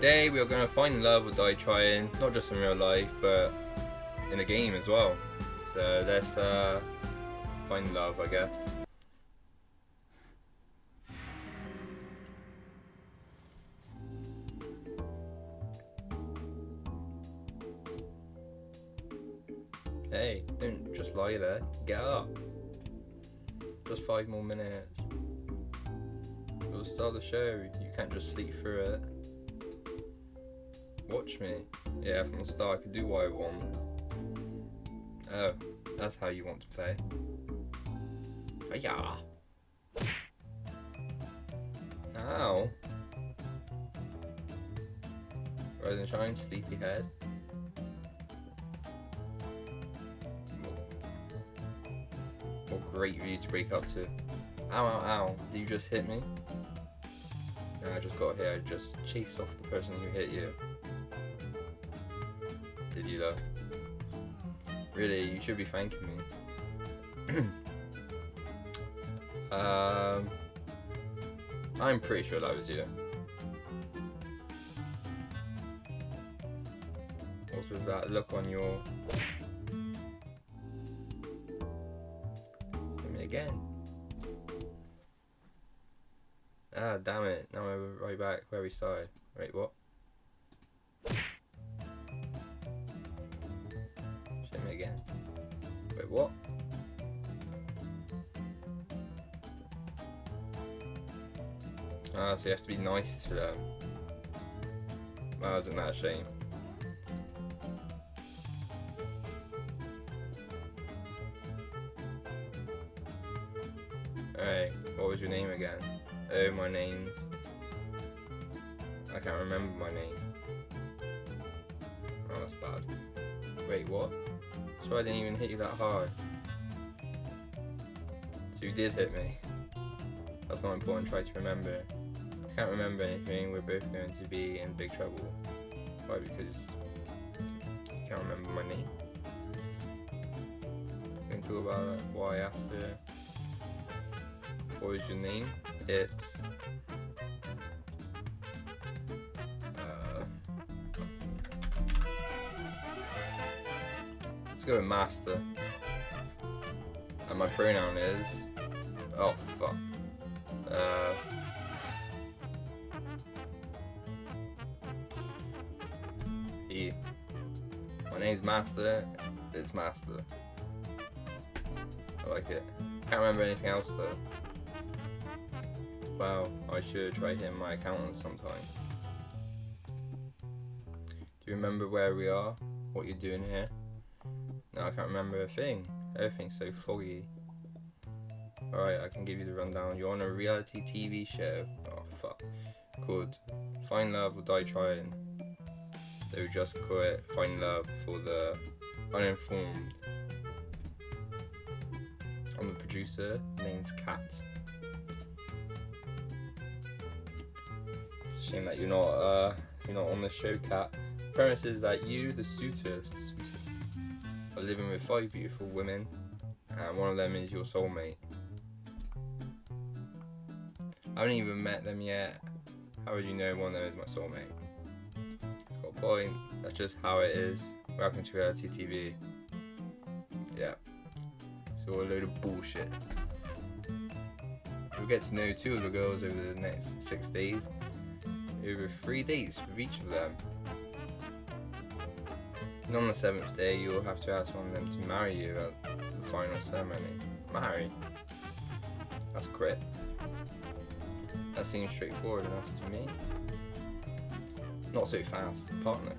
Today we are going to find love or die trying, not just in real life, but in a game as well. So let's find love, I guess. Hey, don't just lie there. Get up. Just 5 more minutes. We'll start the show. You can't just sleep through it. Watch me. Yeah, from the start I could do what I want. Oh, that's how you want to play. Yeah. Ow. Rise and shine, sleepyhead. What great view to break up to. Ow, ow, ow. Did you just hit me? No, I just got hit. I just chased off the person who hit you. Did you though? Really, you should be thanking me. I'm pretty sure that was you. What's with that look on your... Hit me again. Ah, damn it. Now we're right back where we started. Wait, what? Hit me again. Wait, what? Ah, so you have to be nice to them. Wow, isn't that a shame? Alright, what was your name again? Oh, my name's... I can't remember my name. Oh, that's bad. Wait, what? So I didn't even hit you that hard. So you did hit me. That's not important, try to remember. I can't remember anything, we're both going to be in big trouble. Why? Because you can't remember my name. We can talk about why after. What was your name? It's... let's go with master. And my pronoun is... Oh, fuck. He. My name's Master. It's Master. I like it. Can't remember anything else though. Wow, I should try hitting my accountant sometime. Do you remember where we are? What you're doing here? No, I can't remember a thing. Everything's so foggy. Alright, I can give you the rundown. You're on a reality TV show. Oh, fuck. Called Find Love or Die Trying. They would just call it Find Love for the uninformed. I'm the producer. Name's Kat. Shame that you're not on the show, Kat. The premise is that you, the suitor, are living with 5 beautiful women, and one of them is your soulmate. I haven't even met them yet. How would you know one of them is my soulmate? It's got a point. That's just how it is. Welcome to reality TV. Yeah. It's all a load of bullshit. You'll get to know 2 of the girls over the next 6 days. Over 3 dates with each of them. And on the 7th day, you'll have to ask one of them to marry you at the final ceremony. Marry? That's quit. That seems straightforward enough to me. Not so fast. Partner.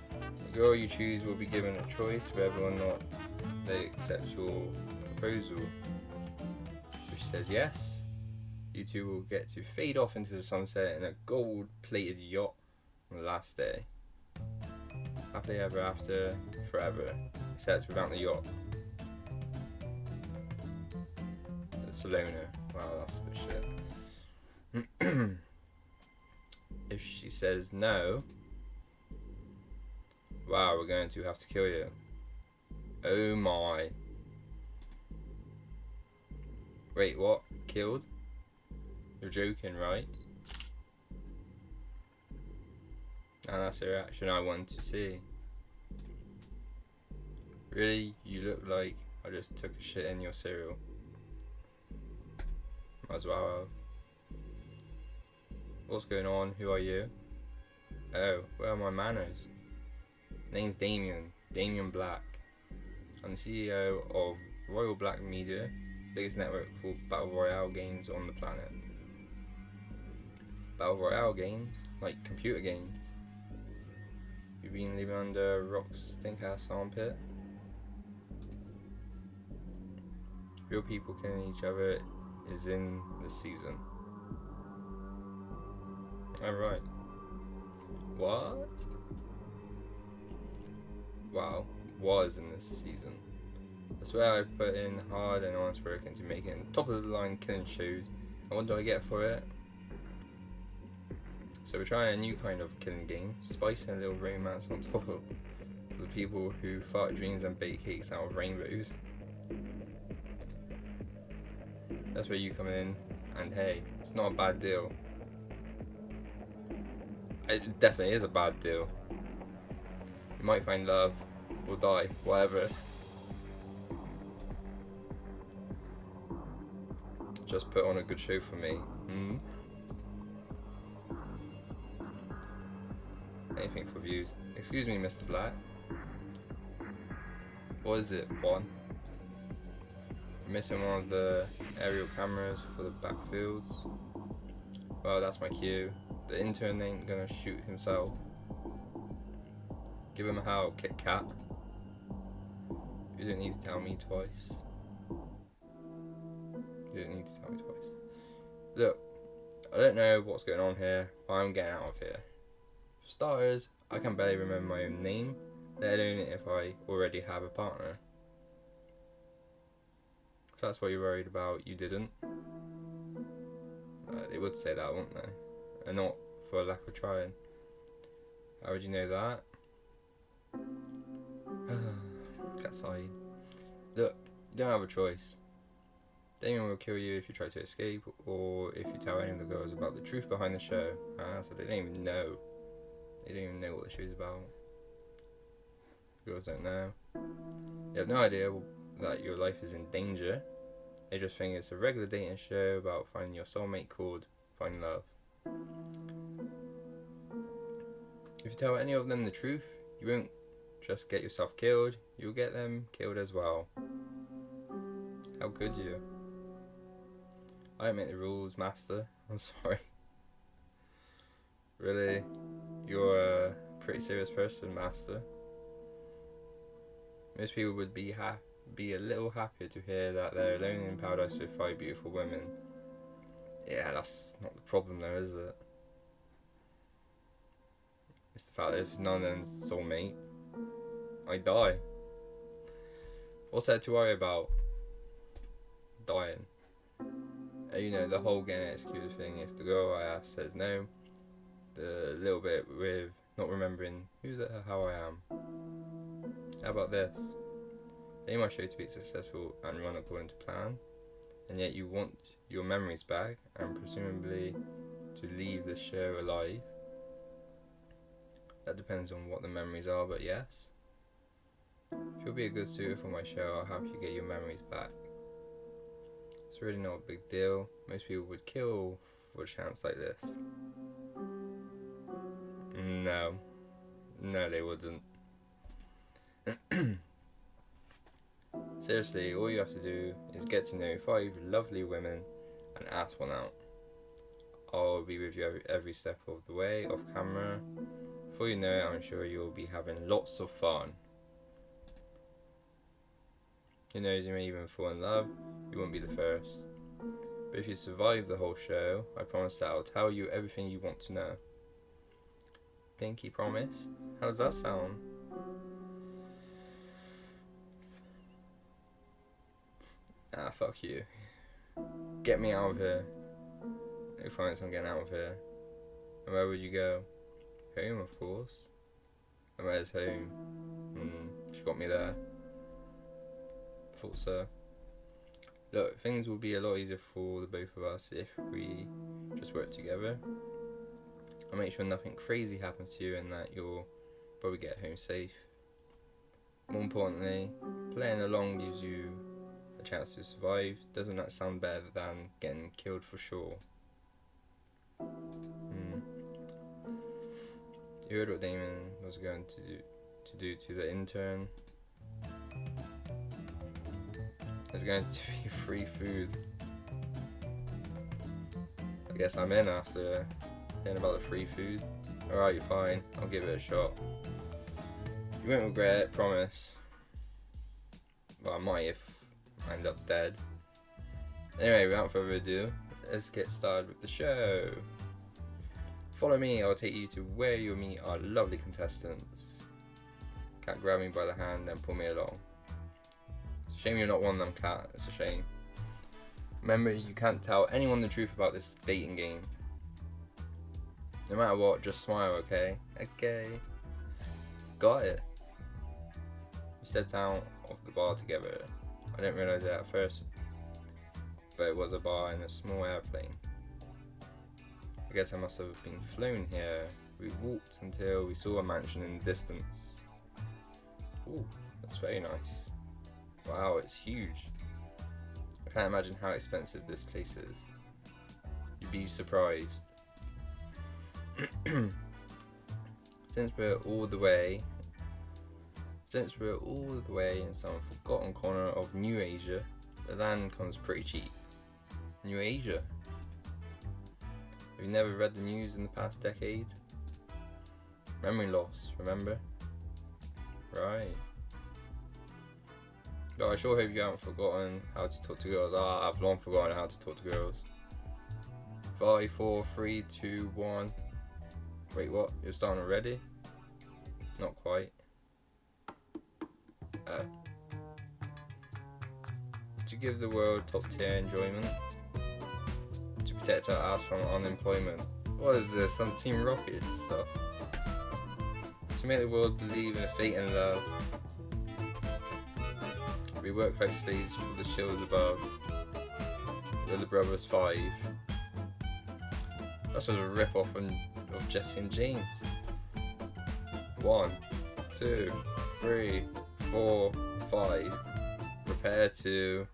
The girl you choose will be given a choice whether or not they accept your proposal. If she says yes, you 2 will get to fade off into the sunset in a gold-plated yacht on the last day. Happily ever after, forever, except without the yacht. Barcelona. Wow, that's a bit shit. If she says no, wow, we're going to have to kill you. Oh my. Wait, what? Killed? You're joking, right? And that's the reaction I want to see. Really? You look like I just took a shit in your cereal. Might as well have. What's going on? Who are you? Oh, where are my manners? Name's Damien Black. I'm the CEO of Royal Black Media, biggest network for Battle Royale games on the planet. Battle Royale games? Like computer games? You've been living under a rock's stink-ass armpit? Real people killing each other is in the season. Alright. What? Wow, was in this season. I swear I put in hard and honest work into making top of the line killing shows. And what do I get for it? So we're trying a new kind of killing game, spicing a little romance on top of the people who fart dreams and bake cakes out of rainbows. That's where you come in, and hey, it's not a bad deal. It definitely is a bad deal. You might find love, or die, whatever. Just put on a good show for me. Anything for views. Excuse me, Mr. Black. What is it, Juan? You're missing one of the aerial cameras for the backfields. Well, that's my cue. The intern ain't gonna shoot himself. Give him a howl, Kit Kat. You don't need to tell me twice. You don't need to tell me twice. Look, I don't know what's going on here, but I'm getting out of here. For starters, I can barely remember my own name, let alone if I already have a partner. If that's what you're worried about, you didn't. They would say that, wouldn't they? And not for a lack of trying. How would you know that? Cat side. Look, you don't have a choice. Damien will kill you if you try to escape, or if you tell any of the girls about the truth behind the show. So they don't even know. They don't even know what the show's about. Girls don't know. They have no idea that your life is in danger. They just think it's a regular dating show about finding your soulmate called Find Love. If you tell any of them the truth, you won't just get yourself killed, you'll get them killed as well. How could you? I don't make the rules, master. I'm sorry. Really? You're a pretty serious person, master. Most people would be a little happier to hear that they're alone in paradise with 5 beautiful women. Yeah, that's not the problem though, is it? It's the fact that if none of them's soulmate, I die. What's there to worry about? Dying. You know, the whole getting executed thing. If the girl I ask says no, the little bit with not remembering how I am. How about this? They want my show to be successful and run according to plan, and yet you want your memories back and presumably to leave the show alive. That depends on what the memories are, but yes. If you'll be a good suitor for my show, I'll help you get your memories back. It's really not a big deal. Most people would kill for a chance like this. No, they wouldn't. Seriously, all you have to do is get to know 5 lovely women and ask one out. I'll be with you every step of the way, off camera. Before you know it, I'm sure you'll be having lots of fun. Who knows, you may even fall in love. You won't be the first. But if you survive the whole show, I promise that I'll tell you everything you want to know. Pinky promise? How does that sound? Ah, fuck you. Get me out of here. No thanks, I'm getting out of here. And where would you go? Home, of course. And where's home? She got me there. Thought so. Look, things will be a lot easier for the both of us if we just work together. I'll make sure nothing crazy happens to you and that you'll probably get home safe. More importantly, playing along gives you a chance to survive. Doesn't that sound better than getting killed for sure? You heard what Damon was going to do to the intern. There's going to be free food. I guess I'm in after hearing about the free food. Alright, fine. I'll give it a shot. You won't regret it, promise. Well, I might if I end up dead. Anyway, without further ado, let's get started with the show. Follow me, I'll take you to where you'll meet our lovely contestants. Cat, grab me by the hand and pull me along. It's a shame you're not one of them, Cat. It's a shame. Remember, you can't tell anyone the truth about this dating game. No matter what, just smile, okay? Okay. Got it. We stepped out of the bar together. I didn't realise it at first, but it was a bar in a small airplane. I guess I must have been flown here. We walked until we saw a mansion in the distance. Ooh, that's very nice. Wow, it's huge. I can't imagine how expensive this place is. You'd be surprised. Since we're all the way in some forgotten corner of New Asia, the land comes pretty cheap. New Asia? Have you never read the news in the past decade? Memory loss, remember? Right. But I sure hope you haven't forgotten how to talk to girls. I've long forgotten how to talk to girls. 5, 4, 3, 2, 1. Wait, what? You're starting already? Not quite. To give the world top tier enjoyment. To protect our ass from unemployment. What is this? Some Team Rocket stuff. To make the world believe in a fate and love. We work like slaves for the shills above. We're the Brothers 5. That's just a rip-off of Jesse and James. 1, 2, 3, 4, 5. Prepare to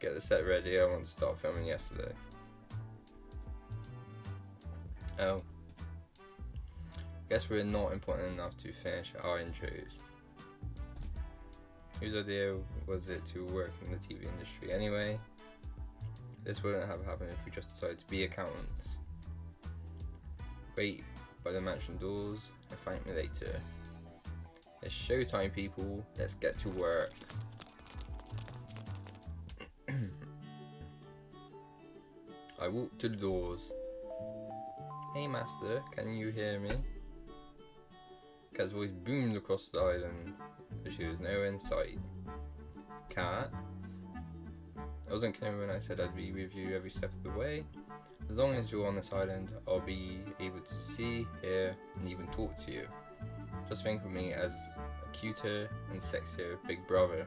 get the set ready. I want to start filming yesterday. Oh. Guess we're not important enough to finish our intros. Whose idea was it to work in the TV industry anyway? This wouldn't have happened if we just decided to be accountants. Wait by the mansion doors and thank me later. It's showtime, people. Let's get to work. I walked to the doors. Hey master, can you hear me? Cat's voice boomed across the island, but she was nowhere in sight. Cat? I wasn't kidding when I said I'd be with you every step of the way. As long as you're on this island, I'll be able to see, hear, and even talk to you. Just think of me as a cuter and sexier big brother.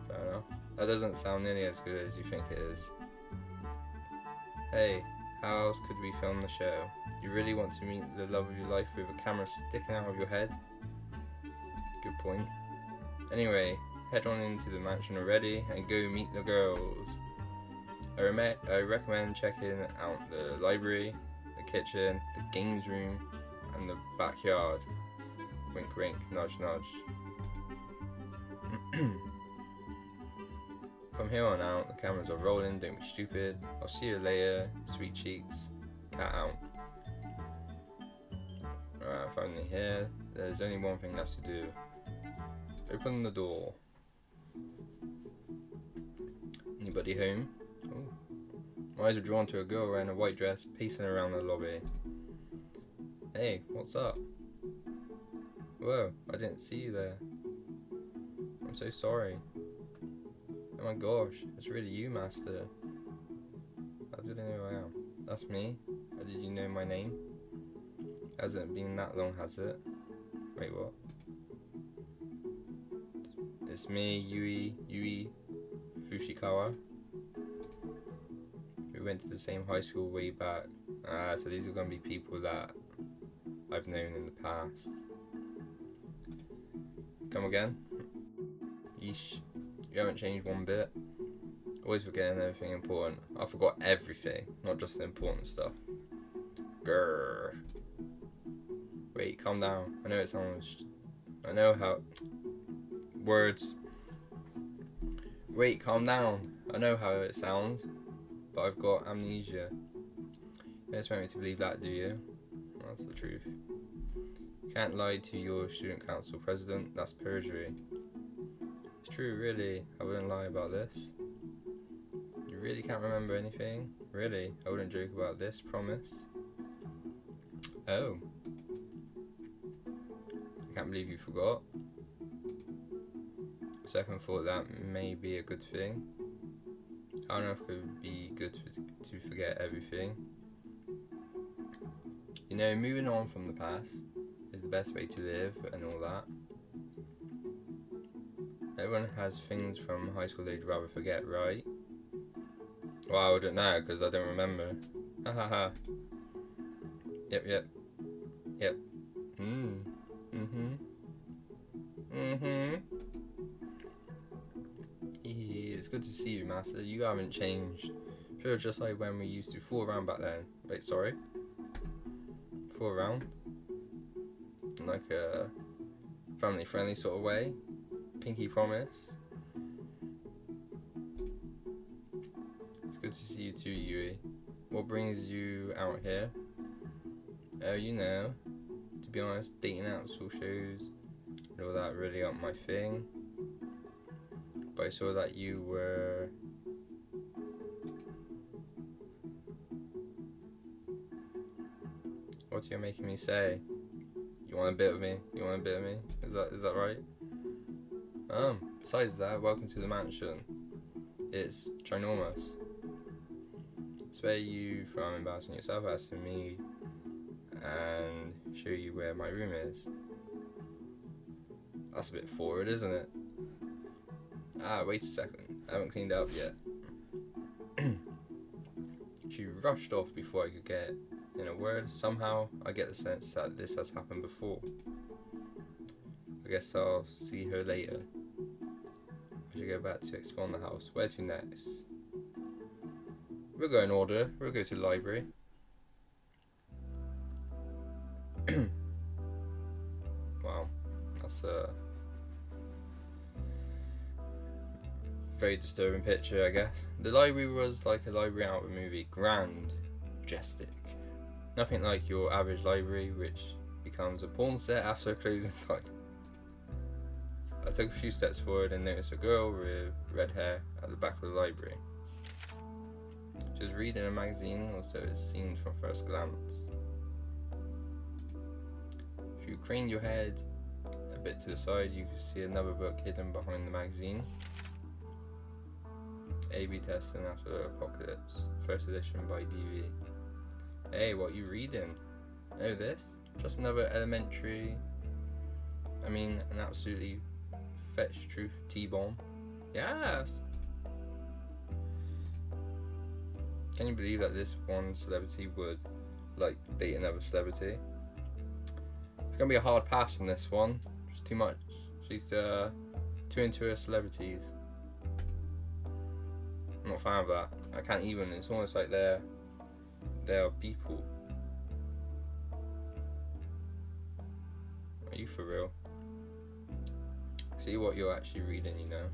Fair enough. That doesn't sound nearly as good as you think it is. Hey, how else could we film the show? You really want to meet the love of your life with a camera sticking out of your head? Good point. Anyway, head on into the mansion already and go meet the girls. I recommend checking out the library, the kitchen, the games room, and the backyard. Wink wink, nudge nudge. From here on out, the cameras are rolling, don't be stupid. I'll see you later, sweet cheeks. Cat out. Alright, I'm finally here. There's only one thing left to do. Open the door. Anybody home? Ooh. My eyes are drawn to a girl wearing a white dress pacing around the lobby. Hey, what's up? Whoa, I didn't see you there. I'm so sorry. Oh my gosh, it's really you, master. How did I know who I am? That's me. How did you know my name? Hasn't been that long, has it? Wait, what? It's me, Yui Fushikawa. Who we went to the same high school way back. So these are going to be people that I've known in the past. Come again? Yeesh. You haven't changed one bit. Always forgetting everything important. I forgot everything, not just the important stuff. Grrr. Wait, calm down. I know it sounds... I know how... Words. Wait, calm down. I know how it sounds, but I've got amnesia. You don't expect me to believe that, do you? That's the truth. You can't lie to your student council president. That's perjury. It's true, really. I wouldn't lie about this. You really can't remember anything? Really? I wouldn't joke about this, promise? Oh. I can't believe you forgot. Second thought, that may be a good thing. I don't know if it would be good to forget everything. You know, moving on from the past is the best way to live and all that. Everyone has things from high school they'd rather forget, right? Well, I wouldn't know because I don't remember. Ha ha ha. Yep. It's good to see you, Master. You haven't changed. Feels just like when we used to fool around back then. Wait, sorry? Fool around? In like a family-friendly sort of way? Pinky promise? It's good to see you too, Yui. What brings you out here? Oh, you know. To be honest, dating out school shows and all that really aren't my thing. But I saw that you were... What are you making me say? You want a bit of me? You want a bit of me? Is that right? Besides that, welcome to the mansion. It's ginormous. Spare you from embarrassing yourself asking me and show you where my room is. That's a bit forward, isn't it? Wait a second. I haven't cleaned up yet. She rushed off before I could get in a word. Somehow, I get the sense that this has happened before. I guess I'll see her later. I should go back to explore the house. Where to next? We'll go in order. We'll go to the library. Wow, that's a very disturbing picture, I guess. The library was like a library out of a movie. Grand, majestic. Nothing like your average library, which becomes a porn set after closing time. I took a few steps forward and noticed a girl with red hair at the back of the library. She was reading a magazine, or so it seemed from first glance. If you craned your head a bit to the side, you could see another book hidden behind the magazine. A/B Testing After the Apocalypse, first edition by DV. Hey, what are you reading? Oh, this? Just another an absolutely fetch truth T-bomb. Yes! Can you believe that this one celebrity would, like, date another celebrity? It's gonna be a hard pass on this one. It's too much. She's too into her celebrities. I'm not a fan of that. I can't even. It's almost like they are people. Are you for real? See what you're actually reading, you know.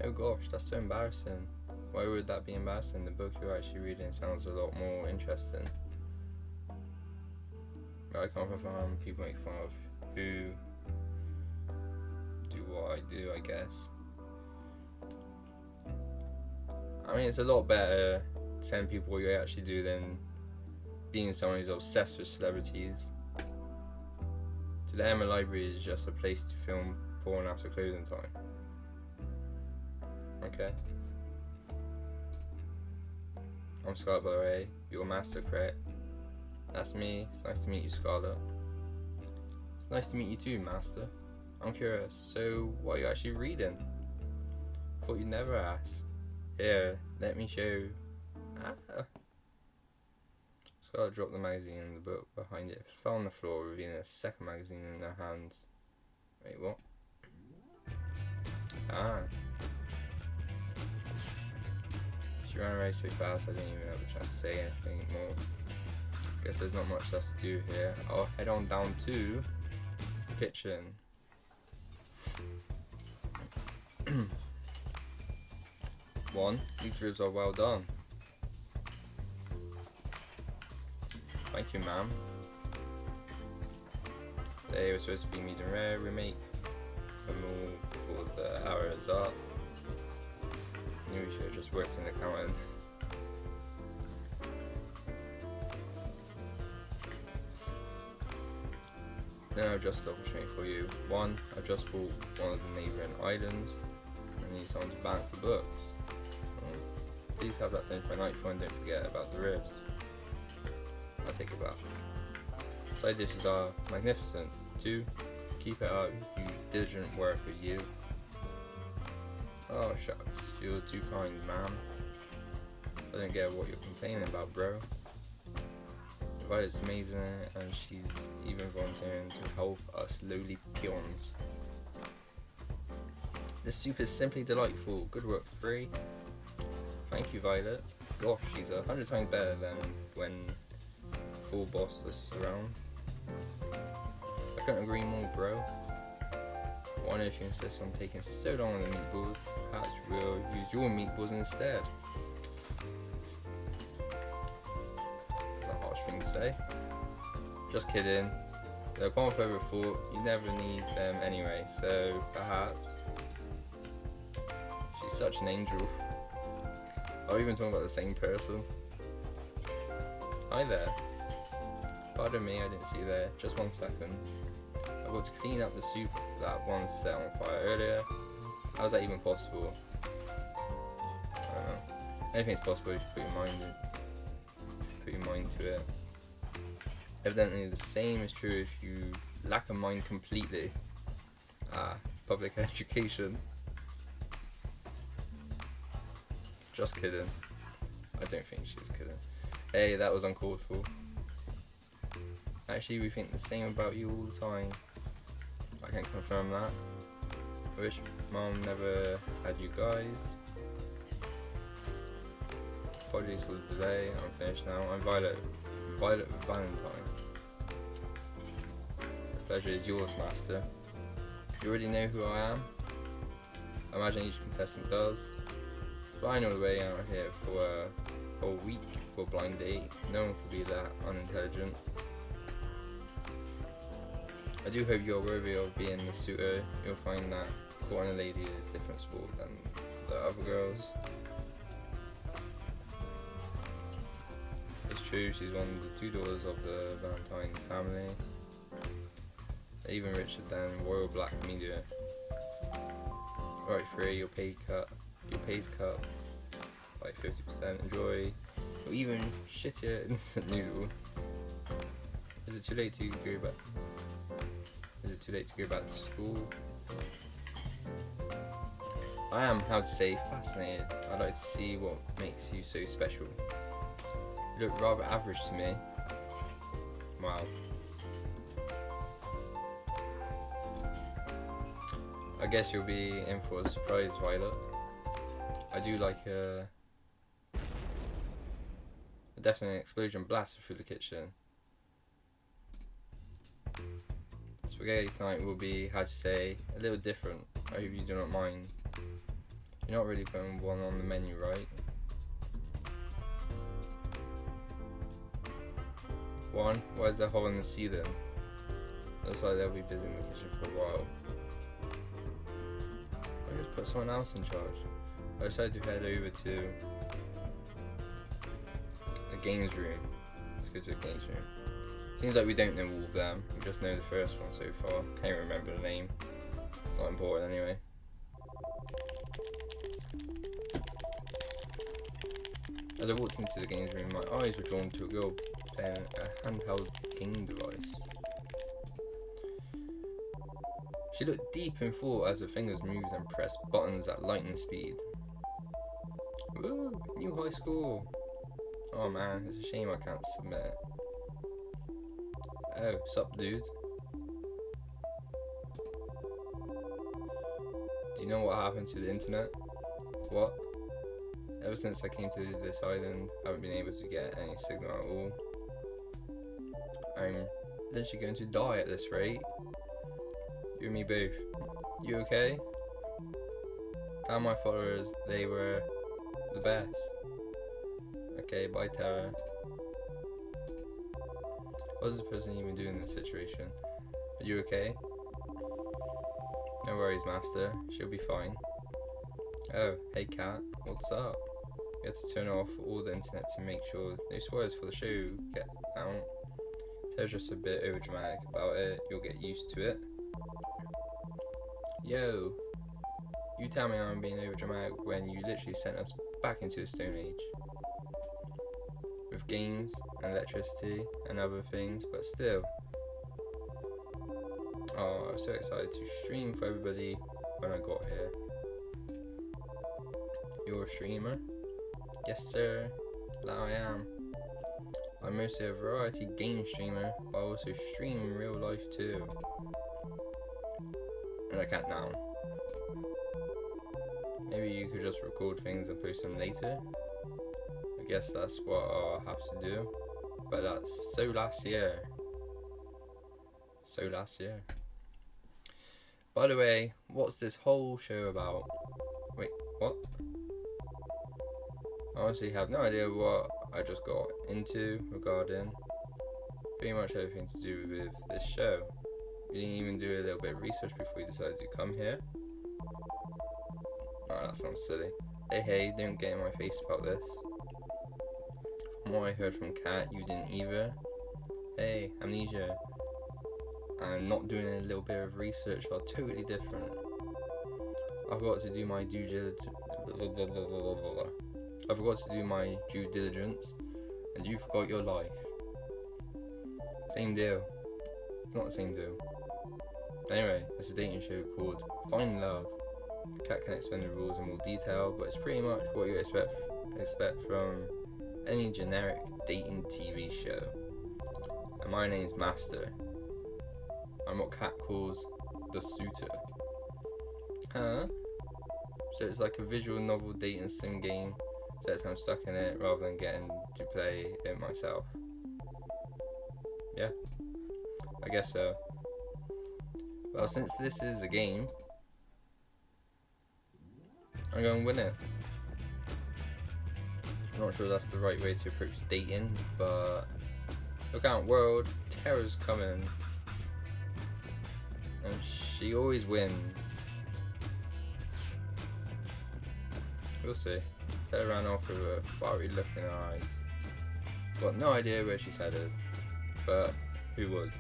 Oh gosh, that's so embarrassing. Why would that be embarrassing? The book you're actually reading sounds a lot more interesting. I come from people make fun of who do what I do, I guess. I mean, it's a lot better telling people what you actually do than being someone who's obsessed with celebrities. To them, a library is just a place to film porn after closing time. Okay. I'm Scarlett, by the way. You're Master, correct? That's me. It's nice to meet you, Scarlett. It's nice to meet you too, Master. I'm curious. So, what are you actually reading? Thought you'd never ask. Here, let me show Ah. Just gotta drop the magazine in the book behind it. It fell on the floor, revealing a second magazine in their hands. Wait, what? Ah. She ran away so fast I didn't even have a chance to say anything more. Guess there's not much left to do here. I'll head on down to the kitchen. One, these ribs are well done. Thank you, ma'am. They were supposed to be medium rare. We make them all before the hour is up. Knew we should have just worked in the accountant. Then I'll just double check for you. One, I've just bought one of the neighbouring islands. I need someone to balance the books. Please have that finished by nightfall and don't forget about the ribs. I'll take it back. Side dishes are magnificent. Two, keep it up, you diligent worker, you. Oh shucks, you're too kind, ma'am. I don't get what you're complaining about, bro. Violet's amazing and she's even volunteering to help us lowly peons. This soup is simply delightful. Good work, free. Thank you, Violet. Gosh, she's 100 times better than when full boss was around. I couldn't agree more, bro. Why don't you insist on taking so long on the meatballs? Perhaps we'll use your meatballs instead. That's a harsh thing to say. Just kidding. Though upon further thought, you never need them anyway, so perhaps. She's such an angel. Are we even talking about the same person? Hi there. Pardon me, I didn't see you there. Just 1 second. I got to clean up the soup that one set on fire earlier. How is that even possible? I don't know. Anything's possible if you put your mind to it. Evidently the same is true if you lack a mind completely. Public education. Just kidding. I don't think she's kidding. Hey, that was uncalled for. Actually, we think the same about you all the time. I can confirm that. I wish Mom never had you guys. Apologies for the delay. I'm finished now. I'm Violet. Violet Valentine. The pleasure is yours, Master. You already know who I am? I imagine each contestant does. Flying all the way out here for a whole week for a blind date. No one could be that unintelligent. I do hope you're worthy of being the suitor. You'll find that courting a lady is a different sport than the other girls. It's true, she's one of the 2 daughters of the Valentine family. They're even richer than Royal Black Media. Alright, Free, your pay's cut by 50%. Enjoy your even shittier instant noodle. Is it too late to go back? Is it too late to go back to school? I am, how to say, fascinated. I'd like to see what makes you so special. You look rather average to me. Wow. I guess you'll be in for a surprise, Violet. I do like a definite explosion blasted through the kitchen. Spaghetti tonight will be, how to say, a little different. I hope you do not mind. You're not really putting one on the menu, right? One, why is there a hole in the ceiling? Looks like they'll be busy in the kitchen for a while. I just put someone else in charge. I decided to head over to the games room. Let's go to the games room. Seems like we don't know all of them. We just know the first one so far. Can't remember the name. It's not important anyway. As I walked into the games room, my eyes were drawn to a girl playing a handheld game device. She looked deep in thought as her fingers moved and pressed buttons at lightning speed. Woo! New high score! Oh man, it's a shame I can't submit it. Oh, sup dude? Do you know what happened to the internet? What? Ever since I came to this island, I haven't been able to get any signal at all. I'm literally going to die at this rate. You and me both. You okay? Tell my followers they were the best. Okay, bye Tara. What does this person even do in this situation? Are you okay? No worries, Master. She'll be fine. Oh, hey Cat. What's up? You have to turn off all the internet to make sure no spoilers for the show get out. Tara's just a bit overdramatic about it. You'll get used to it. Yo, you tell me I'm being overdramatic when you literally sent us back into the Stone Age. With games and electricity and other things, but still. Oh, I was so excited to stream for everybody when I got here. You're a streamer? Yes sir, that I am. I'm mostly a variety game streamer, but I also stream in real life too. And I can't now. Maybe you could just record things and post them later. I guess that's what I'll have to do. But that's so last year. So last year. By the way, what's this whole show about? Wait, what? I honestly have no idea what I just got into regarding pretty much everything to do with this show. You didn't even do a little bit of research before you decided to come here. Oh, that sounds silly. Hey, don't get in my face about this. From what I heard from Kat, you didn't either. Hey, amnesia. And not doing a little bit of research are totally different. I forgot to do my due diligence, and you forgot your life. Same deal. It's not the same deal. Anyway, it's a dating show called Find Love. Kat can explain the rules in more detail, but it's pretty much what you expect from any generic dating TV show. And my name's Master. I'm what Kat calls the suitor. Huh? So it's like a visual novel dating sim game, except I'm stuck in it rather than getting to play it myself. Yeah, I guess so. Well, since this is a game, I'm going to win it. I'm not sure that's the right way to approach dating, but look out world, Tara's coming. And she always wins. We'll see. Tara ran off with a fiery look in her eyes. Got no idea where she's headed, but who would?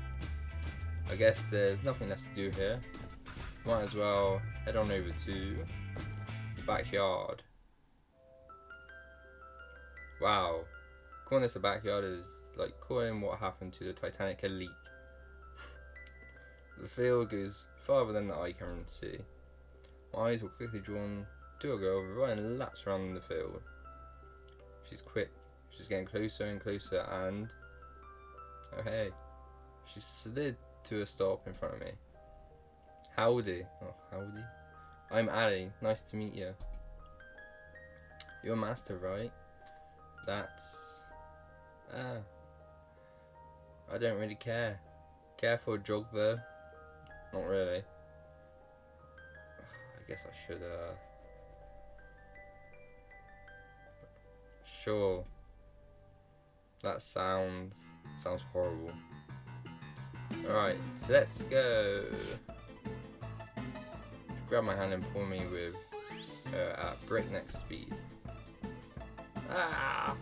I guess there's nothing left to do here. Might as well head on over to the backyard. Wow, calling this a backyard is like calling what happened to the Titanic a leak. The field goes farther than the eye can see. My eyes were quickly drawn to a girl running laps around the field. She's quick, she's getting closer and closer, and oh hey, she slid to a stop in front of me. Howdy. Oh, howdy. I'm Ali, nice to meet you. You're a Master, right? That's... I don't really care. Care for a jog though? Not really. I guess I should, Sure. That sounds horrible. Alright, let's go. Grab my hand and pull me with at breakneck speed. Ah!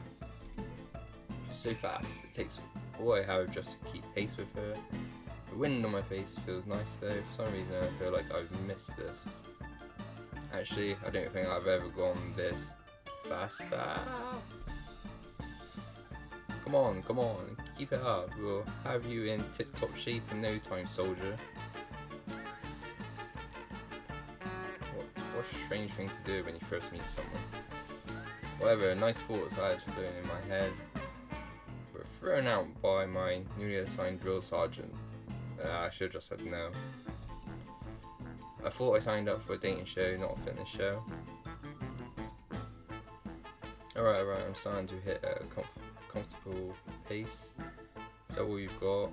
She's so fast, it takes all I have just to keep pace with her. The wind on my face feels nice though. For some reason I feel like I've missed this. Actually, I don't think I've ever gone this fast. Ah! Come on, keep it up. We'll have you in tip-top shape in no time, soldier. What a strange thing to do when you first meet someone. Whatever, nice thoughts I had floating in my head were thrown out by my newly assigned drill sergeant. I should have just said no. I thought I signed up for a dating show, not a fitness show. Alright, I'm starting to hit a comfortable pace. Is that all you've got?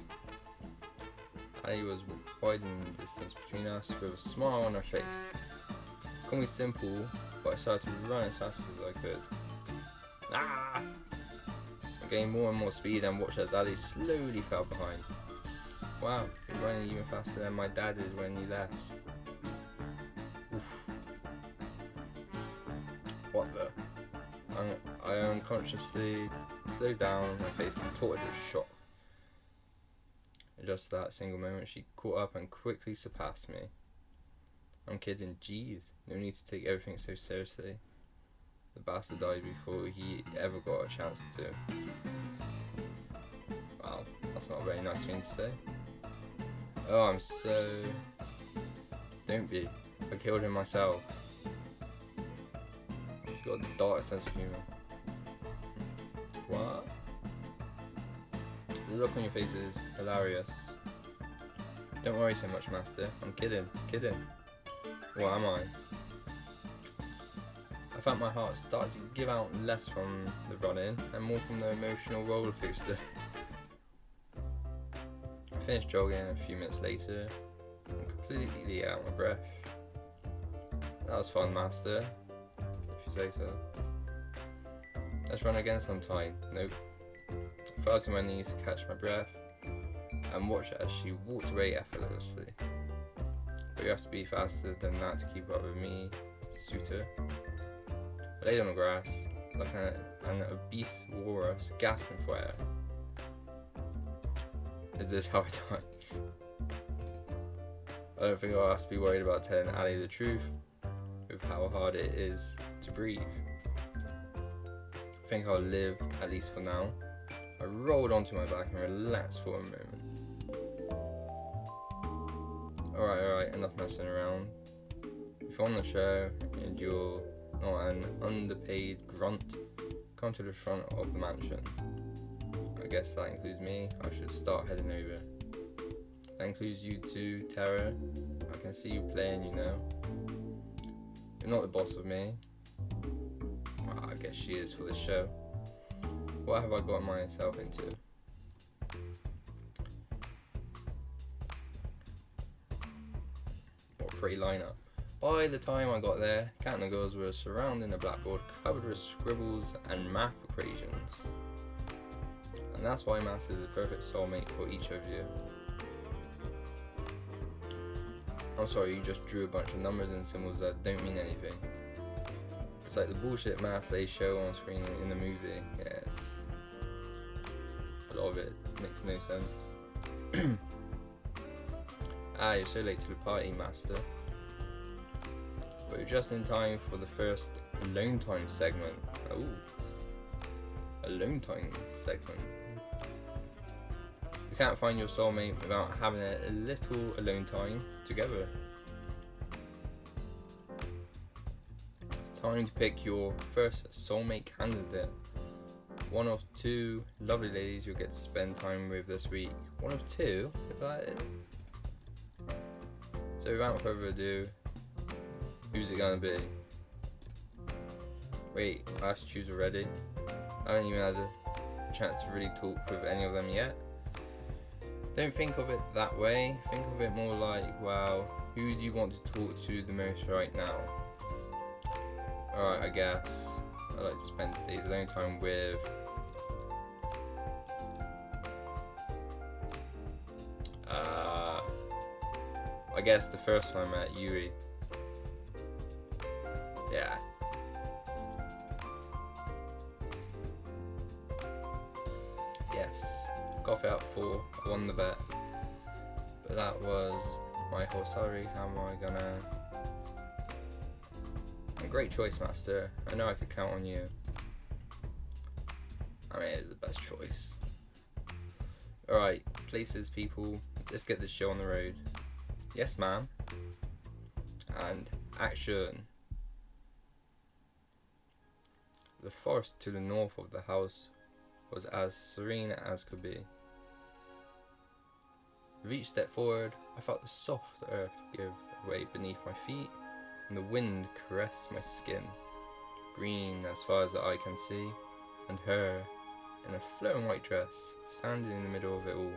Ali was widening the distance between us with a smile on her face. Call me simple, but I started to run as fast as I could. Ah! I gained more and more speed and watched as Ali slowly fell behind. Wow, you're running even faster than my dad did when he left. Oof. What the? I unconsciously slowed down, my face contorted with shock. In just that single moment, she caught up and quickly surpassed me. I'm kidding, jeez, no need to take everything so seriously. The bastard died before he ever got a chance to. Wow, that's not a very nice thing to say. Oh, I'm so... Don't be. I killed him myself. He's got a dark sense of humour. What? The look on your face is hilarious. Don't worry so much, Master. I'm kidding. What am I? I felt my heart start to give out less from the running and more from the emotional roller coaster. I finished jogging a few minutes later. I'm completely out of breath. That was fun, Master, if you say so. Let's run again sometime. Nope. I fell to my knees to catch my breath and watched as she walked away effortlessly. But you have to be faster than that to keep up with me, suitor. I laid on the grass like an obese walrus, gasping for air. Is this how I die? I don't think I'll have to be worried about telling Ali the truth with how hard it is to breathe. I think I'll live, at least for now. I rolled onto my back and relaxed for a moment. Alright, enough messing around. If you're on the show and you're not an underpaid grunt, come to the front of the mansion. I guess that includes me. I should start heading over. That includes you too, Tara. I can see you playing, you know. You're not the boss of me. Well, I guess she is for this show. What have I got myself into? What a pretty lineup. By the time I got there, Cat and the girls were surrounding the blackboard covered with scribbles and math equations. And that's why maths is the perfect soulmate for each of you. I'm sorry, you just drew a bunch of numbers and symbols that don't mean anything. It's like the bullshit math they show on screen in the movie. Yes. A lot of it makes no sense. You're so late to the party, Master. But you're just in time for the first alone time segment. Oh. Alone time segment. You can't find your soulmate without having a little alone time together. It's time to pick your first soulmate candidate. One of two lovely ladies you'll get to spend time with this week. One of two? Is that it? So without further ado, who's it gonna be? Wait, I have to choose already? I haven't even had a chance to really talk with any of them yet. Don't think of it that way. Think of it more like, well, who do you want to talk to the most right now? Alright, I guess I'd like to spend today's alone time with I guess the first time I met Yui. Yeah. Yes. Got it up 4, I won the bet. But that was my whole salary. How am I gonna... A great choice, Master. I know I could count on you. I mean, it's the best choice. Alright, places, people. Let's get this show on the road. Yes, ma'am. And action. The forest to the north of the house was as serene as could be. With each step forward, I felt the soft earth give way beneath my feet, and the wind caressed my skin, green as far as the eye can see, and her, in a flowing white dress, standing in the middle of it all.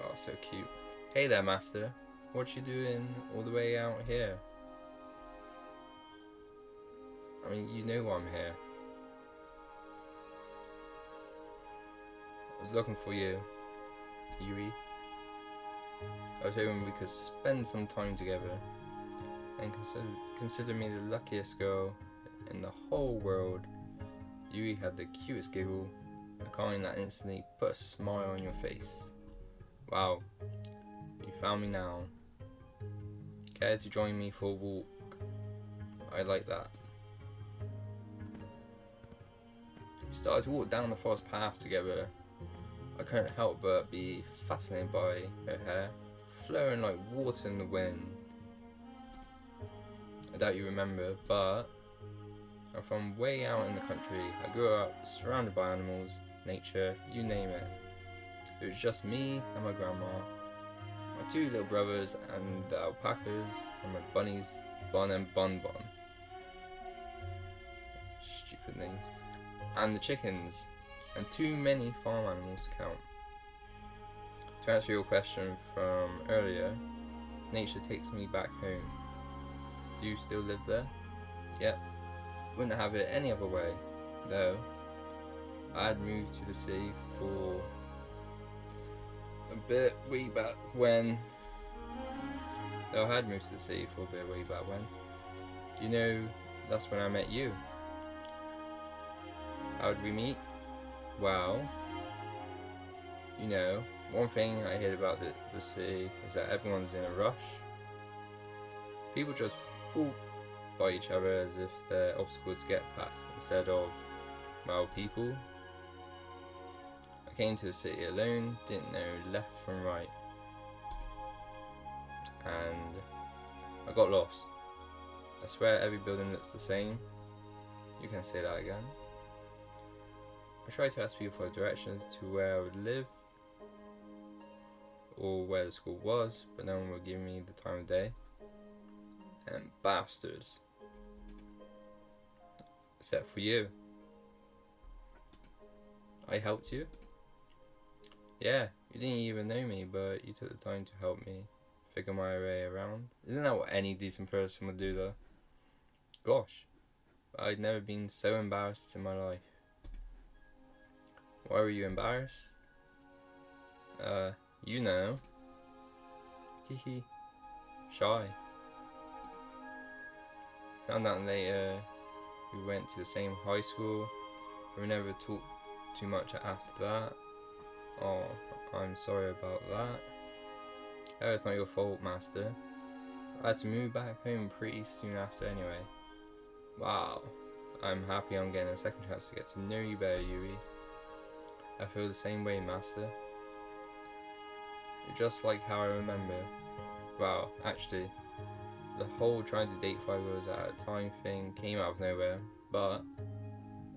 Oh, so cute. Hey there, master. What you doing all the way out here? I mean, you know why I'm here. I was looking for you, Yui. I was hoping we could spend some time together, and consider me the luckiest girl in the whole world. Yui had the cutest giggle, the kind that instantly put a smile on your face. Wow, you found me now. Care to join me for a walk? I like that. We started to walk down the forest path together. I couldn't help but be fascinated by her hair, flowing like water in the wind. I doubt you remember, but I'm from way out in the country. I grew up surrounded by animals, nature, you name it. It was just me and my grandma, my two little brothers and the alpacas, and my bunnies, Bon and Bon Bon. Stupid names. And the chickens, and too many farm animals to count. To answer your question from earlier, nature takes me back home. Do you still live there? Yep. Wouldn't have it any other way, though. I had moved to the city for a bit way back when. You know, that's when I met you. How did we meet? Well, you know, one thing I heard about the city is that everyone's in a rush. People just walk by each other as if they're obstacles to get past, instead of, well, people. I came to the city alone, didn't know left from right, and I got lost. I swear every building looks the same. You can say that again. I tried to ask people for directions to where I would live or where the school was, but no one would give me the time of day. And bastards. Except for you. I helped you? Yeah, you didn't even know me, but you took the time to help me figure my way around. Isn't that what any decent person would do though? Gosh, I'd never been so embarrassed in my life. Why were you embarrassed? You know. Hehe. Shy. Found out later we went to the same high school. We never talked too much after that. Oh, I'm sorry about that. Oh, it's not your fault, master. I had to move back home pretty soon after anyway. Wow. I'm happy I'm getting a second chance to get to know you better, Yui. I feel the same way, master. You're just like how I remember. Wow, actually, the whole trying to date 5 hours at a time thing came out of nowhere, but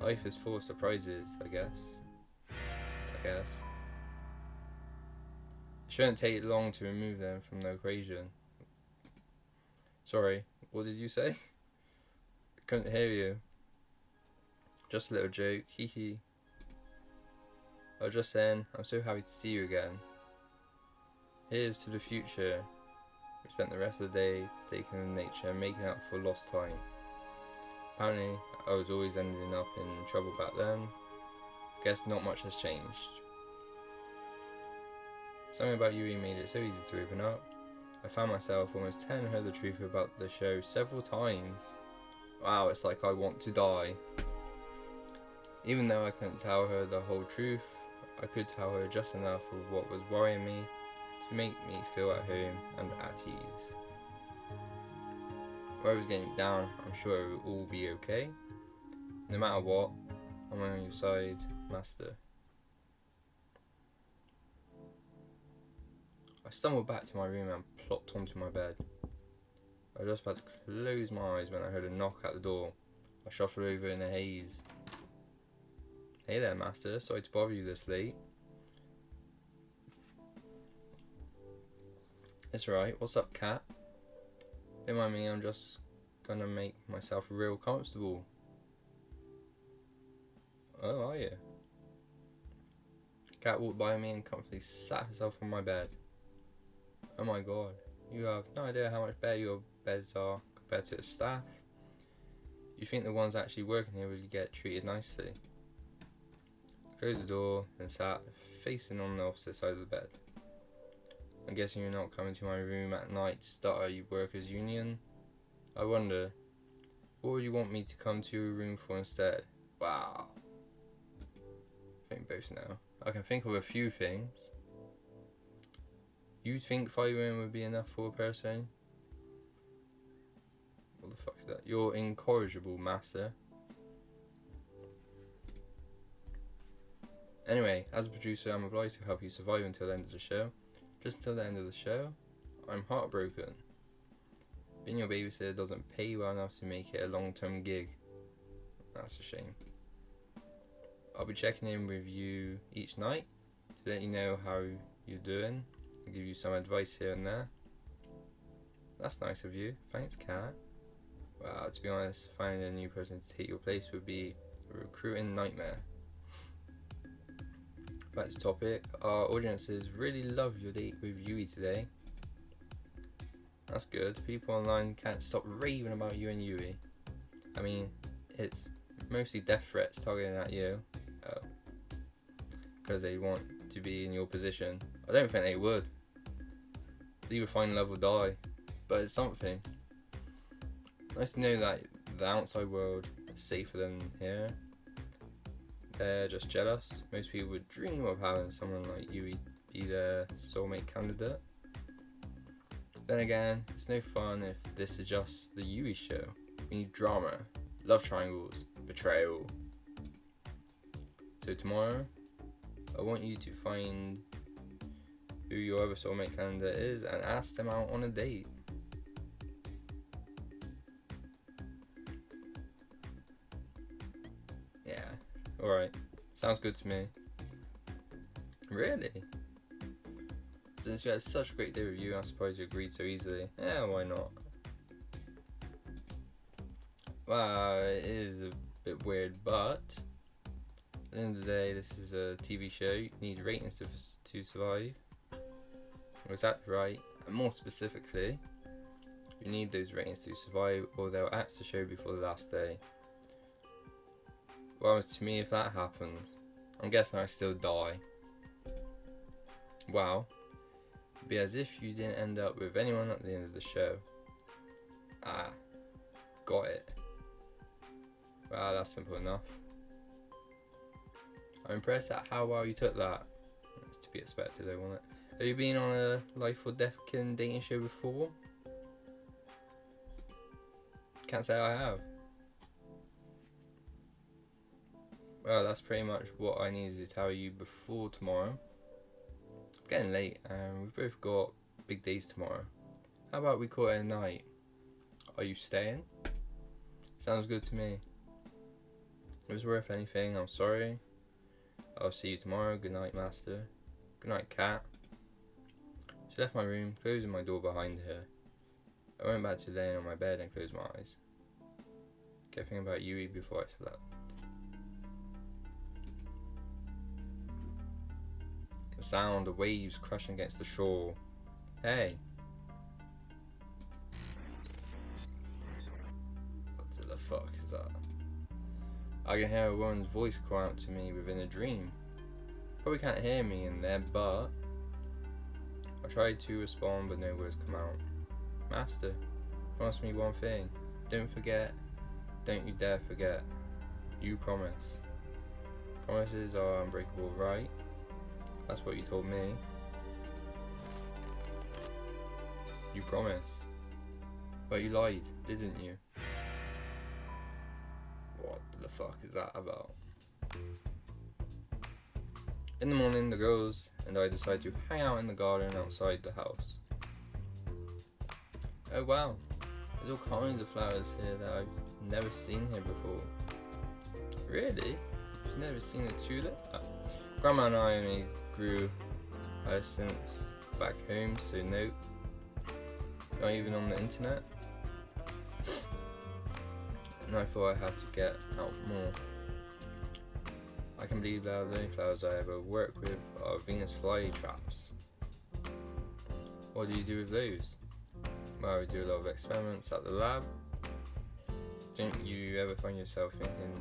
life is full of surprises, I guess. It shouldn't take long to remove them from the equation. Sorry, what did you say? Couldn't hear you. Just a little joke, hee hee. I was just saying, I'm so happy to see you again. Here's to the future. We spent the rest of the day taking in nature and making up for lost time. Apparently, I was always ending up in trouble back then. Guess not much has changed. Something about Yui made it so easy to open up. I found myself almost telling her the truth about the show several times. Wow, it's like I want to die. Even though I couldn't tell her the whole truth, I could tell her just enough of what was worrying me to make me feel at home and at ease. Where I was getting down, I'm sure it will all be okay. No matter what, I'm on your side, master. I stumbled back to my room and plopped onto my bed. I was just about to close my eyes when I heard a knock at the door. I shuffled over in a haze. Hey there, Master. Sorry to bother you this late. It's alright. What's up, cat? Don't mind me, I'm just gonna make myself real comfortable. Oh, are you? Cat walked by me and comfortably sat herself on my bed. Oh my god. You have no idea how much better your beds are compared to the staff. You think the ones actually working here will get treated nicely. Closed the door, then sat facing on the opposite side of the bed. I'm guessing you're not coming to my room at night to start a workers' union? I wonder, what would you want me to come to your room for instead? Wow. I think both now. I can think of a few things. You think 5 women would be enough for a person? What the fuck is that? You're incorrigible, Master. Anyway, as a producer, I'm obliged to help you survive until the end of the show. Just until the end of the show, I'm heartbroken. Being your babysitter doesn't pay well enough to make it a long-term gig. That's a shame. I'll be checking in with you each night to let you know how you're doing. I'll give you some advice here and there. That's nice of you. Thanks, cat. Well, to be honest, finding a new person to take your place would be a recruiting nightmare. Back to topic. Our audiences really love your date with Yui today. That's good. People online can't stop raving about you and Yui. I mean, it's mostly death threats targeting at you. Because they want to be in your position. I don't think they would. It's either find love or die. But it's something. Nice to know that the outside world is safer than here. They're just jealous. Most people would dream of having someone like Yui be their soulmate candidate. Then again, it's no fun if this is just the Yui show. We need drama, love triangles, betrayal. So tomorrow, I want you to find who your other soulmate candidate is and ask them out on a date. Yeah, alright. Sounds good to me. Really? Since you had such a great day with you, I'm surprised you agreed so easily. Yeah, why not? Well, it is a bit weird, but at the end of the day, this is a TV show. You need ratings to survive. You're exactly right. And more specifically, you need those ratings to survive, or they'll axe the show before the last day. Well, as to me, if that happens, I'm guessing I still die. Wow. It'd be as if you didn't end up with anyone at the end of the show. Ah, got it. Well, that's simple enough. I'm impressed at how well you took that. It's to be expected, though, wasn't it? Have you been on a life or death killing dating show before? Can't say I have. Well, that's pretty much what I needed to tell you before tomorrow. It's getting late and we've both got big days tomorrow. How about we call it a night? Are you staying? Sounds good to me. If it was worth anything, I'm sorry. I'll see you tomorrow. Good night, Master. Good night, cat. She left my room, closing my door behind her. I went back to laying on my bed and closed my eyes. Kept thinking about Yui before I slept. The sound of waves crashing against the shore. Hey. What the fuck is that? I can hear a woman's voice cry out to me within a dream. Probably can't hear me in there, but I tried to respond, but no words come out. Master, promise me one thing. Don't forget. Don't you dare forget. You promise. Promises are unbreakable, right? That's what you told me. You promised. But you lied, didn't you? What the fuck is that about? In the morning, the girls and I decided to hang out in the garden outside the house. Oh wow, there's all kinds of flowers here that I've never seen here before. Really? You've never seen a tulip? Grandma and I only grew hyacinths back home, so nope. Not even on the internet. And I thought I had to get out more. I can believe that the only flowers I ever work with are Venus flytraps. What do you do with those? Well, we do a lot of experiments at the lab. Don't you ever find yourself thinking,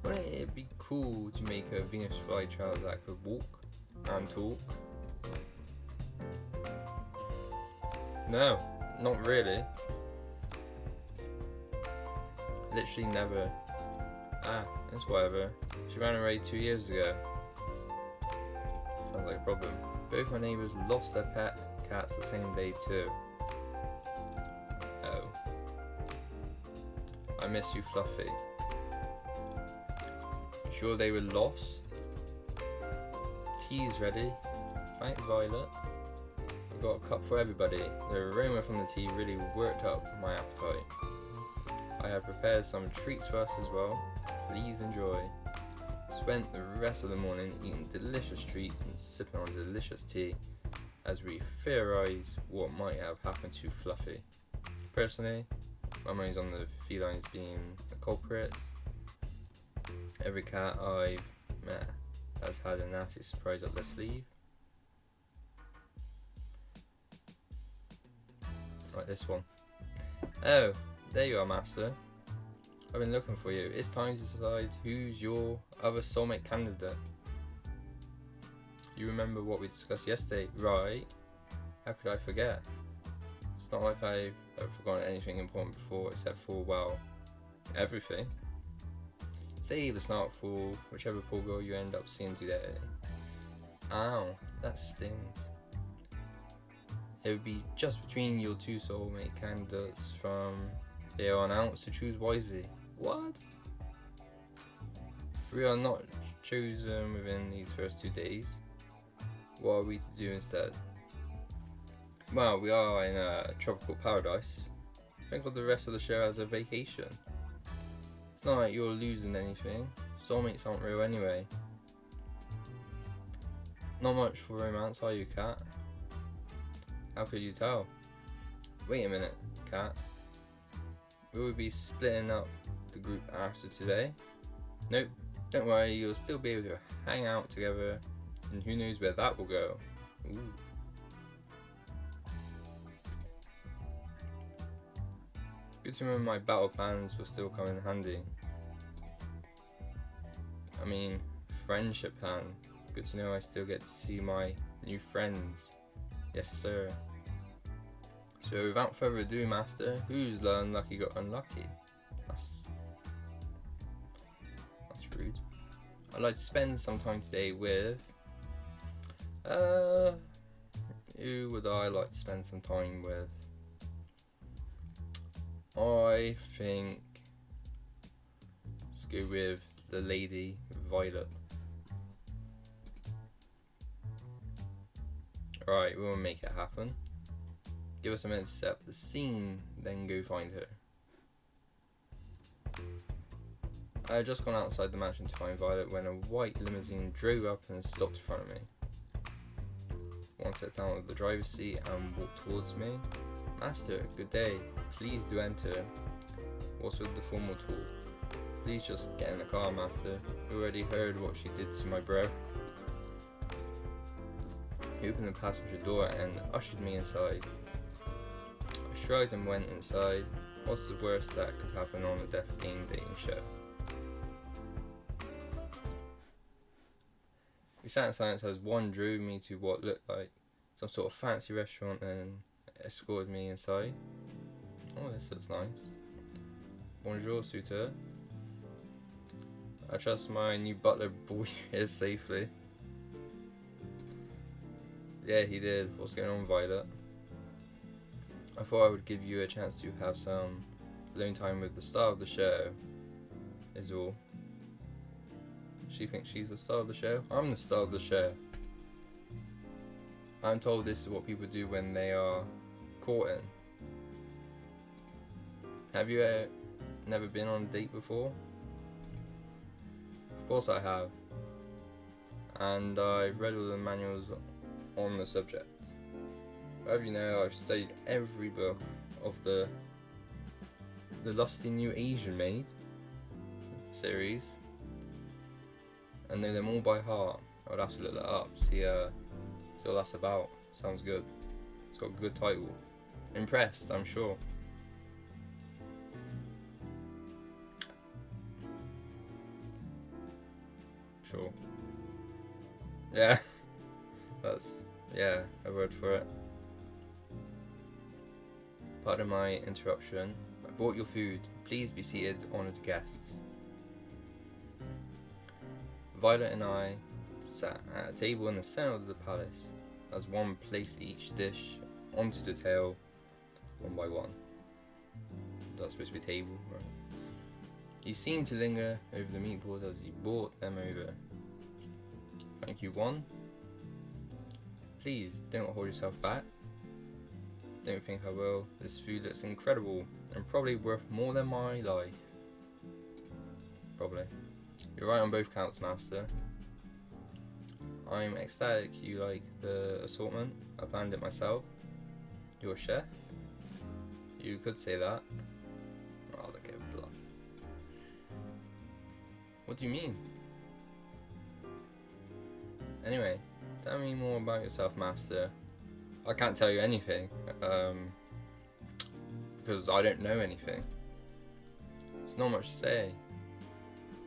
wouldn't it be cool to make a Venus flytrap that could walk and talk? No, not really. Literally never. It's whatever. She ran away 2 years ago. Sounds like a problem. Both my neighbours lost their pet cats the same day too. Oh. I miss you, Fluffy. Sure they were lost? Tea's ready. Thanks, Violet. I've got a cup for everybody. The aroma from the tea really worked up my appetite. I have prepared some treats for us as well. Please enjoy. Spent the rest of the morning eating delicious treats and sipping on delicious tea as we theorise what might have happened to Fluffy. Personally, my mind's on the felines being the culprits. Every cat I've met has had a nasty surprise up their sleeve. Like this one. Oh, there you are, Master. I've been looking for you. It's time to decide who's your other soulmate candidate. You remember what we discussed yesterday, right? How could I forget? It's not like I've forgotten anything important before except for, well, everything. Say the snark fool, whichever poor girl you end up seeing today. Ow, that stings. It would be just between your two soulmate candidates from here on out, so choose wisely. What? If we are not chosen within these first 2 days, what are we to do instead? Well, we are in a tropical paradise. Think of the rest of the show as a vacation. It's not like you're losing anything. Soulmates aren't real anyway. Not much for romance, are you, Cat? How could you tell? Wait a minute, Cat. Will we be splitting up the group after today? Nope, don't worry, you'll still be able to hang out together, and who knows where that will go. Ooh. Good to remember my battle plans will still come in handy. I mean, friendship plan. Good to know I still get to see my new friends. Yes, sir. So without further ado, Master, who's the unlucky got unlucky? That's rude. I'd like to spend some time today with... who would I like to spend some time with? I think... let's go with the Lady Violet. Right, we'll make it happen. Give us a minute to set up the scene, then go find her. I had just gone outside the mansion to find Violet when a white limousine drove up and stopped in front of me. One sat down with the driver's seat and walked towards me. Master, good day. Please do enter. What's with the formal talk? Please just get in the car, Master. You already heard what she did to my bro. He opened the passenger door and ushered me inside. I shrugged and went inside. What's the worst that could happen on a deaf game dating show? We sat in silence as one drove me to what looked like some sort of fancy restaurant and escorted me inside. Oh, this looks nice. Bonjour, suitor. I trust my new butler brought you here safely. Yeah, he did. What's going on, Violet? I thought I would give you a chance to have some alone time with the star of the show, is all. She thinks she's the star of the show? I'm the star of the show. I'm told this is what people do when they are courting. Have you never been on a date before? Of course I have. And I've read all the manuals on the subject. As you know, I've studied every book of the Lusty New Asian Maid series, and know them all by heart. I would have to look that up, see what that's about. Sounds good. It's got a good title. Impressed, I'm sure. Sure. Yeah. That's, yeah, a word for it. Pardon my interruption. I brought your food. Please be seated, honoured guests. Violet and I sat at a table in the centre of the palace, as one placed each dish onto the table, one by one. That's supposed to be a table, right? He seemed to linger over the meatballs as he brought them over. Thank you, one. Please, don't hold yourself back. Don't think I will. This food looks incredible and probably worth more than my life. Probably. You're right on both counts, Master. I'm ecstatic you like the assortment. I planned it myself. You're a chef? You could say that. Oh, look at bluff. What do you mean? Anyway, tell me more about yourself, Master. I can't tell you anything, because I don't know anything. There's not much to say.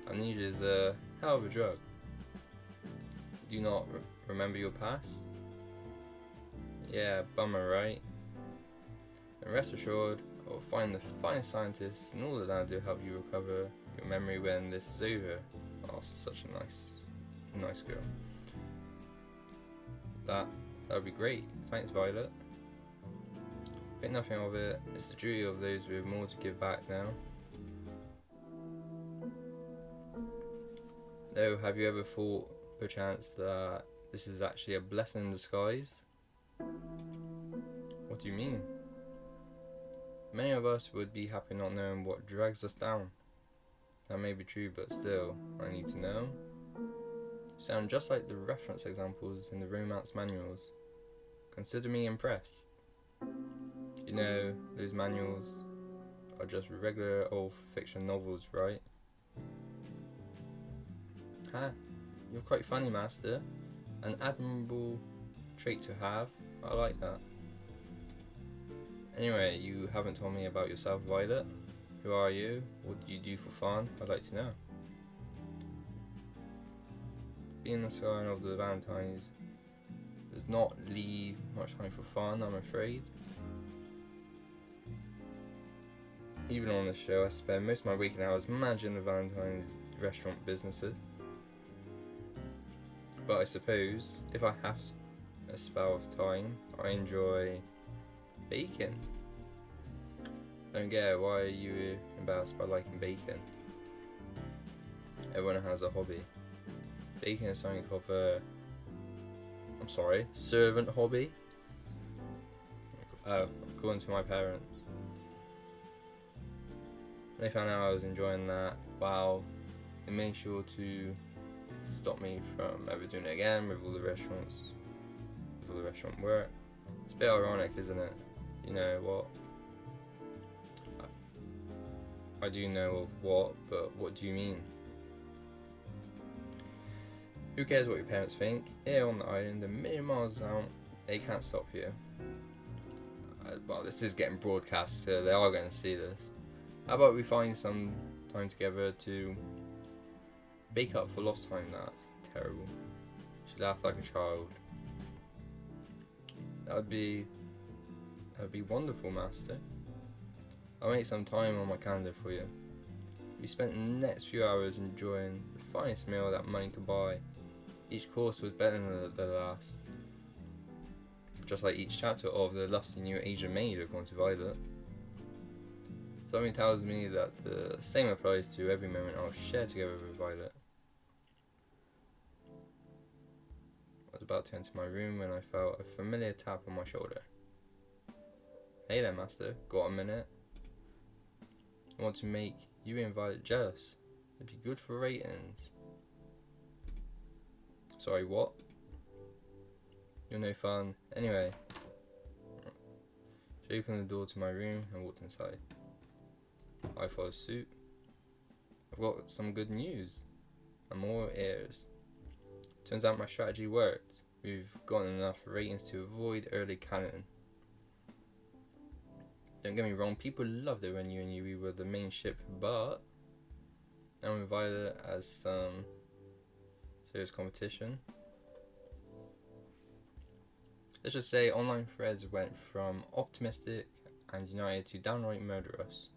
Amnesia is a hell of a drug. Do you not remember your past? Yeah, bummer, right? And rest assured, I will find the finest scientists in all the land to help you recover your memory when this is over. Oh, such a nice girl. That would be great. Thanks, Violet. Think nothing of it. It's the duty of those with more to give back now. Though, have you ever thought, perchance, that this is actually a blessing in disguise? What do you mean? Many of us would be happy not knowing what drags us down. That may be true, but still, I need to know. You sound just like the reference examples in the romance manuals. Consider me impressed. You know, those manuals are just regular old fiction novels, right? Ha, you're quite funny, Master. An admirable trait to have. I like that. Anyway, you haven't told me about yourself, Violet. Who are you? What do you do for fun? I'd like to know. Being the sign of the Valentines does not leave much time for fun, I'm afraid. Even on this show, I spend most of my waking hours managing the Valentine's restaurant businesses. But I suppose, if I have a spell of time, I enjoy baking. Don't get it, why are you embarrassed by liking bacon? Everyone has a hobby. Baking is something of a, servant hobby. According to my parents. They found out I was enjoying that. Wow, they made sure to stop me from ever doing it again with all the restaurant work. It's a bit ironic, isn't it? You know what? I do know of what, but what do you mean? Who cares what your parents think? Here on the island, a million miles out, they can't stop you. Well, this is getting broadcast, so they are going to see this. How about we find some time together to make up for lost time? That's terrible. She laughed like a child. That'd be wonderful, Master. I'll make some time on my calendar for you. We spent the next few hours enjoying the finest meal that money could buy. Each course was better than the last. Just like each chapter of the Lusty New Asian Maid, according to Violet. Something tells me that the same applies to every moment I'll share together with Violet. I was about to enter my room when I felt a familiar tap on my shoulder. Hey there, Master. Got a minute? I want to make you and Violet jealous. It'd be good for ratings. Sorry, what? You're no fun. Anyway, she opened the door to my room and walked inside. I followed suit. I've got some good news and more ears. Turns out my strategy worked. We've gotten enough ratings to avoid early canon. Don't get me wrong, people loved it when you and Yui were the main ship, but now with Violet as some serious competition. Let's just say online threads went from optimistic and united to downright murderous.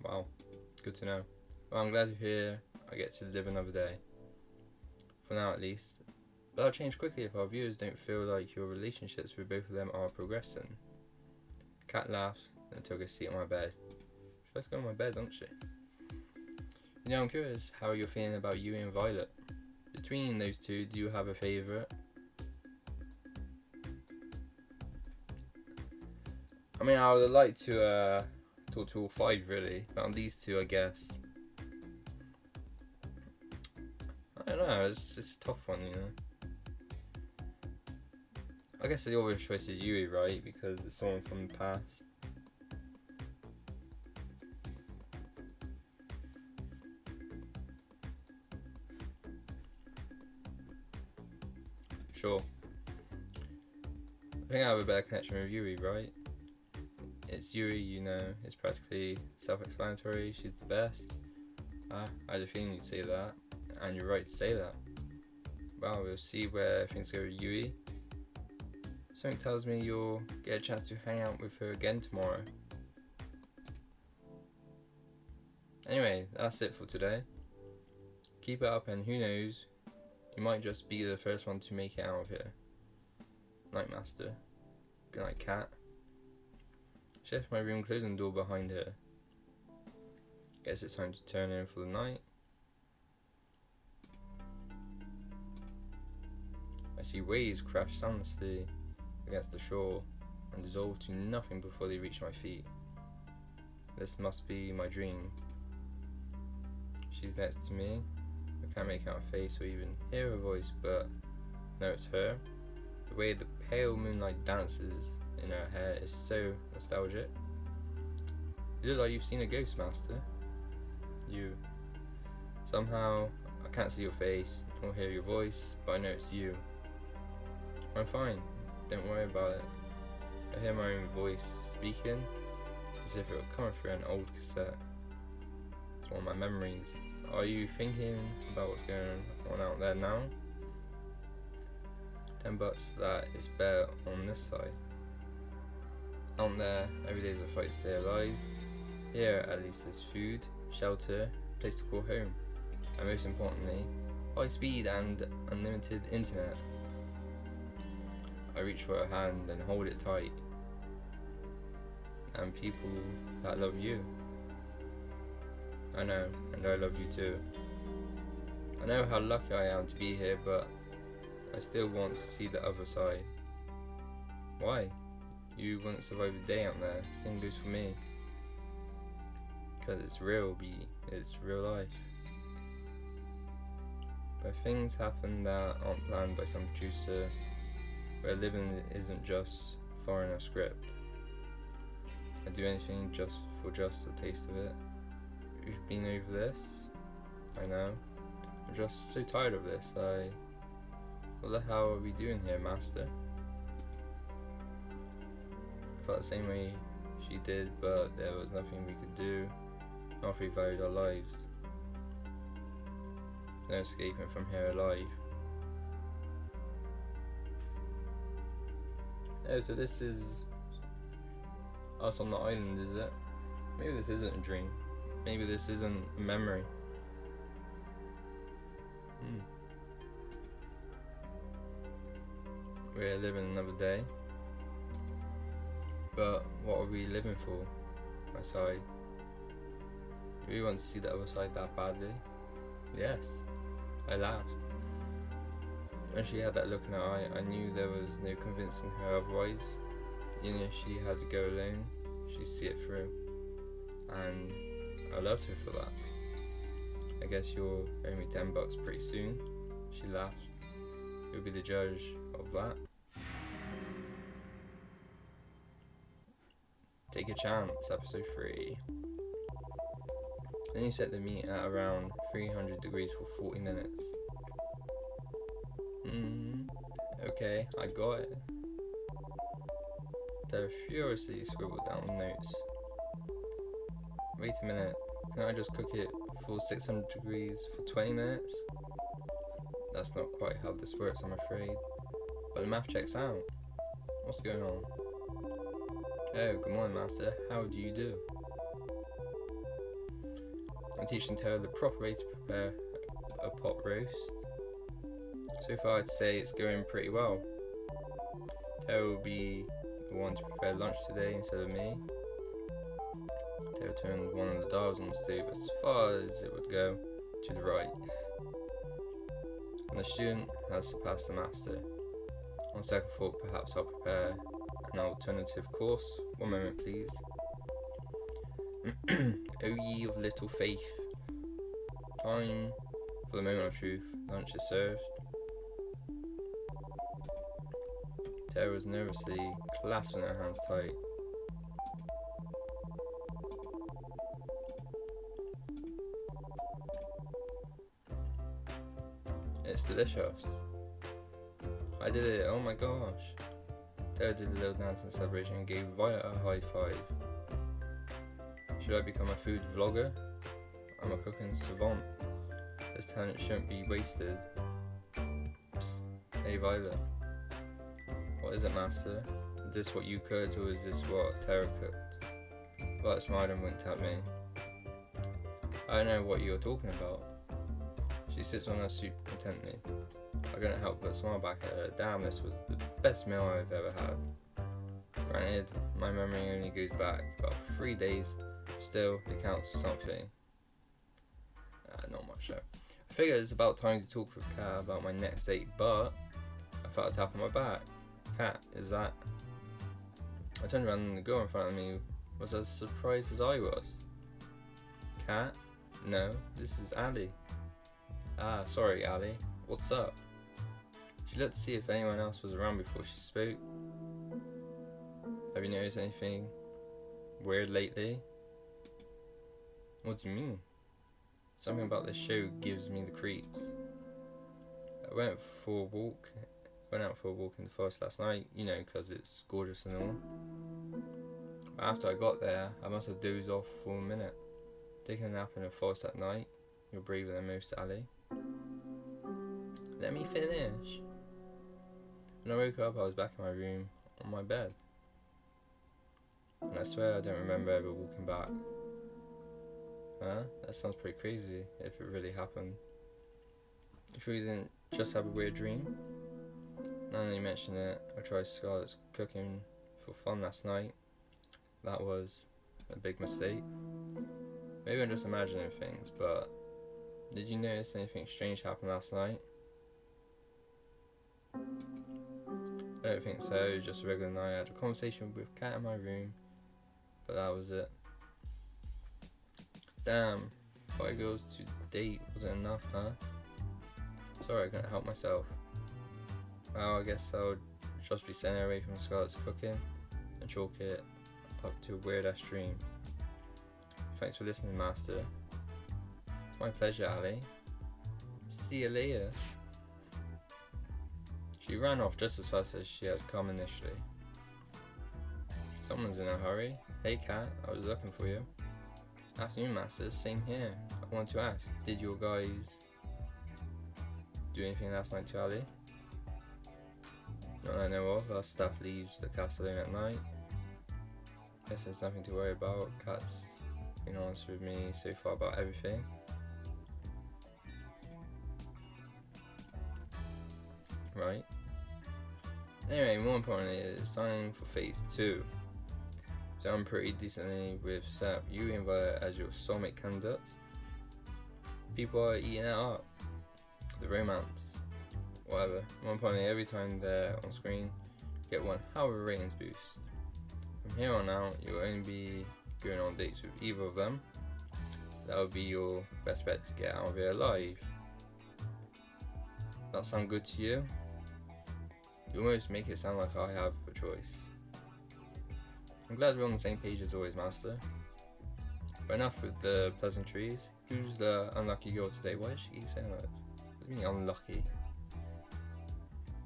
Wow, good to know. Well, I'm glad to hear I get to live another day. For now at least. But that'll change quickly if our viewers don't feel like your relationships with both of them are progressing. Cat laughed and took a seat on my bed. She's supposed to go on my bed, aren't she? You know, I'm curious how you're feeling about Yui and Violet. Between those two, do you have a favourite? I mean, I would like to talk to all five really, but on these two I guess. I don't know, it's a tough one, you know. I guess the obvious choice is Yui, right? Because it's someone from the past. Sure. I think I have a better connection with Yui, right? It's Yui, you know, it's practically self-explanatory, she's the best. I had a feeling you'd say that, and you're right to say that. Well, we'll see where things go with Yui. Something tells me you'll get a chance to hang out with her again tomorrow. Anyway, that's it for today. Keep it up and who knows, you might just be the first one to make it out of here. Night, Master. Good night, Cat. She left my room, closing the door behind her. Guess it's time to turn in for the night. I see waves crash soundlessly against the shore and dissolve to nothing before they reach my feet. This must be my dream. She's next to me. I can't make out her face or even hear her voice, but no, it's her. The way the pale moonlight dances in her hair is so nostalgic. You look like you've seen a ghost, Master. You. Somehow, I can't see your face or hear your voice, but I know it's you. I'm fine, don't worry about it. I hear my own voice speaking, as if it were coming through an old cassette. It's one of my memories. Are you thinking about what's going on out there now? $10 that is better on this side. Out there, every day is a fight to stay alive. Here, at least there's food, shelter, a place to call home, and most importantly, high speed and unlimited internet. I reach for her hand and hold it tight. And people that love you. I know, and I love you too. I know how lucky I am to be here, but I still want to see the other side. Why? You wouldn't survive a day out there. Same goes for me. Because it's real, it's real life. But things happen that aren't planned by some producer, where living isn't just foreign or script. I'd do anything just for just a taste of it. You've been over this? I know. I'm just so tired of this. What the hell are we doing here, Master? I felt the same way she did, but there was nothing we could do. Not if we valued our lives. There's no escaping from here alive. Oh, so this is us on the island, is it? Maybe this isn't a dream. Maybe this isn't a memory. We're living another day. But what are we living for? I sighed. Do we want to see the other side that badly? Yes. I laughed. When she had that look in her eye, I knew there was no convincing her otherwise. Even if she had to go alone, she'd see it through. And I loved her for that. I guess you'll owe me $10 pretty soon. She laughed. You'll be the judge of that. Take a Chance, episode 3. Then you set the meat at around 300 degrees for 40 minutes. Okay, I got it. They furiously scribbled down notes. Wait a minute, can I just cook it for 600 degrees for 20 minutes? That's not quite how this works, I'm afraid. But the math checks out. What's going on? Oh, good morning, Master. How do you do? I'm teaching Tara the proper way to prepare a pot roast. So far, I'd say it's going pretty well. Tara will be the one to prepare lunch today instead of me. Tara turned one of the dials on the stove as far as it would go, to the right. And the student has surpassed the master. On second thought, perhaps I'll prepare an alternative course. One moment, please. O ye of little faith. Time for the moment of truth. Lunch is served. Tara was nervously clasping her hands tight. It's delicious. I did it, oh my gosh. Tara did a little dance in celebration and gave Violet a high five. Should I become a food vlogger? I'm a cooking savant. This talent shouldn't be wasted. Psst. Hey Violet. What is it, Master? Is this what you cooked or is this what Tara cooked? Violet smiled and winked at me. I don't know what you're talking about. She sips on her soup contentedly. I couldn't help but smile back at her. Damn, this was the best meal I've ever had. Granted, my memory only goes back about 3 days. Still, it counts for something. Not much though. I figured it's about time to talk with Kat about my next date, but I felt a tap on my back. Kat, is that? I turned around and the girl in front of me was as surprised as I was. Kat? No, this is Ali. Ah, sorry Ali. What's up? She looked to see if anyone else was around before she spoke. Have you noticed anything weird lately? What do you mean? Something about this show gives me the creeps. I went out for a walk in the forest last night, you know, 'cause it's gorgeous and all. But after I got there, I must have dozed off for a minute. Taking a nap in the forest at night, you're braver than most, Ali. Let me finish. When I woke up, I was back in my room, on my bed. And I swear I don't remember ever walking back. Huh? That sounds pretty crazy, if it really happened. You sure you didn't just have a weird dream? Now that you mention it, I tried Scarlett's cooking for fun last night. That was a big mistake. Maybe I'm just imagining things, but did you notice anything strange happen last night? I don't think so, just a regular night. I had a conversation with Kat in my room, but that was it. Damn, 5 girls to date wasn't enough, huh? Sorry, I couldn't help myself. Well, I guess I'll just be staying away from Scarlett's cooking and chalk it up to a weird ass dream. Thanks for listening, Master. It's my pleasure, Ali. See you later. She ran off just as fast as she had come initially. Someone's in a hurry. Hey Kat, I was looking for you. Afternoon, Master. Same here. I want to ask, did your guys do anything last night to Ali? Not that I know of. Our staff leaves the castle alone at night. Guess there's nothing to worry about. Kat's been honest with me so far about everything. Right. Anyway, more importantly, it's time for phase 2. So I'm pretty decently with Sap. You invite as your soulmate candidates. People are eating it up. The romance. Whatever. More importantly, every time they're on screen, you get 1 hell of a ratings boost. From here on out, you'll only be going on dates with either of them. that would be your best bet to get out of here alive. That sound good to you? You almost make it sound like I have a choice. I'm glad we're on the same page as always, Master. But enough with the pleasantries. Who's the unlucky girl today? Why does she keep saying that? What do you mean unlucky?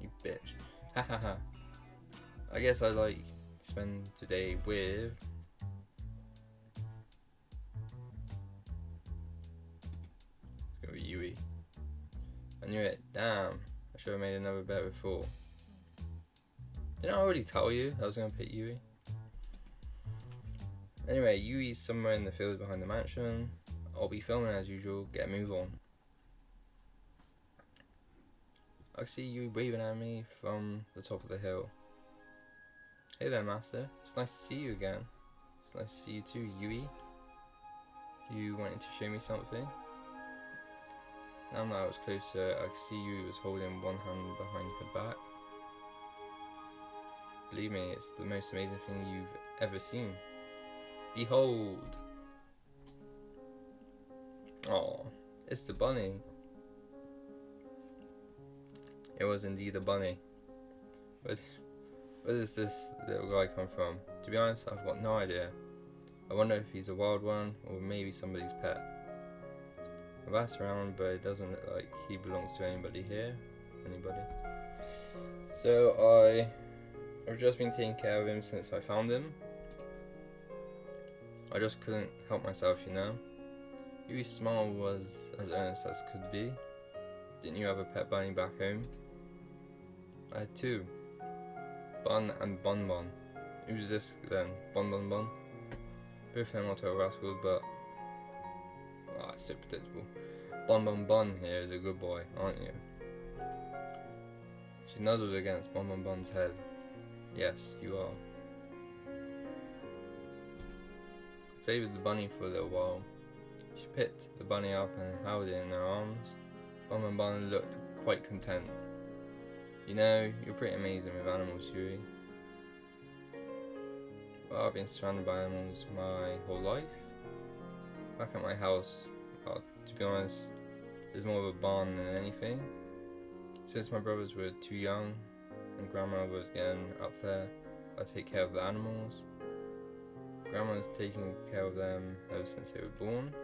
You bitch. Hahaha. I guess I like to spend today with... Let's go with Yui. I knew it. Damn. I should have made another bet before. Didn't I already tell you I was going to pick Yui? Anyway, Yui's somewhere in the fields behind the mansion. I'll be filming as usual. Get a move on. I can see Yui waving at me from the top of the hill. Hey there, Master. It's nice to see you again. It's nice to see you too, Yui. You wanted to show me something? Now that I was closer, I could see Yui was holding one hand behind her back. Believe me, it's the most amazing thing you've ever seen. Behold! Oh, it's the bunny. It was indeed a bunny. Where does this little guy come from? To be honest, I've got no idea. I wonder if he's a wild one or maybe somebody's pet. I've asked around, but it doesn't look like he belongs to anybody here. Anybody? So I've just been taking care of him since I found him. I just couldn't help myself, you know. Yui's smile was as earnest as could be. Didn't you have a pet bunny back home? I had two. Bun and Bon Bon. Who's this then? Bon Bon Bon? Both of them are total rascals, but... it's so predictable. Bon Bon Bon here is a good boy, aren't you? She nuzzles against Bon Bon Bon's head. Yes, you are. Played with the bunny for a little while. She picked the bunny up and held it in her arms. Bon Bon Bon looked quite content. You know, you're pretty amazing with animals, Yui. Well, I've been surrounded by animals my whole life. Back at my house, well, to be honest, there's more of a barn than anything. Since my brothers were too young and Grandma was getting up there, I take care of the animals. Grandma's taking care of them ever since they were born.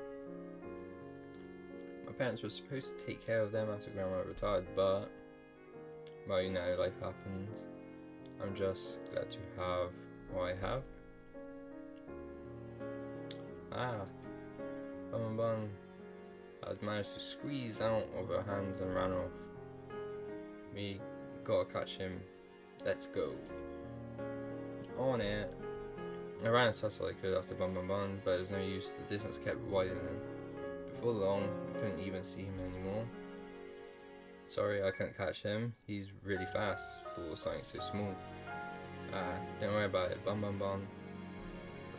My parents were supposed to take care of them after Grandma retired, but, well, you know, life happens. I'm just glad to have what I have. Bun Bun had managed to squeeze out of her hands and ran off. We gotta catch him. Let's go. On it. I ran as fast as I could after Bun Bun Bun, but it was no use. The distance kept widening. Before long, I couldn't even see him anymore. Sorry, I couldn't catch him. He's really fast for something so small. Don't worry about it. Bun Bun Bun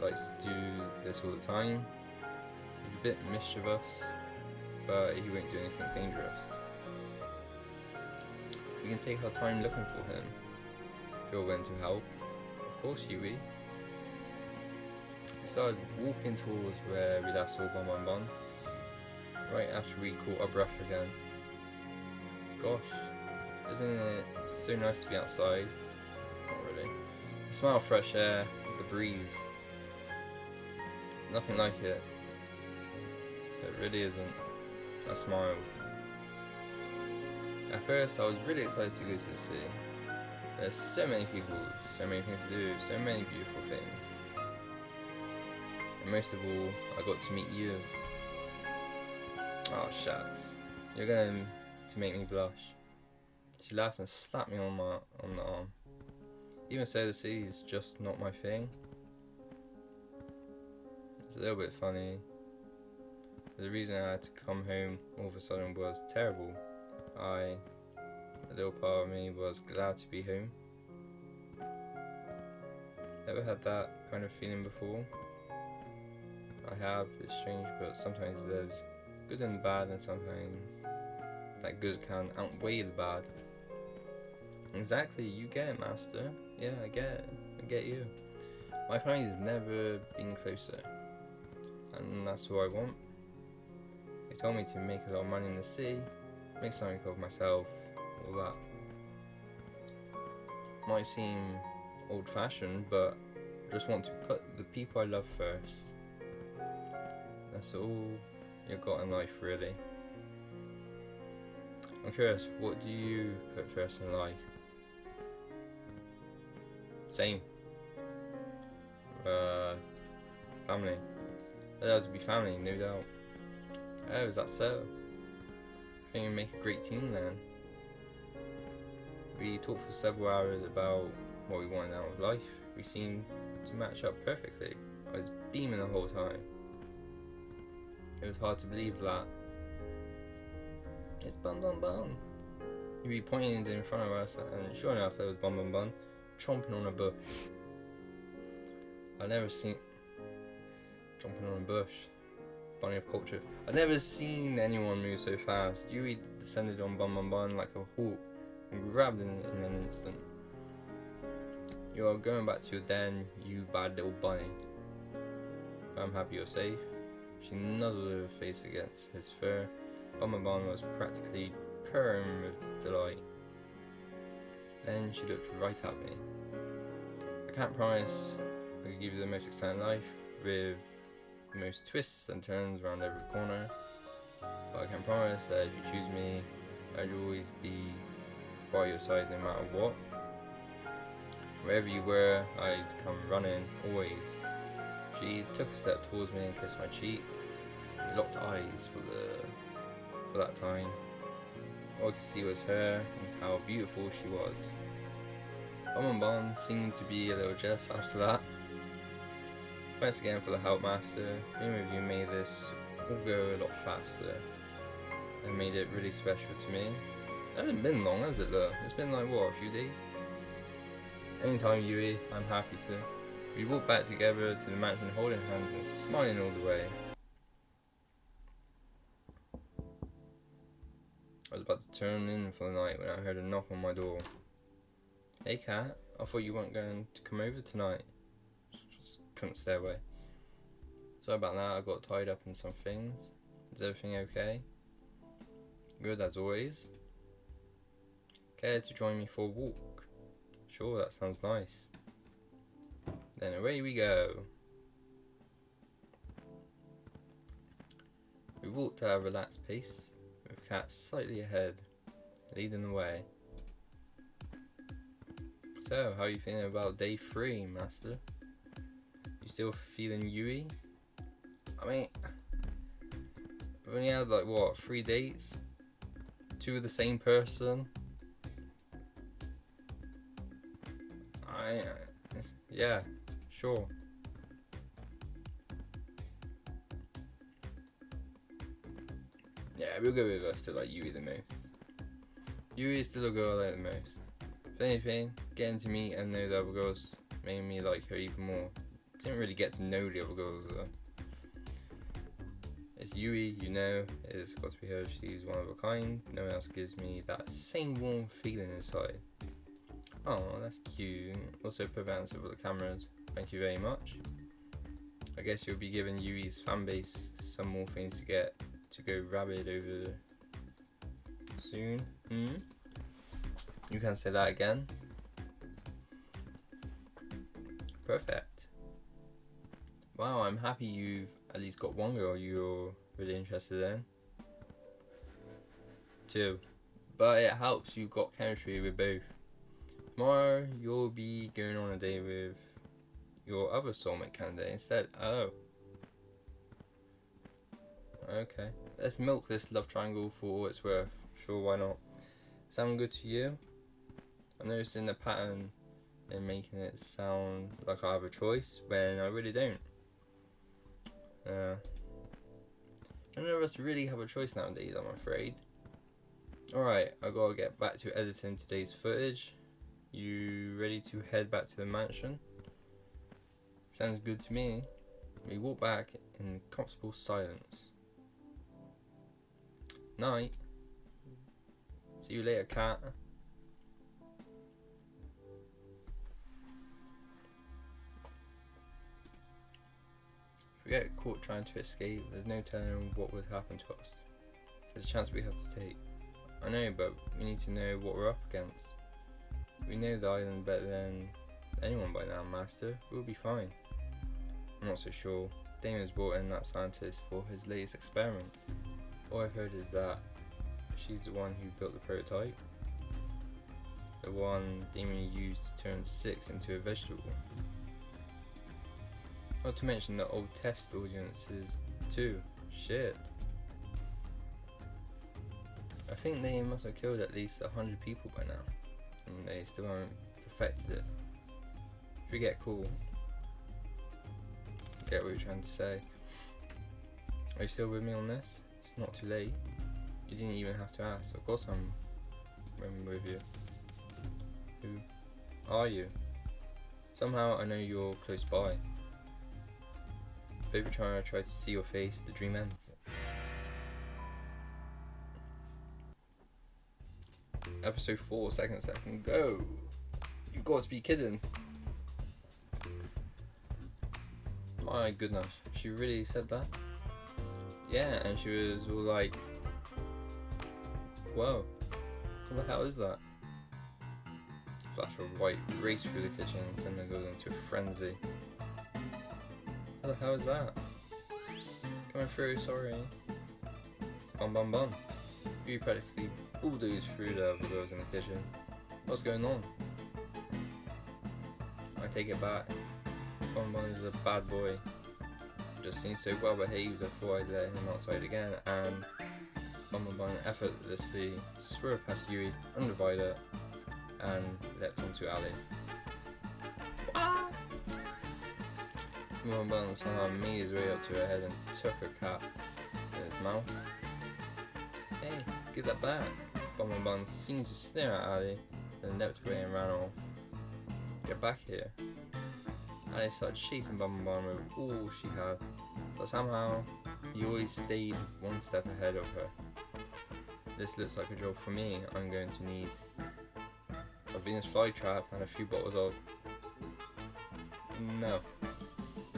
likes to do this all the time. He's a bit mischievous, but he won't do anything dangerous. We can take our time looking for him. If you're willing to help. Of course, Yui. We started walking towards where we last saw Bon Bon Bon, right after we caught our breath again. Gosh, isn't it so nice to be outside? Not really. The smell of fresh air, the breeze. It's nothing like it. It really isn't. I smiled. At first, I was really excited to go to the sea. There's so many people, so many things to do, so many beautiful things. And most of all, I got to meet you. Oh shucks, you're going to make me blush. She laughed and slapped me on the arm. Even so, the sea is just not my thing. It's a little bit funny. The reason I had to come home all of a sudden was terrible. A little part of me was glad to be home. Ever had that kind of feeling before? I have. It's strange, but sometimes there's good and bad, and sometimes that good can outweigh the bad. Exactly, you get it, Master. Yeah, I get it. I get you. My family's never been closer, and that's what I want. They told me to make a lot of money in the city, make something of myself, all that. Might seem old-fashioned, but I just want to put the people I love first. That's all you've got in life, really. I'm curious, what do you put first in life? Same. Family. That has to be family, no doubt. Oh, is that so? I think we make a great team then. We talked for several hours about what we wanted out of life. We seemed to match up perfectly. I was beaming the whole time. It was hard to believe that. It's Bun Bun Bun. He'd be pointing in front of us, and sure enough, there was Bun Bun Bun, chomping on a bush. I'd never seen chomping on a bush. Bunny of culture. I'd never seen anyone move so fast. Yui descended on Bun Bun Bun like a hawk and grabbed him in an instant. You are going back to your den, you bad little bunny. I'm happy you're safe. She nuzzled her face against his fur. Bun Bun Bun was practically purring with delight. Then she looked right at me. I can't promise I could give you the most exciting life with the most twists and turns around every corner, but I can promise that if you choose me, I'd always be by your side no matter what. Wherever you were, I'd come running, always. She took a step towards me and kissed my cheek. We locked eyes for that time. All I could see was her and how beautiful she was. Bun Bun Bun seemed to be a little jealous after that. Thanks again for the help, Master. Being with you made this all go a lot faster and made it really special to me. It hasn't been long, has it though? It's been like, what, a few days? Anytime, Yui, I'm happy to. We walked back together to the mansion holding hands and smiling all the way. I was about to turn in for the night when I heard a knock on my door. Hey Cat, I thought you weren't going to come over tonight. Just couldn't stay away. Sorry about that, I got tied up in some things. Is everything okay? Good as always. Care to join me for a walk? Sure, that sounds nice. Then away we go. We walked at a relaxed pace, with Cat slightly ahead, leading the way. So, how are you feeling about day 3, Master? You still feeling Yui? I mean, we've only had like what, 3 dates? 2 of the same person? Yeah, sure. Yeah, we'll go with us to like Yui the most. Yui is still a girl I like the most. If anything, getting to meet and know the other girls made me like her even more. Didn't really get to know the other girls though. It's Yui, you know, it's got to be her, she's one of a kind. No one else gives me that same warm feeling inside. Oh, that's cute. Also put that over the cameras. Thank you very much. I guess you'll be giving Yui's fanbase some more things to get to go rabid over soon. You can say that again. Perfect. Wow, I'm happy you've at least got one girl you're really interested in. 2. But it helps you've got chemistry with both. Tomorrow you'll be going on a date with your other soulmate candidate instead. Oh. Okay. Let's milk this love triangle for all it's worth. Sure, why not? Sound good to you? I'm noticing a pattern in making it sound like I have a choice when I really don't. None of us really have a choice nowadays, I'm afraid. Alright, I gotta get back to editing today's footage. You ready to head back to the mansion? Sounds good to me. We walk back in comfortable silence. Night. See you later, Cat. If we get caught trying to escape, there's no telling what would happen to us. There's a chance we have to take. I know, but we need to know what we're up against. We know the island better than anyone by now, Master. We'll be fine. I'm not so sure. Damon's brought in that scientist for his latest experiment. All I've heard is that she's the one who built the prototype. The one Damon used to turn 6 into a vegetable. Not to mention the old test audiences too. Shit. I think they must have killed at least 100 people by now, and they still haven't perfected it. Forget cool. Get what you're trying to say. Are you still with me on this? It's not too late. You didn't even have to ask. Of course I'm with you. Who are you? Somehow I know you're close by. Every time I try to see your face, the dream ends. Episode 4, second, go! You've got to be kidding. My goodness, she really said that? Yeah, and she was all like, whoa, what the hell is that? Flash of white raced through the kitchen and then goes into a frenzy. What the hell is that? Coming through, sorry. Bum bum bum. You practically bulldozed through the other girls in the kitchen. What's going on? I take it back. Bum bum is a bad boy. Just seems so well behaved, I thought I'd let him outside again, and Bum bum effortlessly swerved past Yui, undivided, and leapt onto Ali. Bum bum somehow made his way up to her head and took her cap in his mouth. Hey, give that back. Bum bum seemed to stare at Ali, then leapt away and ran off. Get back here. Ali started chasing Bum Bum with all she had, but somehow he always stayed one step ahead of her. This looks like a job for me. I'm going to need a Venus flytrap and a few bottles of... No.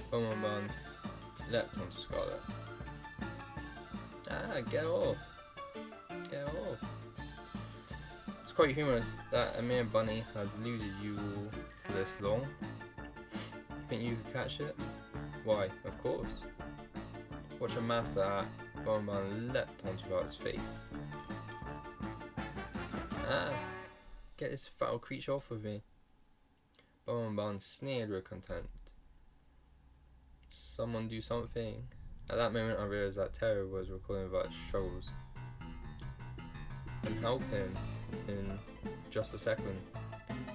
Bum Bum leapt onto Scarlet. Ah, get off. Get off. It's quite humorous that a mere bunny has eluded you all for this long. Think you could catch it? Why, of course. Watch a master at Bum Bum leapt onto its face. Ah! Get this foul creature off of me. Bum Bum sneered with contempt. Someone do something. At that moment I realised that Terror was recording about its struggles. And help him in just a second.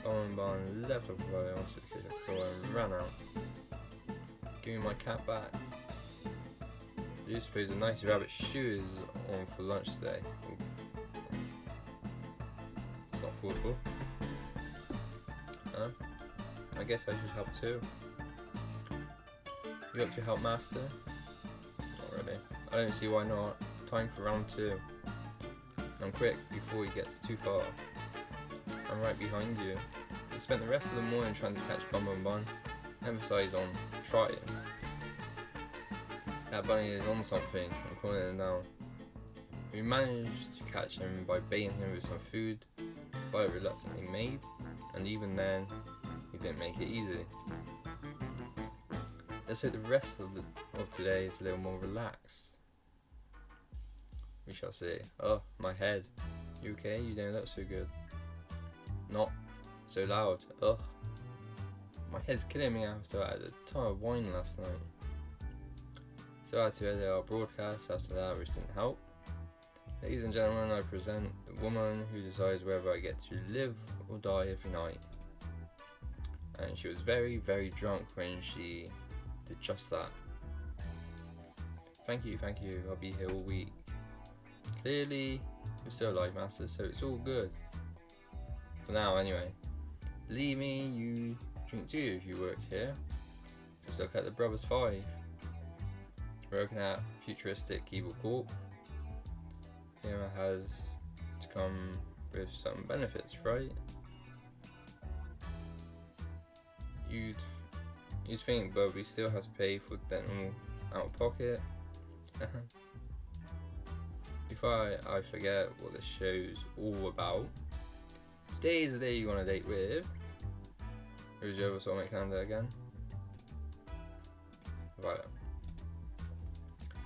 Bum Bum leapt up onto the kitchen floor and ran out. Give me my cat back. Do you suppose a nice rabbit stew is on for lunch today? It's not thoughtful. Huh? I guess I should help too. You up to help, Master? Not really. I don't see why not. Time for round 2. I'm quick before he gets too far. I'm right behind you. We spent the rest of the morning trying to catch Bum Bum Bun. Emphasize on trying. That bunny is on something. I'm calling it now. We managed to catch him by baiting him with some food, but it reluctantly made, and even then, he didn't make it easy. Let's hope the rest of today is a little more relaxed. We shall see. Oh, my head. You okay? You don't look so good. Not so loud. Ugh. My head's killing me after I had a ton of wine last night. So I had to edit our broadcast after that, which didn't help. Ladies and gentlemen, I present the woman who decides whether I get to live or die every night. And she was very, very drunk when she did just that. Thank you, I'll be here all week. Clearly, you're still alive, Master, so it's all good. For now, anyway. Believe me, you drink too if you worked here. Just look at the Brothers 5. We're looking at futuristic evil corp. Here has to come with some benefits, right? You'd think, but we still have to pay for dental out of pocket. before I forget what this show's all about, today is the day you go on a date with. Who's your other soulmate calendar again? Violet.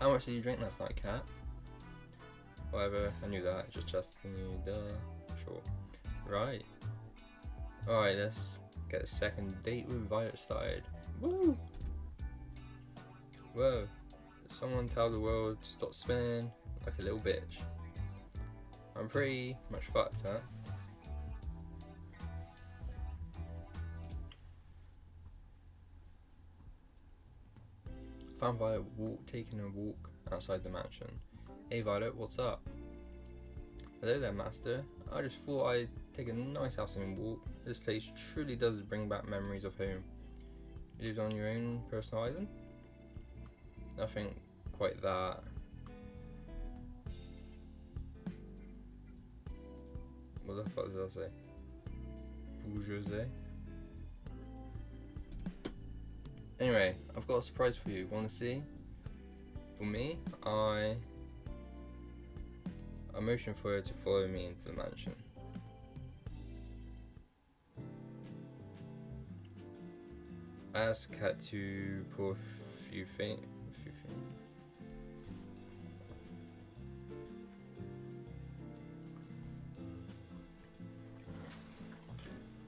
How much did you drink last night, Kat? Whatever, I knew that, just trusting you, duh. Sure. Right. Alright, let's get a second date with Violet started. Woo! Whoa. Someone tell the world to stop spinning like a little bitch. I'm pretty much fucked, huh? Found Violet taking a walk outside the mansion. Hey Violet, what's up? Hello there, master. I just thought I'd take a nice afternoon walk. This place truly does bring back memories of home. You lived on your own personal island? Nothing quite that. What the fuck did I say? Bourgeoisie? Anyway, I've got a surprise for you. Want to see? For me, I motioned for her to follow me into the mansion. I asked Kat to pour a few things.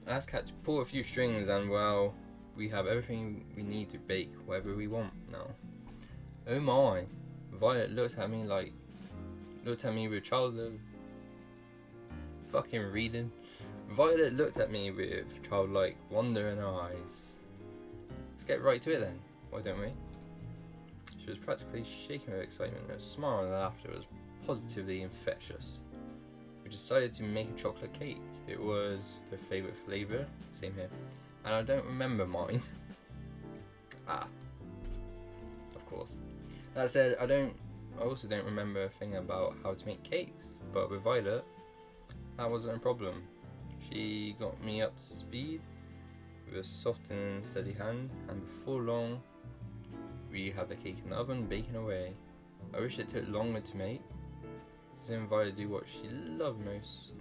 I asked Kat to pull a few strings, and well, we have everything we need to bake whatever we want now. Oh my! Violet looked at me with childhood fucking reading. Violet looked at me with childlike wonder in her eyes. Let's get right to it then, why don't we? She was practically shaking with excitement. Her smile and laughter was positively infectious. We decided to make a chocolate cake. It was her favourite flavour, same here, and I don't remember mine. Of course. That said, I also don't remember a thing about how to make cakes, but with Violet, that wasn't a problem. She got me up to speed with a soft and steady hand, and before long, we had the cake in the oven baking away. I wish it took longer to make. Seeing Violet do what she loved most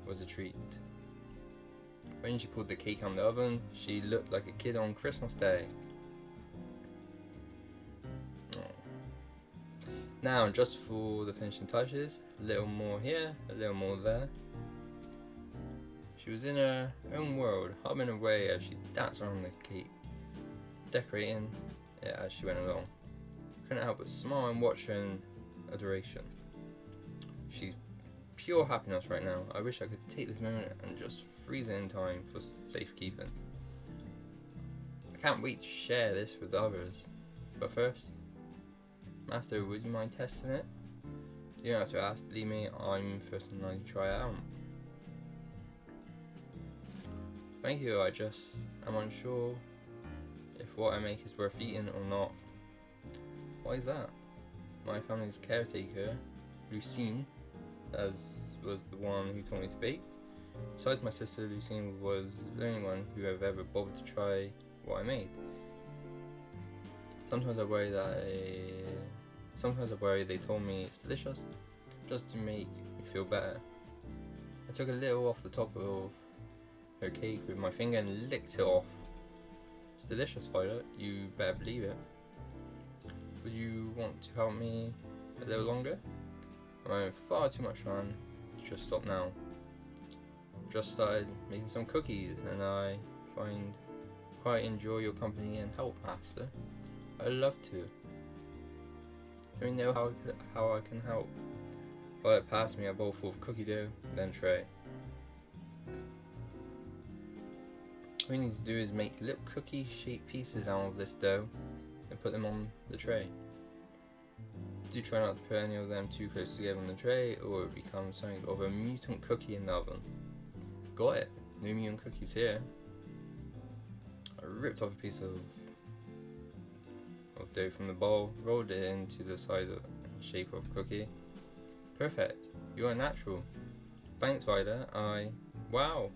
was a treat. When she pulled the cake out of the oven, she looked like a kid on Christmas Day. Now, just for the finishing touches, a little more here, a little more there. She was in her own world, humming away as she danced around the cake, decorating it as she went along. Couldn't help but smile and watch her in adoration. She's pure happiness right now. I wish I could take this moment and just freeze it in time for safekeeping. I can't wait to share this with others. But first, Master, would you mind testing it? You don't have to ask, believe me, I'm the first one to try it out. Thank you, I'm unsure if what I make is worth eating or not. Why is that? My family's caretaker, Lucine, as was the one who told me to bake. Besides my sister, Lucine was the only one who have ever bothered to try what I made. Sometimes I worry they told me it's delicious, just to make me feel better. I took a little off the top of her cake with my finger and licked it off. It's delicious, Violet, you better believe it. Would you want to help me a little longer? I'm having far too much fun to just stop now. Just started making some cookies, and I quite enjoy your company and help, Master. I'd love to. Let me know how I can help. Violet passed me a bowl full of cookie dough, then tray. All you need to do is make little cookie-shaped pieces out of this dough and put them on the tray. Do try not to put any of them too close together on the tray, or it becomes something of a mutant cookie in the oven. Got it. No mutant cookies here. I ripped off a piece of dough from the bowl, rolled it into the size and shape of cookie. Perfect. You're a natural. Thanks, Violet. Wow.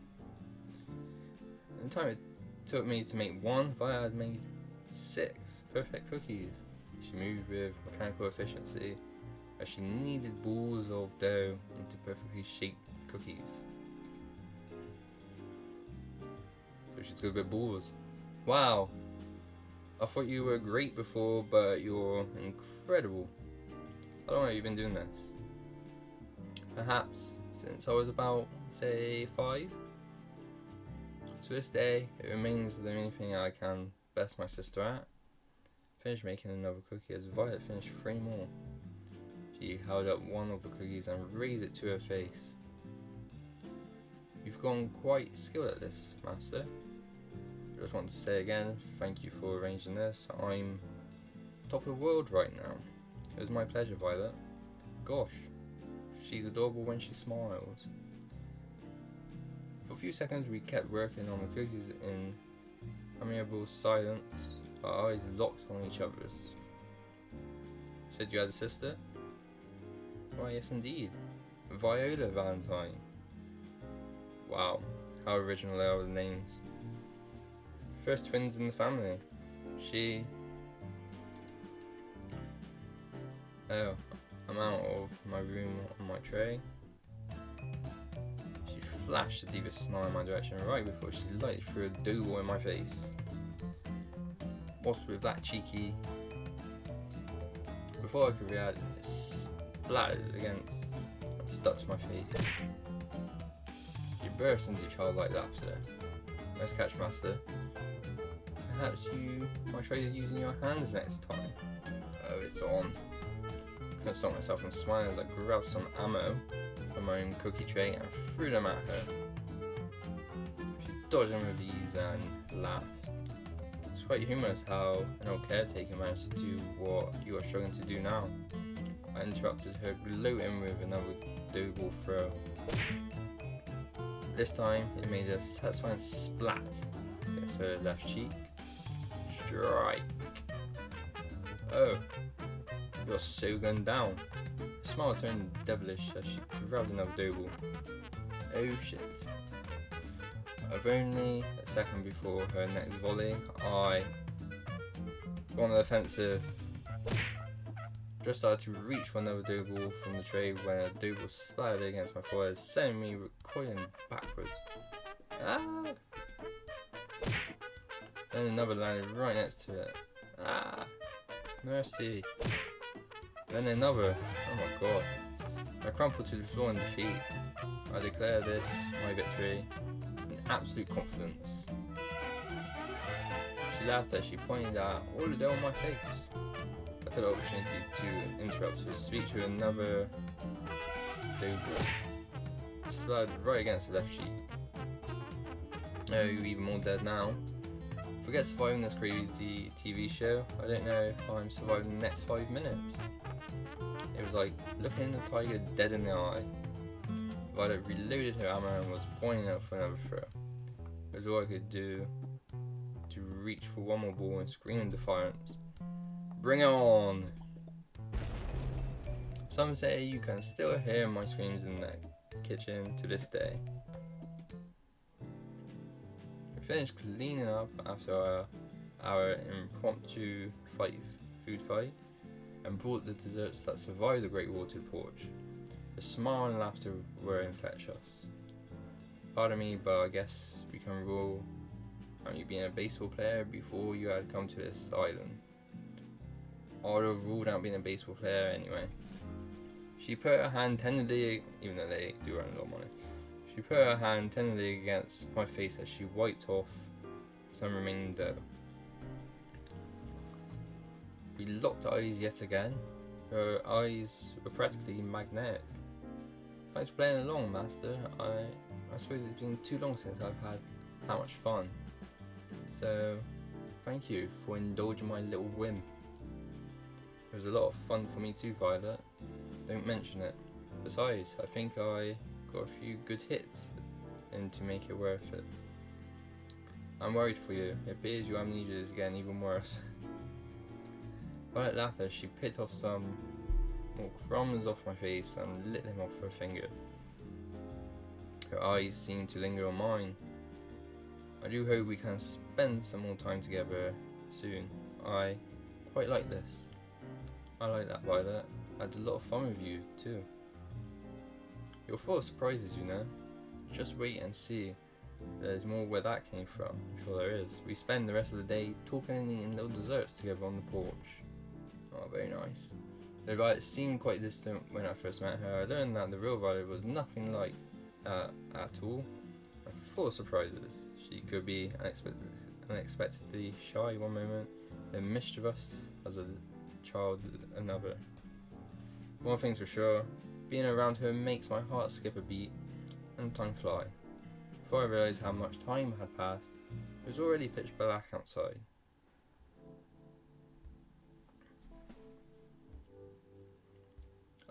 In the time it took me to make one, Violet had made 6 perfect cookies. She moved with mechanical efficiency, as she kneaded balls of dough into perfectly shaped cookies. So she's got good balls. Wow! I thought you were great before, but you're incredible. How long have you been doing this? Perhaps since I was about, say, 5? To this day, it remains the only thing I can best my sister at. Finished making another cookie as Violet finished 3 more. She held up one of the cookies and raised it to her face. You've gone quite skilled at this, Master. I just want to say again, thank you for arranging this. I'm top of the world right now. It was my pleasure, Violet. Gosh, she's adorable when she smiles. For a few seconds we kept working on the cookies in amiable silence, our eyes locked on each other's. Said you had a sister? Why, yes indeed. Viola Valentine. Wow, how original are the names. First twins in the family. She... Oh, I'm out of my room on my tray. She flashed a deepest smile in my direction right before she lighted through a dough ball in my face. What's with that cheeky? Before I could react, it splattered against and stuck to my face. She burst into childlike laughter. Nice catch, Master. Perhaps you might try using your hands next time. Oh, it's on. Couldn't stop myself from smiling as I grabbed some ammo from my own cookie tray and threw them at her. She dodged them with ease and laughed. It's quite humorous how an old caretaker managed to do what you are struggling to do now. I interrupted her gloating with another dough ball throw. This time it made a satisfying splat against her left cheek. Strike! Oh, you're so gunned down. Her smile turned devilish as she grabbed another dough ball. Oh shit. Of only a second before her next volley, I got on the offensive. Just started to reach for another dough ball from the tray when a dough ball splattered against my forehead, sending me recoiling backwards. Ah! Then another landed right next to it. Ah! Mercy. Then another. Oh my god. I crumpled to the floor in defeat. I declare this my victory in absolute confidence. She laughed as she pointed out all the dough on my face. I took the opportunity to interrupt her speech with another dough ball. It splattered right against her left cheek. Oh, you're even more dead now. Forget surviving this crazy TV show. I don't know if I'm surviving the next 5 minutes. It was like looking the tiger dead in the eye. Violet reloaded her ammo and was pointing out for another throw. It was all I could do to reach for one more ball and scream in defiance. Bring it on! Some say you can still hear my screams in the kitchen to this day. We finished cleaning up after our impromptu food fight and brought the desserts that survived the Great Water Porch. The smile and laughter were infectious. Pardon me, but I guess we can rule on you being a baseball player before you had come to this island. I would have ruled out being a baseball player anyway. She put her hand tenderly, even though they do earn a lot of money, she put her hand tenderly against my face as she wiped off some remaining dough. We locked eyes yet again. Her eyes were practically magnetic. Thanks for playing along, Master. I suppose it's been too long since I've had that much fun. So, thank you for indulging my little whim. It was a lot of fun for me too, Violet. Don't mention it. Besides, I think I got a few good hits in to make it worth it. I'm worried for you. It appears your amnesia is getting even worse. Violet laughed as she picked off some more crumbs off my face and lit them off her finger. Her eyes seemed to linger on mine. I do hope we can spend some more time together soon. I quite like this. I like that, Violet. I had a lot of fun with you too. You're full of surprises, you know. Just wait and see. There's more where that came from. I'm sure there is. We spend the rest of the day talking and eating little desserts together on the porch. Oh, very nice. Though Violet seemed quite distant when I first met her, I learned that the real Violet was nothing like that at all. And full of surprises. She could be unexpectedly shy one moment, then mischievous as a child another. One thing's for sure, being around her makes my heart skip a beat and time fly. Before I realised how much time had passed, it was already pitch black outside.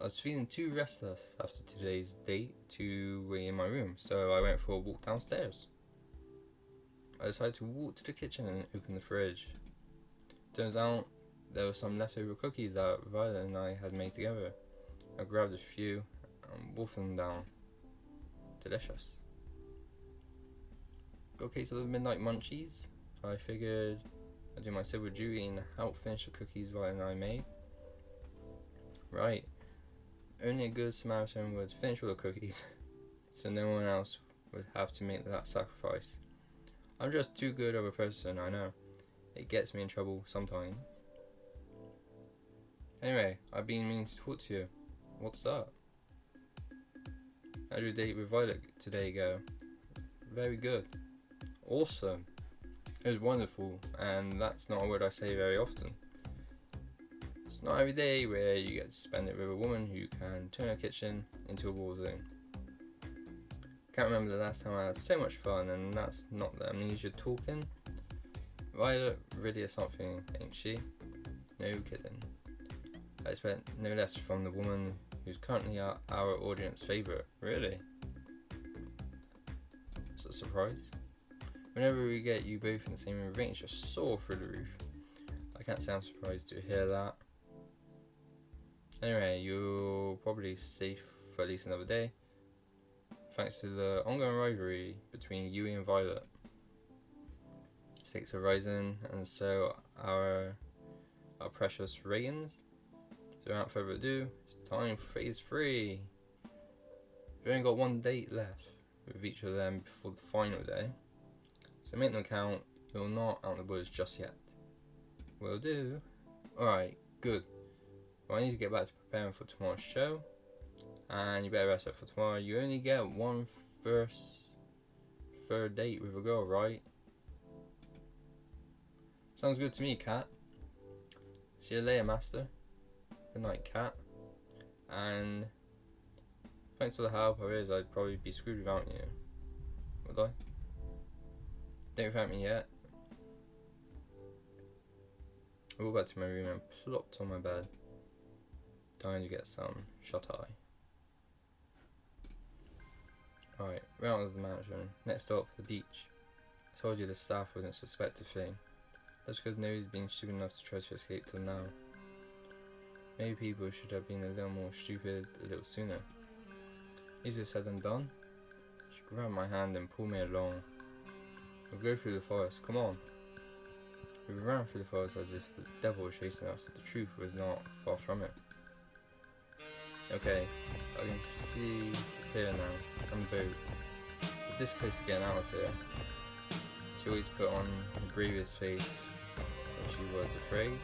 I was feeling too restless after today's date to wait in my room, so I went for a walk downstairs. I decided to walk to the kitchen and open the fridge. Turns out there were some leftover cookies that Violet and I had made together. I grabbed a few and wolfed them down. Delicious. Got a case of the midnight munchies. I figured I'd do my civil duty and help finish the cookies Violet and I made. Right. Only a good Samaritan would finish all the cookies, so no one else would have to make that sacrifice. I'm just too good of a person, I know. It gets me in trouble sometimes. Anyway, I've been meaning to talk to you. What's up? How'd your date with Violet today go? Very good. Awesome. It was wonderful, and that's not a word I say very often. It's not every day where you get to spend it with a woman who can turn her kitchen into a war zone. Can't remember the last time I had so much fun, and that's not the amnesia talking. Violet really is something, ain't she? No kidding. I expect no less from the woman who's currently our audience favourite. Really? It's a surprise. Whenever we get you both in the same room, ratings just soar through the roof. I can't say I'm surprised to hear that. Anyway, you're probably safe for at least another day, thanks to the ongoing rivalry between you and Violet. Stakes are rising, and so our precious ratings. So without further ado, it's time for phase 3. We've only got one date left with each of them before the final day, so make them count. You're not out of the woods just yet. Will do. Alright, good. Well, I need to get back to preparing for tomorrow's show, and you better rest up for tomorrow. You only get one third date with a girl, right? Sounds good to me, Cat. See you later, Master. Good night, Cat. And thanks for the help. I realize I'd probably be screwed without you. Would I? Don't thank me yet. I walked back to my room and plopped on my bed, dying to get some shut-eye. Alright, we're out of the mansion. Next stop, the beach. I told you the staff wouldn't suspect a thing. That's because nobody's been stupid enough to try to escape till now. Maybe people should have been a little more stupid a little sooner. Easier said than done. She grabbed my hand and pulled me along. We'll go through the forest, come on. We ran through the forest as if the devil was chasing us. The truth was not far from it. Okay, I can see here now, on the boat. We're this close to getting out of here. She always put on the bravest face when she was afraid.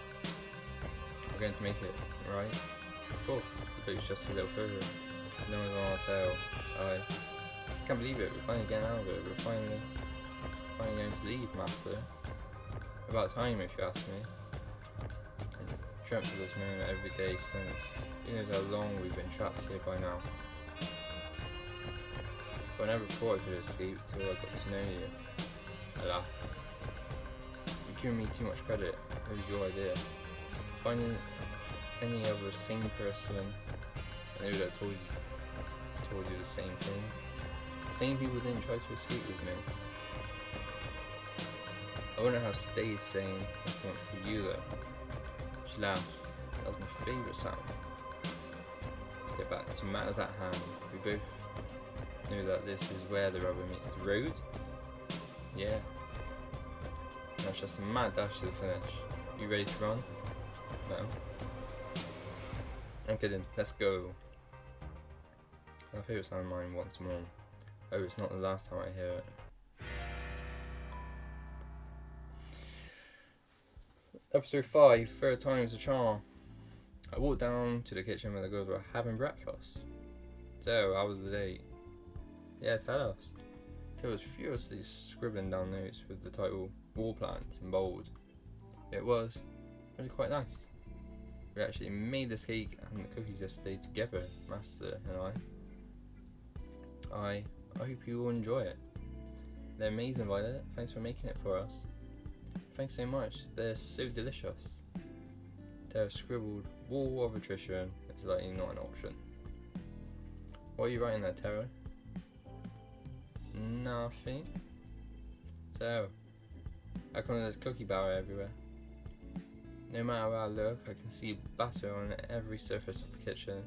We're going to make it, right? Of course, the boat's just a little further. No one's on our tail. I can't believe it, we're finally getting out of it. We're finally going to leave, Master. About time, if you ask me. I've dreamt of this moment every day since. Who knows how long we've been trapped here by now. But I never thought I could escape till I got to know you. I laughed. You're giving me too much credit. It was your idea. Finding any other sane person, I know that told you the same things. Sane people didn't try to escape with me. I wouldn't have stayed sane if it weren't for you though. She laughed. That was my favourite sound. Let's get back to matters at hand. We both knew that this is where the rubber meets the road. Yeah. Now it's just a mad dash to the finish. You ready to run? No. I'm kidding. Let's go. My favourite sound of mine once more. Oh, it's not the last time I hear it. Episode 5, third time's a charm. I walked down to the kitchen where the girls were having breakfast. So, how was the date? Yeah, tell us. Kate was furiously scribbling down notes with the title Wall Plants in bold. It was really quite nice. We actually made this cake and the cookies yesterday together, Master and I hope you all enjoy it. They're amazing, Violet. Thanks for making it for us. Thanks so much. They're so delicious. Tara scribbled, War of attrition is likely not an option. What are you writing there, Tara? Nothing. So, how come there's cookie batter everywhere? No matter where I look, I can see batter on every surface of the kitchen.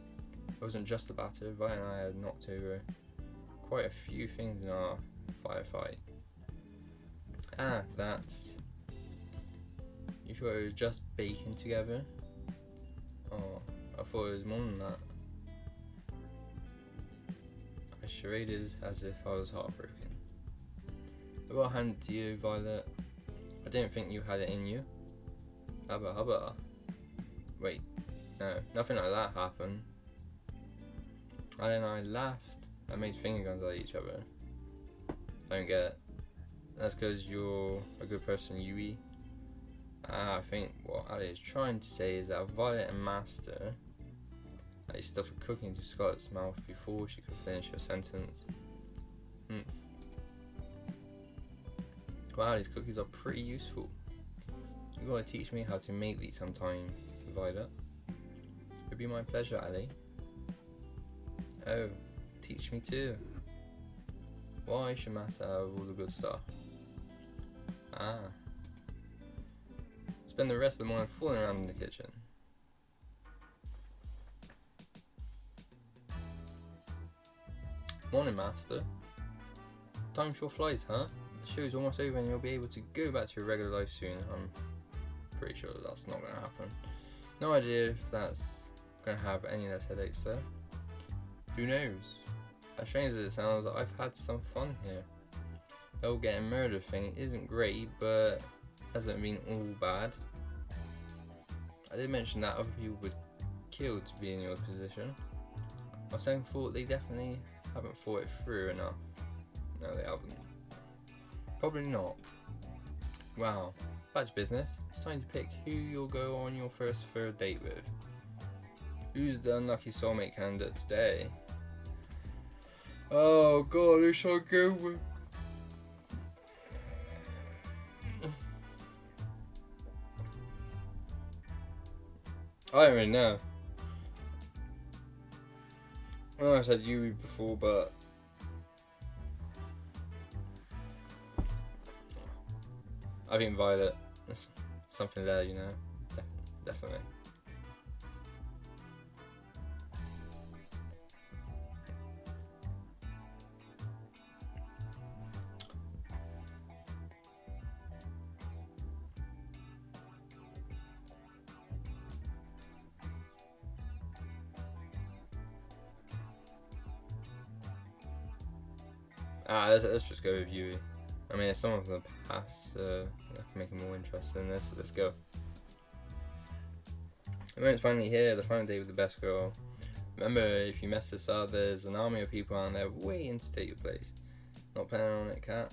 It wasn't just the batter. Violet and I had knocked over quite a few things in our firefight. Ah, that's... You thought it was just baking together? Oh, I thought it was more than that. I charaded as if I was heartbroken. I will hand it to you, Violet. I didn't think you had it in you. Hubba hubba. Wait, no, nothing like that happened. And then I laughed and made finger guns at each other. I don't get it. That's because you're a good person, Yui. I think what Ali is trying to say is that Violet and Master they stuffed a cookie into Scarlett's mouth before she could finish her sentence. Wow, these cookies are pretty useful. You gotta teach me how to make these sometime, Violet. It'd be my pleasure, Ali. Oh, teach me too. Why should Master have all the good stuff? Ah. Spend the rest of the morning fooling around in the kitchen. Morning, Master. Time sure flies, huh? The show's almost over and you'll be able to go back to your regular life soon. I'm pretty sure that's not going to happen. No idea if that's going to have any less headaches though. Who knows? As strange as it sounds, I've had some fun here. The whole getting murdered thing isn't great, but hasn't been all bad. I did mention that other people would kill to be in your position. On second thought, they definitely haven't thought it through enough. No, they haven't. Probably not. Wow, back to business. It's time to pick who you'll go on your first third date with. Who's the unlucky soulmate candidate today? Oh god, who shall I go with? I don't really know. Well, I said Yui before, but I think Violet. There's something there, you know. Definitely. Let's just go with Yui. I mean, it's some of the past that can make it more interesting. Let's go. The moment's finally here, the final day with the best girl. Remember, if you mess this up, there's an army of people out there waiting to take your place. Not planning on it, Cat.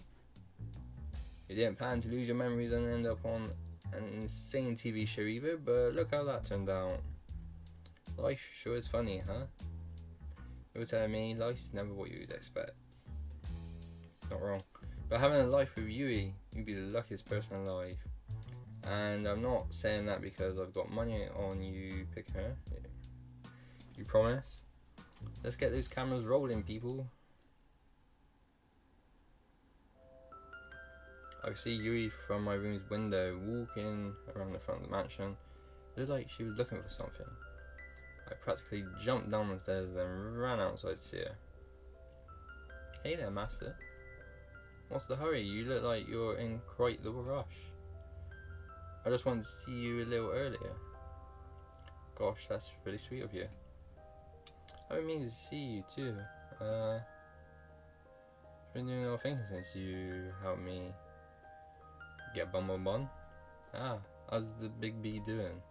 You didn't plan to lose your memories and end up on an insane TV show either, but look how that turned out. Life sure is funny, huh? You're telling me life's never what you'd expect. Not wrong. But having a life with Yui, you'd be the luckiest person alive. And I'm not saying that because I've got money on you picking her. You promise? Let's get those cameras rolling, people. I could see Yui from my room's window walking around the front of the mansion. It looked like she was looking for something. I practically jumped down the stairs and then ran outside to see her. Hey there, Master. What's the hurry? You look like you're in quite the rush. I just wanted to see you a little earlier. Gosh, that's really sweet of you. I've been meaning to see you too. I've been doing a lot of thinking since you helped me get Bun. How's the big bee doing?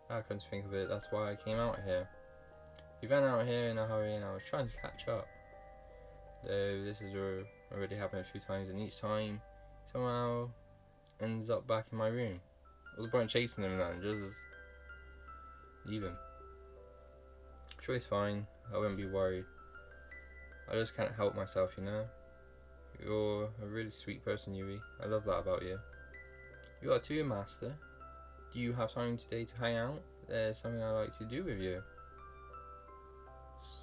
Come to think of it, that's why I came out here. We ran out here in a hurry and I was trying to catch up. Though this has already happened a few times, and each time somehow ends up back in my room. What's the point of chasing him then? Just leave him. Sure, he's fine. I won't be worried. I just can't help myself, you know? You're a really sweet person, Yui. I love that about you. You are too, Master. Do you have time today to hang out? There's something I'd like to do with you.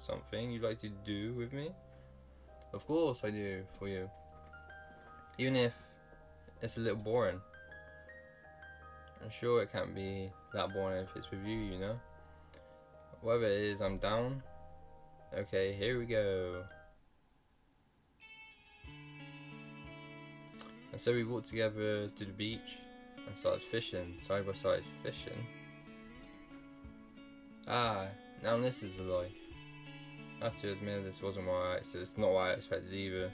Something you'd like to do with me? Of course I do, for you. Even if it's a little boring. I'm sure it can't be that boring if it's with you, you know? Whatever it is, I'm down. Okay, here we go. And so we walked together to the beach and started fishing, side by side, fishing. Now this is the life. I have to admit this wasn't it's not what I expected either.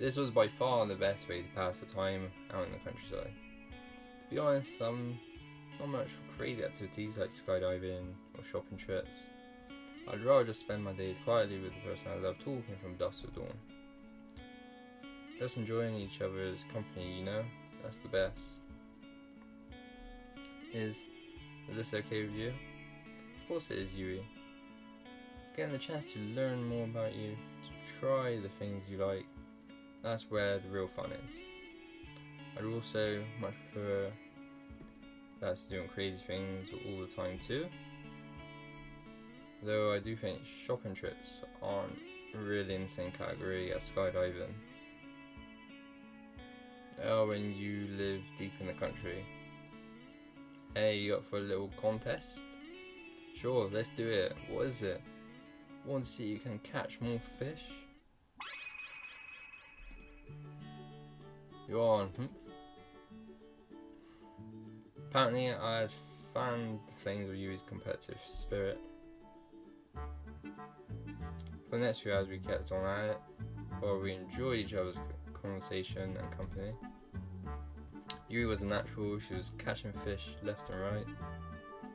This was by far the best way to pass the time out in the countryside. To be honest, I'm not much for crazy activities like skydiving or shopping trips. I'd rather just spend my days quietly with the person I love, talking from dusk to dawn. Just enjoying each other's company, you know? That's the best. Is this okay with you? Of course it is, Yui. Getting the chance to learn more about you, to try the things you like, that's where the real fun is. I'd also much prefer that's doing crazy things all the time too. Though I do think shopping trips aren't really in the same category as skydiving. Oh, when you live deep in the country. Hey, you up for a little contest? Sure, let's do it. What is it? Want to see you can catch more fish? You're on. Apparently, I had fanned the flames of Yui's competitive spirit. For the next few hours, we kept on at it, while we enjoyed each other's conversation and company. Yui was a natural. She was catching fish left and right.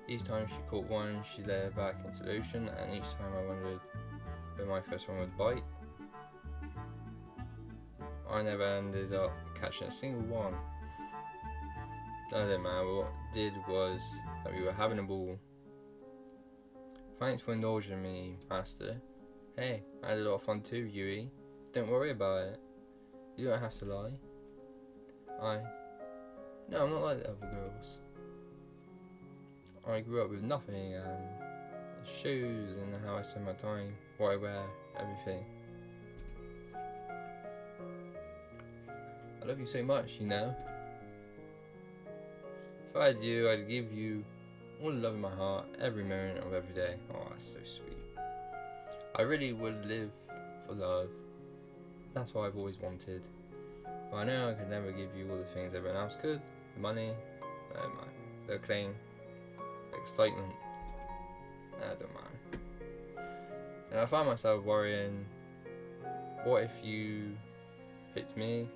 Each time she caught one, she let it back into the ocean, and each time I wondered when my first one would bite. I never ended up catching a single one. That didn't matter. What did was that we were having a ball. Thanks for indulging me, Master. Hey, I had a lot of fun too, Yui. Don't worry about it. You don't have to lie. No, I'm not like the other girls. I grew up with nothing, and it shows in how I spend my time, what I wear, everything. I love you so much, you know. If I had you, I'd give you all the love in my heart, every moment of every day. Oh, that's so sweet. I really would live for love. That's what I've always wanted. But I know I could never give you all the things everyone else could. The money, the acclaim, the excitement. I don't mind. And I find myself worrying, what if you picked me,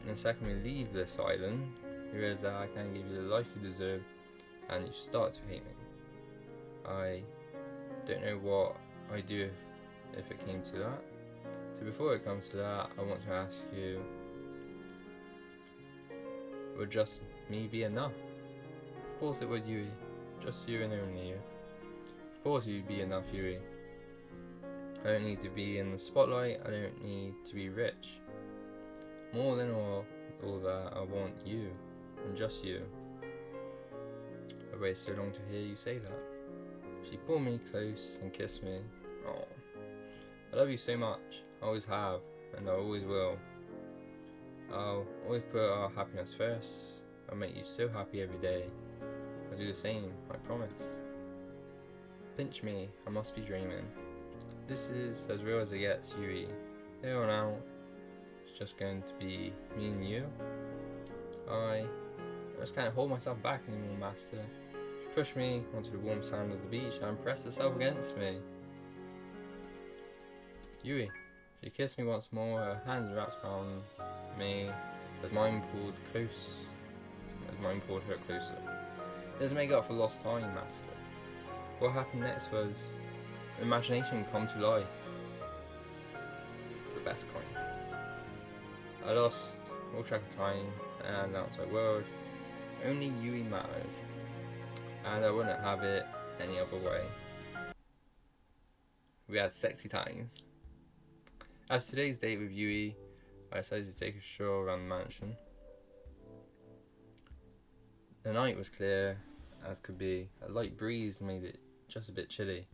and the second we leave this island, you realise that I can't give you the life you deserve, and you start to hate me. I don't know what I'd do if it came to that. So before it comes to that, I want to ask you, would just me be enough? Of course it would, Yui. Just you and only you. Of course you'd be enough, Yui. I don't need to be in the spotlight, I don't need to be rich. More than all that, I want you, and just you. I waited so long to hear you say that. She pulled me close and kissed me. Oh, I love you so much. I always have, and I always will. I'll always put our happiness first. I'll make you so happy every day. I'll do the same, I promise. Pinch me, I must be dreaming. This is as real as it gets, Yui. Here on out, it's just going to be me and you. I I just can't hold myself back anymore, Master. She pushed me onto the warm sand of the beach and pressed herself against me. Yui. She kissed me once more, her hands wrapped around me as mine pulled her closer. It doesn't make up for lost time, Master. What happened next was imagination come to life. It's the best kind. I lost all track of time and the outside world. Only Yui mattered, and I wouldn't have it any other way. We had sexy times. As today's date with Yui, I decided to take a stroll around the mansion. The night was clear as could be. A light breeze made it just a bit chilly,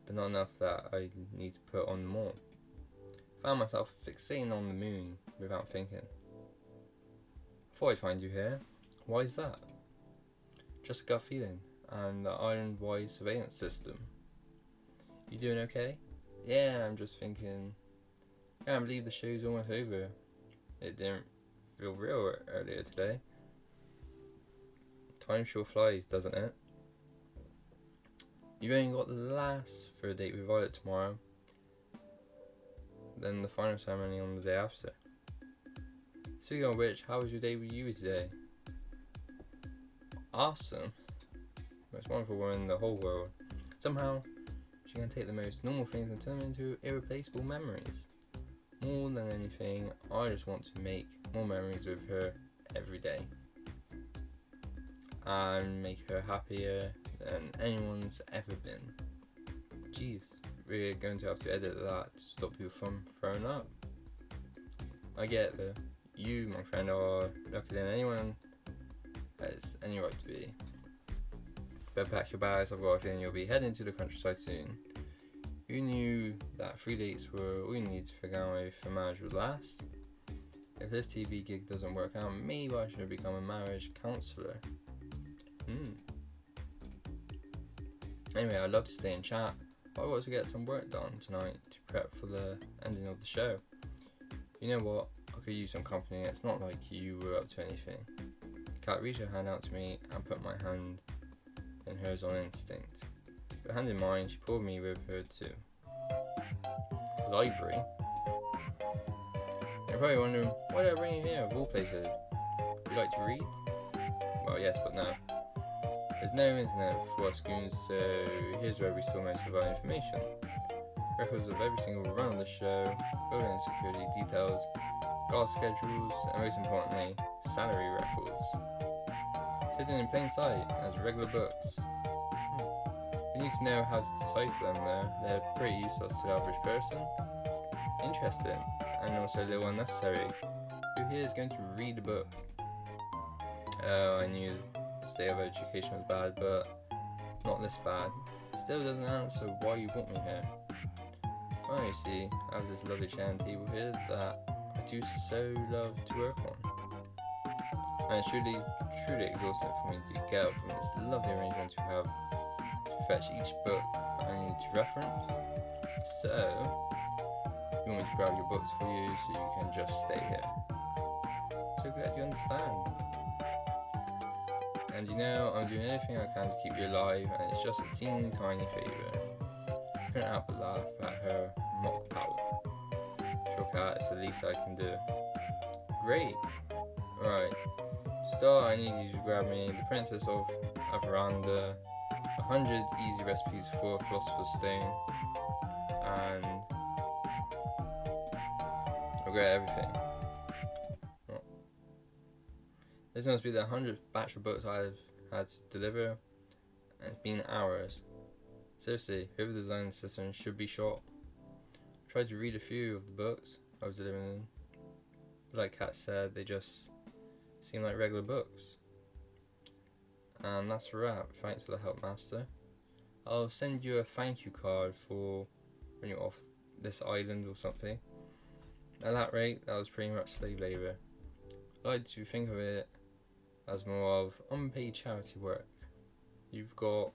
but not enough that I need to put on more. Found myself fixating on the moon without thinking. Thought I'd find you here. Why is that? Just a gut feeling and the island-wide surveillance system. You doing okay? Yeah, I'm just thinking. I can't believe the show's almost over. It didn't feel real earlier today. Time sure flies, doesn't it? You've only got the last for a date with Violet tomorrow. Then the final ceremony on the day after. Speaking of which, how was your day with you today? Awesome. Most wonderful woman in the whole world. Somehow, she can take the most normal things and turn them into irreplaceable memories. More than anything, I just want to make more memories with her every day. And make her happier than anyone's ever been. Jeez, we're going to have to edit that to stop you from throwing up. I get that you, my friend, are luckier than anyone has any right to be. But pack your bags, I've got a feeling you'll be heading to the countryside soon. Who knew that 3 dates were all you need to figure out if a marriage would last? If this TV gig doesn't work out, maybe I should become a marriage counsellor. Anyway, I'd love to stay and chat, but I've got to get some work done tonight to prep for the ending of the show. You know what? I could use some company. It's not like you were up to anything. Kat reached her hand out to me and put my hand in hers on instinct. With her hand in mine, she pulled me with her to the library. You're probably wondering, why did I bring you here of all places? Do you like to read? Well, yes, but no. There's no internet for us goons, so here's where we store most of our information. Records of every single run of the show, building and security details, guard schedules, and most importantly, salary records. Hidden in plain sight as regular books. You need to know how to decipher them though. They're pretty useless to the average person. Interesting, and also a little unnecessary. Who here is going to read a book? Oh, I knew the state of education was bad, but not this bad. Still doesn't answer why you want me here. Well, you see, I have this lovely chair and table here that I do so love to work on. And it's truly exhausting for me to get up from this lovely arrangement to have to fetch each book I need to reference. So, you want me to grab your books for you so you can just stay here. So glad you understand. And you know, I'm doing everything I can to keep you alive, and it's just a teeny tiny favour. I couldn't help but laugh at her mock pout. Sure, Kat, it's the least I can do. Great. Right. To start, I need you to grab me The Princess of Averanda, 100 Easy Recipes for Philosopher's Stone, and I'll get everything. Oh. This must be the 100th batch of books I've had to deliver, and it's been hours. Seriously, whoever designed the system should be shot. I tried to read a few of the books I was delivering, but like Kat said, they just seem like regular books. And that's a wrap. Thanks for the help, Master. I'll send you a thank you card for when you're off this island or something. At that rate, that was pretty much slave labour. I like to think of it as more of unpaid charity work. You've got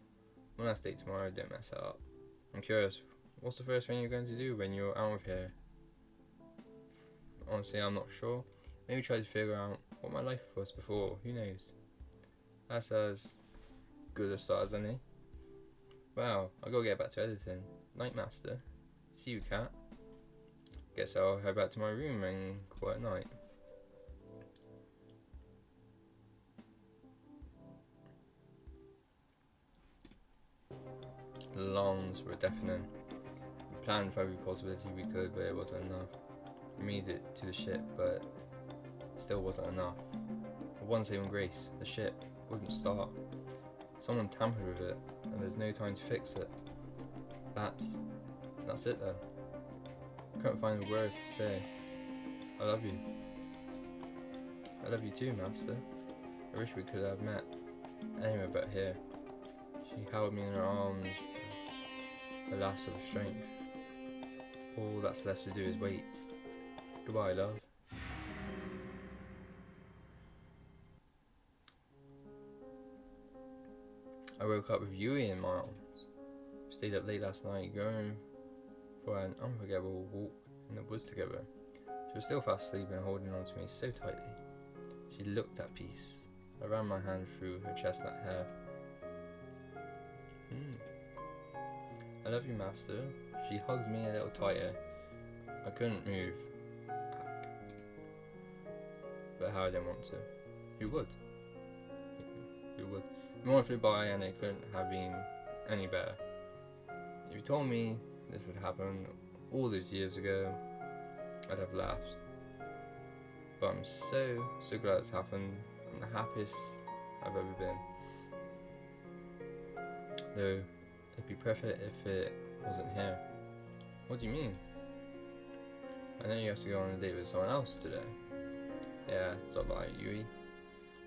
one last date tomorrow, don't mess it up. I'm curious, what's the first thing you're going to do when you're out of here? Honestly, I'm not sure. Maybe try to figure out what my life was before, who knows. That's as good a start as any. Wow, I gotta get back to editing. Night, Master. See you, cat. Guess I'll head back to my room and call it night. The alarms were deafening. We planned for every possibility we could, but it wasn't enough. We made it to the ship, but it still wasn't enough. For one saving grace, the ship wouldn't start. Someone tampered with it, and there's no time to fix it. That's it then. I couldn't find the words to say. I love you. I love you too, Master. I wish we could have met anywhere but here. She held me in her arms with the last of her strength. All that's left to do is wait. Goodbye, love. I woke up with Yui in my arms. Stayed up late last night going for an unforgettable walk in the woods together. She was still fast asleep and holding on to me so tightly. She looked at peace. I ran my hand through her chestnut hair. I love you, Master. She hugged me a little tighter. I couldn't move back. But how I didn't want to. Who would? Who would? The morning flew by and it couldn't have been any better. If you told me this would happen all those years ago, I'd have laughed. But I'm so glad it's happened. I'm the happiest I've ever been. Though it'd be perfect if it wasn't here. What do you mean? I know you have to go on a date with someone else today. Yeah, it's all about Yui.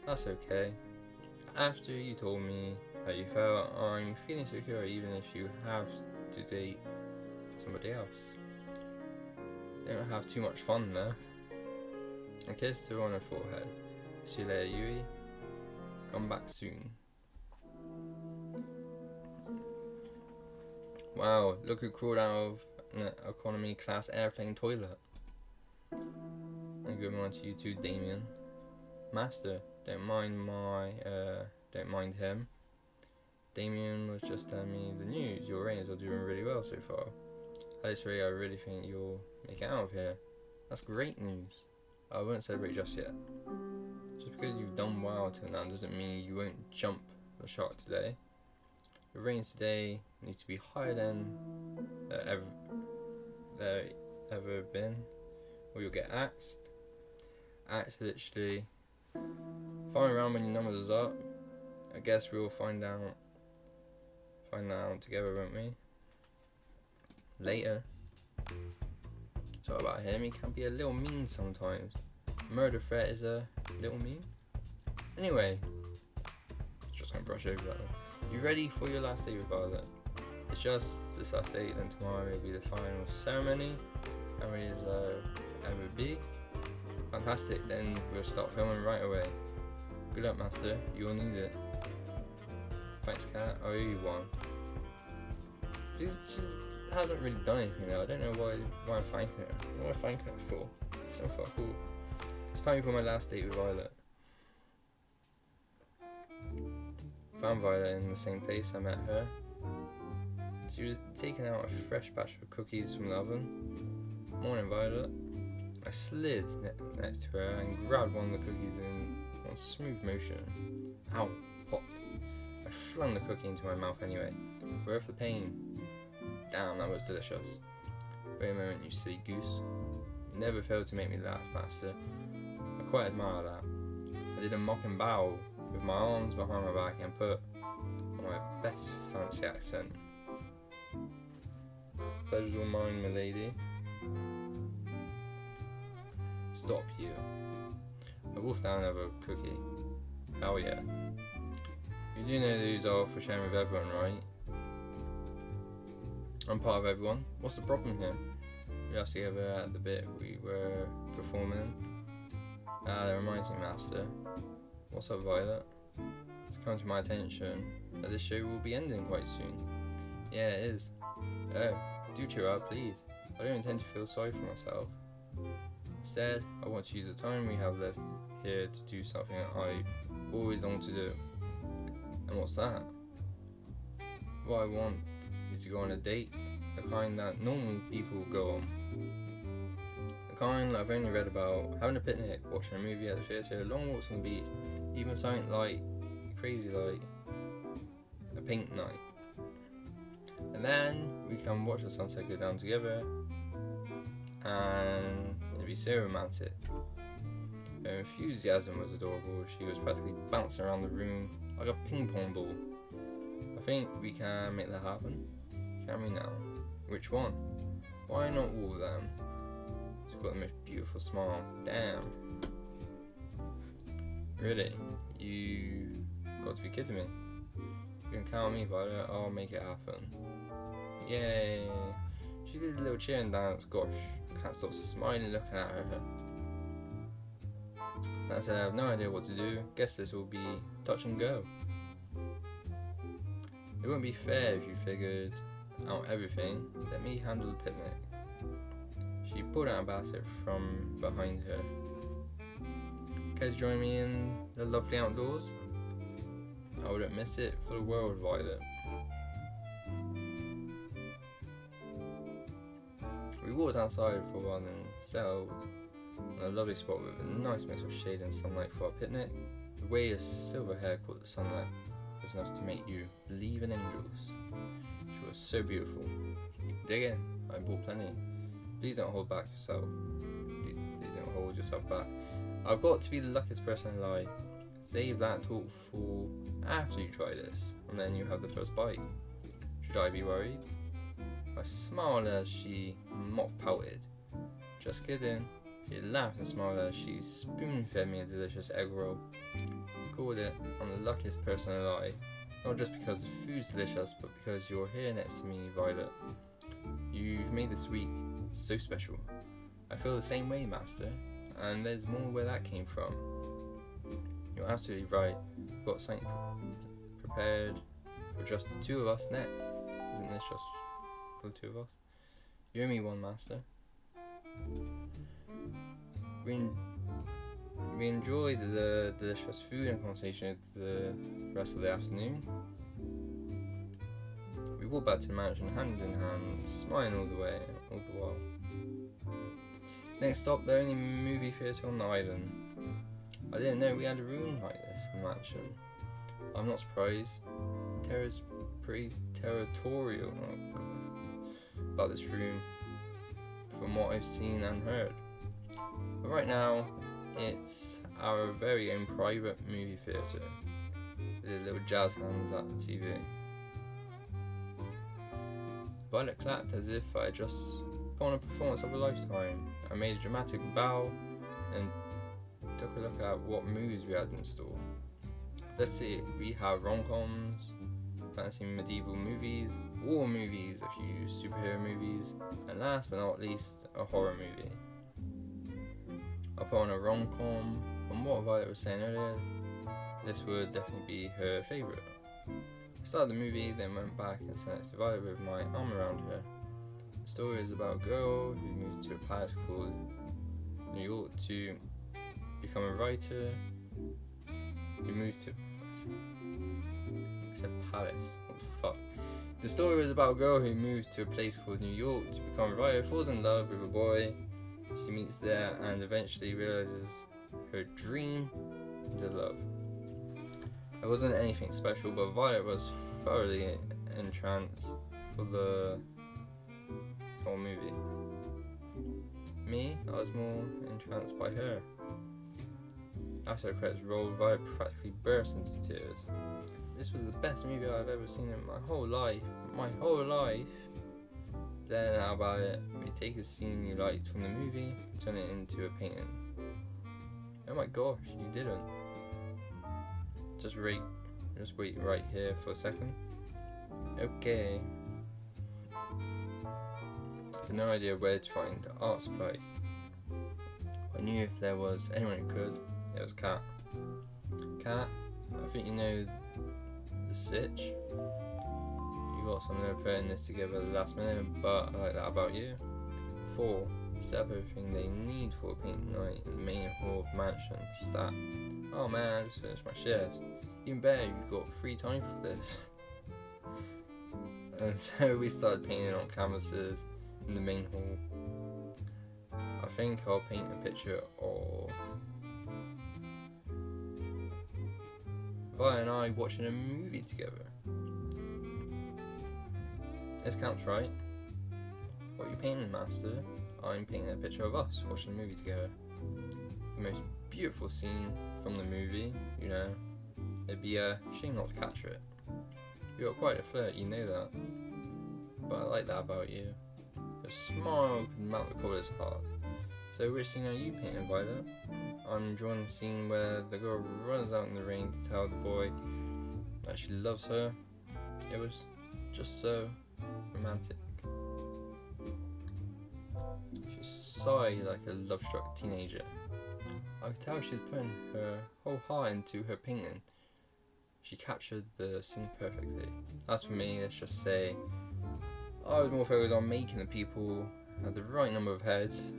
That's okay. After you told me how you felt, I'm feeling secure even if you have to date somebody else. Don't have too much fun there. I kissed her on her forehead. See you later, Yui. Come back soon. Wow, look who crawled out of an economy class airplane toilet. A good one to you too, Damien. Master, don't mind him. Damien was just telling me the news. Your Rangers are doing really well so far. At this rate, I really think you'll make it out of here. That's great news. I won't celebrate just yet. Just because you've done well till now doesn't mean you won't jump the shark today. The ratings today need to be higher than ever been, or you'll get axed. Axed literally. Find around when your numbers are up. I guess we'll find out together, won't we? Later. So about him, he can be a little mean sometimes. Murder threat is a little mean. Anyway, just gonna brush over that one. You ready for your last day with Violet? It's just this last day, then tomorrow will be the final ceremony, and we ever be. Fantastic, then we'll start filming right away. Good luck, Master, you'll need it. Thanks, Cat, I owe you one. She hasn't really done anything though. I don't know why I'm thanking her. What am I thanking her for? She's so fuck cool. It's time for my last date with Violet. Found Violet in the same place I met her. She was taking out a fresh batch of cookies from the oven. Morning, Violet. I slid next to her and grabbed one of the cookies in one smooth motion. Ow, hot. I flung the cookie into my mouth anyway. Worth the pain. Damn, that was delicious. Wait a moment, you silly goose. You never failed to make me laugh, Master. I quite admire that. I did a mocking bow with my arms behind my back and put on my best fancy accent. Pleasure's all mine, milady. Stop you. I wolfed down another cookie. Hell yeah. You do know these are for sharing with everyone, right? I'm part of everyone. What's the problem here? We asked together at the bit we were performing. That reminds me, Master. What's up, Violet? It's come to my attention that this show will be ending quite soon. Yeah, it is. Oh, do cheer up, please. I don't intend to feel sorry for myself. Instead, I want to use the time we have left here to do something I always longed to do. And what's that? What I want is to go on a date, the kind that normally people go on. The kind I've only read about: having a picnic, watching a movie at the theatre, long walks on the beach, even something like crazy like a paint night. And then we can watch the sunset go down together, and it'd be so romantic. Her enthusiasm was adorable. She was practically bouncing around the room like a ping pong ball. I think we can make that happen. Can we now? Which one? Why not all of them? She's got the most beautiful smile. Damn. Really? You got to be kidding me. You can count on me, Violet. I'll make it happen. Yay! She did a little cheer and dance. Gosh, I can't stop smiling looking at her. That said, I have no idea what to do. Guess this will be touch and go. It wouldn't be fair if you figured out everything. Let me handle the picnic. She pulled out a basket from behind her. Care to join me in the lovely outdoors? I wouldn't miss it for the world, Violet. We walked outside for a while and settled on a lovely spot with a nice mix of shade and sunlight for our picnic. The way her silver hair caught the sunlight was enough to make you believe in angels. She was so beautiful. Dig in, I bought plenty. Please don't hold back yourself. Please don't hold yourself back. I've got to be the luckiest person alive. Save that talk for after you try this, and then you have the first bite. Should I be worried? I smiled as she mock pouted. Just kidding. She laughed and smiled as she spoon-fed me a delicious egg roll. Called it, I'm the luckiest person alive. Not just because the food's delicious, but because you're here next to me, Violet. You've made this week so special. I feel the same way, Master, and there's more where that came from. You're absolutely right. I've got something prepared for just the two of us next. Isn't this just for the two of us? You owe me one, Master. We enjoyed the delicious food and conversation the rest of the afternoon. We walked back to the mansion hand in hand, smiling all the while. Next stop, the only movie theatre on the island. I didn't know we had a room like this in the mansion. I'm not surprised. Terra's pretty territorial about this room, from what I've seen and heard. But right now, it's our very own private movie theatre. With little jazz hands at the TV. Violet clapped as if I had just put on a performance of a lifetime. I made a dramatic bow and took a look at what movies we had in store. Let's see, we have rom-coms, fantasy medieval movies, war movies, a few superhero movies, and last but not least, a horror movie. I put on a rom-com. From what Violet was saying earlier, this would definitely be her favourite. I started the movie, then went back and sat next to Violet with my arm around her. The story is about a girl who moved to a place called New York to become a writer. Who moved to... I said palace. What the fuck? The story is about a girl who moves to a place called New York to become a writer, falls in love with a boy she meets there, and eventually realizes her dream into love. It wasn't anything special, but Violet was thoroughly entranced for the whole movie. Me, I was more entranced by her. After the credits rolled, Violet practically burst into tears. This was the best movie I've ever seen in my whole life. My whole life. Then how about it? We take a scene you liked from the movie and turn it into a painting. Oh my gosh, you didn't. Just wait right here for a second. Okay. I had no idea where to find art supplies. I knew if there was anyone who could, it was Kat. Kat, I think you know the sitch. You got some nerve putting this together at the last minute, but I like that about you. 4. set up everything they need for a paint night in the main hall of the mansion. Stat. Oh man, I just finished my shift. Even better, you've got free time for this. And so we started painting on canvases in the main hall. I think I'll paint a picture of Vi and I watching a movie together. This counts, right? What are you painting, Master? I'm painting a picture of us watching a movie together. The most beautiful scene from the movie, you know. It'd be a shame not to capture it. You're quite a flirt, you know that. But I like that about you. Your smile can melt the coldest heart. So which scene are you painting, Violet? I'm drawing the scene where the girl runs out in the rain to tell the boy that she loves her. It was just so romantic. She sighed like a love-struck teenager. I could tell she was putting her whole heart into her painting. She captured the scene perfectly. As for me, let's just say I was more focused on making the people had the right number of heads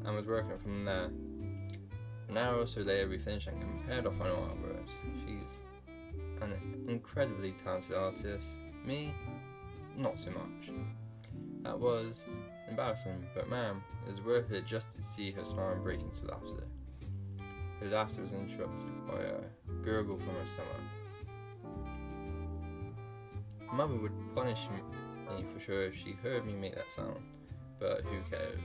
and was working from there. An hour or so later we finished and compared our final artworks. She's an incredibly talented artist. Me, not so much. That was embarrassing, but man, it was worth it just to see her smile and break into laughter. Her laughter was interrupted by a gurgle from her stomach. Mother would punish me for sure if she heard me make that sound, but who cares?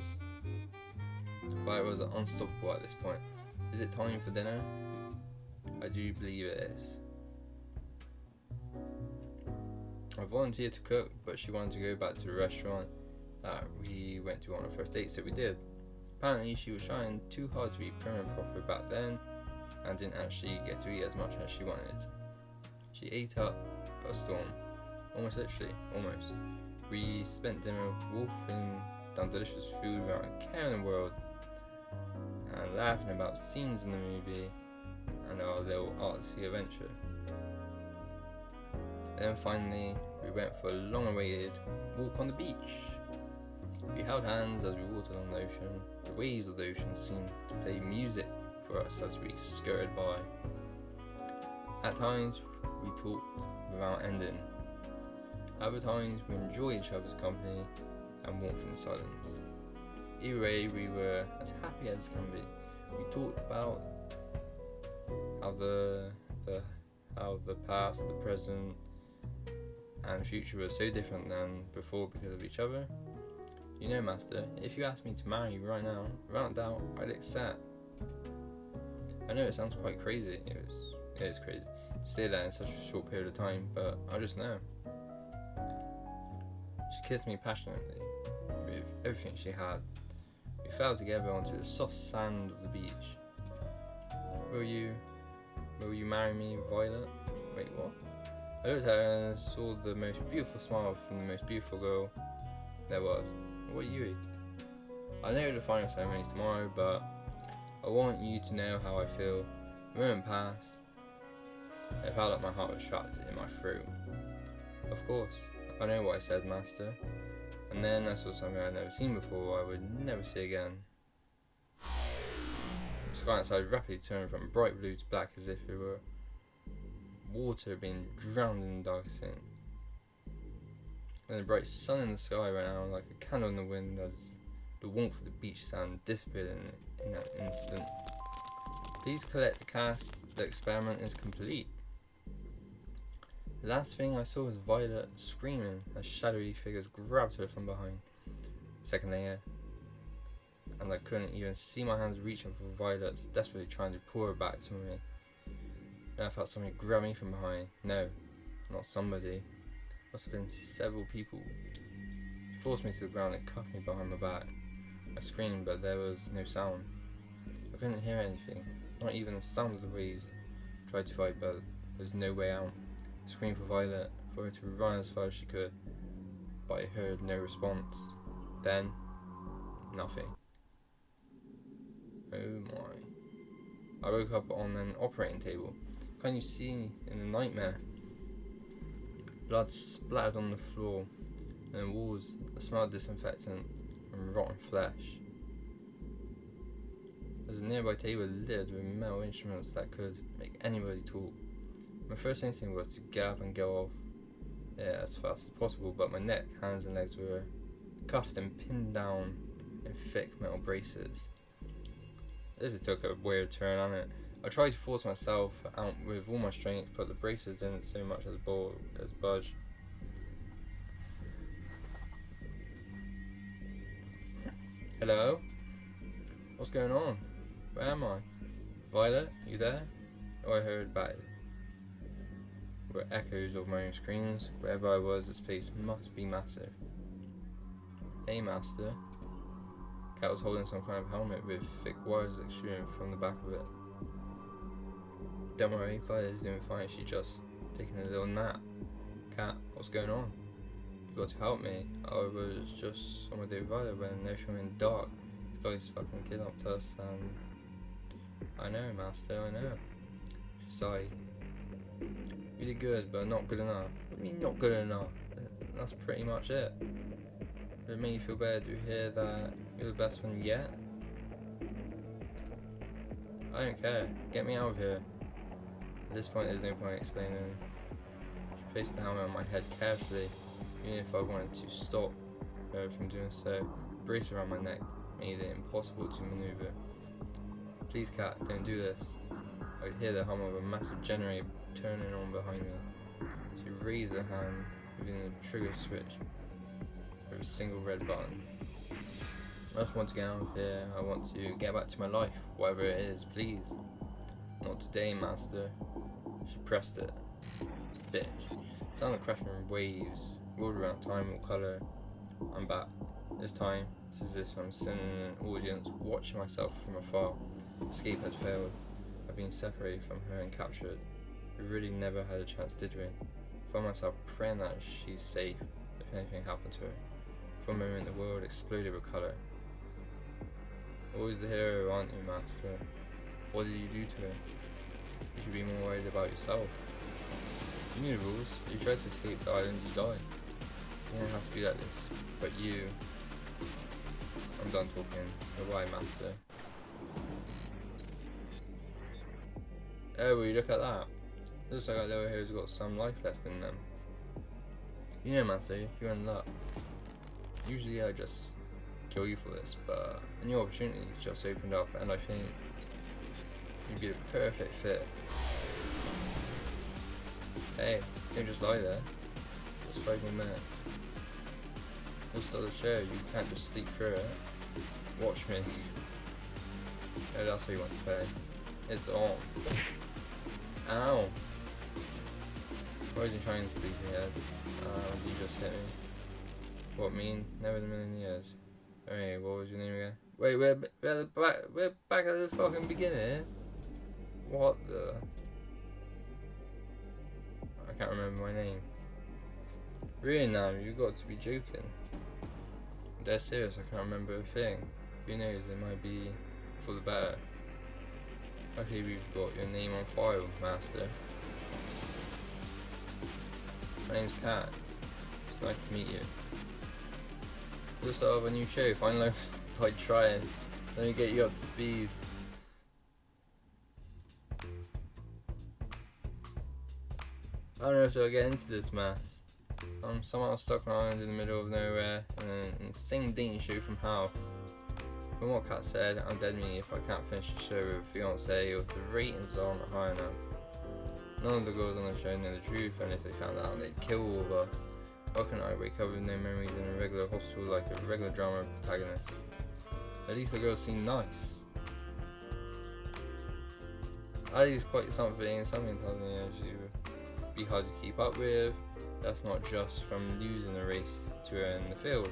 Violet was unstoppable at this point. Is it time for dinner? I do believe it is. I volunteered to cook, but she wanted to go back to the restaurant that we went to on our first date, so we did. Apparently she was trying too hard to be prim and proper back then and didn't actually get to eat as much as she wanted. She ate up a storm. Almost literally, almost. We spent dinner wolfing down delicious food without a care in the world and laughing about scenes in the movie and our little artsy adventure. Then finally, we went for a long-awaited walk on the beach. We held hands as we walked along the ocean. The waves of the ocean seemed to play music for us as we skirted by. At times, we talked without ending. Other times, we enjoyed each other's company and warmth in silence. Either way, we were as happy as can be. We talked about how the past, the present, and future were so different than before because of each other. You know, Master, if you asked me to marry you right now, without doubt, I'd accept. I know it sounds quite crazy. It is crazy to say that in such a short period of time, but I just know. She kissed me passionately, with everything she had. We fell together onto the soft sand of the beach. Will you marry me, Violet? Wait, what? I looked at her and saw the most beautiful smile from the most beautiful girl there was. What are you? I know the final ceremony is tomorrow, but I want you to know how I feel. The moment passed. It felt like my heart was trapped in my throat. Of course, I know what I said, Master. And then I saw something I'd never seen before, I would never see again. The sky outside rapidly turned from bright blue to black as if it were water being drowned in the darkest thing. And the bright sun in the sky ran out like a candle in the wind as the warmth of the beach sand disappeared in an instant. Please collect the cast, the experiment is complete. The last thing I saw was Violet screaming as shadowy figures grabbed her from behind. A second later, and I couldn't even see my hands reaching for Violet, desperately trying to pull her back to me. Then I felt somebody grab me from behind. No, not somebody. Must have been several people. She forced me to the ground and cuffed me behind my back. I screamed, but there was no sound. I couldn't hear anything, not even the sound of the waves. I tried to fight, but there was no way out. I screamed for Violet, for her to run as far as she could, but I heard no response. Then, nothing. Oh my. I woke up on an operating table. Can't you see in a nightmare? Blood splattered on the floor and the walls. The smell of disinfectant and rotten flesh. There's a nearby table littered with metal instruments that could make anybody talk. My first instinct was to get up and go off as fast as possible, but my neck, hands and legs were cuffed and pinned down in thick metal braces. This took a weird turn on it. I tried to force myself out with all my strength, but the braces didn't so much as budge. Hello? What's going on? Where am I? Violet, you there? Oh, I heard about it. Were echoes of my own screams. Wherever I was, this place must be massive. Hey, Master. Cat was holding some kind of helmet with thick wires extruding from the back of it. Don't worry, Violet's doing fine. She's just taking a little nap. Cat, what's going on? You got to help me. I was just on my day with Violet when everything went dark. The guys fucking kidnapped us and... I know, Master, I know. She sighed. You did good, but not good enough. What do you mean not good enough? That's pretty much it. Does it make you feel better to hear that you're the best one yet? I don't care. Get me out of here. At this point, there's no point explaining. She placed the helmet on my head carefully, even if I wanted to stop her from doing so. The brace around my neck made it impossible to maneuver. Please, Cat, don't do this. I could hear the hum of a massive generator turning on behind her. She raised her hand, moving the trigger switch with a single red button. I just want to get out of here. I want to get back to my life, whatever it is, please. Not today, Master. She pressed it. Bitch. Sound of crashing waves, rolled around time or colour. I'm back. This time, it's as if I'm sitting in an audience, watching myself from afar. Escape had failed. I've been separated from her and captured. We really never had a chance, did we? I found myself praying that she's safe if anything happened to her. For a moment, the world exploded with colour. Always the hero, aren't you, Master? What did you do to her? You should be more worried about yourself. You knew the rules. You tried to escape the island, you died. It didn't have to be like this. But you... I'm done talking. Goodbye, Master. Oh, will you look at that? Looks like our little hero's got some life left in them. You know, Master, you're in luck. Usually I just kill you for this, but a new opportunity just opened up and I think you'd be a perfect fit. Hey, don't just lie there. Just 5 more minutes. We'll start the show, you can't just sleep through it. Watch me. Oh, that's how you want to play. It's on. Ow! Why is he trying to sleep in your head? You just hit me. What, mean? Never in a million years. Hey, what was your name again? Wait, we're back at the fucking beginning? What the... I can't remember my name. Really now, you got to be joking. I'm dead serious, I can't remember a thing. Who knows, it might be for the better. Okay, we've got your name on file, Master. My name's Kat. It's nice to meet you. We'll start off a new show, find life by trying. Let me get you up to speed. I don't know if I'll get into this mess. I'm somehow stuck on an island in the middle of nowhere and an insane dating show from hell. From what Kat said, I'm dead meat if I can't finish the show with a fiancé or if the ratings aren't high enough. None of the girls on the show know the truth, and if they found out, they'd kill all of us. Why can't I wake up with no memories in a regular hospital like a regular drama protagonist? At least the girls seem nice. Ali's quite something tells me she'd be hard to keep up with. That's not just from losing a race to her in the field.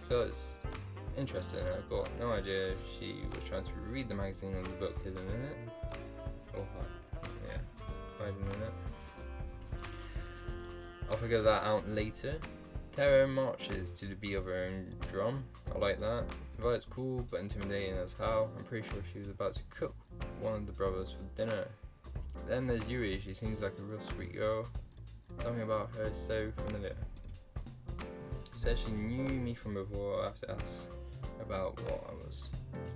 So it's interesting. I've got no idea if she was trying to read the magazine or the book hidden in it. Or hiding in it. I'll figure that out later. Tara marches to the beat of her own drum. I like that. Violet's cool but intimidating as hell. I'm pretty sure she was about to cook one of the brothers for dinner. Then there's Yui. She seems like a real sweet girl. Something about her is so familiar. She said she knew me from before. I have to ask about what I was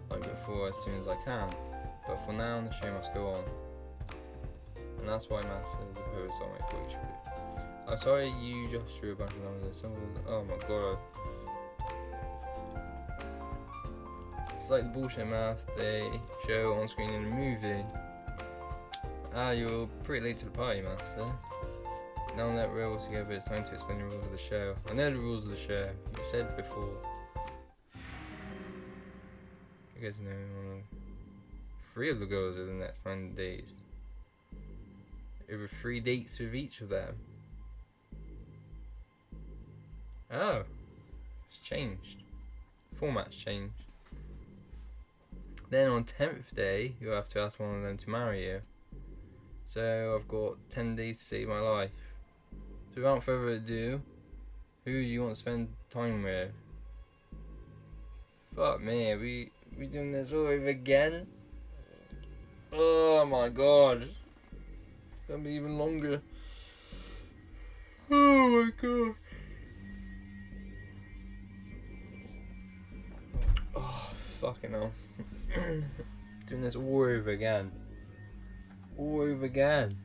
like before as soon as I can. But for now, the show must go on. And that's why Master the Poets on my Twitch. I'm sorry you just drew a bunch of numbers. Oh my god. It's like the bullshit math they show on screen in a movie. You're pretty late to the party, Master. Now that we're all together, it's time to explain the rules of the show. I know the rules of the show. You said before. You guys know 3 of the girls over the next 9 days. Over 3 dates with each of them. Oh, it's changed. Format's changed. Then on 10th day, you'll have to ask one of them to marry you. So I've got 10 days to save my life. So without further ado, who do you want to spend time with? Fuck me, are we doing this all over again? Oh my god. It's gonna be even longer. Oh my god. Oh, fucking hell. Doing this all over again. All over again.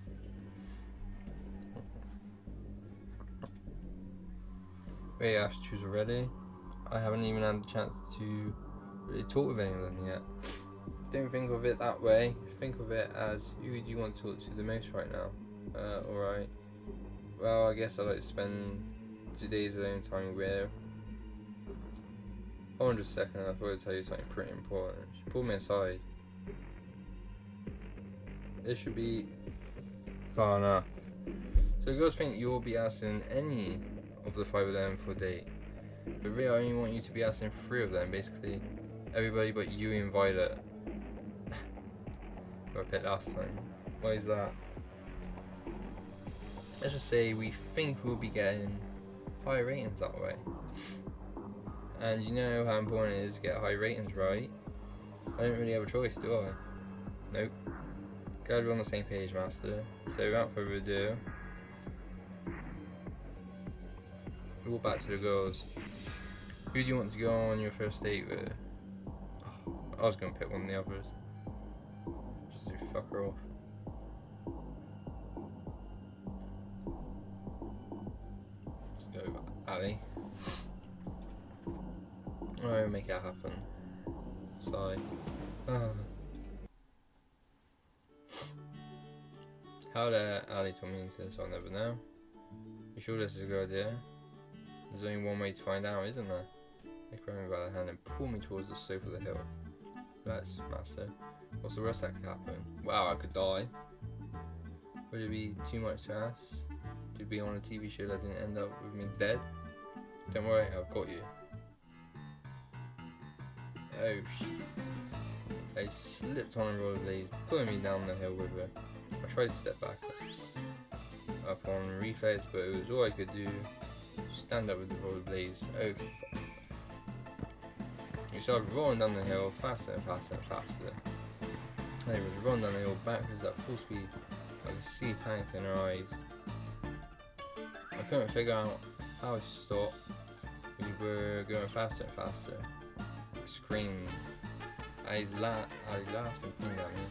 Wait, I have to choose already? I haven't even had the chance to really talk with any of them yet. Don't think of it that way. Think of it as, who do you want to talk to the most right now? Alright. Well, I guess I'd like to spend 2 days alone time with. Hold on just a second, I thought I'd tell you something pretty important. She pulled me aside. This should be far enough. So girls think you'll be asking any of the 5 of them for a date. But really I only want you to be asking 3 of them, basically everybody but you and Violet. Who I picked last time. Why is that? Let's just say we think we'll be getting higher ratings that way. And you know how important it is to get high ratings, right? I don't really have a choice, do I? Nope. Glad we're on the same page, Master. So without further ado, we'll go back to the girls. Who do you want to go on your first date with? Oh, I was going to pick one of the others. Just to fuck her off. Let's go Ali. I'll make it happen. Sorry. How did Ali told me this? I'll never know. You sure this is a good idea? There's only one way to find out, isn't there? They grab me by the hand and pull me towards the slope of the hill. That's Master. What's the worst that could happen? Wow, I could die. Would it be too much to ask? To be on a TV show that didn't end up with me dead? Don't worry, I've got you. Oh shit. I slipped on the rollerblades, pulling me down the hill with her. I tried to step back up on reflex, but it was all I could do. Stand up with the rollerblades. Oh fuck. We started rolling down the hill faster and faster and faster. And it was rolling down the hill backwards at full speed. I could see panic in her eyes. I couldn't figure out how to stop. We were going faster and faster. I screamed. I laughed and pointed at me.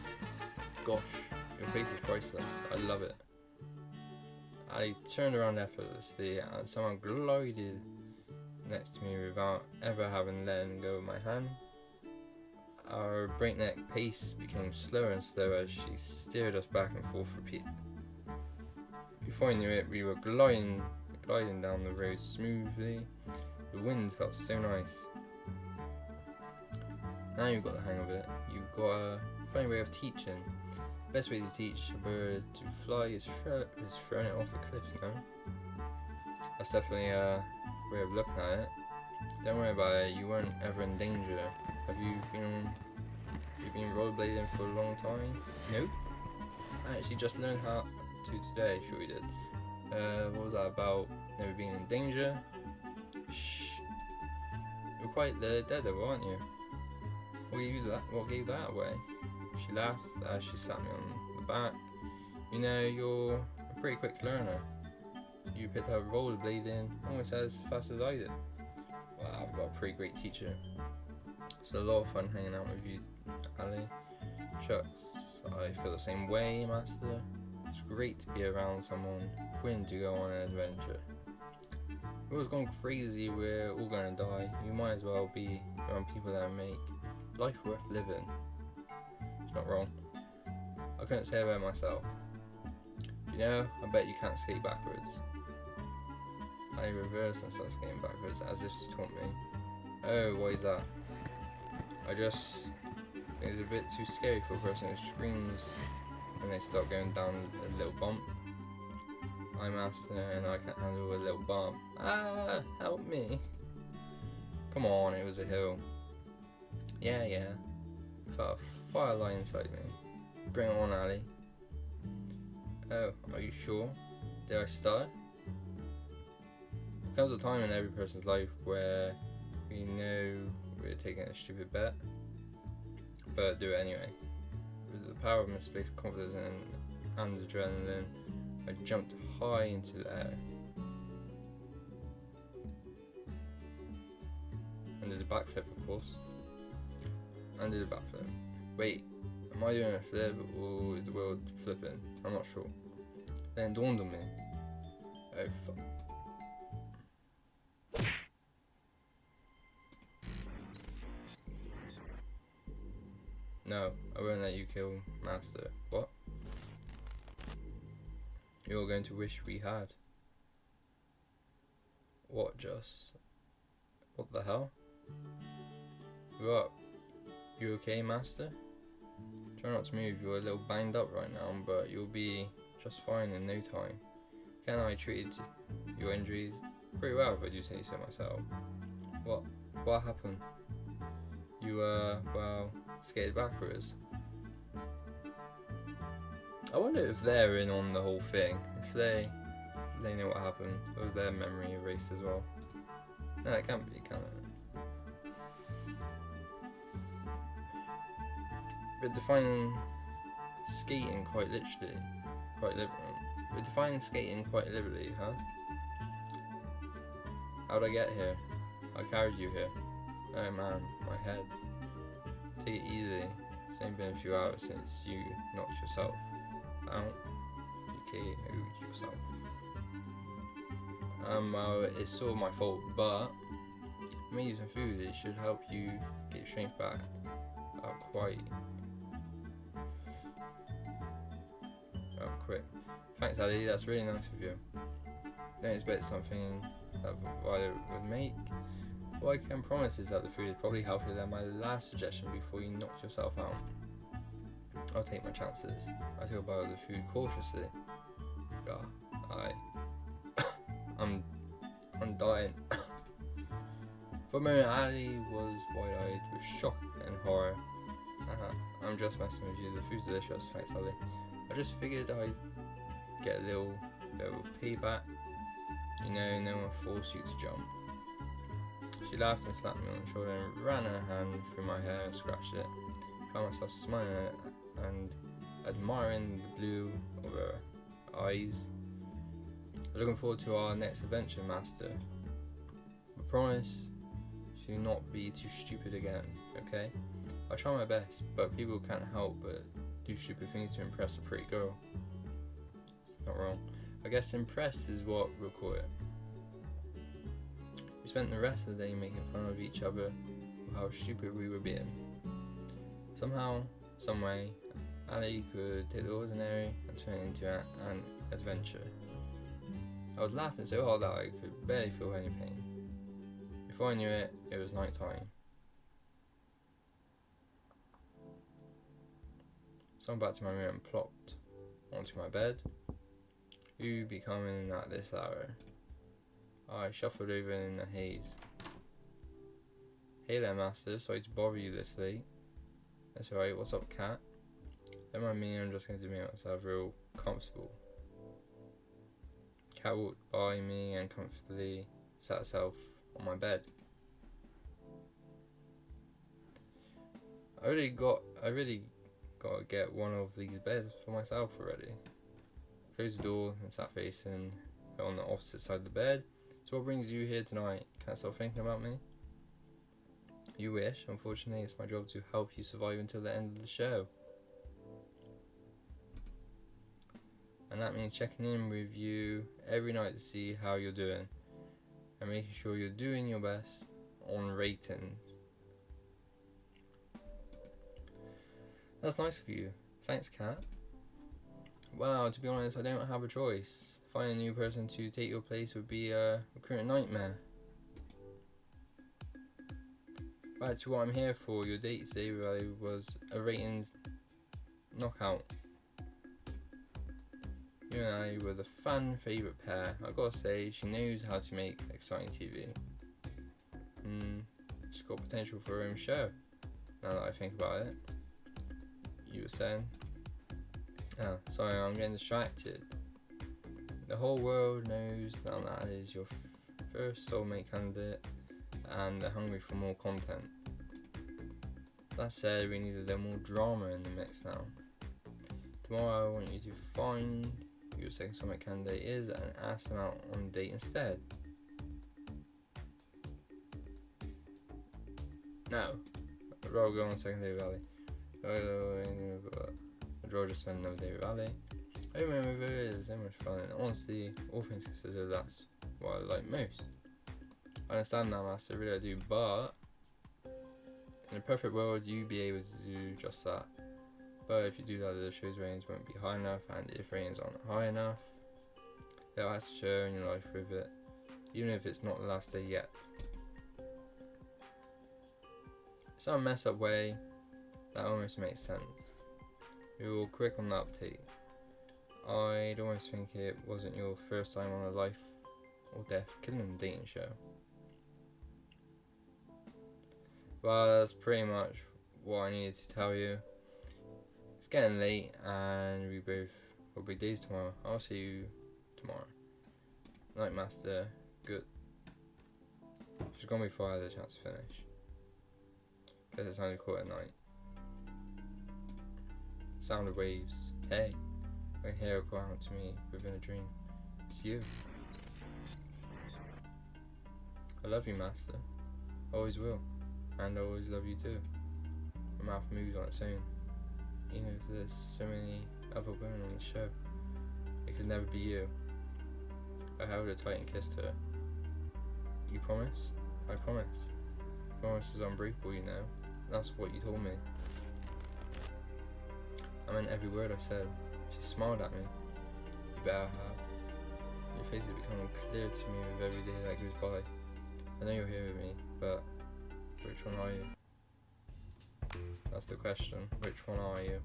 Gosh, your face is priceless. I love it. I turned around effortlessly and someone glided next to me without ever having let go of my hand. Our breakneck pace became slower and slower as she steered us back and forth repeatedly. Before I knew it, we were gliding down the road smoothly. The wind felt so nice. Now you've got the hang of it. You've got a funny way of teaching. The best way to teach a bird to fly is throwing it off a cliff, you know? That's definitely a way of looking at it. Don't worry about it, you weren't ever in danger. Have you been rollerblading for a long time? Nope. I actually just learned how to today, sure you did. What was that about? Never being in danger? Shh. You're quite the daredevil, aren't you? What gave that away? She laughed as she sat me on the back. You know, you're a pretty quick learner. You picked up rollerblading almost as fast as I did. Well, I've got a pretty great teacher. It's a lot of fun hanging out with you, Ali. Shucks, I feel the same way, Master. It's great to be around someone willing to go on an adventure. We're all gone crazy, we're all gonna die. You might as well be around people that make life worth living. It's not wrong. I couldn't say it about myself. You know, I bet you can't skate backwards. I reversed and started skating backwards as if to taunt me. Oh, what is that? I just think it's a bit too scary for a person who screams when they start going down a little bump. I'm Master and I can't handle a little bump. Ah, help me. Come on, it was a hill. Yeah. Felt a fire line inside me. Bring it on, Ali. Oh, are you sure? Did I start? There comes a time in every person's life where we know we're taking a stupid bet, but do it anyway. With the power of misplaced confidence and adrenaline, I jumped high into the air. And did a backflip, of course. And did a backflip. Wait, am I doing a flip or is the world flipping? I'm not sure. Then it dawned on me. Oh fuck. No, I won't let you kill Master. What? You're going to wish we had. What just? What the hell? What? You okay, Master? Try not to move, you're a little banged up right now, but you'll be just fine in no time. Ken and I treated your injuries pretty well, if I do say so myself. What happened? You well, skated backwards. I wonder if they're in on the whole thing, if they know what happened, or their memory erased as well. No, it can't be, can it? We're defining skating quite literally, We're defining skating quite literally, huh? How'd I get here? I carried you here. Oh man, my head. Take it easy. It's only been a few hours since you knocked yourself out. You KO'd yourself. Well, it's sort of my fault, but maybe some food, it should help you get your strength back. Quite quick. Thanks, Ali, that's really nice of you. Don't expect something that Violet would make. What I can promise is that the food is probably healthier than my last suggestion before you knocked yourself out. I'll take my chances. I took a bite of the food cautiously. I'm dying. For a moment, Ali was wide-eyed with shock and horror. I'm just messing with you. The food's delicious. Thanks, Ali. I just figured I'd get a little payback. You know, no one forced you to jump. She laughed and slapped me on the shoulder and ran her hand through my hair and scratched it. I found myself smiling at it and admiring the blue of her eyes. Looking forward to our next adventure, Master. I promise to not be too stupid again, okay? I try my best, but people can't help but do stupid things to impress a pretty girl. Not wrong. I guess impressed is what we'll call it. We spent the rest of the day making fun of each other for how stupid we were being. Somehow, someway, Ali could take the ordinary and turn it into an adventure. I was laughing so hard that I could barely feel any pain. Before I knew it, it was night time. So I went back to my room and plopped onto my bed. You be coming at this hour? I shuffled over in the haze. Hey there, Master. Sorry to bother you this late. That's alright. What's up, cat? Don't mind me. I'm just going to make myself real comfortable. Cat walked by me and comfortably sat herself on my bed. I really got to get one of these beds for myself already. Closed the door and sat facing her on the opposite side of the bed. So what brings you here tonight? Can't stop thinking about me? you wish. Unfortunately, it's my job to help you survive until the end of the show. And that means checking in with you every night to see how you're doing and making sure you're doing your best on ratings. That's nice of you. Thanks, Kat. Well, to be honest, I don't have a choice. Finding a new person to take your place would be a recruiting nightmare. Back to what I'm here for. Your date today really was a ratings knockout. You and I were the fan favourite pair. I gotta say, she knows how to make exciting TV. She's got potential for her own show, now that I think about it. You were saying? Oh, sorry, I'm getting distracted. The whole world knows now that is your first soulmate candidate, and they're hungry for more content. That said, we need a little more drama in the mix now. Tomorrow I want you to find who your second soulmate candidate is and ask them out on a date instead. No, I'd rather go on a second date with Ali. I'd rather just spend another day with Ali. I remember it is so much fun, and honestly, all things considered, that's what I like most. I understand that, Master, really I do, but in a perfect world, you'd be able to do just that. But if you do that, the show's ratings won't be high enough, and if ratings aren't high enough, they'll have to share in your life with it, even if it's not the last day yet. It's not a messed up way, that almost makes sense. We were quick on the uptake. I'd almost think it wasn't your first time on a life or death killing dating show. Well, that's pretty much what I needed to tell you. It's getting late and we both will be days tomorrow. I'll see you tomorrow. Night, Master. Good. She's gone before I had a chance to finish. Guess it's time to call it a night. Sound of waves. Hey. I can hear her call out to me within a dream. It's you. I love you, Master. Always will. And I always love you too. My mouth moves on its own. Even if there's so many other women on the show, it could never be you. I held her tight and kissed her. You promise? I promise. Promise is unbreakable, you know. That's what you told me. I meant every word I said. She smiled at me. You better have. Your face is becoming clear to me with every day that goes by. I know you're here with me, but which one are you? That's the question. Which one are you?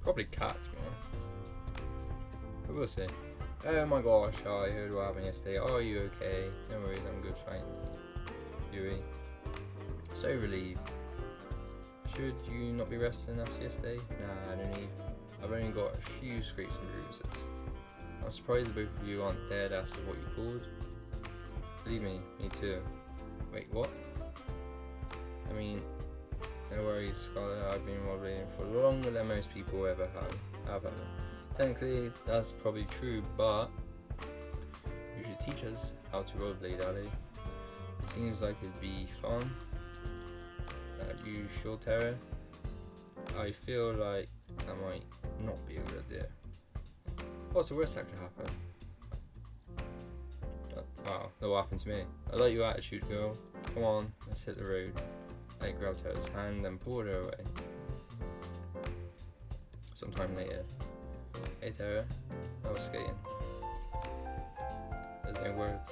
Probably Cat, to be honest. But we'll see. Oh my gosh, I heard what happened yesterday. Are you okay? No worries, I'm good, thanks. Yui. So relieved. Should you not be resting after yesterday? Nah, I don't need. I've only got a few scrapes and bruises. I'm surprised both of you aren't dead after what you pulled. Believe me too. Wait, what? I mean, no worries, Scarlet, I've been rollerblading for longer than most people ever have. Technically, that's probably true, but you should teach us how to rollerblade, Ali. It seems like it'd be fun. You sure, Tara? I feel like that might not be a good idea. What's the worst that could happen? Wow, that will happen to me. I like your attitude, girl. Come on, let's hit the road. I grabbed Tara's hand and pulled her away. Sometime later. Hey Tara, I was skating. There's no words.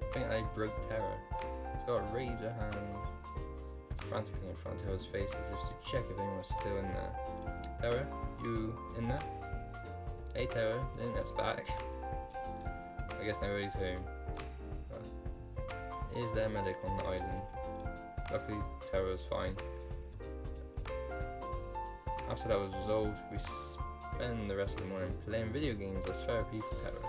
I think I broke Tara. She got raised her hand frantically in front of Tara's face as if to check if anyone was still in there. Tara, you in there? Hey Tara, the internet's back. I guess nobody's home. Is there a medic on the island? Luckily, Tara was fine. After that was resolved, we spend the rest of the morning playing video games as therapy for Tara.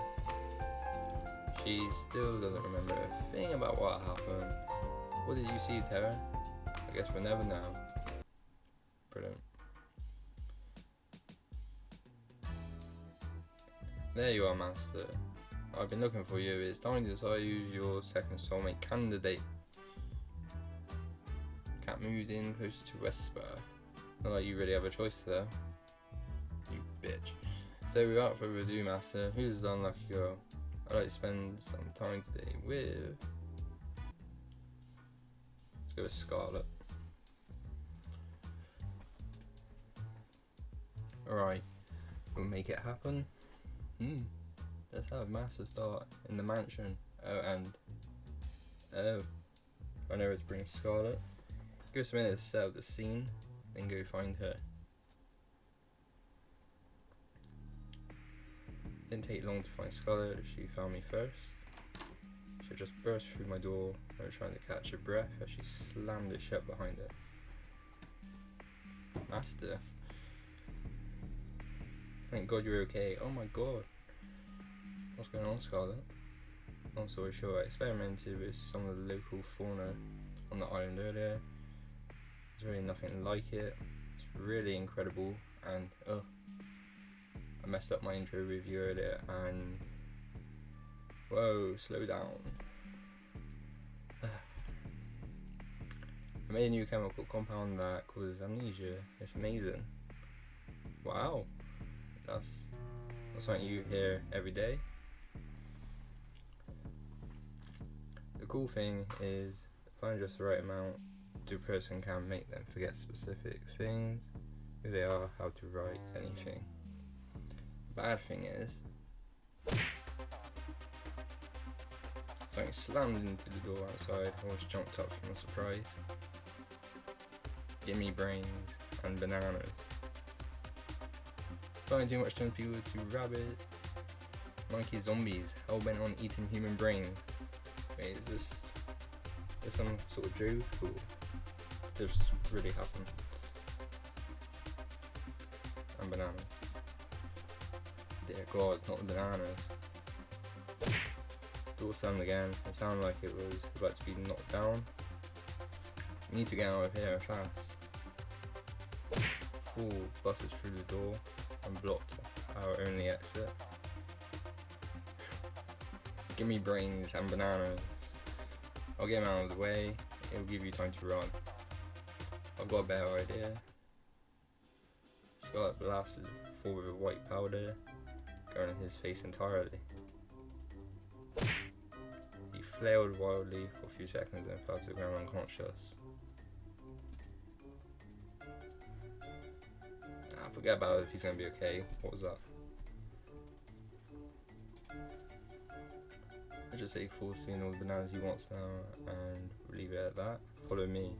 She still doesn't remember a thing about what happened. What did you see, Tara? I guess we'll never know. Brilliant. There you are, Master. I've been looking for you. It's time to decide who's your second soulmate candidate. Cat moved in closer to Whisper. Not like you really have a choice there. You bitch. So without further ado, Master, who's the unlucky girl I'd like to spend some time today with? Let's go with Scarlet. Alright, we'll make it happen. Let's have Master start in the mansion. I know where to bring Scarlet. Give us a minute to set up the scene, then go find her. Didn't take long to find Scarlet, she found me first. She just burst through my door, I was trying to catch her breath as she slammed it shut behind her. Master. Thank God you're okay. Oh my God. What's going on, Scarlet? Long story short, I experimented with some of the local fauna on the island earlier. There's really nothing like it. It's really incredible, and I messed up my intro with you earlier, and whoa, slow down. I made a new chemical compound that causes amnesia. It's amazing. Wow, that's something you hear every day. The cool thing is, find just the right amount, the person can make them forget specific things, who they are, how to write, anything. Bad thing is, something slammed into the door outside. I almost jumped up from a surprise. Gimme brains and bananas. Spending too much time to people to rabbit. Monkey zombies, hellbent on eating human brains. Wait, is this some sort of joke, or did this really happen? And bananas. Dear God, not the bananas. Door slammed again. It sounded like it was about to be knocked down. We need to get out of here fast. Fool busted through the door and blocked our only exit. Give me brains and bananas. I'll get him out of the way. It'll give you time to run. I've got a better idea. Scarlet blasted forward with white powder, going in his face entirely. He flailed wildly for a few seconds and fell to the ground unconscious. Forget about it if he's gonna be okay. What was that? I just say full seeing all the bananas he wants now and leave it at that. Follow me.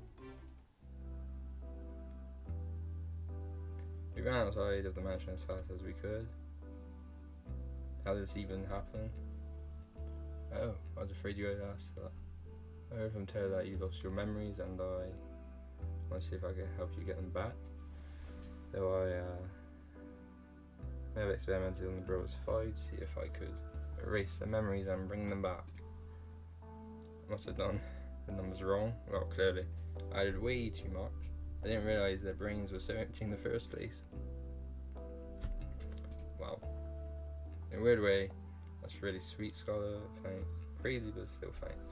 We ran outside of the mansion as fast as we could. How did this even happen? Oh, I was afraid you would ask that. I heard from Taylor that you lost your memories, and I want to see if I can help you get them back. So I have experimented on the brothers' fight, see if I could erase their memories and bring them back. Must have done the numbers wrong. Well, clearly I did way too much. I didn't realise their brains were so empty in the first place. Wow. In a weird way, that's really sweet, Scarlet. Thanks. Crazy, but still thanks.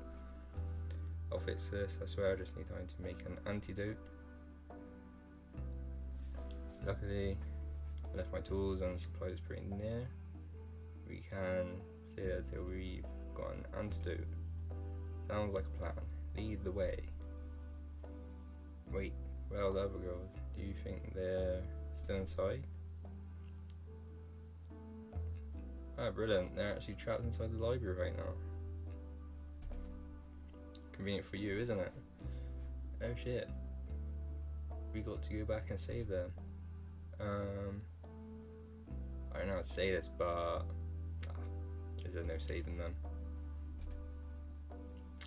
I'll fix this. I swear I just need time to make an antidote. Luckily, I left my tools and supplies pretty near. We can stay there till we've got an antidote. Sounds like a plan. Lead the way. Wait, where are the other girls? Do you think they're still inside? Ah, brilliant. They're actually trapped inside the library right now. Convenient for you, isn't it? Oh shit. We got to go back and save them. I don't know how to say this, but is there no saving them?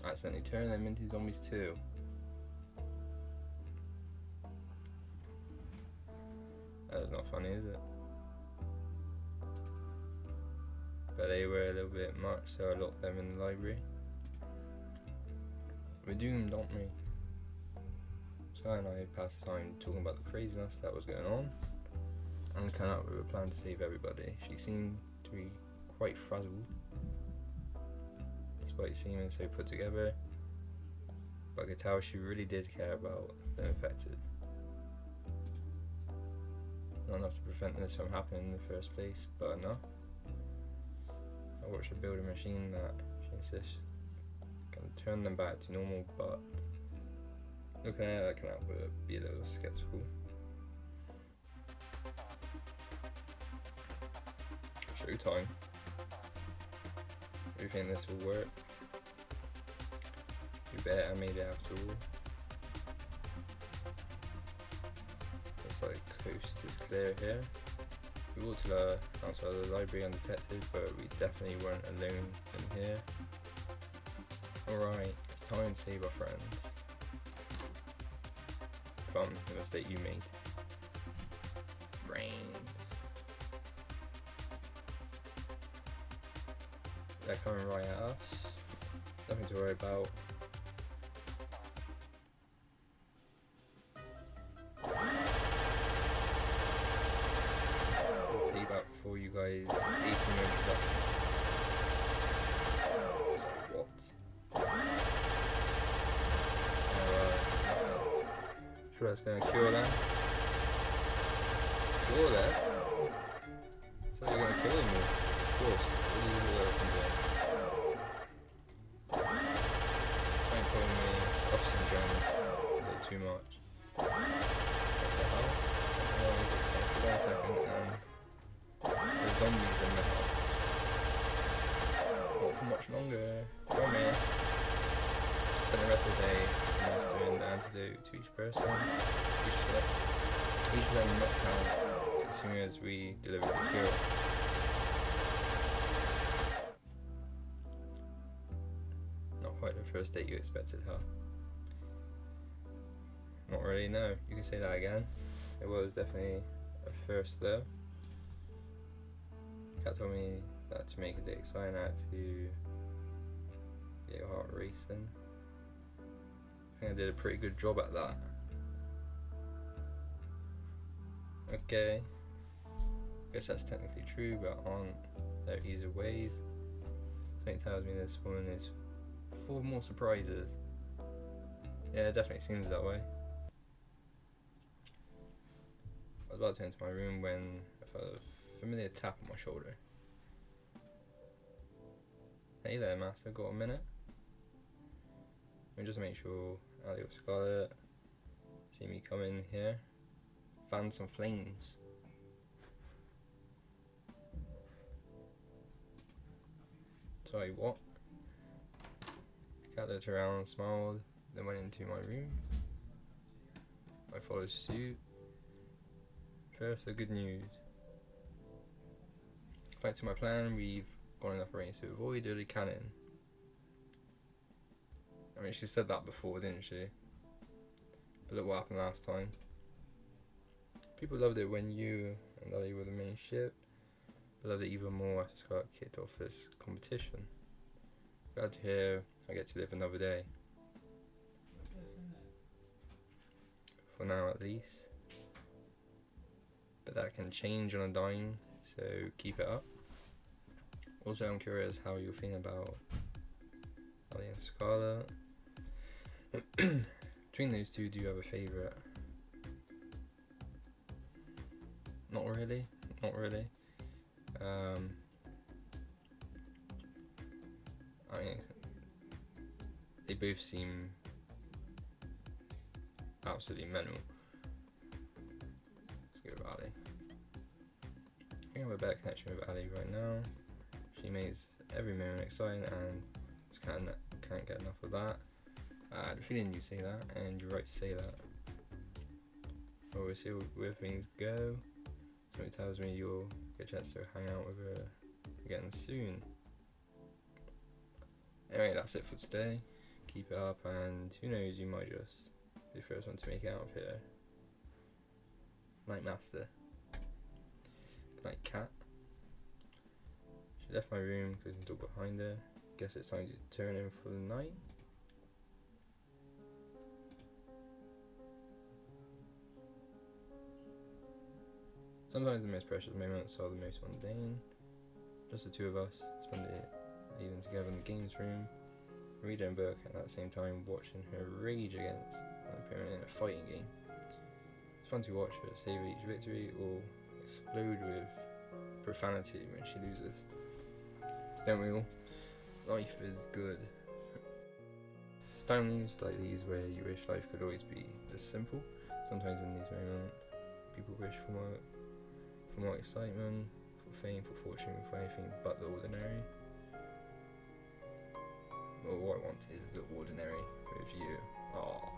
I accidentally turned them into zombies too. That's not funny, is it? But they were a little bit much, so I locked them in the library. We're doomed, aren't we? Sky and I passed the time talking about the craziness that was going on and came up with a plan to save everybody. She seemed to be quite frazzled, despite seeming so put together. But I could tell she really did care about the infected. Not enough to prevent this from happening in the first place, but enough. I watched her build a machine that she insists can turn them back to normal, but looking at it, I can't help but be a little skeptical. Showtime. Do you think this will work? You bet I made it after all. Looks like the coast is clear here. We walked to the outside of the library undetected, but we definitely weren't alone in here. Alright, it's time to save our friends from the mistake you made. Brains. They're coming right at us. Nothing to worry about. We'll payback for you guys acing your introduction. So what? Sure that's gonna cure that? Cure that? So you're gonna kill him? Of course. What do you do there from there? Don't tell me off syndrome a little too much. What the hell? Oh, 1 second and there's zombies in the house. Not for much longer. Promise. Spend the rest of the day administering the antidote to each person. Each of them knocked out as soon as we deliver the cure. Not quite the first date you expected, huh? Not really, no. You can say that again. It was definitely a first though. Kat told me that to make a date exciting, I had to get your heart racing. I think I did a pretty good job at that. Okay. Guess that's technically true, but aren't there easier ways? Something tells me this woman is full of more surprises. Yeah, it definitely seems that way. I was about to enter my room when I felt a familiar tap on my shoulder. Hey there, Master, got a minute? Let me just make sure Ali or Scarlet see me come in here. Fan some flames. Sorry, what? Cat looked around, smiled, then went into my room. I followed suit. First, the good news. Thanks to my plan, we've got enough range to avoid early cannon. I mean, she said that before, didn't she? But look what happened last time. People loved it when you and Ali were the main ship, but loved it even more after Scott kicked off this competition. Glad to hear I get to live another day. For now, at least. But that can change on a dime, so keep it up. Also, I'm curious how you're feeling about Ali and Scarlet. Between those two, do you have a favourite? Not really, not really. I mean, they both seem absolutely mental. Let's go with Ali. I think I have a better connection with Ali right now. She makes every moment exciting and just can't get enough of that. I had a feeling you say that, and you're right to say that. Well, we'll see where things go. Something tells me you'll get a chance to hang out with her again soon. Anyway, that's it for today. Keep it up, and who knows, you might just be the first one to make it out of here. Night, Master. Good night, Cat. She left my room, closing the door behind her. Guess it's time to turn in for the night. Sometimes the most precious moments are the most mundane. Just the two of us, spend it leaving together in the games room, reading a book, and at the same time watching her rage against an opponent in a fighting game. It's fun to watch her savour each victory or explode with profanity when she loses. Don't we all? Life is good. It's times like these where you wish life could always be this simple. Sometimes in these moments, people wish for more excitement, for fame, for fortune, for anything but the ordinary. Well, what I want is the ordinary with you. Aw,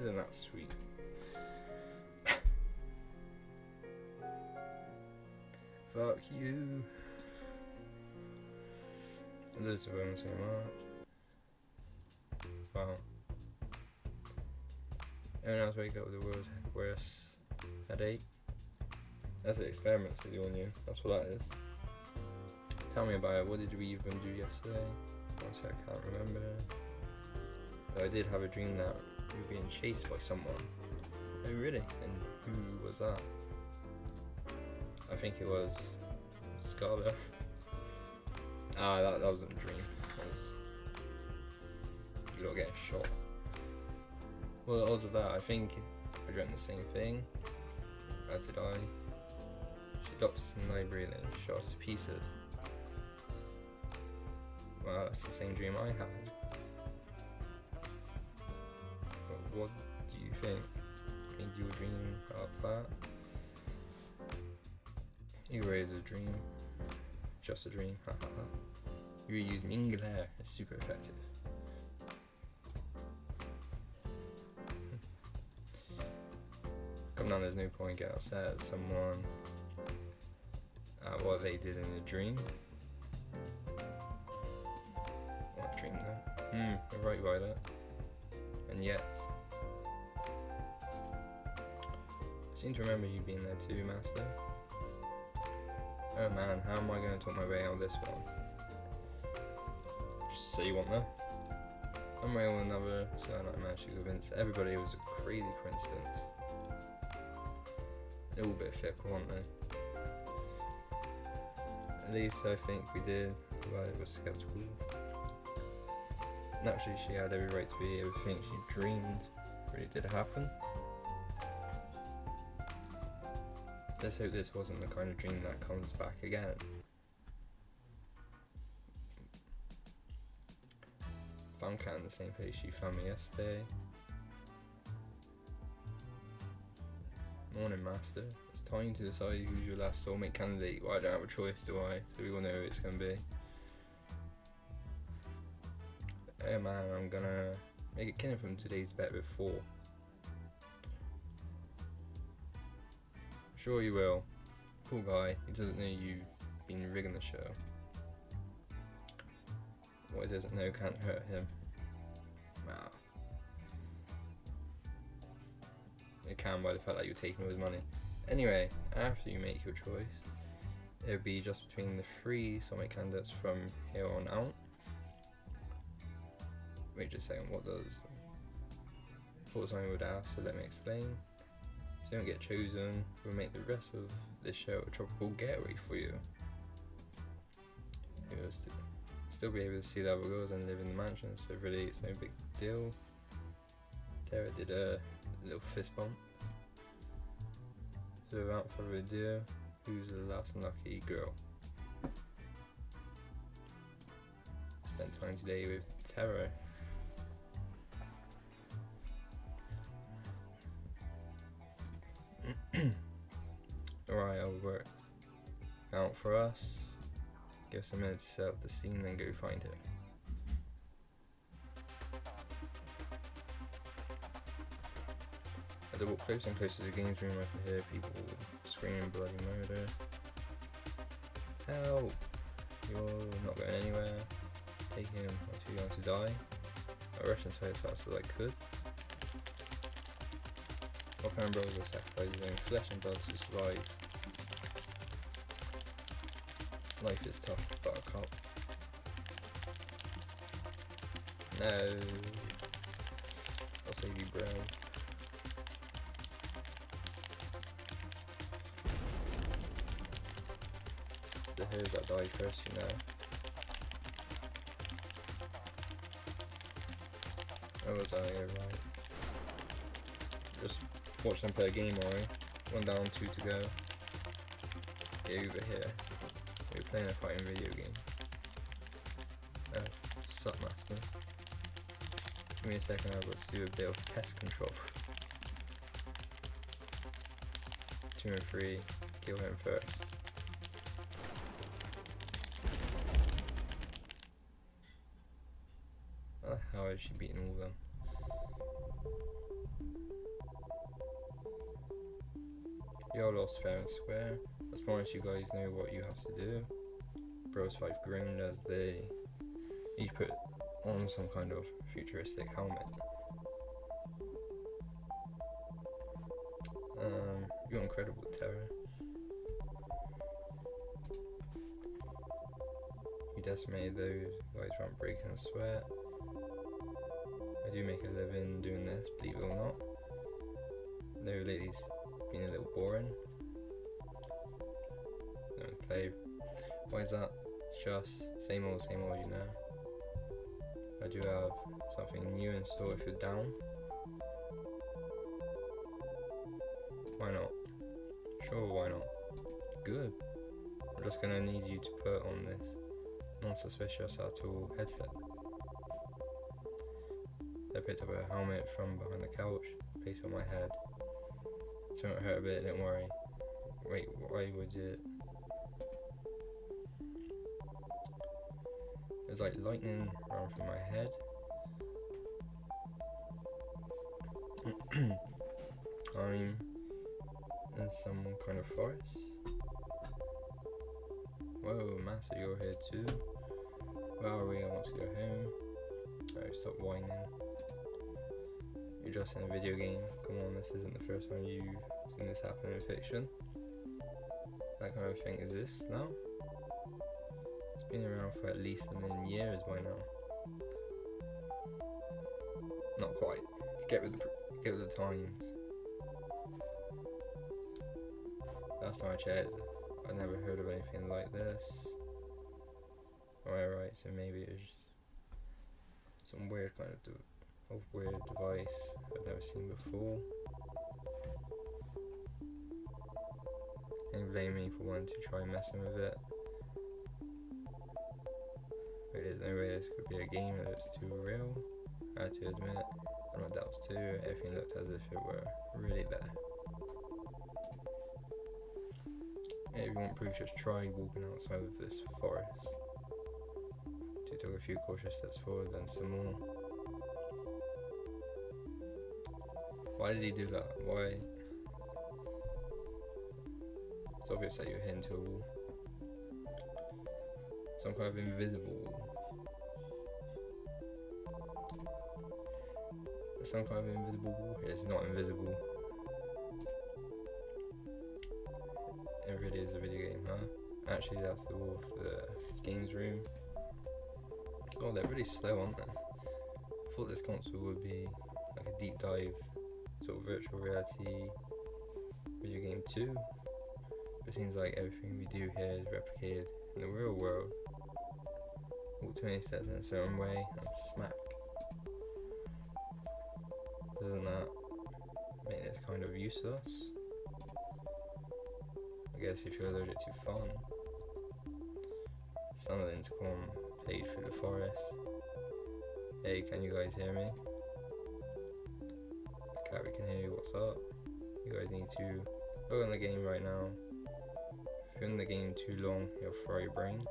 isn't that sweet? Fuck you. I love the women so much. Wow. Everyone else wake up with the world's worst headache. That's an experiment to do on you. That's what that is. Tell me about it. What did we even do yesterday? Honestly, I can't remember. But I did have a dream that we were being chased by someone. Oh really? And who was that? I think it was Scarlet. That wasn't a dream. That was you lot getting shot. Well, the odds of that, I think I dreamt the same thing. As did I. She locked us in the library and then shot us to pieces. Well, that's the same dream I had. But what do you think? Made you dream about that? Either way, it's a dream. Just a dream. Ha ha ha. You reuse Mingler. It's super effective. Come on, there's no point getting upset at someone at what they did in a dream. What dream though? You're right by that. And yet, I seem to remember you being there too, Master. Oh man, how am I going to talk my way out of this one? Just say you want there. Some way or another, so I managed to convince everybody it was a crazy coincidence. They're all a bit fickle, aren't they? At least I think we did, but I was skeptical. Naturally, she had every right to be everything she dreamed really did happen. Let's hope this wasn't the kind of dream that comes back again. Found Cat in the same place she found me yesterday. Morning, Master. It's time to decide who's your last soulmate candidate. Well, I don't have a choice, do I? So we all know who it's going to be. Hey man, I'm gonna make a killing from today's bet with 4. Sure you will. Poor guy, he doesn't know you've been rigging the show. What he doesn't know can't hurt him. Wow. It can by the fact that you're taking all his money. Anyway, after you make your choice, it would be just between the 3 soulmate candidates from here on out. Wait just a second, what does... thought someone would ask, so let me explain. If you don't get chosen, we'll make the rest of this show a tropical getaway for you. You'll still be able to see the other girls and live in the mansion, so really it's no big deal. Tara did a little fist bump. So without further ado, who's the last unlucky girl? Spent time today with Tara. Alright, I'll work. Now for us, give us a minute to set up the scene and go find her. As I walk closer and closer to the games room, I can hear people screaming bloody murder. Help! You're not going anywhere. Taking him too young to die. I rushed inside as fast as I could. What kind of brothers will sacrifice his own flesh and blood to survive? Life is tough, buttercup. No. I'll save you, bro. the heroes that die first, you know. Where was I? Yeah, right. Just watch them play a game, alright? 1 down, 2 to go. Yeah, over here. We're playing a fighting video game. Oh, sup, master. Give me a second, I've got to do a bit of pest control. 2 and 3, kill him first. How the hell is she beating all of them? You're lost fair and square. As long as you guys know what you have to do. Bros 5 grinned as they each put on some kind of futuristic helmet. You're incredible, Terror. You decimated those guys from breaking a sweat. I do make a living doing this, believe it or not. No ladies being a little boring. Don't play. Why is that? It's just same old, you know. I do have something new in store if you're down. Why not? Sure, why not? Good. I'm just gonna need you to put on this non-suspicious at all headset. I picked up a helmet from behind the couch, placed it on my head. So it hurt a bit, don't worry. Wait, why would it? There's like lightning running through my head. I'm in some kind of forest. Whoa, Master, you're here too. Where are we? I want to go home. Oh, stop whining. You're just in a video game. Come on, this isn't the first time you've seen this happen in fiction. That kind of thing exists now. It's been around for at least 1 million years by now. Not quite. Get with the times. Last time I checked, I never heard of anything like this. Alright, right, so maybe it's just some weird kind of weird device I've never seen before. Can't blame me for wanting to try messing with it. But there's no way this could be a game that looks too real. I had to admit, and my doubts too, everything looked as if it were really there. Yeah, if you want proof, just try walking outside of this forest. She took a few cautious steps forward, then some more. Why did he do that? Why? It's obvious that you're heading to a wall. Some kind of invisible wall. There's some kind of invisible wall here. It's not invisible. It really is a video game, huh? Actually, that's the wall of the games room. God, they're really slow, aren't they? I thought this console would be like a deep dive, sort of virtual reality video game too. But it seems like everything we do here is replicated in the real world. Alternate steps in a certain way and smack. Doesn't that make this kind of useless? I guess if you're allergic to fun. Sound of the intercom played through the forest. Hey, can you guys hear me? Cat, we can hear you, what's up? You guys need to log on the game right now. If you're in the game too long, you'll fry your brain.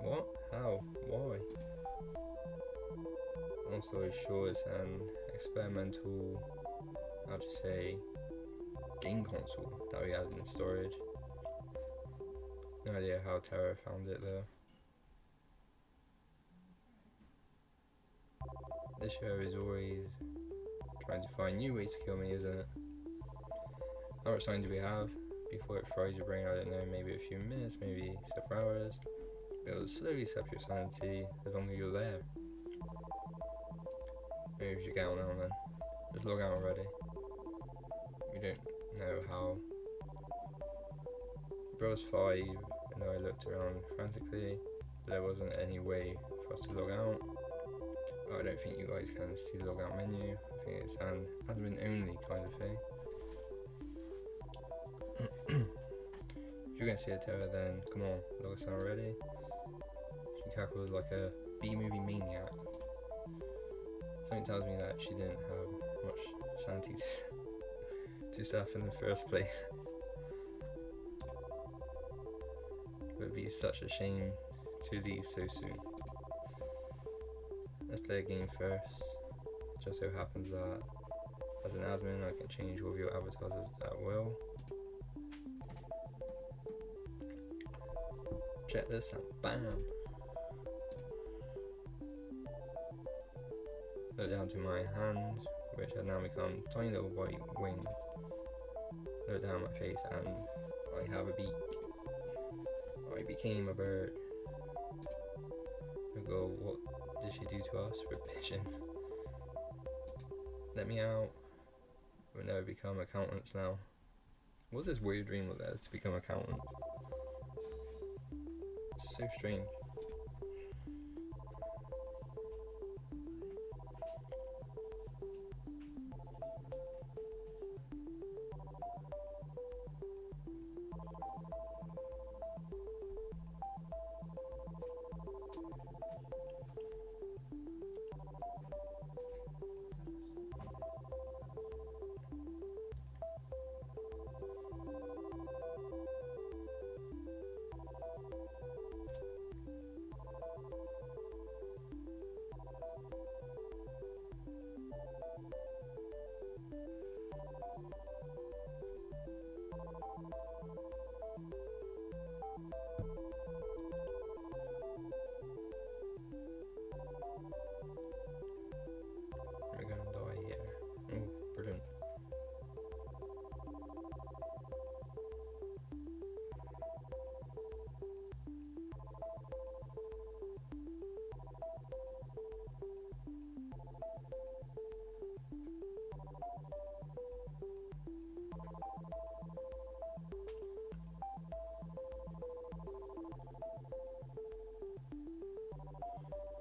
What? How? Why? Also, sure, it's an experimental, how to say, game console that we added in storage. No idea how Terra found it though. This show is always trying to find new ways to kill me, isn't it? How much time do we have before it fries your brain? I don't know, maybe a few minutes, maybe several hours. It'll slowly sap your sanity as long as you're there. Maybe we should get out now then. Just log out already. We don't know how bro was 5, and I looked around frantically, but there wasn't any way for us to log out. I don't think you guys can see the logout menu. I think it's an admin only kind of thing. If you're gonna see a terror, then come on, log us out already. She cackled like a B-movie maniac. Something tells me that she didn't have much sanity to staff in the first place. It would be such a shame to leave so soon. Let's play a game first. Just so happens that as an admin I can change all of your avatars at will. Check this out, bam! Look down to my hands, which have now become tiny little white wings. Look down my face and I have a beak. I became a bird. I go, what did she do to us? We're pigeons. Let me out. We'll never become accountants now. What's this weird dream of theirs to become accountants? It's so strange. We're gonna die here. Oh, brilliant.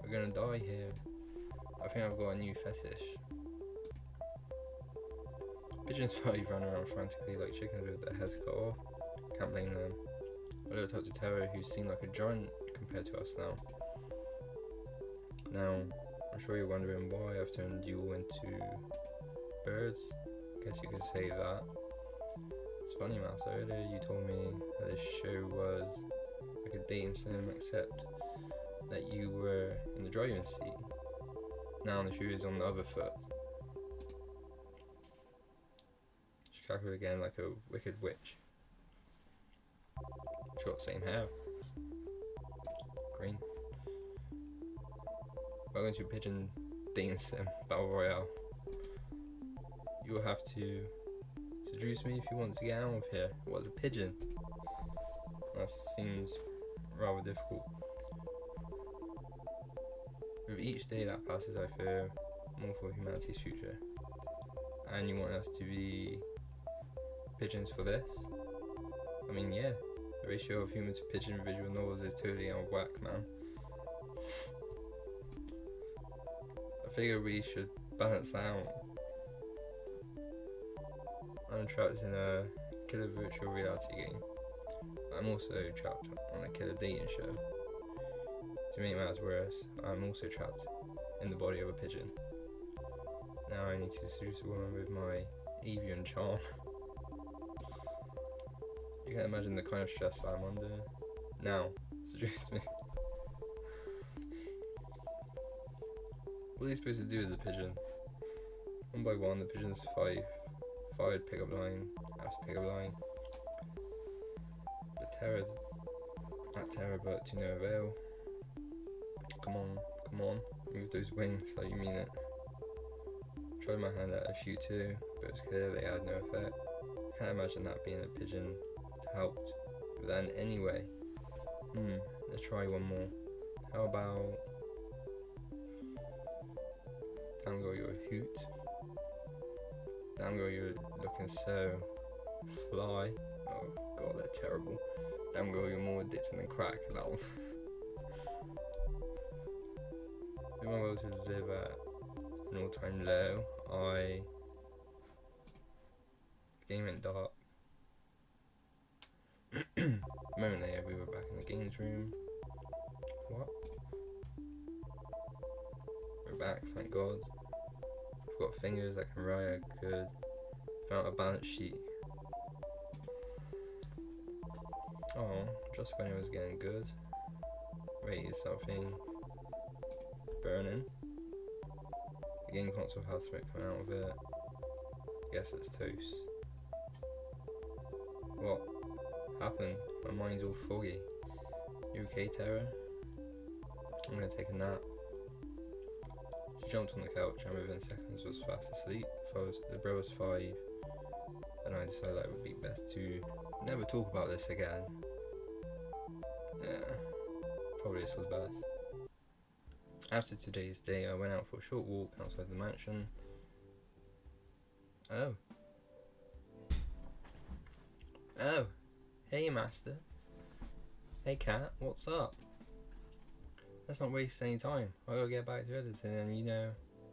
We're gonna die here. I think I've got a new fetish. Pigeons probably run around frantically like chickens with their heads cut off. Can't blame them. I looked up to Terra, who seemed like a giant compared to us now. Now, I'm sure you're wondering why I've turned you all into birds. Guess you could say that. It's funny, Mouse. Earlier you told me that this show was like a dating sim, except that you were in the driving seat. Now the shoe is on the other foot. She cackled again like a wicked witch. She got the same hair. Green. Welcome to Pigeon Dating Sim Battle Royale. You will have to seduce me if you want to get out of here. What's a pigeon? That seems rather difficult. With each day that passes, I fear more for humanity's future. And you want us to be pigeons for this? I mean, yeah, the ratio of human to pigeon visual novels is totally out of whack, man. I figure we should balance that out. I'm trapped in a killer virtual reality game. I'm also trapped on a killer dating show. To make matters worse, I'm also trapped in the body of a pigeon. Now I need to seduce a woman with my avian charm. You can imagine the kind of stress I'm under. Now, seduce me. What are you supposed to do as a pigeon? One by one, the pigeons fired pickup line after pickup line. That terror, but to no avail. Come on, move those wings like you mean it. Tried my hand at a few too, but it's clear they had no effect. Can't imagine that being a pigeon helped with that in any way. Let's try one more. How about... Damn girl, you're a hoot. Damn girl, you're looking so fly. Oh god, they're terrible. Damn girl, you're more addicted than crack. That one. If I'm able to live at an all-time low, the game went dark. A moment later, we were back in the games room. What? We're back, thank God. I've got fingers that can write. I could found a balance sheet. Oh, just when it was getting good. Wait, is something burning? The game console has smoke coming out of it. Guess it's toast. What happened? My mind's all foggy. You okay, Tara? I'm gonna take a nap. She jumped on the couch and within seconds was fast asleep. The bro was 5, and I decided that it would be best to never talk about this again. Yeah, probably this was best. After today's day, I went out for a short walk outside the mansion. Oh. Oh. Hey, Master. Hey, Cat. What's up? Let's not waste any time. I gotta get back to editing, and you know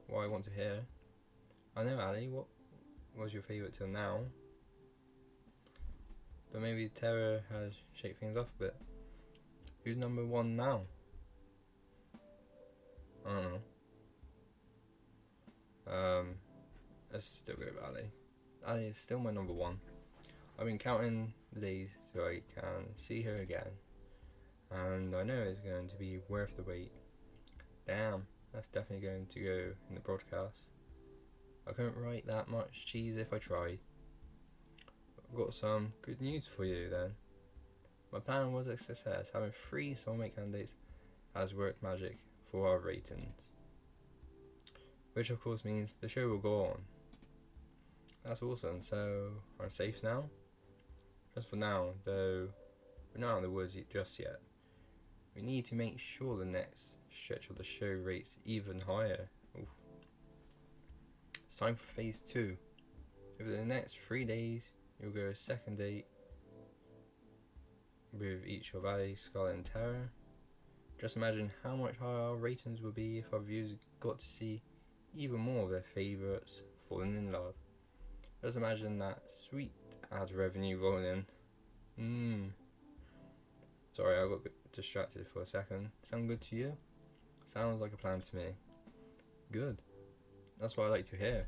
what I want to hear. I know, Ali. What was your favourite till now? But maybe Terror has shaped things up a bit. Who's number 1 now? I don't know. Let's still go with Ali. Ali is still my number 1. I've been counting the days till I can see her again, and I know it's going to be worth the wait. Damn, that's definitely going to go in the broadcast. I couldn't write that much cheese if I tried. I've got some good news for you then. My plan was a success. Having 3 soulmate candidates has worked magic for our ratings, which of course means the show will go on. That's awesome. So I'm safe now? Just for now, though we're not out of the woods just yet. We need to make sure the next stretch of the show rates even higher. Oof. It's time for phase 2. Over the next 3 days, you'll go a second date with each of Ali, Scarlet and Tara. Just imagine how much higher our ratings would be if our viewers got to see even more of their favourites falling in love. Just imagine that sweet ad revenue rolling in. Sorry, I got distracted for a second. Sound good to you? Sounds like a plan to me. Good. That's what I like to hear.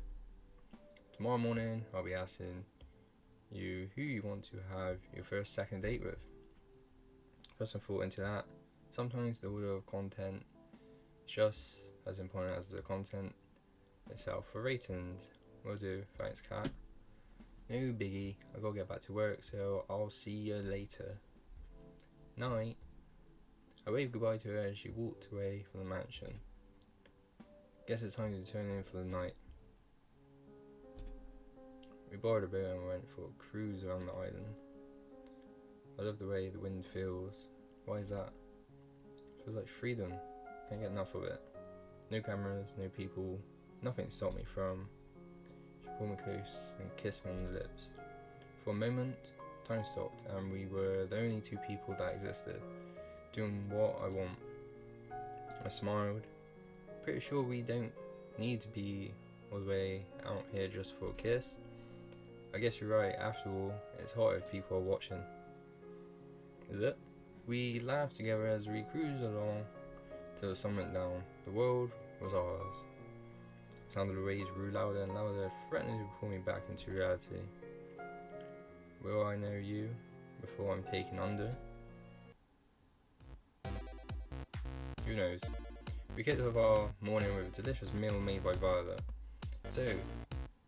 Tomorrow morning, I'll be asking you who you want to have your first second date with. Put some thought into that. Sometimes the order of content is just as important as the content itself. For ratings, will do. Thanks, Cat. No biggie. I gotta get back to work, so I'll see you later. Night. I waved goodbye to her as she walked away from the mansion. Guess it's time to turn in for the night. We borrowed a boat and went for a cruise around the island. I love the way the wind feels. Why is that? It feels like freedom. Can't get enough of it. No cameras, no people, nothing to stop me from. She pulled me close and kissed me on the lips. For a moment, time stopped and we were the only 2 people that existed, doing what I want. I smiled. Pretty sure we don't need to be all the way out here just for a kiss. I guess you're right, after all, it's hot if people are watching. Is it? We laughed together as we cruised along till the sun went down. The world was ours. The sound of the waves grew louder and louder, threatening to pull me back into reality. Will I know you before I'm taken under? Who knows? We kicked off our morning with a delicious meal made by Violet. So,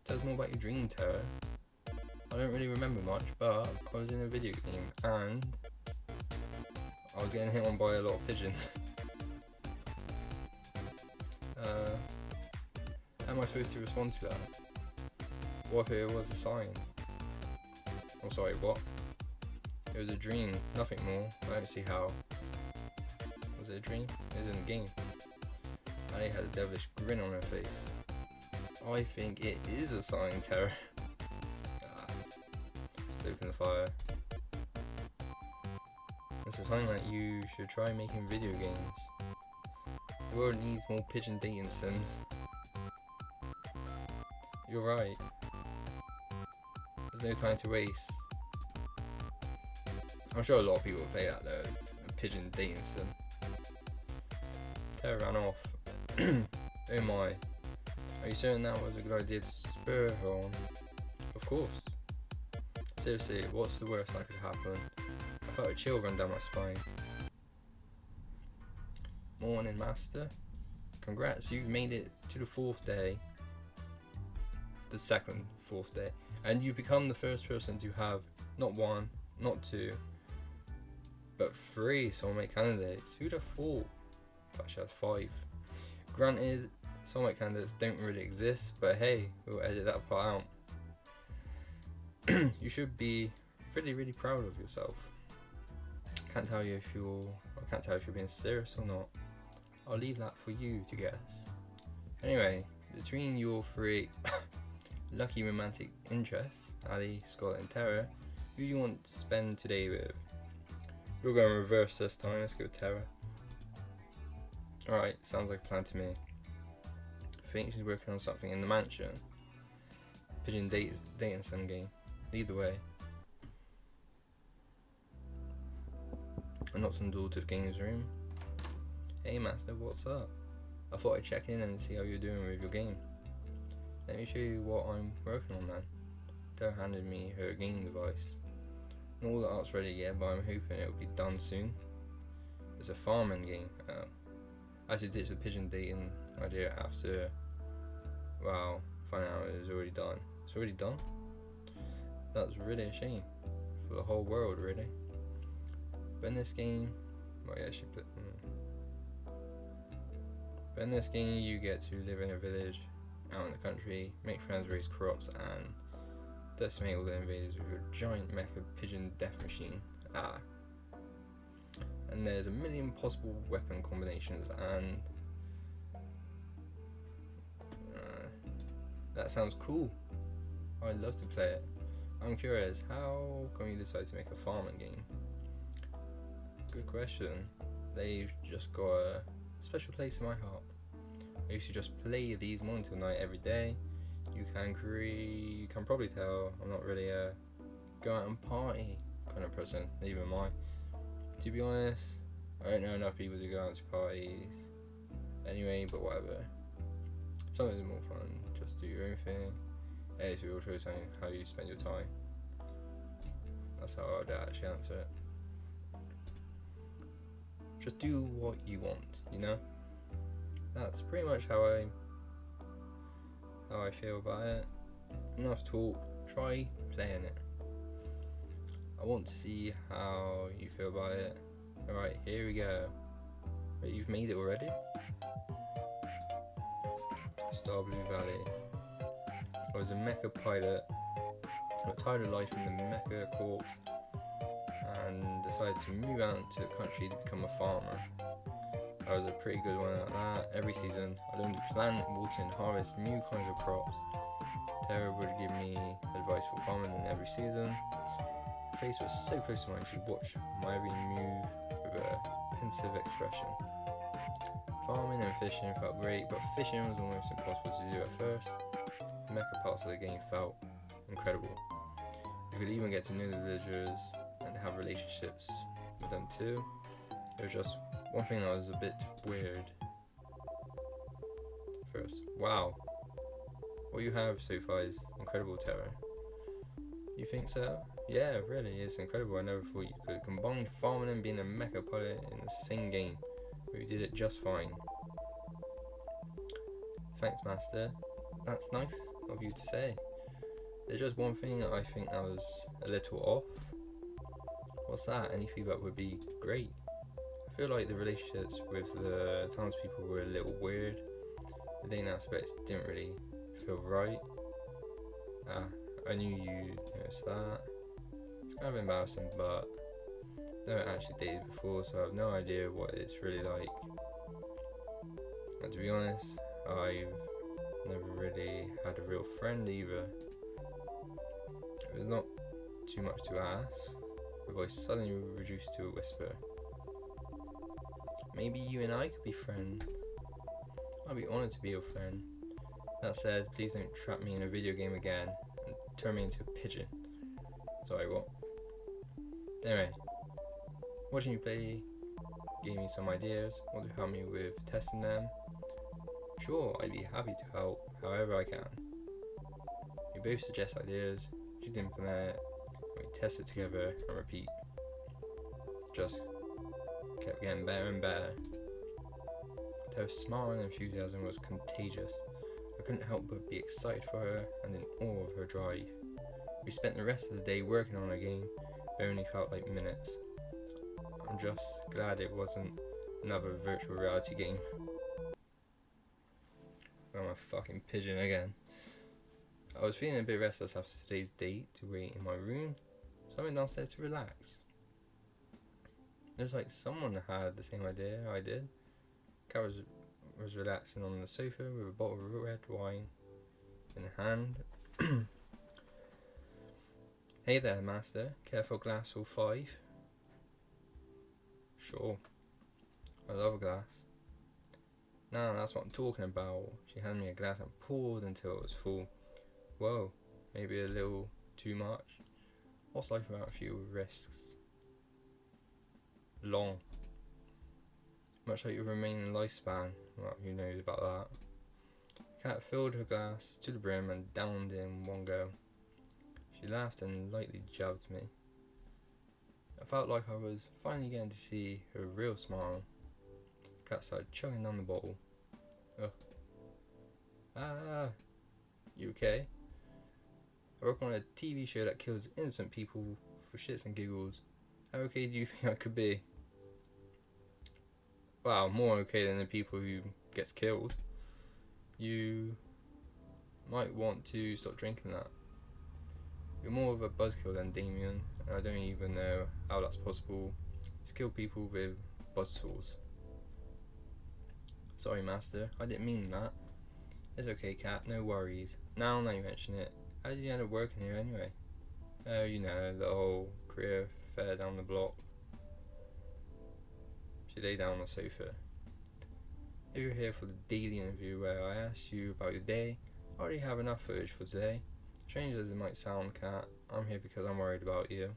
tell us more about your dream, Tara. I don't really remember much, but I was in a video game and I was getting hit on by a lot of pigeons. How am I supposed to respond to that? What if it was a sign? I'm sorry, what? It was a dream, nothing more. I don't see how. Was it a dream? It was in the game. Ali had a devilish grin on her face. I think it is a sign, Tara. Stoking the fire. a sign that you should try making video games. The world needs more pigeon dating sims. You're right. There's no time to waste. I'm sure a lot of people play that though. A pigeon dating sim. Terra ran off. Oh my. Are you certain that was a good idea to spur her on? Of course. Seriously, what's the worst that could happen? I felt a chill run down my spine. Morning, Master. Congrats, you've made it to the 4th day. The second 4th day. And you become the first person to have not 1, not 2, but 3 soulmate candidates. Who'd have thought? Actually, that's 5. Granted, soulmate candidates don't really exist, but hey, we'll edit that part out. You should be really proud of yourself. I can't tell if you're being serious or not. I'll leave that for you to guess. Anyway, between your 3 lucky romantic interests, Ali, Scott and Terra, who do you want to spend today with? We're going reverse this time, let's go with Terra. Alright, sounds like a plan to me. I think she's working on something in the mansion. Pigeon dating sim game. Either way. I knocked on the door to the games room. Hey Master, what's up? I thought I'd check in and see how you're doing with your game. Let me show you what I'm working on then. Terra handed me her game device. Not all the art's ready yet, but I'm hoping it'll be done soon. It's a farming game. I actually ditched the pigeon dating idea after, wow, finding out it was already done. It's already done? That's really a shame. For the whole world, really. But in this game, well, yeah, but in this game, you get to live in a village out in the country, make friends, raise crops, and decimate all the invaders with your giant mecha pigeon death machine. And there's a million possible weapon combinations, and that sounds cool. I'd love to play it. I'm curious, how come you decide to make a farming game? Good question. They've just got a special place in my heart. I used to just play these morning till night every day. You can probably tell I'm not really a go out and party kind of person, neither am I. To be honest, I don't know enough people to go out to parties anyway, but whatever. Something's more fun, just do your own thing. Hey, so we'll show you how you spend your time. That's how I'd actually answer it. Just do what you want, you know? That's pretty much how I feel about it. Enough talk, try playing it. I want to see how you feel about it. Alright, here we go. Wait, you've made it already? Star Blue Valley. I was a mecha pilot, got tired of life in the mecha corps, and decided to move out to the country to become a farmer. I was a pretty good one at that. Every season, I learned to plant, water and harvest new kinds of crops. Terra would give me advice for farming in every season. Her face was so close to mine, she'd watch my every move with a pensive expression. Farming and fishing felt great, but fishing was almost impossible to do at first. The mecha parts of the game felt incredible. You could even get to know the villagers and have relationships with them too. There was just one thing that was a bit weird. First, wow, what you have so far is incredible, Terra. You think so? Yeah, really, it's incredible. I never thought you could combine farming and being a mecha pilot in the same game, but you did it just fine. Thanks, Master. That's nice of you to say. There's just one thing I think that was a little off. What's that? Any feedback would be great. I feel like the relationships with the townspeople were a little weird. The dating aspects didn't really feel right. I knew you noticed that. It's kind of embarrassing, but I never actually dated before, so I have no idea what it's really like. And to be honest, I've never really had a real friend either. It was not too much to ask. The voice suddenly reduced to a whisper. Maybe you and I could be friends. I'd be honoured to be your friend. That said, please don't trap me in a video game again and turn me into a pigeon. Sorry, what? Anyway, watching you play gave me some ideas. Want to help me with testing them? Sure, I'd be happy to help however I can. We both suggest ideas, you'd implement it, and we test it together and repeat. Just kept getting better and better. Her smile and enthusiasm was contagious. I couldn't help but be excited for her and in awe of her drive. We spent the rest of the day working on our game, but it only felt like minutes. I'm just glad it wasn't another virtual reality game. I'm a fucking pigeon again. I was feeling a bit restless after today's date to wait in my room, so I went downstairs to relax. It was like someone had the same idea I did. Kat was relaxing on the sofa with a bottle of red wine in hand. Hey there, master. Care for a glass or 5? Sure. I love a glass. Now that's what I'm talking about. She handed me a glass and poured until it was full. Whoa, maybe a little too much. What's life without a few risks? Long. Much like your remaining lifespan. Well, who knows about that. Kat filled her glass to the brim and downed it in one go. She laughed and lightly jabbed me. I felt like I was finally getting to see her real smile. Kat started chugging down the bottle. Ugh. Ah, you okay? I work on a TV show that kills innocent people for shits and giggles. How okay do you think I could be? Wow, more okay than the people who gets killed. You might want to stop drinking that. You're more of a buzzkill than Damien, and I don't even know how that's possible. He's killed people with buzzsaws. Sorry, master, I didn't mean that. It's okay, Kat, no worries. Now you mention it, how did you end up working here anyway? Oh, you know, the whole career fair down the block. She lay down on the sofa. If you're here for the daily interview where I ask you about your day, I already have enough footage for today. Strange as it might sound, Kat, I'm here because I'm worried about you.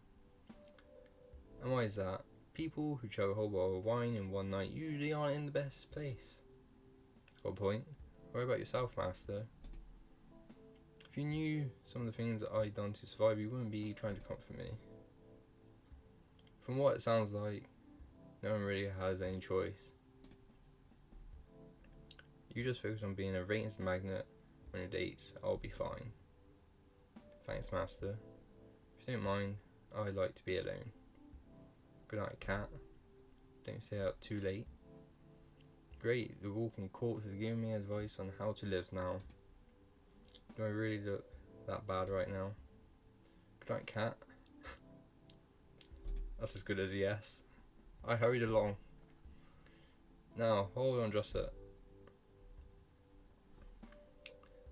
And why is that? People who chug a whole bottle of wine in one night usually aren't in the best place. Got a point. Worry about yourself, master. If you knew some of the things that I'd done to survive, you wouldn't be trying to comfort me. From what it sounds like, no one really has any choice. You just focus on being a ratings magnet on your dates. I'll be fine. Thanks, master. If you don't mind, I'd like to be alone. Good night, Kat. Don't stay out too late. Great, the walking corpse has given me advice on how to live now. Do I really look that bad right now? Good night, Kat. That's as good as a yes. I hurried along. Now, hold on just a...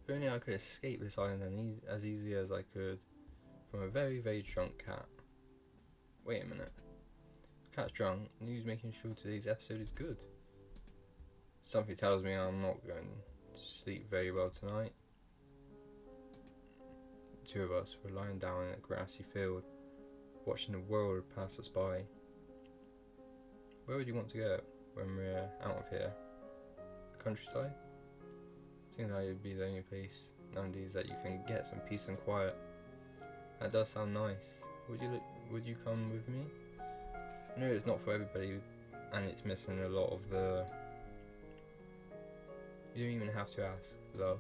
If only I could escape this island as easily as I could from a very, very drunk cat. Wait a minute. Cat's drunk, and who's making sure today's episode is good? Something tells me I'm not going to sleep very well tonight. The two of us were lying down in a grassy field, watching the world pass us by. Where would you want to go when we're out of here? The countryside? Seems like it'd be the only place nowadays that you can get some peace and quiet. That does sound nice. Would you come with me? I know it's not for everybody, and it's missing a lot of the... You don't even have to ask, love.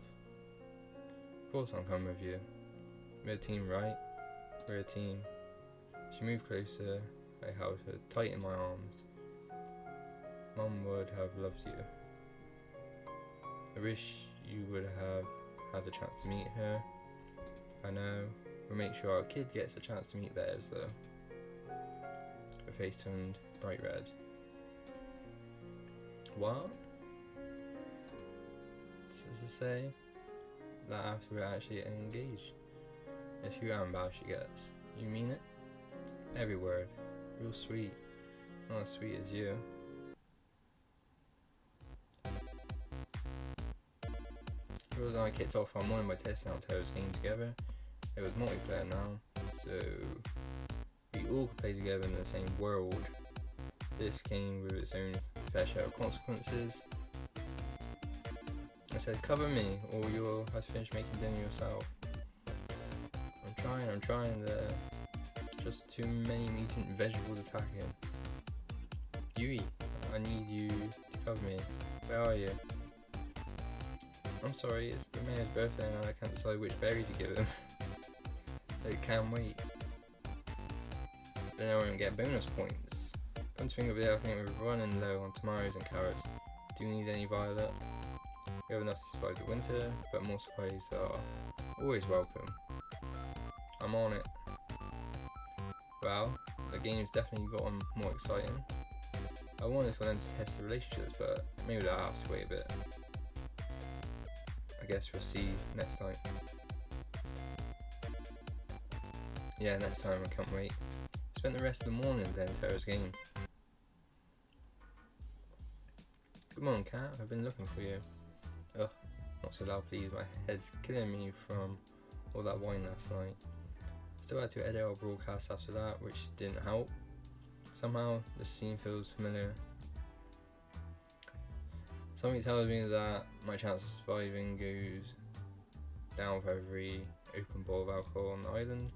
Of course I'll come with you. We're a team, right? We're a team. She moved closer. I held her tight in my arms. Mum would have loved you. I wish you would have had the chance to meet her. I know. We'll make sure our kid gets a chance to meet theirs, though. Her face turned bright red. What? Does it say that after we're actually engaged? It's who how bad she gets. You mean it? Every word. Real sweet. Not as sweet as you. Jules and I kicked off our morning by testing out Terra's game together. It was multiplayer now, so we all could play together in the same world. This came with its own fair share of consequences. I said, cover me, or you'll have to finish making dinner yourself. I'm trying, there are just too many mutant vegetables attacking. Yui, I need you to cover me. Where are you? I'm sorry, it's the mayor's birthday and I can't decide which berry to give him. It can't wait. Then I won't get bonus points. Come to think of it, I think we're running low on tomatoes and carrots. Do you need any violet? We have enough to survive the winter, but more supplies are always welcome. I'm on it. Well, the game's definitely gotten more exciting. I wanted for them to test the relationships, but maybe they'll have to wait a bit. I guess we'll see next time. Yeah, next time, I can't wait. Spent the rest of the morning playing Terra's game. Come on, cat, I've been looking for you. Ugh, not so loud please, my head's killing me from all that wine last night. Still had to edit our broadcast after that, which didn't help. Somehow, the scene feels familiar. Something tells me that my chance of surviving goes down for every open bottle of alcohol on the island.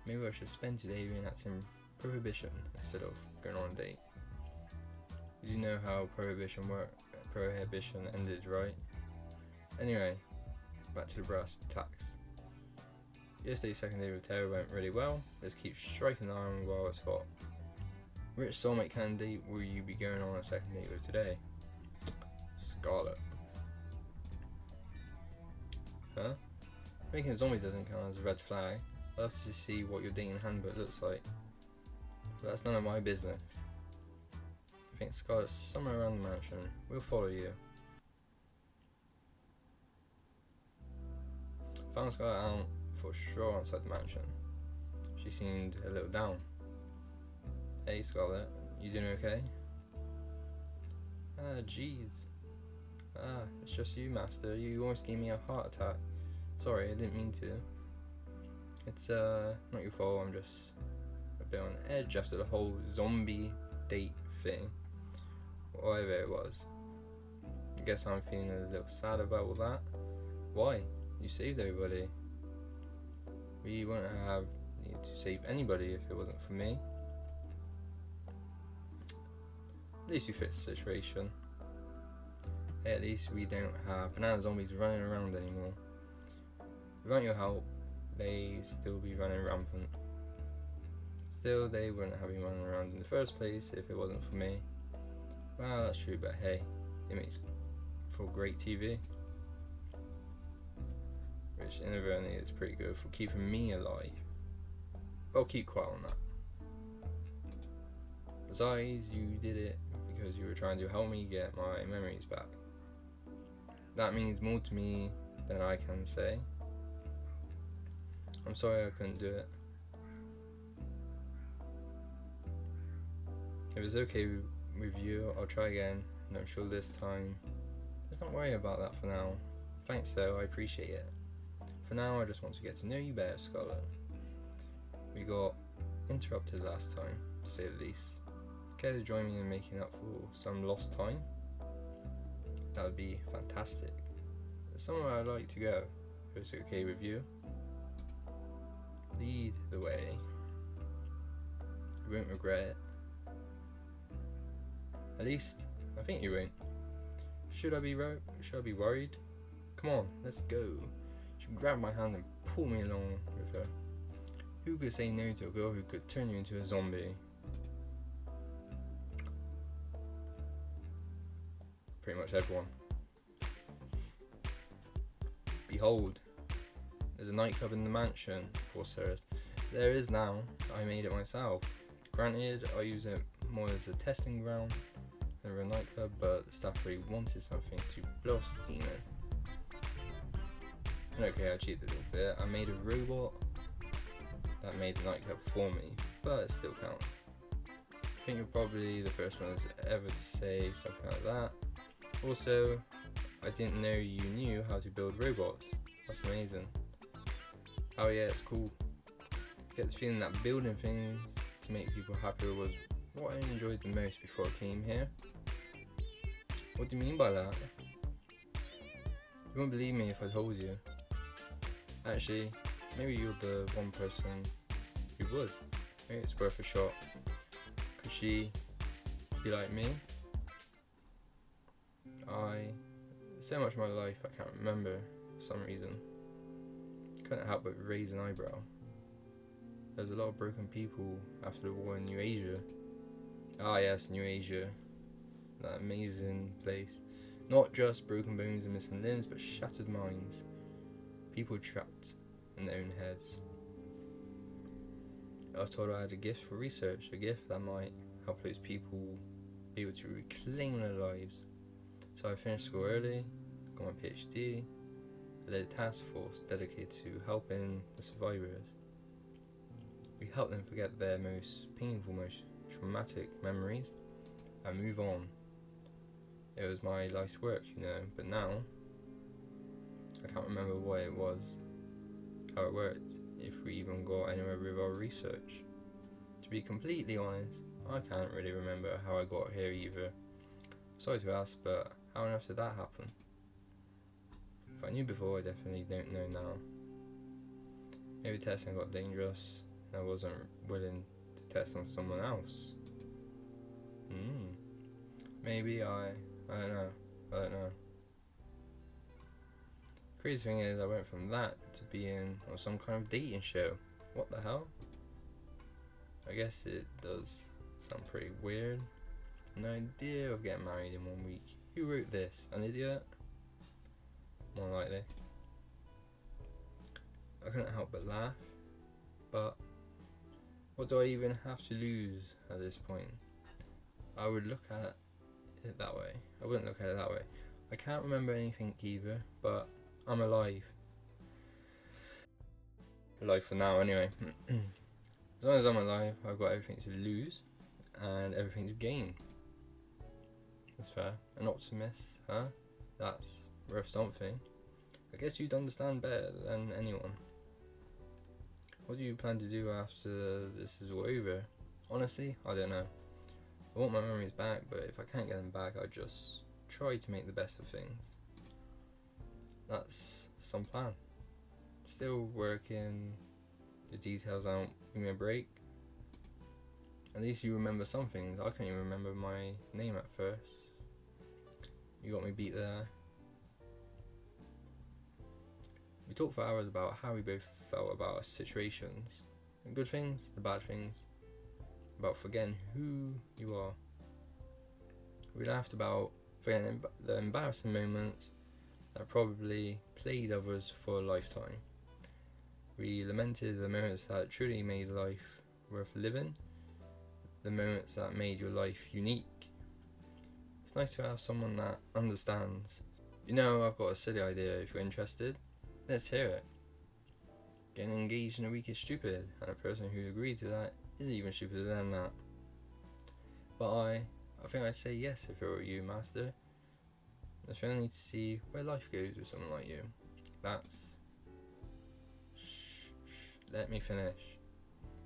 Maybe I should spend today reenacting Prohibition instead of going on a date. You know how Prohibition ended, right? Anyway, back to the brass tacks. Yesterday's second day with Terra went really well. Let's keep striking the iron while it's hot. Which soulmate candidate will you be going on a second date with today? Scarlet. Huh? Making zombies doesn't count as a red flag. I'd love to see what your dating handbook looks like. But that's none of my business. I think Scarlet's somewhere around the mansion. We'll follow you. Found Scarlet out for sure outside the mansion. She seemed a little down. Hey Scarlet, you doing okay? Ah, jeez. Ah, it's just you, Master. You almost gave me a heart attack. Sorry, I didn't mean to. It's not your fault, I'm just a bit on edge after the whole zombie date thing. Whatever it was. I guess I'm feeling a little sad about all that. Why? You saved everybody. We wouldn't have needed to save anybody if it wasn't for me. At least you fixed the situation. Hey, at least we don't have banana zombies running around anymore. Without your help, they'd still be running rampant. Still, they wouldn't have been running around in the first place if it wasn't for me. Well, that's true, but hey, it makes for great TV. Which inadvertently is pretty good for keeping me alive. But I'll keep quiet on that. Besides, you did it because you were trying to help me get my memories back. That means more to me than I can say. I'm sorry I couldn't do it. If it's okay with you, I'll try again, and I'm sure this time. Let's not worry about that for now. Thanks though, I appreciate it. For now, I just want to get to know you better, Scarlet. We got interrupted last time, to say the least. Care to join me in making up for some lost time? That would be fantastic. There's somewhere I'd like to go, if it's okay with you. Lead the way. You won't regret it. At least, I think you won't. Should I be worried? Come on, let's go. She grabbed my hand and pulled me along with her. Who could say no to a girl who could turn you into a zombie? Pretty much everyone. Behold, there's a nightclub in the mansion, poor Ceres. There is now. I made it myself. Granted, I use it more as a testing ground than a nightclub, but the staff really wanted something to blow off steam in. Okay, I cheated a little bit. I made a robot that made the nightclub for me, but it still counts. I think you're probably the first one ever to say something like that. Also, I didn't know you knew how to build robots. That's amazing. Oh yeah, it's cool. I get the feeling that building things to make people happier was what I enjoyed the most before I came here. What do you mean by that? You won't believe me if I told you. Actually, maybe you're the one person who would. Maybe it's worth a shot. Could she be like me? So much of my life I can't remember for some reason. Couldn't help but raise an eyebrow. There was a lot of broken people after the war in New Asia. Ah yes, New Asia. That amazing place. Not just broken bones and missing limbs, but shattered minds. People trapped in their own heads. I was told I had a gift for research, a gift that might help those people be able to reclaim their lives. So I finished school early, got my PhD, I led a task force dedicated to helping the survivors. We helped them forget their most painful, most traumatic memories and move on. It was my life's work, but now I can't remember what it was, how it worked, if we even got anywhere with our research. To be completely honest, I can't really remember how I got here either. Sorry to ask, but how on earth did that happen? If I knew before, I definitely don't know now. Maybe testing got dangerous and I wasn't willing to test on someone else. Maybe I don't know. Crazy thing is, I went from that to being on some kind of dating show. What the hell? I guess it does sound pretty weird. An idea of getting married in 1 week. Who wrote this? An idiot? More likely. I couldn't help but laugh. But what do I even have to lose at this point? I would look at it that way. I wouldn't look at it that way. I can't remember anything either, but I'm alive. Alive for now anyway. As long as I'm alive, I've got everything to lose and everything to gain. That's fair. An optimist, huh? That's worth something. I guess you'd understand better than anyone. What do you plan to do after this is all over? Honestly, I don't know. I want my memories back, but if I can't get them back, I'll just try to make the best of things. That's some plan. Still working the details out in my break. At least you remember some things. I couldn't even remember my name at first. You got me beat there. We talked for hours about how we both felt about our situations. The good things, the bad things. About forgetting who you are. We laughed about forgetting the embarrassing moments that probably plagued others for a lifetime. We lamented the moments that truly made life worth living. The moments that made your life unique. It's nice to have someone that understands. I've got a silly idea if you're interested. Let's hear it. Getting engaged in a week is stupid, and a person who agreed to that is even stupider than that. But I think I'd say yes if it were you, Master. I feel need to see where life goes with someone like you. Let me finish.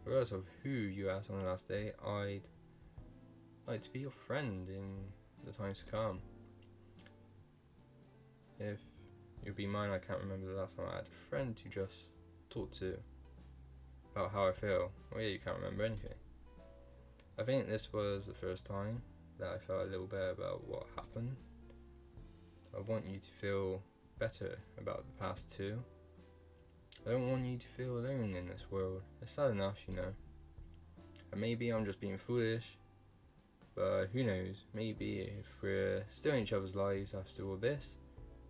Regardless of who you asked on the last day, I'd like to be your friend in the times to come. If you'll be mine, I can't remember the last time I had a friend to just talk to about how I feel. Well, yeah, you can't remember anything. I think this was the first time that I felt a little better about what happened. I want you to feel better about the past too. I don't want you to feel alone in this world. It's sad enough, And maybe I'm just being foolish, but who knows? Maybe if we're still in each other's lives after all this,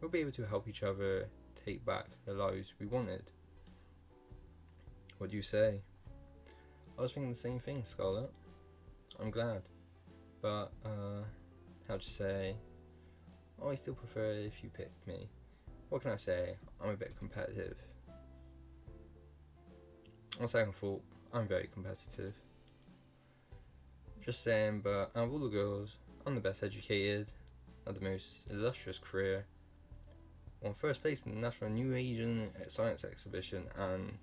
we'll be able to help each other take back the lives we wanted. What do you say? I was thinking the same thing, Scarlett. I'm glad. But, how to say, I still prefer if you picked me. What can I say? I'm a bit competitive. On second thought, I'm very competitive. Just saying, but out of all the girls, I'm the best educated, had the most illustrious career, won first place in the National New Asian Science Exhibition, and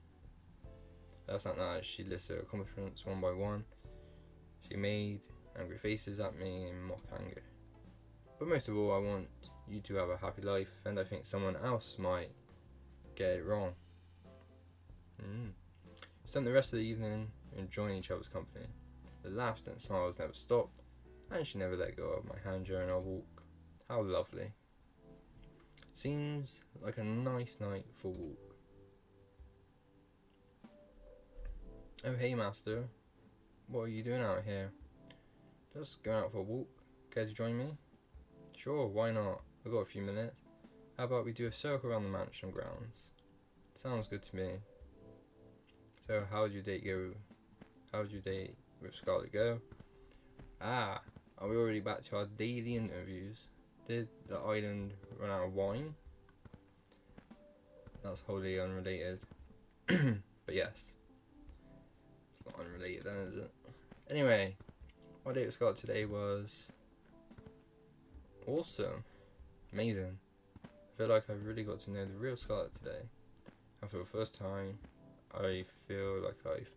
last night she listed her accomplishments one by one. She made angry faces at me in mock anger. But most of all, I want you to have a happy life, and I think someone else might get it wrong. Spent the rest of the evening enjoying each other's company. The laughs and smiles never stopped, and she never let go of my hand during our walk. How lovely. Seems like a nice night for a walk. Oh hey master, what are you doing out here? Just going out for a walk. Care to join me? Sure, why not? I've got a few minutes. How about we do a circle around the mansion grounds? Sounds good to me. So how did your date go? How did your date with Scarlett go? Are we already back to our daily interviews? Did the island run out of wine? That's wholly unrelated. But yes. It's not unrelated then, is it? Anyway, my date with Scarlett today was awesome. Amazing. I feel like I've really got to know the real Scarlett today. And for the first time, I feel like I've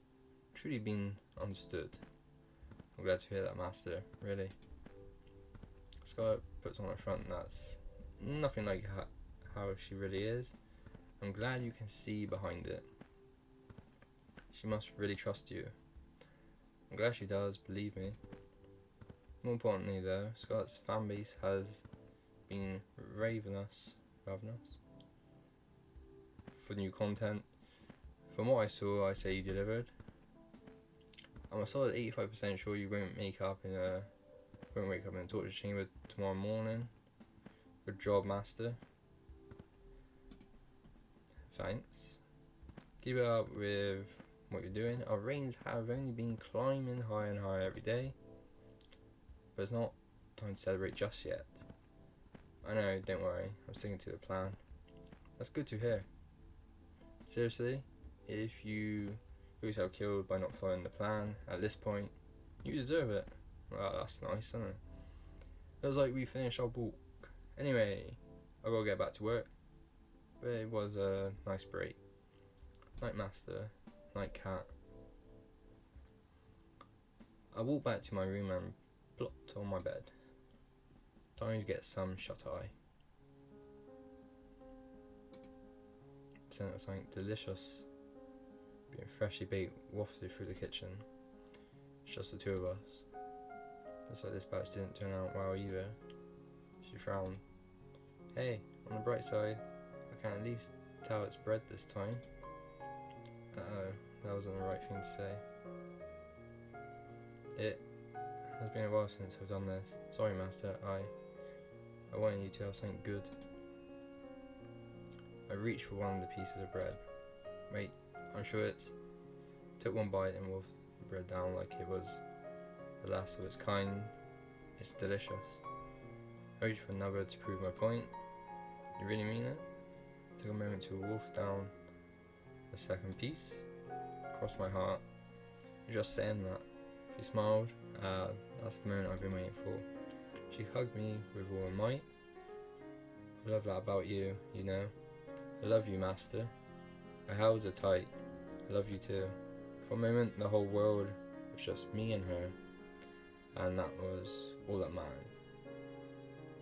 truly been understood. I'm glad to hear that, master, really. Scarlett puts on a front that's nothing like how she really is. I'm glad you can see behind it. She must really trust you. I'm glad she does, believe me. More importantly though, Scarlett's fanbase has been ravenous for new content. From what I saw, I say you delivered. I'm a solid 85% sure you won't wake up in a torture chamber tomorrow morning. Good job, master. Thanks. Keep it up with what you're doing. Our reigns have only been climbing higher and higher every day, but it's not time to celebrate just yet. I know, don't worry, I'm sticking to the plan. That's good to hear. Seriously, if you got yourself killed by not following the plan at this point, you deserve it. Well, that's nice, isn't it? It was like we finished our walk. Anyway, I gotta get back to work. But it was a nice break. Night master, night cat. I walked back to my room and plopped on my bed. Time to get some shut-eye. Scent of something delicious being freshly baked wafted through the kitchen. It's just the two of us. Looks like this batch didn't turn out well either. She frowned. Hey, on the bright side, I can at least tell it's bread this time. Uh-oh, that wasn't the right thing to say. It has been a while since I've done this. Sorry, master, I wanted you to have something good. I reached for one of the pieces of bread. Wait, I'm sure it's... Took one bite and wolfed the bread down like it was the last of its kind. It's delicious. I reached for another to prove my point. You really mean it? Took a moment to wolf down the second piece. Crossed my heart. You're just saying that. She smiled. That's the moment I've been waiting for. She hugged me with all her might. I love that about you, you know. I love you, master. I held her tight. I love you too. For a moment, the whole world was just me and her. And that was all that mattered.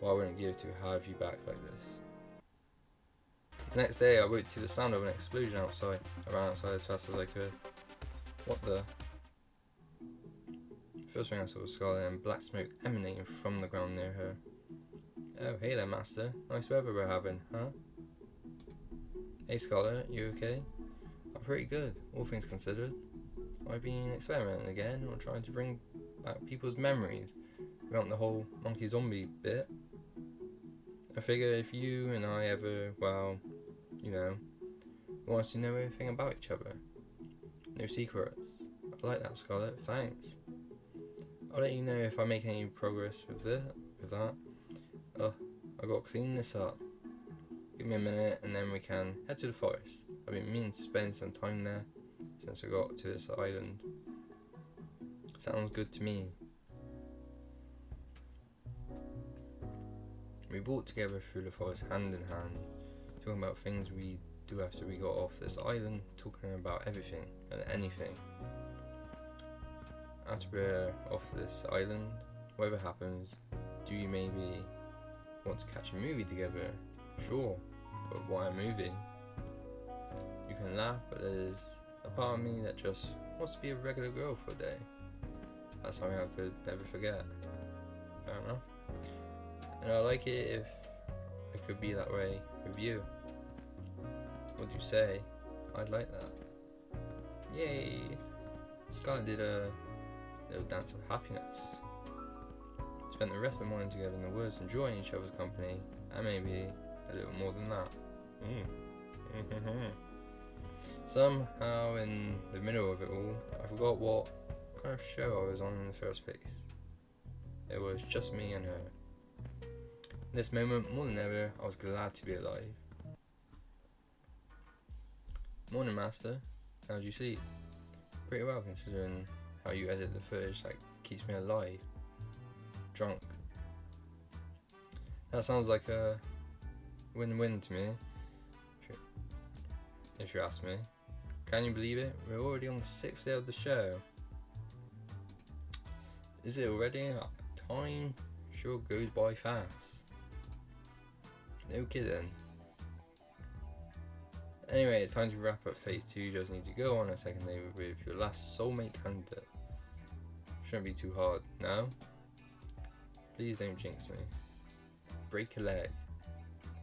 What I wouldn't give to have you back like this. The next day, I woke to the sound of an explosion outside. I ran outside as fast as I could. What the? First thing I saw was Scarlett and black smoke emanating from the ground near her. Oh, hey there, master. Nice weather we're having, huh? Hey, Scarlett, you okay? I'm pretty good, all things considered. I've been experimenting again on trying to bring back people's memories without the whole monkey zombie bit. I figure if you and I ever, well, you know, want us to know everything about each other. No secrets. I like that, Scarlett, thanks. I'll let you know if I make any progress with that. I gotta clean this up. Give me a minute and then we can head to the forest. I've been meaning to spend some time there since I got to this island. Sounds good to me. We walked together through the forest hand in hand, talking about things we do after we got off this island, talking about everything and anything. After we're off this island, whatever happens, do you maybe want to catch a movie together? Sure, but why a movie? You can laugh, but there's a part of me that just wants to be a regular girl for a day. That's something I could never forget. I don't know. And I like it if I could be that way with you. What do you say? I'd like that. Yay! Sky did a little dance of happiness. Spent the rest of the morning together in the woods, enjoying each other's company, and maybe a little more than that. Somehow, in the middle of it all, I forgot what kind of show I was on in the first place. It was just me and her. In this moment, more than ever, I was glad to be alive. Morning, Master. How'd you sleep? Pretty well, considering how you edit the footage that keeps me alive. Drunk. That sounds like a win-win to me, if you ask me. Can you believe it? We're already on the 6th day of the show. Is it already? Time sure goes by fast. No kidding. Anyway, it's time to wrap up phase 2. You just need to go on a second day with your last soulmate candidate. Shouldn't be too hard, no? Please don't jinx me. Break a leg.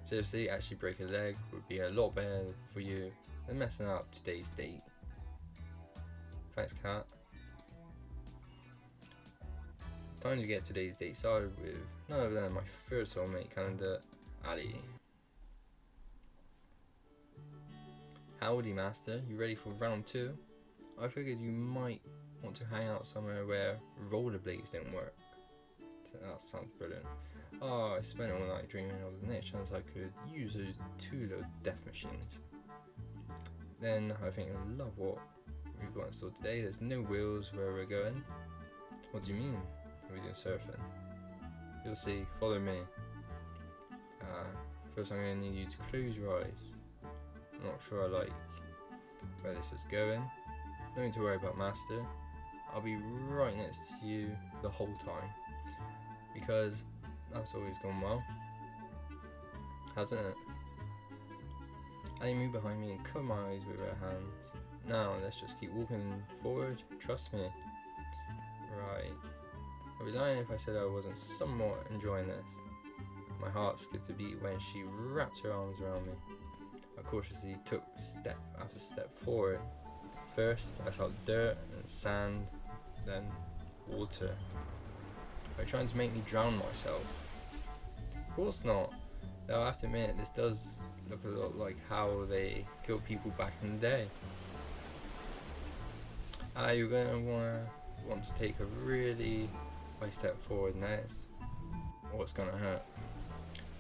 Seriously, actually break a leg would be a lot better for you than messing up today's date. Thanks, Kat. Time to get today's date started with none other than my first soulmate candidate, Ali. Howdy, Master. You ready for round 2? I figured you might want to hang out somewhere where rollerblades don't work. That sounds brilliant. Oh, I spent all night dreaming of the next chance I could use those 2 little death machines. Then I think I love what we've got in store today. There's no wheels where we're going. What do you mean? We're doing surfing. You'll see. Follow me. First I'm going to need you to close your eyes. I'm not sure I like where this is going. Nothing to worry about, Master. I'll be right next to you the whole time. Because that's always gone well. Hasn't it? Ali moved behind me and covered my eyes with her hands. Now let's just keep walking forward. Trust me. Right. I'd be lying if I said I wasn't somewhat enjoying this. My heart skipped a beat when she wrapped her arms around me. I cautiously took step after step forward. First, I felt dirt and sand, then water. Are you trying to make me drown myself? Of course not. Though I have to admit, this does look a lot like how they killed people back in the day. You're going to want to take a really high step forward next, or it's going to hurt.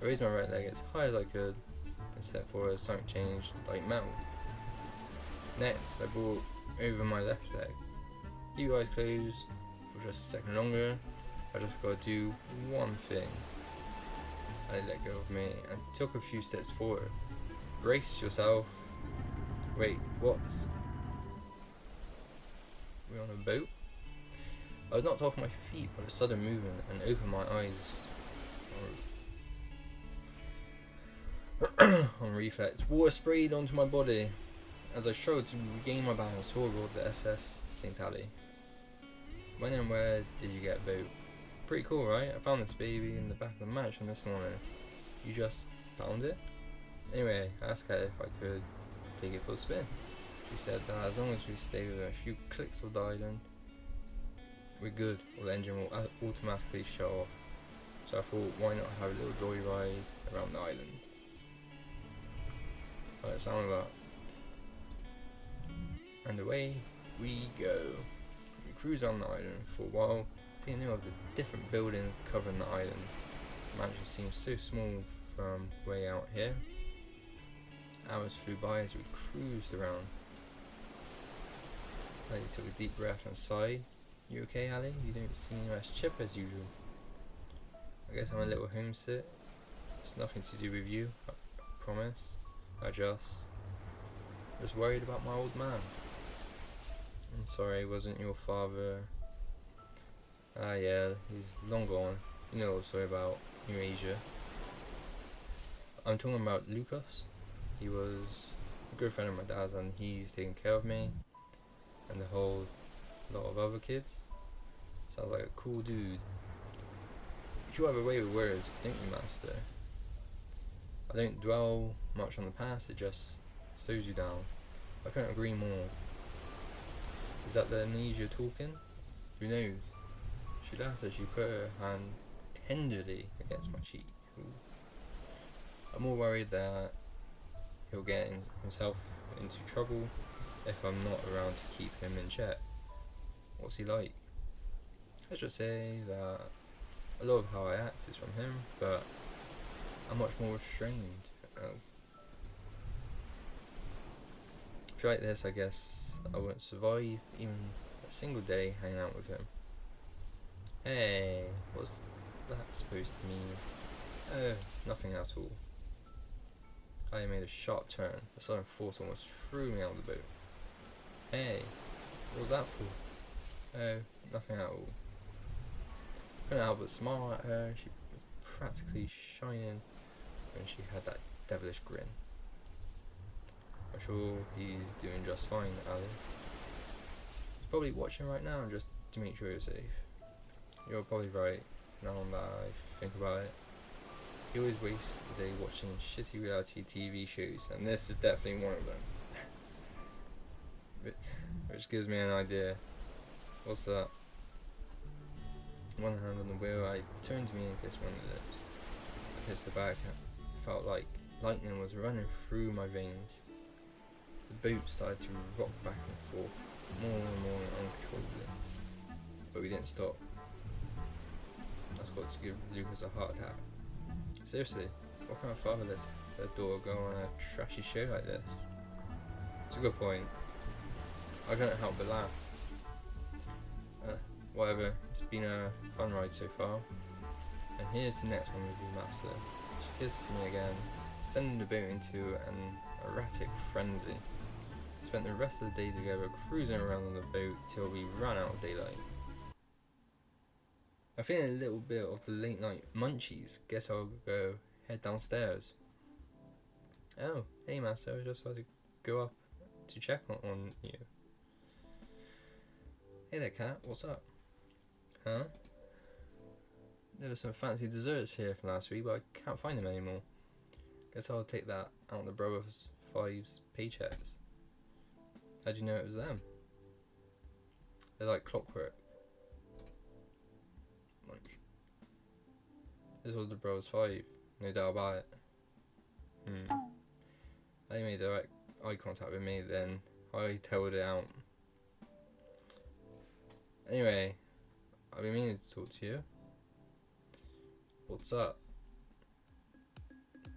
I raised my right leg as high as I could and stepped forward. Something changed like metal. Next, I brought over my left leg. Keep your eyes closed for just a second longer. I just got to do one thing. I let go of me and took a few steps forward. Brace yourself. Wait, what? We're on a boat? I was knocked off my feet by a sudden movement and opened my eyes on reflex. Water sprayed onto my body. As I struggled to regain my balance, aboard the SS St. Ali. When and where did you get a boat? Pretty cool, right? I found this baby in the back of the mansion this morning. You just found it? Anyway, I asked her if I could take it for a spin. She said that as long as we stay within a few clicks of the island, we're good, or the engine will automatically shut off. So I thought, why not have a little joyride around the island? Right, sound of that. And away we go. We cruise on the island for a while, thinking of the different buildings covering the island. The mansion seems so small from way out here. Hours flew by as we cruised around. Ali took a deep breath and sighed. You okay, Ali? You don't seem as chip as usual. I guess I'm a little homesick. It's nothing to do with you, I promise. I just worried about my old man. I'm sorry he wasn't your father. Ah yeah, he's long gone. You know the story about Eurasia. I'm talking about Lucas. He was a good friend of my dad's and he's taking care of me and a whole lot of other kids. Sounds like a cool dude. You have a way with words, don't you, Master? I don't dwell much on the past, it just slows you down. I couldn't agree more. Is that the amnesia talking? Who knows? She laughed as she put her hand tenderly against my cheek. Ooh. I'm more worried that he'll get himself into trouble if I'm not around to keep him in check. What's he like? Let's just say that a lot of how I act is from him, but I'm much more restrained. If you're like this, I guess I won't survive even a single day hanging out with him. Hey, what's that supposed to mean? Nothing at all. I made a sharp turn. A sudden force almost threw me out of the boat. Hey, what was that for? Oh, nothing at all. Couldn't help but smile at her. She was practically shining when she had that devilish grin. I'm sure he's doing just fine, Ali. He's probably watching right now just to make sure you're safe. You're probably right, now that I think about it. He always wastes the day watching shitty reality TV shows, and this is definitely one of them. Which gives me an idea. What's that? One hand on the wheel, I turned to me and kissed one of the lips. I kissed her back and it felt like lightning was running through my veins. The boat started to rock back and forth, more and more uncontrollably. But we didn't stop. I was about to give Lucas a heart attack. Seriously, what kind of father lets their daughter go on a trashy show like this? It's a good point. I couldn't help but laugh. Whatever, it's been a fun ride so far. And here's the next one with you, Master. She kissed me again, sending the boat into an erratic frenzy. Spent the rest of the day together cruising around on the boat till we ran out of daylight. I'm feeling a little bit of the late night munchies. Guess I'll go head downstairs. Oh, hey Master, I was just about to go up to check on you. Hey there, cat, what's up? Huh? There were some fancy desserts here from last week, but I can't find them anymore. Guess I'll take that out of the Brothers Five's paychecks. How'd you know it was them? They're like clockwork. Munch. This was the Brothers Five, no doubt about it. They made direct eye contact with me, then I tailed it out. Anyway, I've been meaning to talk to you. What's up?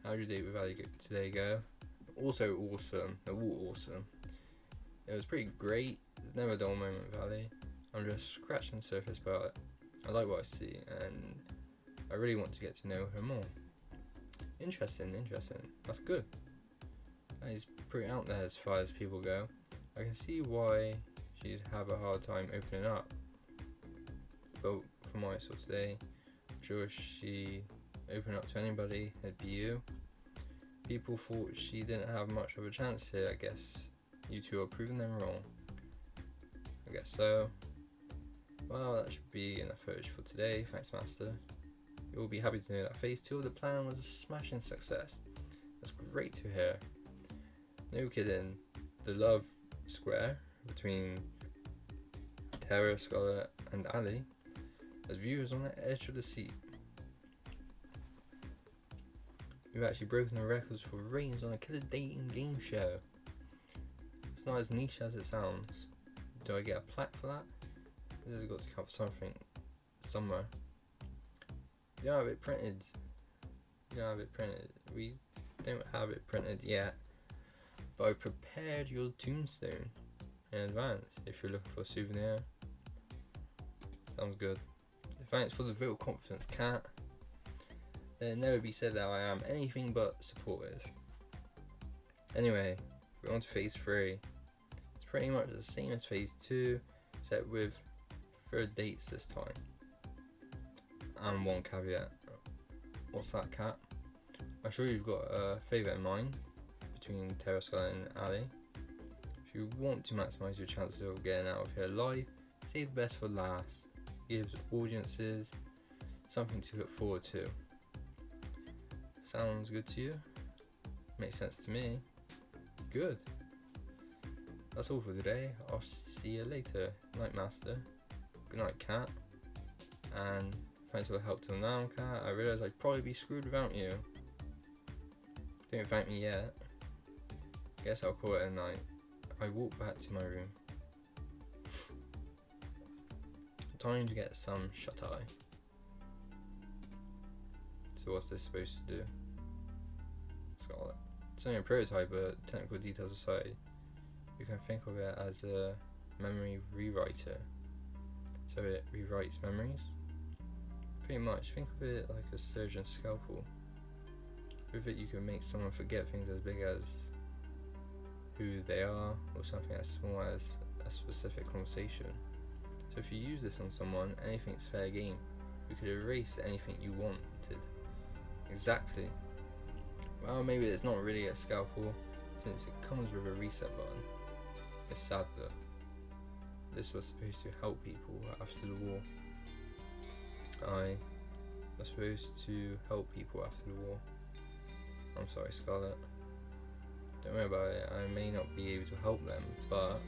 How'd your date with Ali today go? Also awesome. They're all awesome. It was pretty great. There's never a dull moment with Ali. I'm just scratching the surface, but I like what I see and I really want to get to know her more. Interesting. That's good. He's pretty out there as far as people go. I can see why she'd have a hard time opening up. But from what I saw today, I'm sure if she opened up to anybody, it'd be you. People thought she didn't have much of a chance here. I guess you two are proving them wrong. I guess so. Well, that should be enough footage for today. Thanks, Master. You'll be happy to know that phase 2 of the plan was a smashing success. That's great to hear. No kidding. The love square between Tara, Scarlett, and Ali as viewers on the edge of the seat. We've actually broken the records for ratings on a killer dating game show. It's not as niche as it sounds. Do I get a plaque for that? This has got to cover something somewhere. You don't have it printed. We don't have it printed yet. But I prepared your tombstone in advance if you're looking for a souvenir. Sounds good. Thanks for the vote of confidence, cat. Let it never be said that I am anything but supportive. Anyway, we're on to phase 3. It's pretty much the same as phase 2, except with 3rd dates this time. And one caveat. What's that, Cat? I'm sure you've got a favourite in mind between Terra, Scarlet and Ali. If you want to maximise your chances of getting out of here alive, save the best for last. Gives audiences something to look forward to. Sounds good to you? Makes sense to me. Good. That's all for today. I'll see you later, Night Master. Good night, Cat. And thanks for the help till now, Cat. I realise I'd probably be screwed without you. Don't thank me yet. Guess I'll call it a night. I walk back to my room. Time to get some shut-eye. So what's this supposed to do? Scarlet. It's only a prototype, but technical details aside, you can think of it as a memory rewriter. So it rewrites memories. Pretty much, think of it like a surgeon's scalpel. With it you can make someone forget things as big as who they are, or something as small as a specific conversation. So if you use this on someone, anything's fair game. You could erase anything you wanted. Exactly. Well, maybe it's not really a scalpel, since it comes with a reset button. It's sad though. This was supposed to help people after the war. I was supposed to help people after the war. I'm sorry, Scarlet. Don't worry about it. I may not be able to help them, but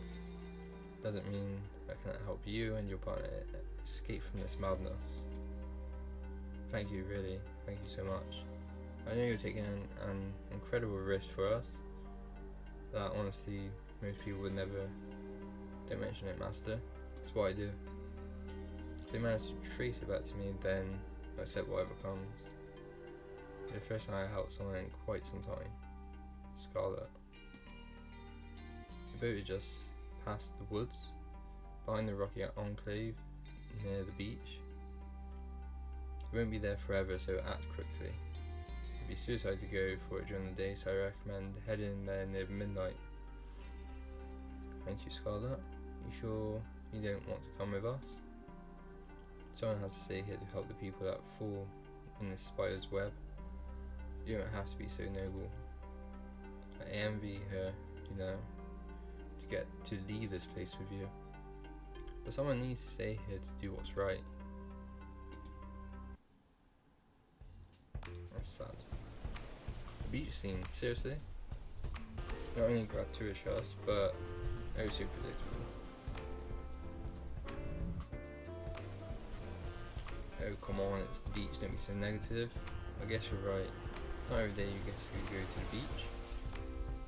doesn't mean I cannot help you and your partner escape from this madness. Thank you, really. Thank you so much. I know you're taking an incredible risk for us that honestly most people would never. Don't mention it, Master. That's what I do. If they manage to trace it back to me, then I accept whatever comes. You're the first time I helped someone in quite some time. Scarlet. The boat is just past the woods, behind the rocky enclave near the beach. You won't be there forever, so act quickly. It'd be suicide to go for it during the day, so I recommend heading there near midnight. Thank you, Scarlet. You sure you don't want to come with us? Someone has to stay here to help the people that fall in this spider's web. You don't have to be so noble. I envy her, you know, to get to leave this place with you. But someone needs to stay here to do what's right. That's sad. The beach scene, seriously? Not only gratuitous, but oh so predictable. Oh come on, it's the beach, don't be so negative. I guess you're right. It's not every day you get to go to the beach.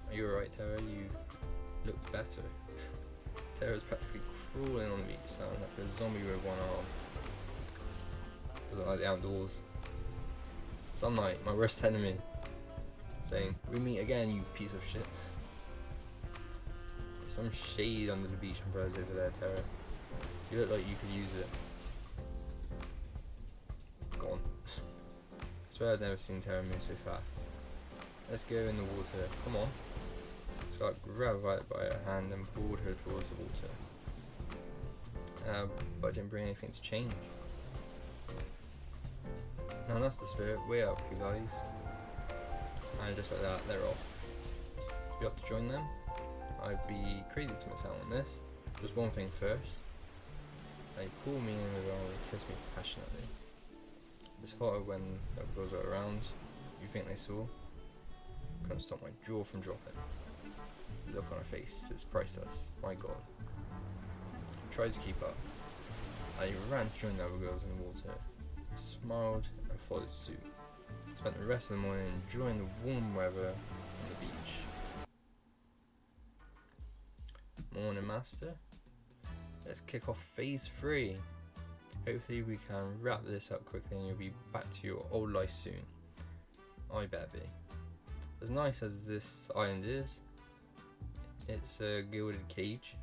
Are you alright, Terra? You look better. Terra's practically crawling on the beach, sounding like a zombie with one arm. Doesn't like the outdoors. Sunlight, my worst enemy. Saying, we meet again, you piece of shit. Some shade under the beach umbrellas over there, Terra. You look like you could use it. Gone. I swear I've never seen Terra move so fast. Let's go in the water. Come on. Scott grabbed right by her hand and pulled her towards the water. But I didn't bring anything to change. Now that's the spirit. Way up, you guys. And just like that, they're off. You have to join them. I'd be crazy to miss out on this. Just one thing first. They pull me in with arm and kiss me passionately. It's hotter when the girls are around. You think they saw? Couldn't stop my jaw from dropping. The look on her face, it's priceless. My god. Tried to keep up. I ran to join the other girls in the water. Smiled and followed suit. Spent the rest of the morning enjoying the warm weather on the beach. Morning, Master. Let's kick off phase 3. Hopefully we can wrap this up quickly and you'll be back to your old life soon. I better be. As nice as this island is, it's a gilded cage.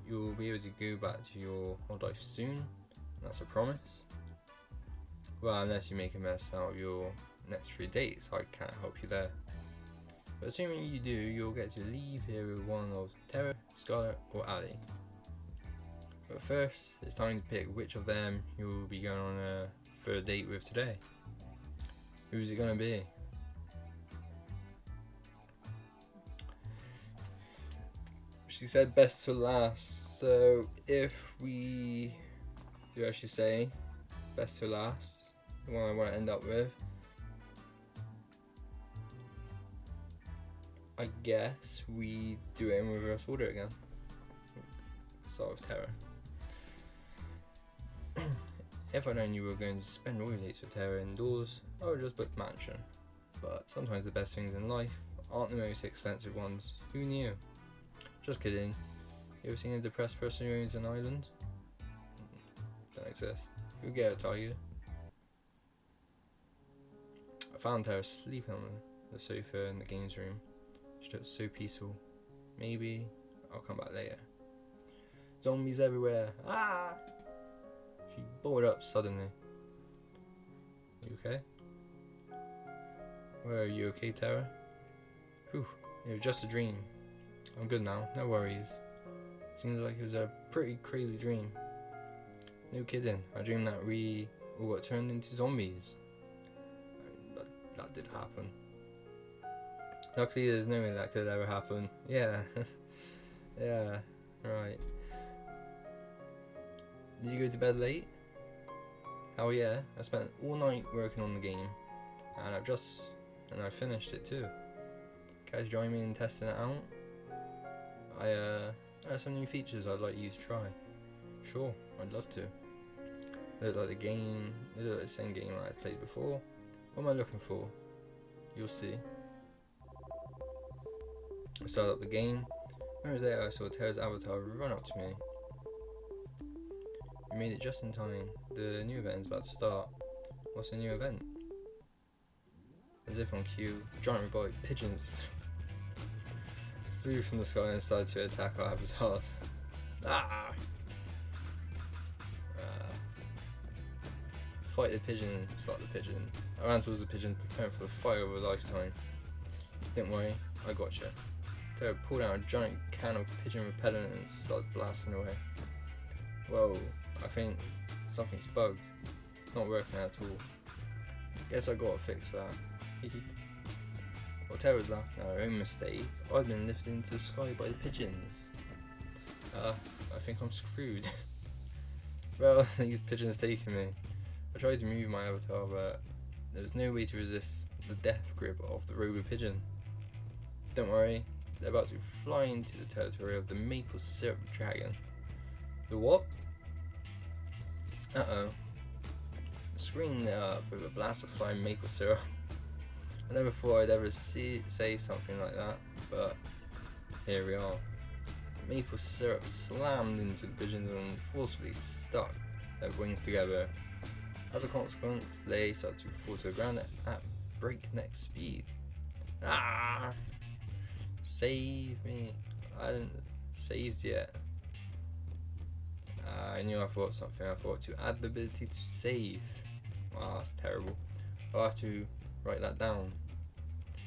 You'll be able to go back to your old life soon, that's a promise. Well, unless you make a mess out of your next 3 dates, I can't help you there. But assuming you do, you'll get to leave here with one of Terra, Scarlet, or Ali. But first, it's time to pick which of them you'll be going on a third date with today. Who's it gonna be? She said best to last, so if we do actually say best to last, the one I want to end up with, I guess we do it in reverse order again. Start with Terra. If I'd known you were going to spend all your dates with Terra indoors, I would just book the mansion. But sometimes the best things in life aren't the most expensive ones. Who knew? Just kidding. You ever seen a depressed person who owns an island? Don't exist. Go get a tiger. I found Terra sleeping on the sofa in the games room. She looked so peaceful. Maybe I'll come back later. Zombies everywhere. Ah! She bolted up suddenly. You okay? Well, are you okay, Terra? Whew, it was just a dream. I'm good now, no worries. Seems like it was a pretty crazy dream. No kidding, I dreamed that we all got turned into zombies. I mean, that did happen. Luckily there's no way that could ever happen. Yeah. Yeah, right. Did you go to bed late? Hell yeah, I spent all night working on the game, and I finished it too. Guys, join me in testing it out? I have some new features I'd like you to try. Sure, I'd love to. They look like the same game I played before. What am I looking for? You'll see. I started up the game. When I was there, I saw Terra's avatar run up to me. We made it just in time. The new event is about to start. What's the new event? As if on cue, giant robotic pigeons flew from the sky and started to attack our avatars. Ah! Fight the pigeons, fuck the pigeons. I ran towards the pigeons, preparing for the fight of a lifetime. Don't worry, I gotcha. Terra pulled out a giant can of pigeon repellent and started blasting away. Whoa, I think something's bugged. It's not working at all. Guess I gotta fix that. Well, Terra's laughing at her own mistake. I've been lifted into the sky by the pigeons. I think I'm screwed. Well, these pigeons taking me. I tried to move my avatar, but there was no way to resist the death grip of the robo pigeon. Don't worry, they're about to fly into the territory of the maple syrup dragon. The what? Uh-oh. The screen lit up with a blast of flying maple syrup. I never thought I'd ever say something like that, but here we are. Maple syrup slammed into the pigeons and forcefully stuck their wings together. As a consequence, they started to fall to the ground at breakneck speed. Ah! Save me. I hadn't saved yet. I knew I thought something. I thought to add the ability to save. Wow, that's terrible. I'll have to write that down.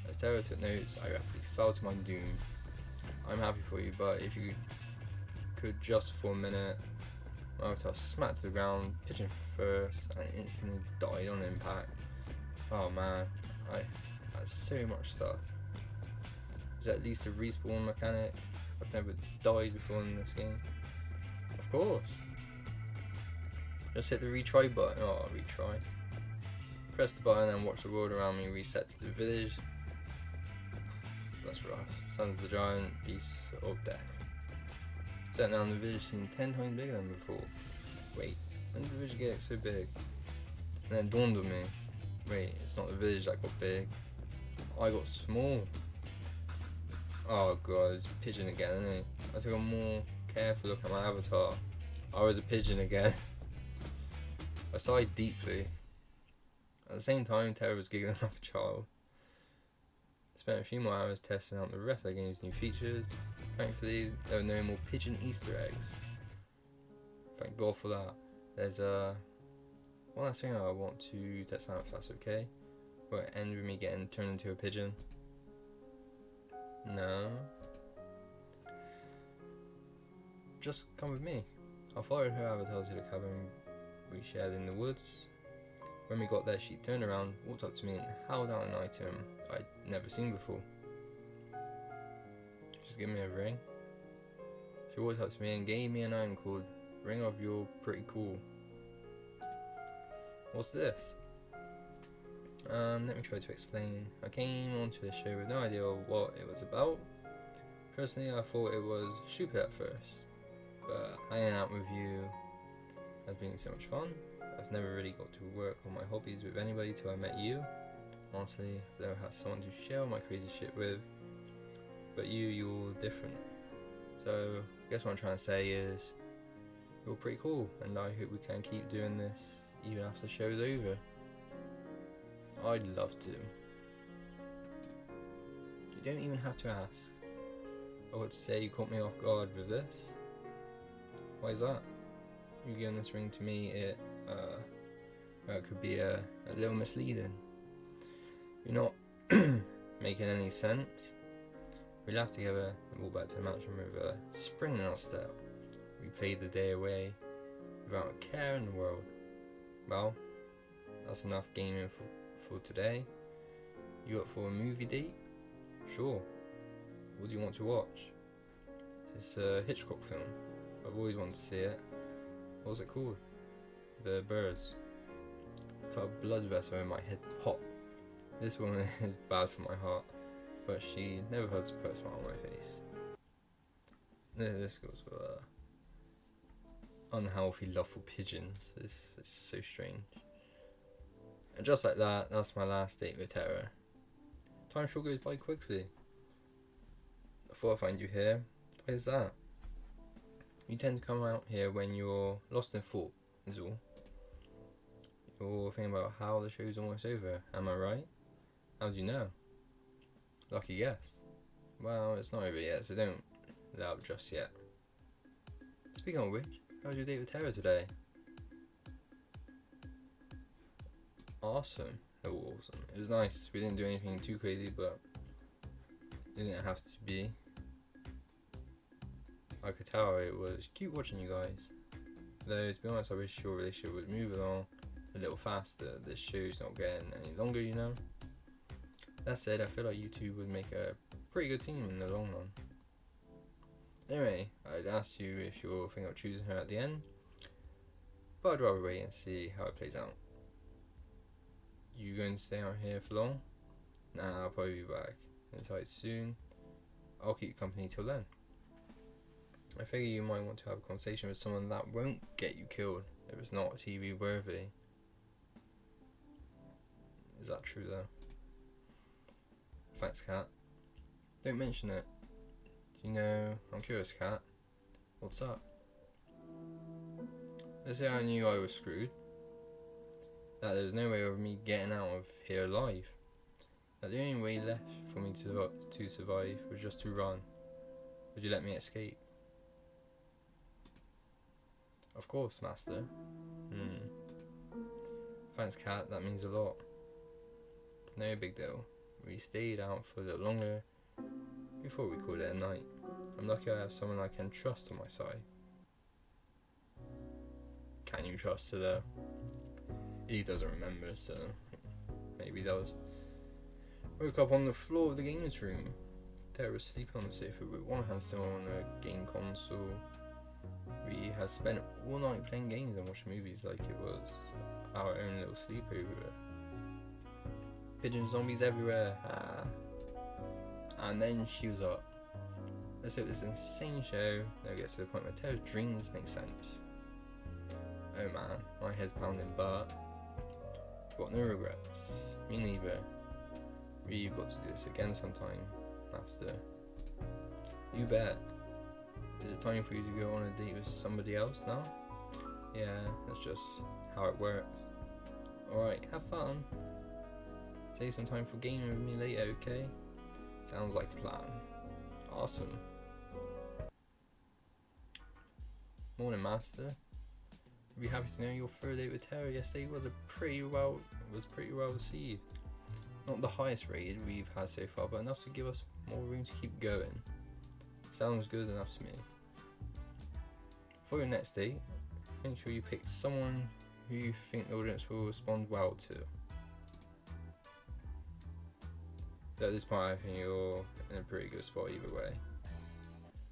As Terra took notes, I rapidly fell to my doom. I'm happy for you, but if you could just for a minute. My avatar smacked to the ground, pigeon first, and instantly died on impact. Oh man, I had so much stuff. Is that at least a respawn mechanic? I've never died before in this game. Of course. Just hit the retry button. Oh, retry. Press the button and watch the world around me reset to the village. That's rough. Sons of the giant beasts of death. Set now, the village seemed 10 times bigger than before. Wait, when did the village get so big? And then it dawned on me. Wait, it's not the village that got big. I got small. Oh god, it's a pigeon again, isn't it? I took a more careful look at my avatar. I was a pigeon again. I sighed deeply. At the same time, Terra was giggling like a child. Spent a few more hours testing out the rest of the game's new features. Thankfully, there were no more pigeon Easter eggs. Thank God for that. There's one last thing I want to test out if that's okay. Will it end with me getting turned into a pigeon? No. Just come with me. I followed her avatar to the cabin we shared in the woods. When we got there, she turned around, walked up to me, and held out an item I'd never seen before. Just give me a ring. She walked up to me and gave me an item called Ring of You're Pretty Cool. What's this? Let me try to explain. I came onto the show with no idea what it was about. Personally, I thought it was stupid at first, but hanging out with you has been so much fun. I've never really got to work on my hobbies with anybody till I met you. Honestly, I've never had someone to share all my crazy shit with, but you're different. So, I guess what I'm trying to say is, you're pretty cool, and I hope we can keep doing this even after the show's over. I'd love to. You don't even have to ask. I would say you caught me off guard with this. Why is that? You giving this ring to me, it could be a little misleading. You're not making any sense. We laughed together and walked back to the mansion with a spring in our step. We played the day away without a care in the world. Well, that's enough gaming for today. You up for a movie date? Sure. What do you want to watch? It's a Hitchcock film. I've always wanted to see it. What's it called? The Birds. I felt a blood vessel in my head pop. This woman is bad for my heart, but she never fails to put a smile on my face. This goes for unhealthy love for pigeons. It's so strange. And just like that, that's my last date with Terra. Time sure goes by quickly. I thought I'd find you here. Why is that? You tend to come out here when you're lost in thought, is all. You're thinking about how the show's almost over, am I right? How do you know? Lucky guess. Well, it's not over yet, so don't let out just yet. Speaking of which, how was your date with Terra today? Awesome. It was awesome. It was nice. We didn't do anything too crazy, but it didn't have to be. I could tell it was cute watching you guys. Though, to be honest, I wish your relationship would move along a little faster. This show's not getting any longer, you know. That said, I feel like you two would make a pretty good team in the long run. Anyway, I'd ask you if you're thinking of choosing her at the end, but I'd rather wait and see how it plays out. You going to stay out here for long? Nah, I'll probably be back inside soon. I'll keep you company till then. I figure you might want to have a conversation with someone that won't get you killed if it's not TV worthy. Is that true though? Thanks, Cat. Don't mention it. Do you know, I'm curious, Cat. What's up? Let's say I knew I was screwed. That there was no way of me getting out of here alive. That the only way left for me to survive was just to run. Would you let me escape? Of course, Master. Thanks, Cat, that means a lot. It's no big deal. We stayed out for a little longer before we called it a night. I'm lucky I have someone I can trust on my side. Can you trust her though? He doesn't remember, so maybe he does. Woke up on the floor of the games room. Terra was sleeping on the sofa with one hand still on a game console. We had spent all night playing games and watching movies like it was our own little sleepover. Pigeon zombies everywhere. And then she was up. Let's hope this insane show never gets to the point where Terra's dreams make sense. Oh man, my head's pounding, but got no regrets. Me neither. We've got to do this again sometime, Master. You bet. Is it time for you to go on a date with somebody else now? Yeah, that's just how it works. Alright, have fun. Save some time for gaming with me later, okay? Sounds like a plan. Awesome. Morning, Master. I'd be happy to know your third date with Terra yesterday was pretty well received. Not the highest rated we've had so far, but enough to give us more room to keep going. Sounds good enough to me. For your next date, make sure you pick someone who you think the audience will respond well to. At this point, I think you're in a pretty good spot either way.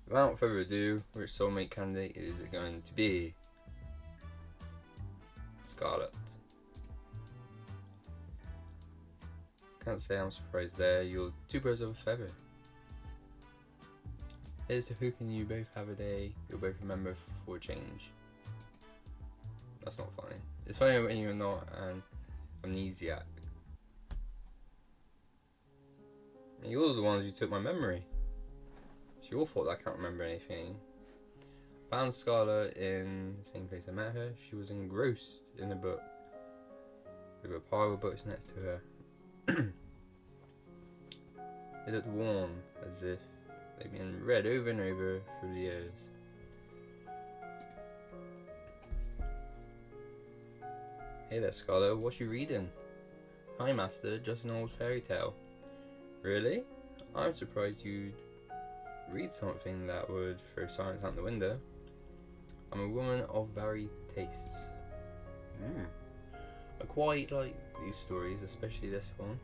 Without further ado, which soulmate candidate is it going to be? Scarlett. Can't say I'm surprised there, you're two birds of a feather. Here's to hoping you both have a day you'll both remember for a change. That's not funny. It's funny when you're not an amnesiac. You're the ones who took my memory. It's your fault I can't remember anything. Found Scarlett in the same place I met her. She was engrossed in a book, with a pile of books next to her. They looked warm, as if they'd been read over and over through the years. Hey there, Scarlett, what you reading? Hi, Master, just an old fairy tale. Really? I'm surprised you'd read something that would throw science out the window. I'm a woman of varied tastes. I quite like these stories, especially this one.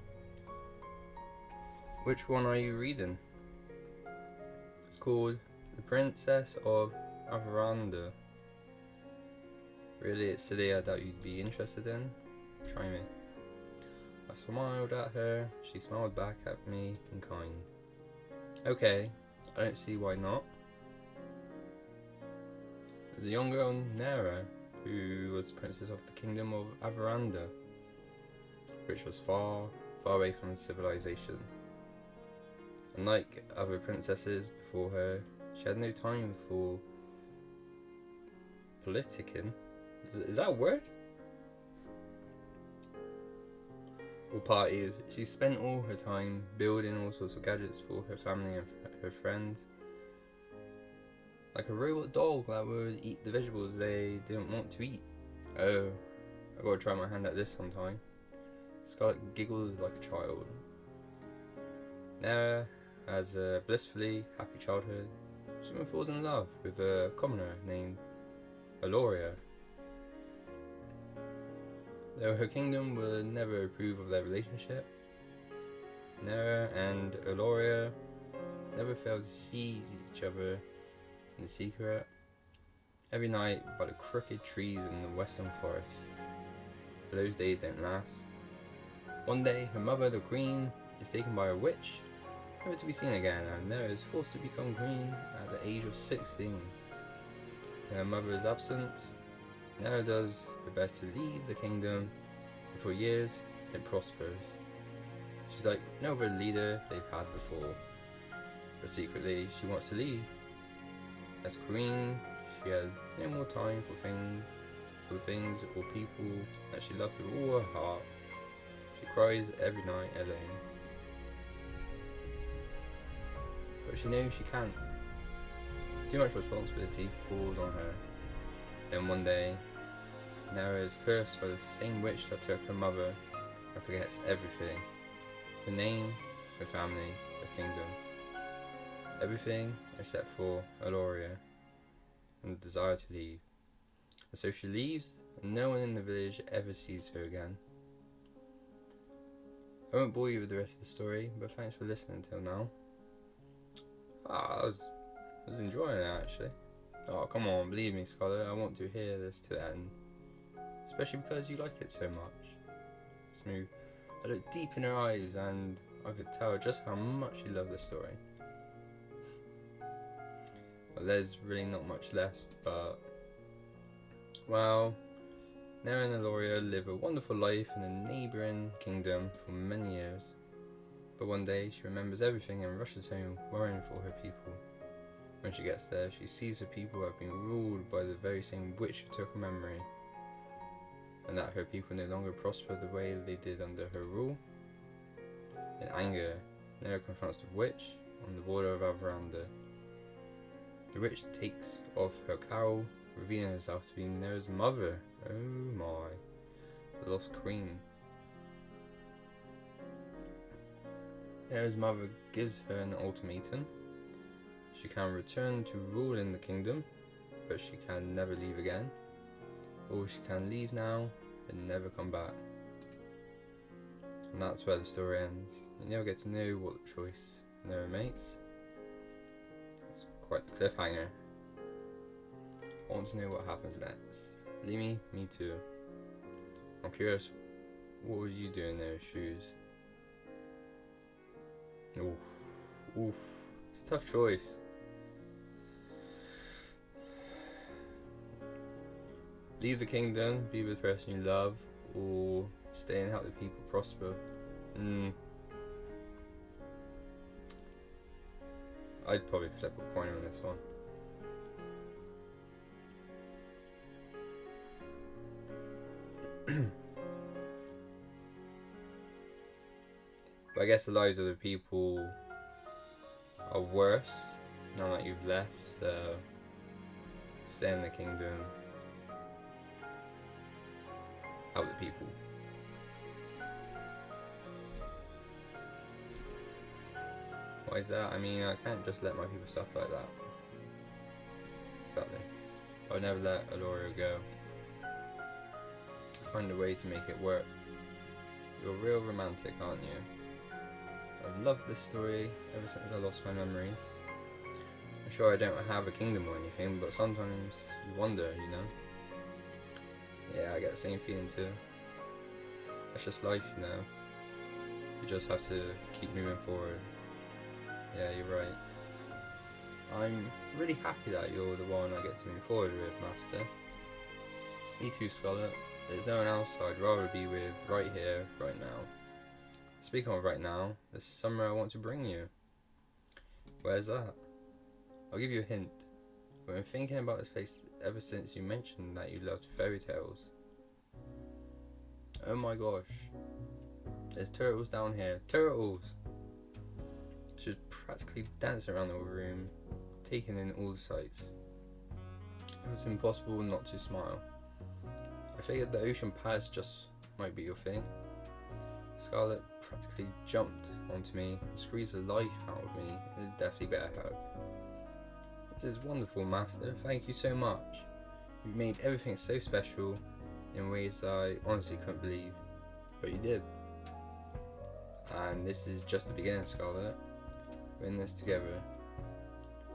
Which one are you reading? It's called The Princess of Averanda. Really, it's silly, I doubt you'd be interested in. Try me. I smiled at her, she smiled back at me in kind. Okay, I don't see why not. There's a young girl, Nera, who was the princess of the kingdom of Averanda, which was far, far away from civilization. Unlike other princesses before her, she had no time for politicking. Is that a word? Or parties. She spent all her time building all sorts of gadgets for her family and her friends. Like a robot dog that would eat the vegetables they didn't want to eat. Oh, I gotta try my hand at this sometime. Scarlett giggled like a child. Nera has a blissfully happy childhood. She falls in love with a commoner named Aloria. Though her kingdom would never approve of their relationship, Nera and Aloria never failed to see each other in secret, every night by the crooked trees in the western forest. But those days don't last. One day, her mother, the queen, is taken by a witch, never to be seen again, and Nera is forced to become queen at the age of 16. In her mother's absence, Nera does her best to lead the kingdom, and for years it prospers. She's like no other leader they've had before, but secretly she wants to leave. As queen, she has no more time for things or people that she loves with all her heart. She cries every night alone, but she knows she can't. Too much responsibility falls on her. Then one day, Nera is cursed by the same witch that took her mother and forgets everything. Her name, her family, her kingdom. Everything except for Aloria and the desire to leave. And so she leaves, and no one in the village ever sees her again. I won't bore you with the rest of the story, but thanks for listening till now. I was enjoying it actually. Oh, come on, believe me, Scarlett, I want to hear this to the end. Especially because you like it so much. Smooth. I looked deep in her eyes and I could tell just how much she loved the story. Well, there's really not much left, but... well, Nera and Aloria live a wonderful life in a neighbouring kingdom for many years. But one day she remembers everything and rushes home, worrying for her people. When she gets there, she sees her people have been ruled by the very same witch who took her memory, and that her people no longer prosper the way they did under her rule. In anger, Nera confronts the witch on the border of Averanda. The witch takes off her cowl, revealing herself to be Nera's mother. Oh my, the lost queen. His mother gives her an ultimatum. She can return to rule in the kingdom, but she can never leave again. Or she can leave now and never come back. And that's where the story ends. You never get to know what the choice never makes. It's quite the cliffhanger. I want to know what happens next. Leave me too. I'm curious, what would you do in those shoes? Oof. It's a tough choice. Leave the kingdom, be with the person you love, or stay and help the people prosper. I'd probably flip a coin on this one. But I guess the lives of the people are worse now that you've left, so stay in the kingdom, help the people. Why is that? I mean, I can't just let my people suffer like that. Exactly. I would never let Aloria go. Find a way to make it work. You're real romantic, aren't you? I've loved this story ever since I lost my memories. I'm sure I don't have a kingdom or anything, but sometimes you wonder, you know? Yeah, I get the same feeling too. That's just life, you know? You just have to keep moving forward. Yeah, you're right. I'm really happy that you're the one I get to move forward with, Master. Me too, Scholar. There's no one else I'd rather be with right here, right now. Speaking of right now, there's somewhere I want to bring you. Where's that? I'll give you a hint. I've been thinking about this place ever since you mentioned that you loved fairy tales. Oh my gosh. There's turtles down here. Turtles! She was practically dancing around the room, taking in all the sights. It was impossible not to smile. I figured the ocean palace just might be your thing. Scarlet practically jumped onto me and squeezed the life out of me in a deathly bear hug. This is wonderful, Master. Thank you so much. You've made everything so special in ways I honestly couldn't believe. But you did. And this is just the beginning, Scarlet. We're in this together.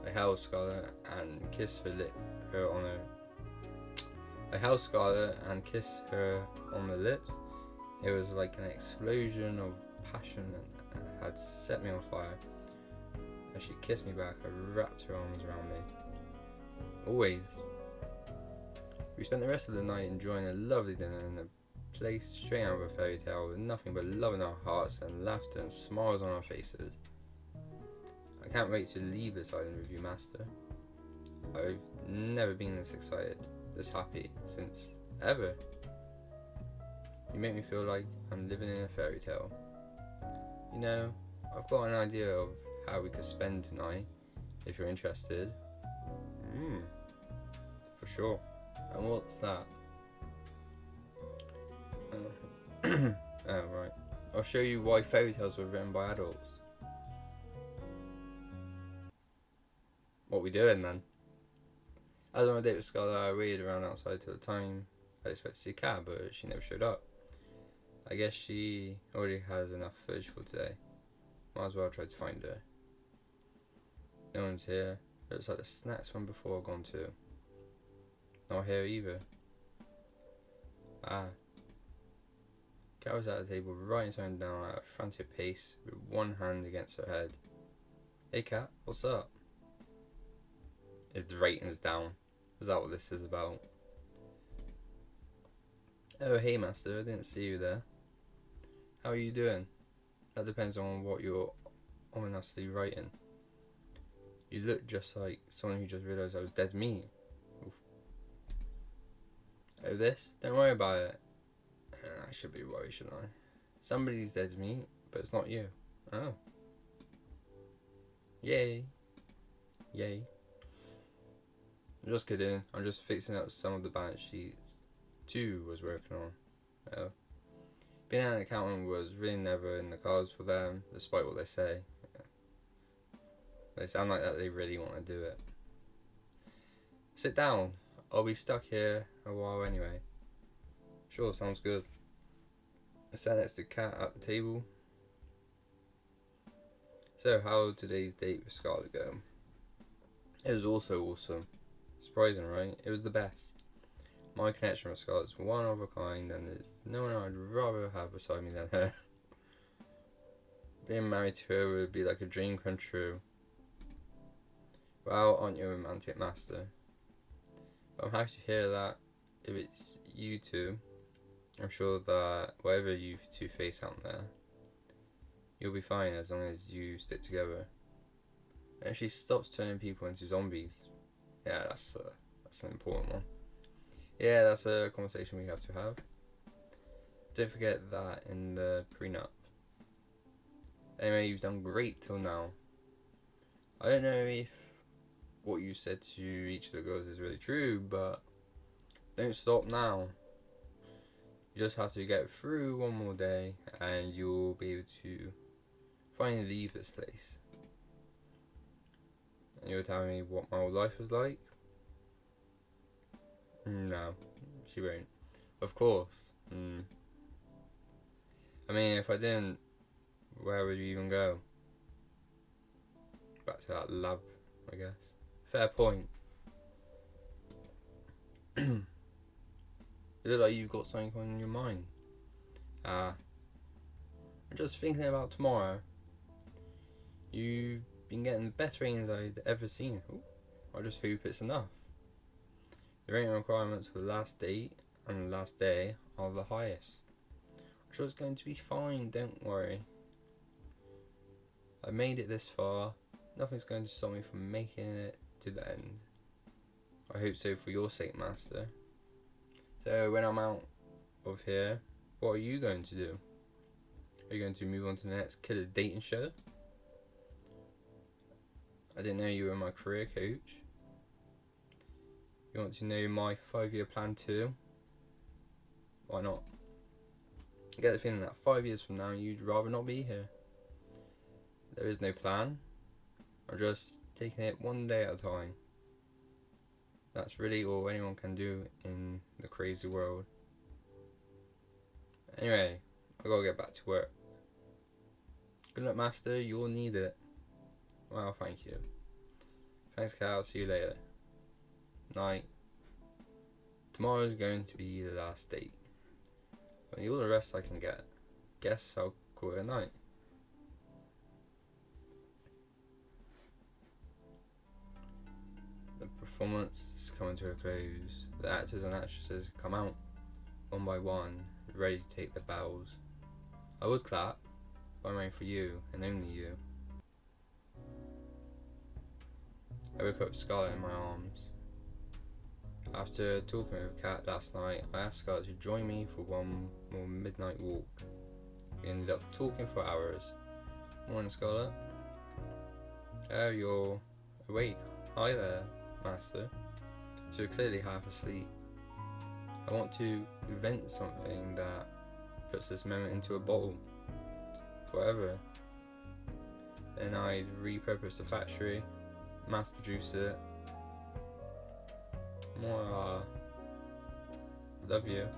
I held Scarlet and kissed her on her. I held Scarlet and kissed her on the lips. It was like an explosion of passion that had set me on fire. As she kissed me back, I wrapped her arms around me. Always. We spent the rest of the night enjoying a lovely dinner in a place straight out of a fairy tale with nothing but love in our hearts and laughter and smiles on our faces. I can't wait to leave this island with you, Master. I've never been this excited, this happy, since ever. You make me feel like I'm living in a fairy tale. You know, I've got an idea of how we could spend tonight, if you're interested. For sure. And what's that? Oh, right. I'll show you why fairy tales were written by adults. What we doing then? As on a date with Scarlet, I waited around outside till the time I'd expect to see a cab, but she never showed up. I guess she already has enough footage for today. Might as well try to find her. No one's here. Looks like the snacks from before are gone too. Not here either. Cat was at the table writing something down at a frantic pace with one hand against her head. Hey Cat, what's up? Is the ratings down? Is that what this is about? Oh hey Master, I didn't see you there. How are you doing? That depends on what you're ominously writing. You look just like someone who just realised I was dead meat. Oof. Oh this? Don't worry about it. I should be worried, shouldn't I? Somebody's dead meat, but it's not you. Oh. Yay. Yay. I'm just kidding. I'm just fixing up some of the balance sheets 2 was working on. Oh. Being an accountant was really never in the cards for them, despite what they say. They sound like that they really want to do it. Sit down. I'll be stuck here a while anyway. Sure, sounds good. I sat next to Kat at the table. So, how did today's date with Scarlett go? It was also awesome. Surprising, right? It was the best. My connection with Scarlett's one of a kind, and there's no one I'd rather have beside me than her. Being married to her would be like a dream come true. Well, aren't you a romantic master? But I'm happy to hear that if it's you two, I'm sure that whatever you two face out there, you'll be fine as long as you stick together. And she stops turning people into zombies. Yeah, that's an important one. Yeah, that's a conversation we have to have. Don't forget that in the prenup. Anyway, you've done great till now. I don't know if what you said to each of the girls is really true, but don't stop now. You just have to get through one more day and you'll be able to finally leave this place. And you're telling me what my old life was like? No, she won't. Of course. I mean, if I didn't, where would you even go? Back to that lab, I guess. Fair point. You look like you've got something on your mind. I'm just thinking about tomorrow. You've been getting the best ratings I'd ever seen. Ooh, I just hope it's enough. The rating requirements for the last date and the last day are the highest. I'm sure it's going to be fine, don't worry. I made it this far. Nothing's going to stop me from making it to the end. I hope so for your sake, Master. So when I'm out of here, what are you going to do? Are you going to move on to the next killer dating show? I didn't know you were my career coach. You want to know my 5-year plan too? Why not? I get the feeling that 5 years from now you'd rather not be here. There is no plan. I'm just taking it one day at a time. That's really all anyone can do in the crazy world. Anyway, I gotta get back to work. Good luck, Master. You'll need it. Well, thank you. Thanks, Cal. See you later. Night. Tomorrow's going to be the last date. I need all the rest I can get. Guess I'll call it a night. The performance is coming to a close. The actors and actresses come out one by one, ready to take their bows. I would clap, but I'm waiting for you and only you. I woke up with Scarlett in my arms. After talking with Kat last night, I asked Scarlett to join me for one more midnight walk. We ended up talking for hours. Morning, Scarlett. Oh, you're awake. Hi there, Master. So you're clearly half asleep. I want to invent something that puts this moment into a bottle. Forever. Then I'd repurpose the factory, mass produce it. More, love you.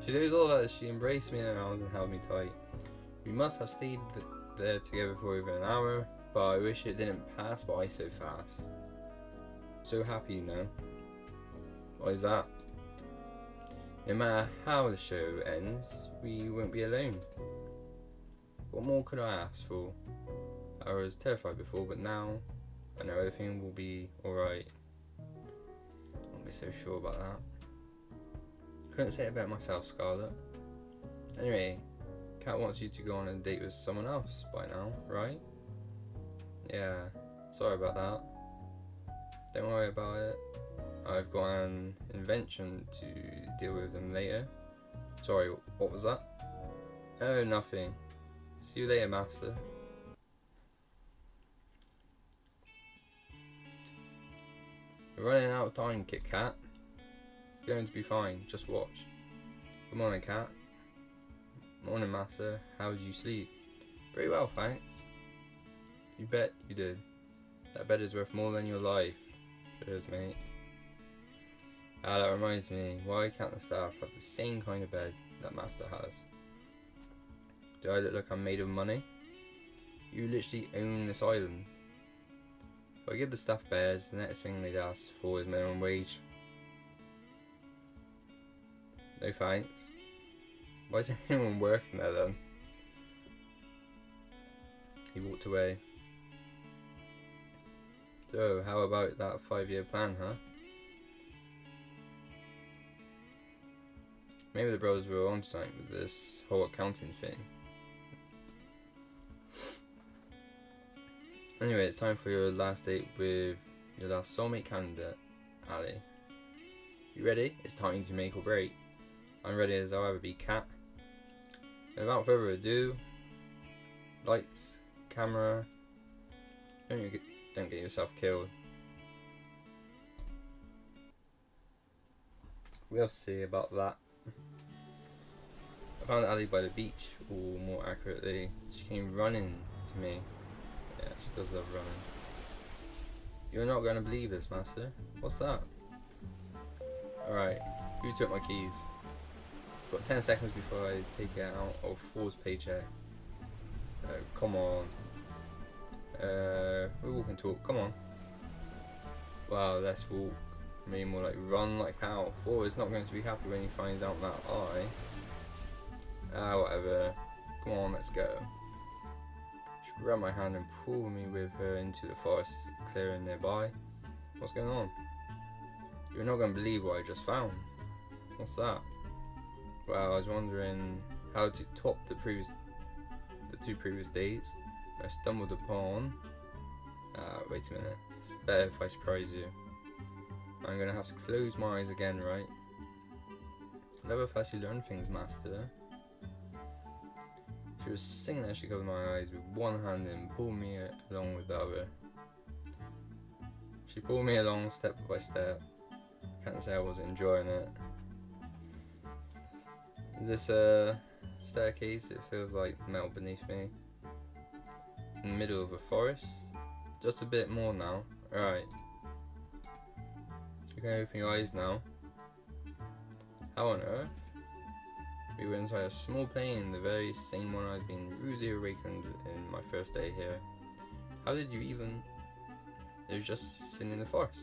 She knows all that. She embraced me in her arms and held me tight. We must have stayed there together for over an hour, but I wish it didn't pass by so fast. So happy, you know. What is that? No matter how the show ends, we won't be alone. What more could I ask for? I was terrified before, but now I know everything will be alright. I won't be so sure about that. Couldn't say it about myself, Scarlett. Anyway, Kat wants you to go on a date with someone else by now, right? Yeah, sorry about that. Don't worry about it. I've got an invention to deal with them later. Sorry, what was that? Oh, nothing. See you later, Master. We're running out of time, Kit Kat. You're going to be fine. Just watch. Good morning, cat. Morning, master. How did you sleep? Very well, thanks. You bet you did. That bed is worth more than your life. Cheers, mate. Ah, that reminds me. Why can't the staff have the same kind of bed that master has? Do I look like I'm made of money? You literally own this island. If I give the staff beds, the next thing they'd ask for is minimum wage. No thanks. Why is anyone working there then? He walked away. So, how about that 5-year plan, huh? Maybe the brothers were on something with this whole accounting thing. Anyway, it's time for your last date with your last soulmate candidate, Ali. You ready? It's time to make or break. I'm ready as I'll ever be, cat. And without further ado, lights, camera. Don't get yourself killed. We'll see about that. I found Ali by the beach, or more accurately, she came running to me. Yeah, she does love running. You're not going to believe this, master. What's that? Alright, who took my keys? Got 10 seconds before I take it out of Ford's paycheck. Come on. We walk and talk, come on. Wow, let's walk. Maybe more like run like how. Ford is not going to be happy when he finds out that whatever. Come on, let's go. She grabbed my hand and pulled me with her into the forest clearing nearby. What's going on? You're not going to believe what I just found. What's that? Well, I was wondering how to top the 2 previous days. I stumbled upon. Wait a minute. It's better if I surprise you. I'm gonna have to close my eyes again, right? Never fast you learn things, master. She was singing as she covered my eyes with one hand and pulled me along with the other. She pulled me along step by step. Can't say I wasn't enjoying it. Is this a staircase? It feels like metal beneath me. In the middle of a forest. Just a bit more now. Alright. You can open your eyes now. How on earth? We were inside a small plane, the very same one I'd been rudely awakened in my first day here. How did you even... It was just sitting in the forest.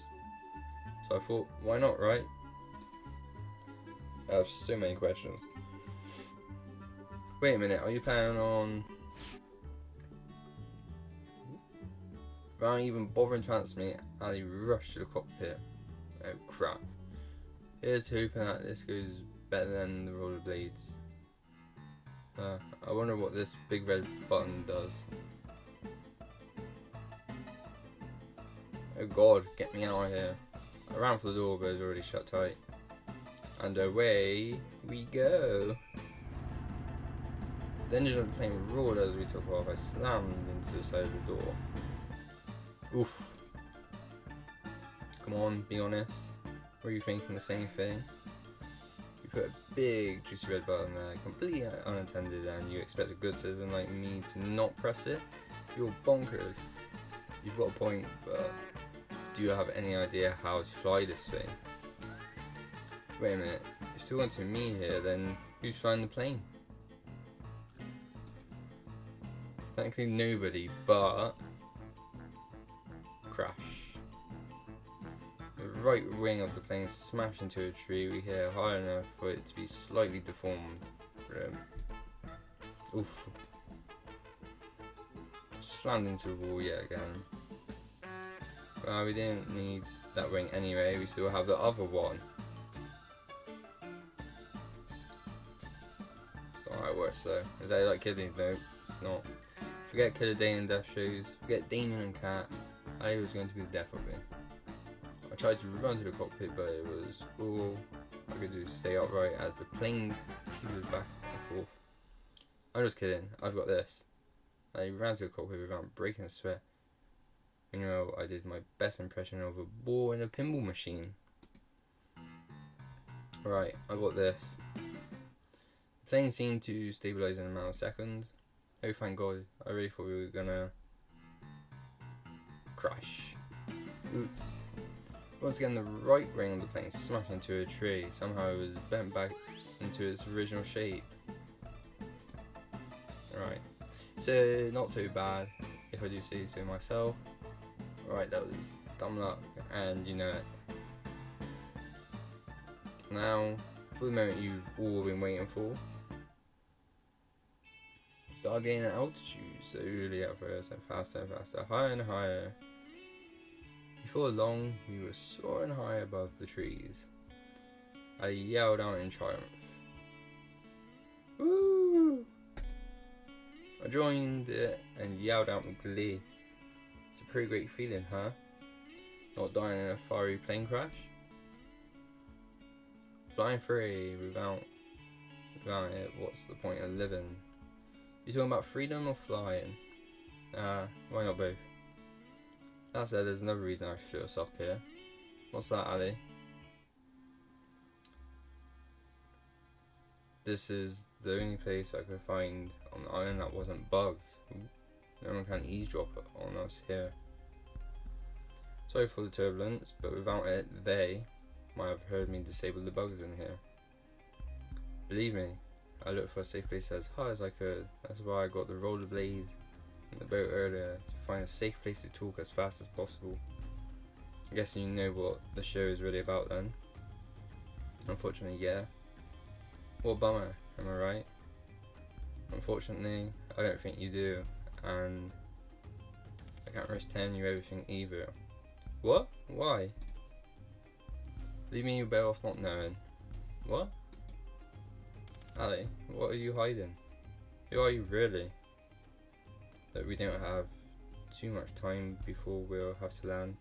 So I thought, why not, right? I have so many questions. Wait a minute, are you planning on... Without even bothering to answer me, Ali rushed to the cockpit. Oh crap. Here's hoping that this goes better than the rollerblades. I wonder what this big red button does. Oh god, get me out of here. I ran for the door but it was already shut tight. And away we go. The engine of the plane roared as we took off. I slammed into the side of the door. Oof. Come on, be honest. Were you thinking the same thing? You put a big juicy red button there, completely unattended, and you expect a good citizen like me to not press it? You're bonkers. You've got a point, but do you have any idea how to fly this thing? Wait a minute, if you're still going to me here, then who's flying the plane? Technically nobody, but... Crash. The right wing of the plane smashed into a tree we hear high enough for it to be slightly deformed. Oof. Slammed into a wall yet again. Well, we didn't need that wing anyway, we still have the other one. It's not how it works though. Is that like kidding? No, it's not. Forget Killer Dane and Death shows. Forget Damien and Cat. I was going to be the death of me. I tried to run to the cockpit, but it was all I could do to stay upright as the plane teetered back and forth. I'm just kidding, I've got this. I ran to the cockpit without breaking a sweat. You know, I did my best impression of a ball in a pinball machine. Right, I got this. The plane seemed to stabilise in a matter of seconds. Oh, thank God. I really thought we were gonna crash. Oops. Once again, the right wing of the plane smashed into a tree. Somehow it was bent back into its original shape. Right. So, not so bad, if I do say so myself. Right, that was dumb luck, and you know it. Now, for the moment you've all been waiting for. Start gaining altitude, slowly at first, and faster and faster, higher and higher. Before long, we were soaring high above the trees. I yelled out in triumph. Woo! I joined it and yelled out with glee. It's a pretty great feeling, huh? Not dying in a fiery plane crash? Flying free without it, what's the point of living? You talking about freedom or flying? Why not both? That said, there's another reason I flew us up here. What's that, Ali? This is the only place I could find on the island that wasn't bugged. No one can eavesdrop on us here. Sorry for the turbulence, but without it, they might have heard me disable the bugs in here. Believe me, I looked for a safe place as hard as I could. That's why I got the rollerblades in the boat earlier, to find a safe place to talk as fast as possible. I guess you know what the show is really about then. Unfortunately, yeah. What a bummer, am I right? Unfortunately, I don't think you do, and I can't risk telling you everything either. What? Why? Leave me, you're better off not knowing. What? Ali, what are you hiding? Who are you really? That we don't have too much time before we'll have to land.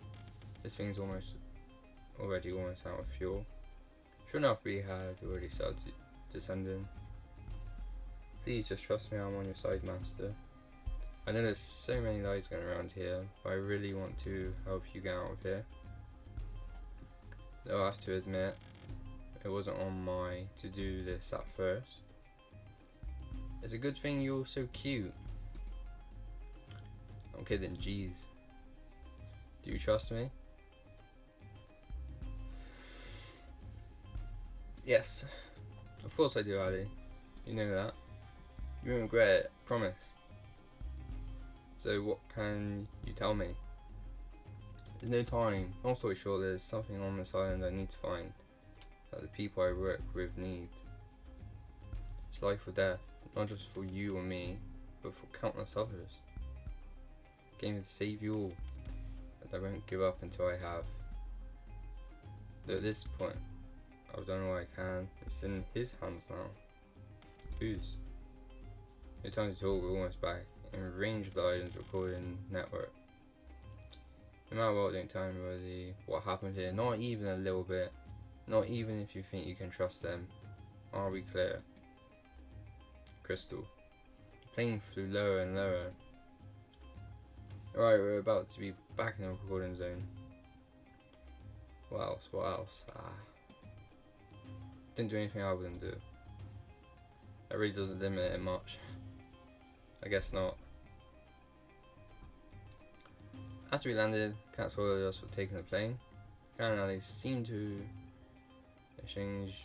This thing's already almost out of fuel. Sure enough, we had already started descending. Please just trust me, I'm on your side, master. I know there's so many lies going around here, but I really want to help you get out of here. Though I have to admit, it wasn't on my to-do list at first. It's a good thing you're so cute. I'm kidding, jeez. Do you trust me? Yes, of course I do, Ali. You know that. You won't regret it, promise. So what can you tell me? There's no time. Long story short, there's something on this island I need to find, that the people I work with need. It's life or death, not just for you or me, but for countless others. I came here to save you all, and I won't give up until I have. Though at this point, I've done all I can. It's in his hands now. Whose? No time to talk, we're almost back in range of the island's recording network. No matter what, don't tell anybody what happened here, not even a little bit. Not even if you think you can trust them. Are we clear? Crystal. The plane flew lower and lower. Alright, we're about to be back in the recording zone. What else? What else? Didn't do anything I wouldn't do. That really doesn't limit it much. I guess not. After we landed, Cat swallowed us for taking the plane. Cat and Ali seemed to exchange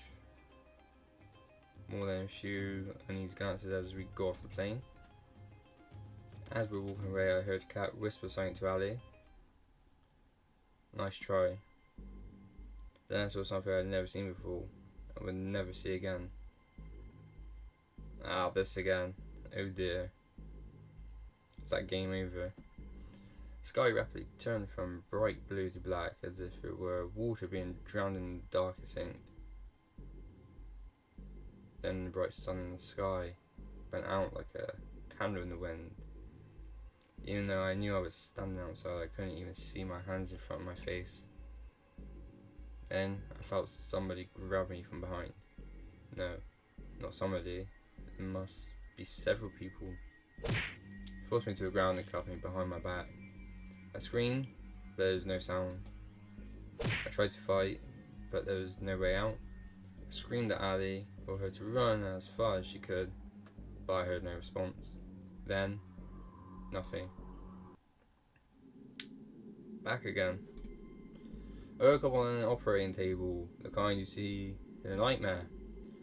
more than a few uneasy glances as we got off the plane. As we were walking away, I heard Cat whisper something to Ali. Nice try. Then I saw something I'd never seen before, and would never see again. This again. Oh dear. Is that game over? The sky rapidly turned from bright blue to black, as if it were water being drowned in the darkest ink. Then the bright sun in the sky went out like a candle in the wind. Even though I knew I was standing outside, I couldn't even see my hands in front of my face. Then I felt somebody grab me from behind. No, not somebody. It must be several people. Forced me to the ground and cuffed me behind my back. I screamed, but there was no sound. I tried to fight, but there was no way out. I screamed at Ali for her to run as far as she could, but I heard no response. Then, nothing. Back again. I woke up on an operating table, the kind you see in a nightmare.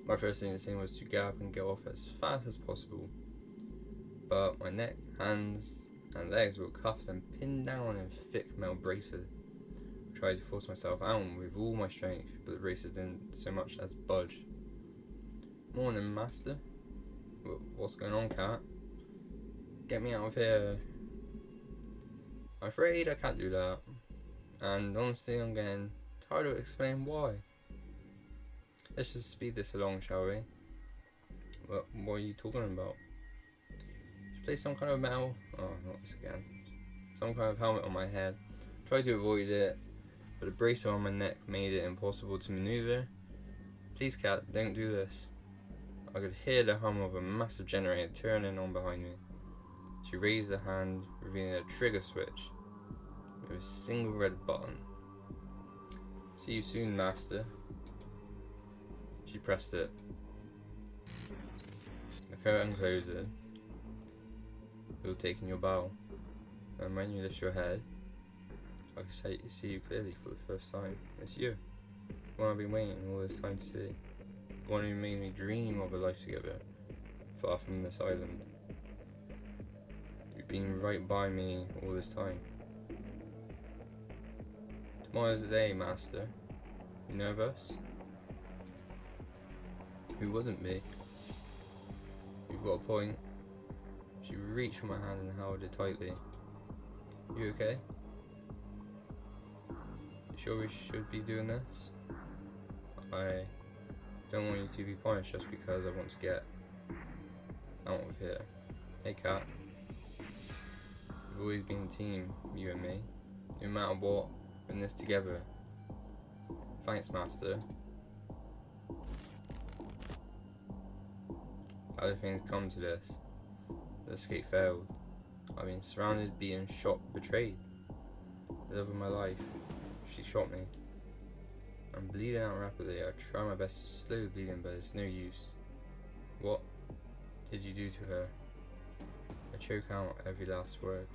My first instinct was to get up and get off as fast as possible. But my neck, hands, and legs were cuffed and pinned down in thick metal braces. I tried to force myself out with all my strength, but the braces didn't so much as budge. Morning, master. What's going on, cat? Get me out of here. I'm afraid I can't do that. And honestly, I'm getting tired of explaining why. Let's just speed this along, shall we? What are you talking about? Just place some kind of metal... Oh, not this again. Some kind of helmet on my head. Tried to avoid it, but the brace around my neck made it impossible to maneuver. Please, cat, don't do this. I could hear the hum of a massive generator turning on behind me. She raised her hand, revealing a trigger switch with a single red button. See you soon, master. She pressed it. The curtain closes. You're taking your bow, and when you lift your head, I can see you clearly for the first time. It's you. The one I've been waiting all this time to see. The one who made me dream of a life together, far from this island. You've been right by me all this time. Tomorrow's the day, master. You nervous? Who wouldn't be? You've got a point. She reached for my hand and held it tightly. You okay? You sure we should be doing this? I don't want you to be punished just because I want to get out of here. Hey, cat. We've always been a team, you and me. No matter what, we're in this together. Thanks, master. How do things come to this? The escape failed. I've been surrounded, beaten, shot, betrayed. The love of my life. She shot me. I'm bleeding out rapidly. I try my best to slow the bleeding, but it's no use. What did you do to her? I choke out every last word.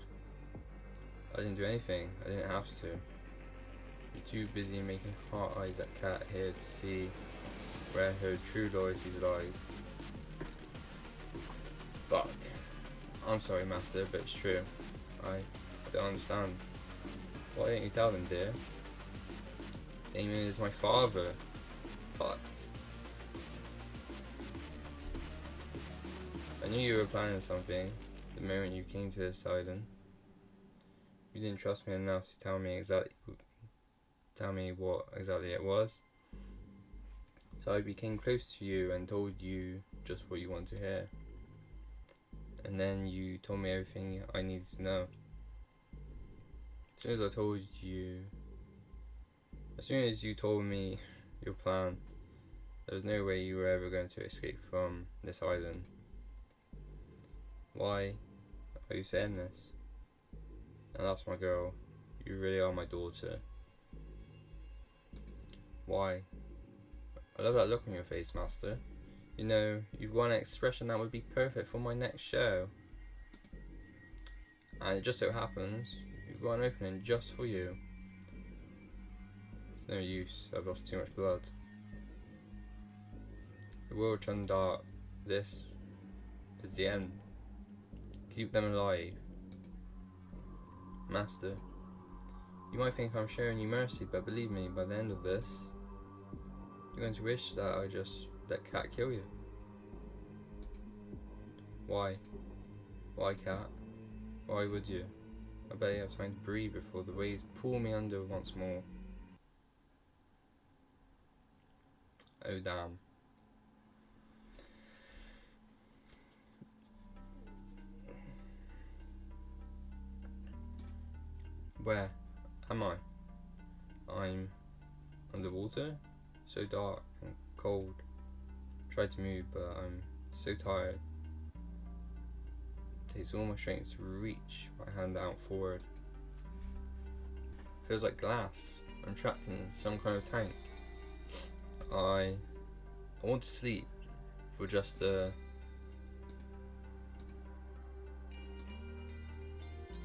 I didn't do anything. I didn't have to. You're too busy making heart eyes at Cat here to see where her true loyalty lies. Fuck. I'm sorry, master, but it's true. I don't understand. Why don't you tell them, dear? Damien is my father. But I knew you were planning something the moment you came to this island. You didn't trust me enough to tell me what exactly it was. So I became close to you and told you just what you want to hear. And then you told me everything I needed to know. As soon as you told me your plan, there was no way you were ever going to escape from this island. Why are you saying this? And that's my girl. You really are my daughter. Why? I love that look on your face, master. You know, you've got an expression that would be perfect for my next show. And it just so happens, you've got an opening just for you. It's no use, I've lost too much blood. The world turned dark. This is the end. Keep them alive. Master, you might think I'm showing you mercy, but believe me, by the end of this, you're going to wish that I just let Cat kill you. Why? Why, Cat? Why would you? I barely have time to breathe before the waves pull me under once more. Oh damn. Where am I? I'm underwater? So dark and cold. Tried to move, but I'm so tired. It takes all my strength to reach my hand out forward. Feels like glass. I'm trapped in some kind of tank. I I want to sleep for just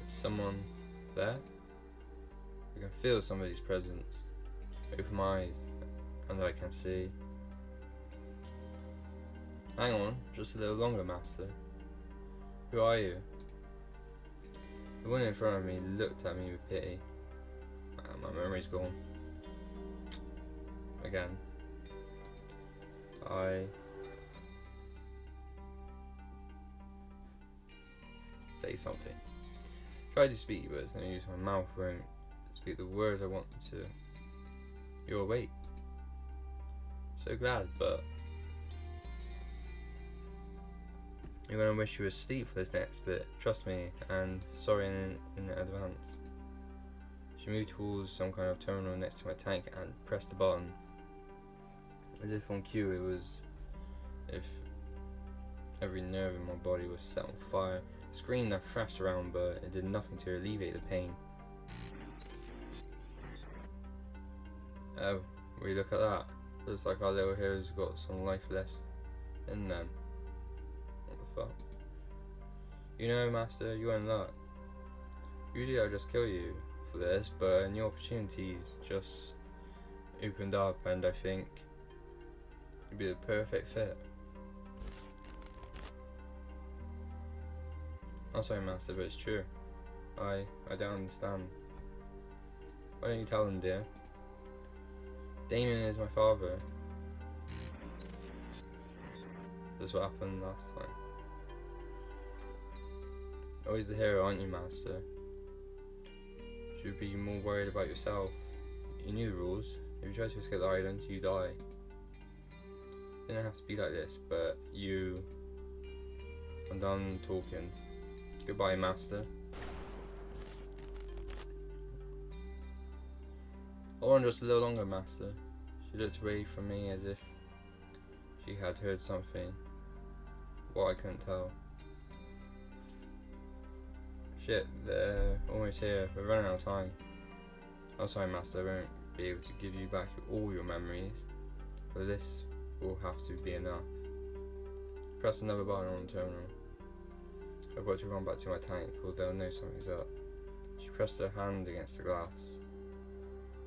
someone there. I can feel somebody's presence. Open my eyes and I can see. Hang on, just a little longer, master. Who are you? The one in front of me looked at me with pity. My memory's gone. Again. I say something. Try to speak, but it's no use. My mouth won't speak the words I want to. You're awake. So glad, but you're gonna wish you were asleep for this next bit. Trust me, and sorry in advance. She moved towards some kind of terminal next to my tank and pressed the button. As if on cue, it was if every nerve in my body was set on fire. I screamed and thrashed around, but it did nothing to alleviate the pain. Oh, will you look at that? Looks like our little hero's got some life left in them. What the fuck? You know, master, you're in luck. Usually I'll just kill you for this, but new opportunities just opened up, and I think you'd be the perfect fit. I'm sorry, master, but it's true. I don't understand. Why don't you tell them, dear? Damien is my father. That's what happened last time. Always the hero, aren't you, master? Should be more worried about yourself. You knew the rules. If you try to escape the island, you die. Didn't have to be like this, but you... I'm done talking. Goodbye, master. Hold on just a little longer, master. She looked away from me as if she had heard something. What I couldn't tell. Shit, they're almost here. We're running out of time. I'm sorry, master. I won't be able to give you back all your memories, but this will have to be enough. Press another button on the terminal. I've got to run back to my tank, or they'll know something's up. She pressed her hand against the glass.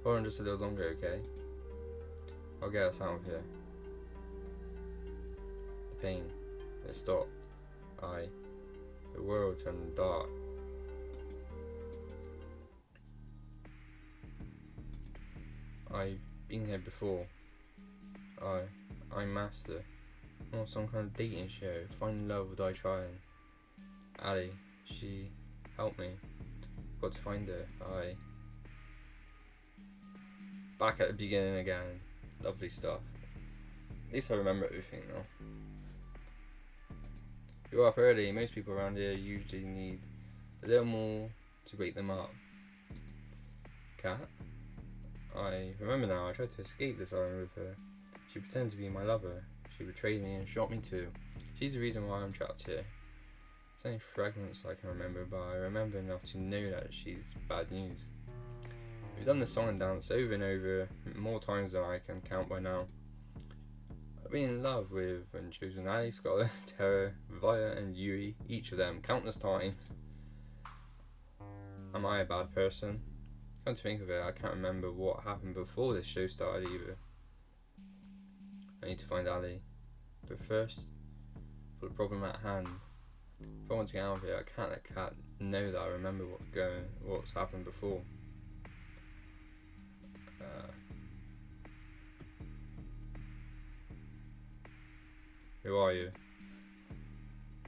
Hold on just a little longer, okay? I'll get us out of here. The pain, it stopped. The world turned dark. I've been here before. I'm master. I'm on some kind of dating show. Find love or die trying. Ali, she helped me. Got to find her. Back at the beginning again. Lovely stuff. At least I remember everything now. You're up early. Most people around here usually need a little more to wake them up. Cat? I remember now. I tried to escape this island with her. She pretended to be my lover. She betrayed me and shot me too. She's the reason why I'm trapped here. It's only fragments I can remember, but I remember enough to know that she's bad news. We've done the song and dance over and over, more times than I can count by now. I've been in love with and chosen Ali, Scarlet, Tara, Via and Yui, each of them, countless times. Am I a bad person? Come to think of it, I can't remember what happened before this show started either. I need to find Ali. But first, for the problem at hand. If I want to get out of here, I can't let Kat know that I remember what's happened before. Who are you?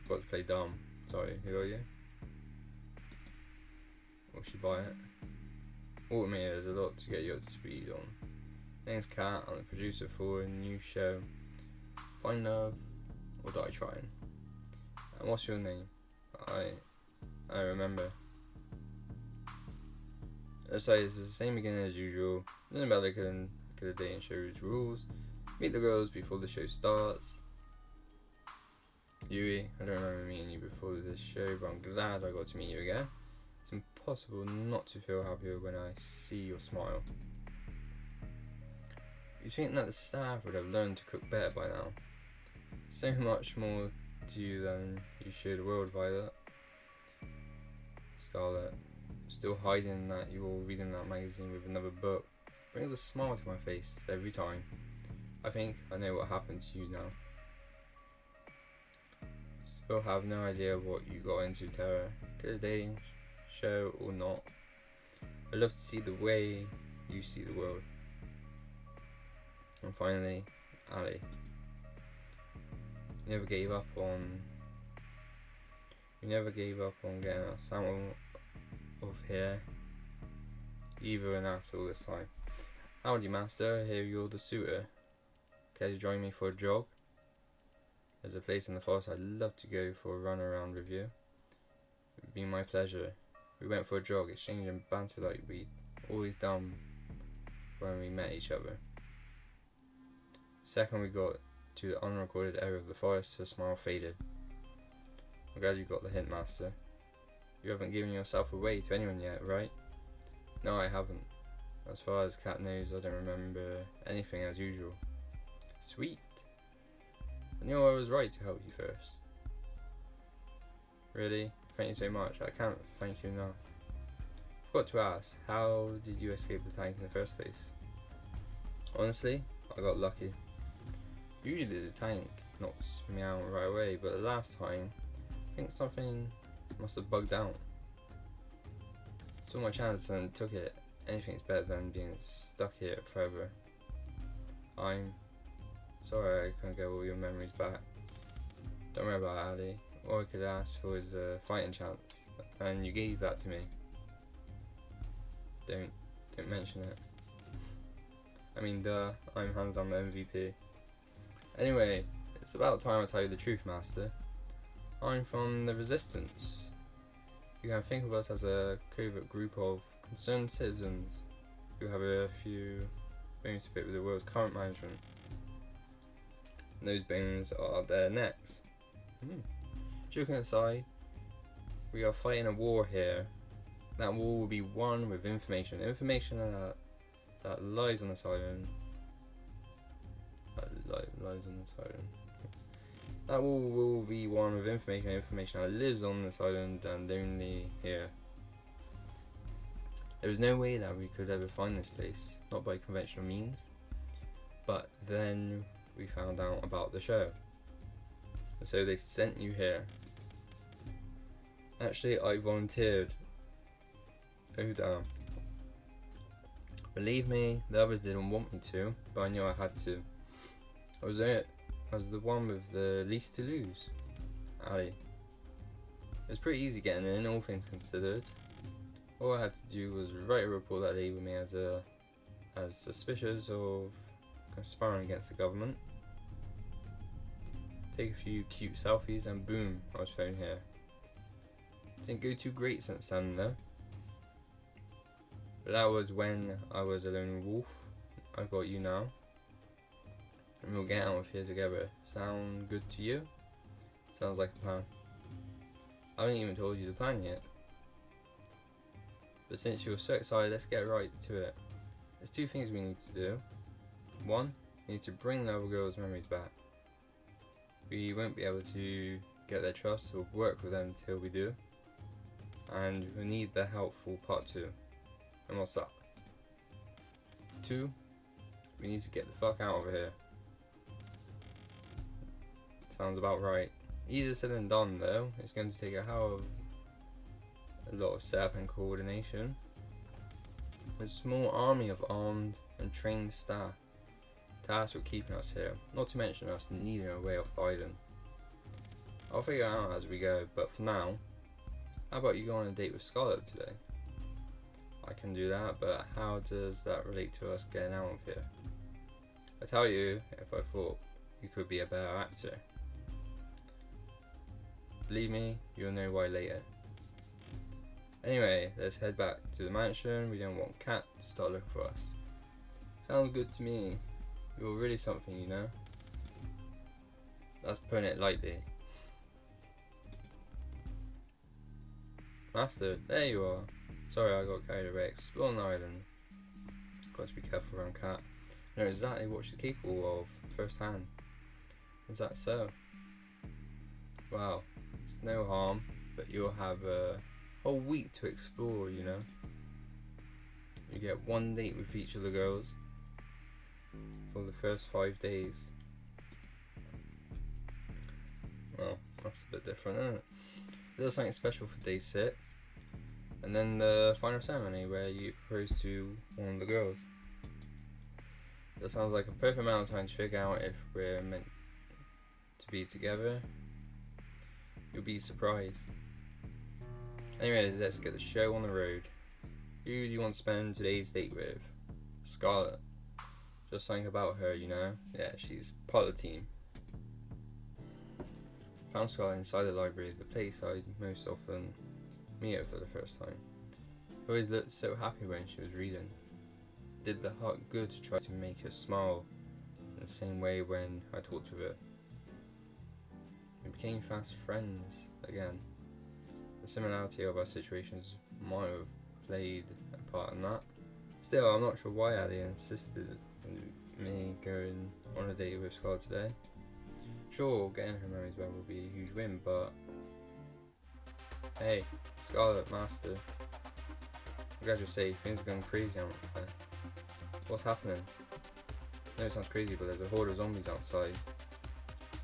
Got to play dumb. Sorry, who are you? Will she buy it? All with me, there's a lot to get you up to speed on. Name's Kat, I'm the producer for a new show. Find love or die trying. And what's your name? I remember. So it's the same beginning as usual. Nothing about like a dating show's rules. Meet the girls before the show starts. Yui, I don't remember meeting you before this show, but I'm glad I got to meet you again. It's impossible not to feel happier when I see your smile. You'd think that the staff would have learned to cook better by now. So much more to you than you show the world, Violet. Scarlet, still hiding that you're reading that magazine with another book, brings a smile to my face every time. I think I know what happened to you now. Still have no idea what you got into, Tara. Good day, show or not. I love to see the way you see the world. And finally, Ali. You never gave up on getting us out of here, even and after all this time. Howdy, Master. Here you're the suitor. Care to join me for a jog? There's a place in the forest I'd love to go for a run around with you. It would be my pleasure. We went for a jog, exchanging banter like we'd always done when we met each other. Second we got to the unrecorded area of the forest, her smile faded. I'm glad you got the hint, Master. You haven't given yourself away to anyone yet, right? No, I haven't. As far as Cat knows, I don't remember anything as usual. Sweet. I knew I was right to help you first. Really? Thank you so much. I can't thank you enough. Forgot to ask, how did you escape the tank in the first place? Honestly, I got lucky. Usually the tank knocks me out right away, but the last time, I think something must have bugged out. Saw my chance and took it. Anything's better than being stuck here forever. I'm sorry I couldn't get all your memories back. Don't worry about it, Ali. All I could ask for is a fighting chance, and you gave that to me. Don't mention it. I mean, duh, I'm hands on the MVP. Anyway, it's about time I tell you the truth, Master. I'm from the Resistance. You can think of us as a covert group of concerned citizens who have a few bones to pick with the world's current management. And those bones are their necks. Joking aside, we are fighting a war here. That war will be won with information. Information that lies on this island. Lies on this island. That war will be won with information that lives on this island and only here. There was no way that we could ever find this place, not by conventional means. But then we found out about the show. And so they sent you here. Actually, I volunteered. Oh damn. Believe me, the others didn't want me to, but I knew I had to. I was the one with the least to lose. Ali. It was pretty easy getting in, all things considered. All I had to do was write a report that labelled me as suspicious of conspiring against the government. Take a few cute selfies and boom, I was thrown here. Didn't go too great since then though. But that was when I was a lone wolf. I got you now. And we'll get out of here together. Sound good to you? Sounds like a plan. I haven't even told you the plan yet. But since you're so excited, let's get right to it. There's two things we need to do. One, we need to bring the other girls' memories back. We won't be able to get their trust or work with them until we do. And we need their help for part 2. And what's that? 2, we need to get the fuck out of here. Sounds about right. Easier said than done though. It's going to take a lot of setup and coordination. There's a small army of armed and trained staff tasked with keeping us here, not to mention us needing a way of fighting. I'll figure it out as we go, but for now, how about you go on a date with Scarlet today? I can do that, but how does that relate to us getting out of here? I tell you, if I thought you could be a better actor. Believe me, you'll know why later. Anyway, let's head back to the mansion. We don't want Cat to start looking for us. Sounds good to me. You're really something, you know. That's putting it lightly. Master, there you are. Sorry I got carried away exploring the island. Got to be careful around Cat. know exactly what she's capable of firsthand. Is that so? Well, it's no harm, but you'll have a whole week to explore, you know. You get one date with each of the girls for the first 5 days. Well, that's a bit different, isn't it? There's something special for day 6, and then the final ceremony where you propose to one of the girls. That sounds like a perfect amount of time to figure out if we're meant to be together. You'll be surprised. Anyway, let's get the show on the road. Who do you want to spend today's date with? Scarlett. Just think about her, you know? Yeah, she's part of the team. Found Scarlett inside the library, the place I'd most often meet her for the first time. She always looked so happy when she was reading. Did the heart good to try to make her smile in the same way when I talked to her. We became fast friends again. The similarity of our situations might have played a part in that. Still, I'm not sure why Addie insisted on me going on a date with Scarlett today. Sure, getting her memories back will be a huge win, but hey, Scarlett, Master, I'm glad you're safe. Things are going crazy out there. What's happening? I know it sounds crazy, but there's a horde of zombies outside.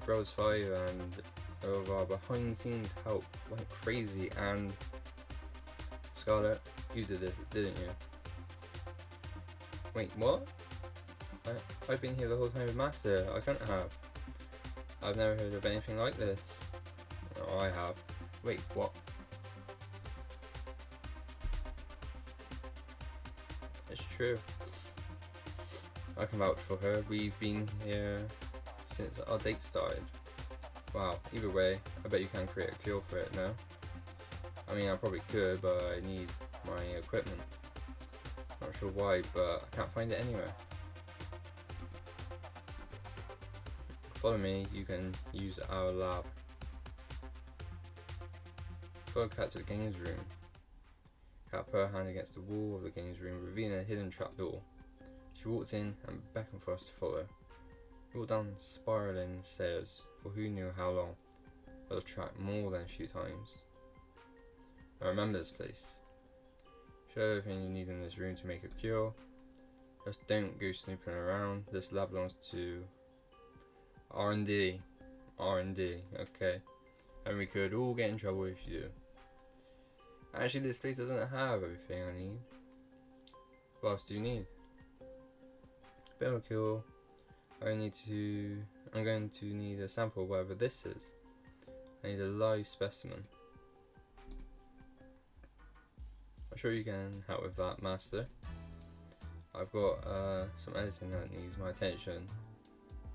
Bro's 5 and of our behind the scenes help went crazy, and Scarlett, you did this, didn't you? Wait, what? I've been here the whole time with Master. I couldn't have. I've never heard of anything like this. Oh, I have. Wait, what? It's true. I can vouch for her. We've been here since our date started. Wow, either way, I bet you can create a cure for it, no? I mean, I probably could, but I need my equipment. Not sure why, but I can't find it anywhere. Follow me, you can use our lab. Follow Cat to the games room. Cat put her hand against the wall of the games room, revealing a hidden trapdoor. She walked in and beckoned for us to follow. We walked down spiraling stairs for who knew how long, but the track more than a few times. I remember this place. Show everything you need in this room to make a cure. Just don't go snooping around. This lab belongs to R&D. R&D, okay. And we could all get in trouble if you do. Actually, this place doesn't have everything I need. What else do you need? Bit of a cure. I'm going to need a sample of whatever this is. I need a live specimen. I'm sure you can help with that, Master. I've got some editing that needs my attention.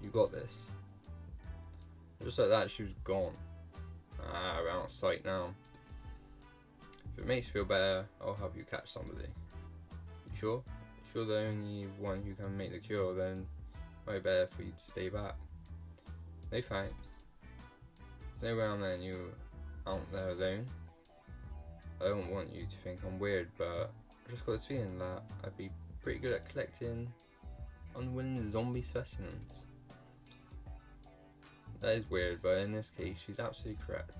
You got this. Just like that, she was gone. We're out of sight now. If it makes you feel better, I'll help you catch somebody. You sure? If you're the only one who can make the cure, then it might be better for you to stay back. No thanks. There's no way I'm letting you out there alone. I don't want you to think I'm weird, but I just got this feeling that I'd be pretty good at collecting unwilling zombie specimens. That is weird, but in this case, she's absolutely correct.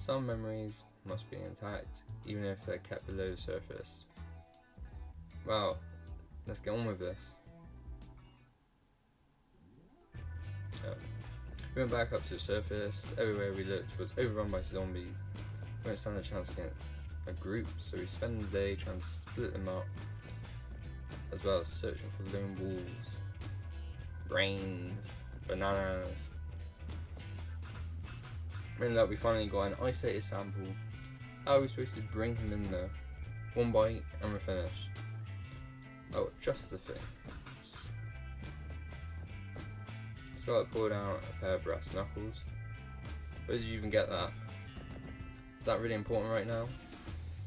Some memories must be intact, even if they're kept below the surface. Well, let's get on with this. We went back up to the surface. Everywhere we looked was overrun by zombies. We won't stand a chance against a group, so we spent the day trying to split them up, as well as searching for lone wolves, brains, bananas. In luck, we finally got an isolated sample. How are we supposed to bring him in there? One bite and we're finished. Oh, just the thing. Scarlett pulled out a pair of brass knuckles. Where did you even get that? Is that really important right now?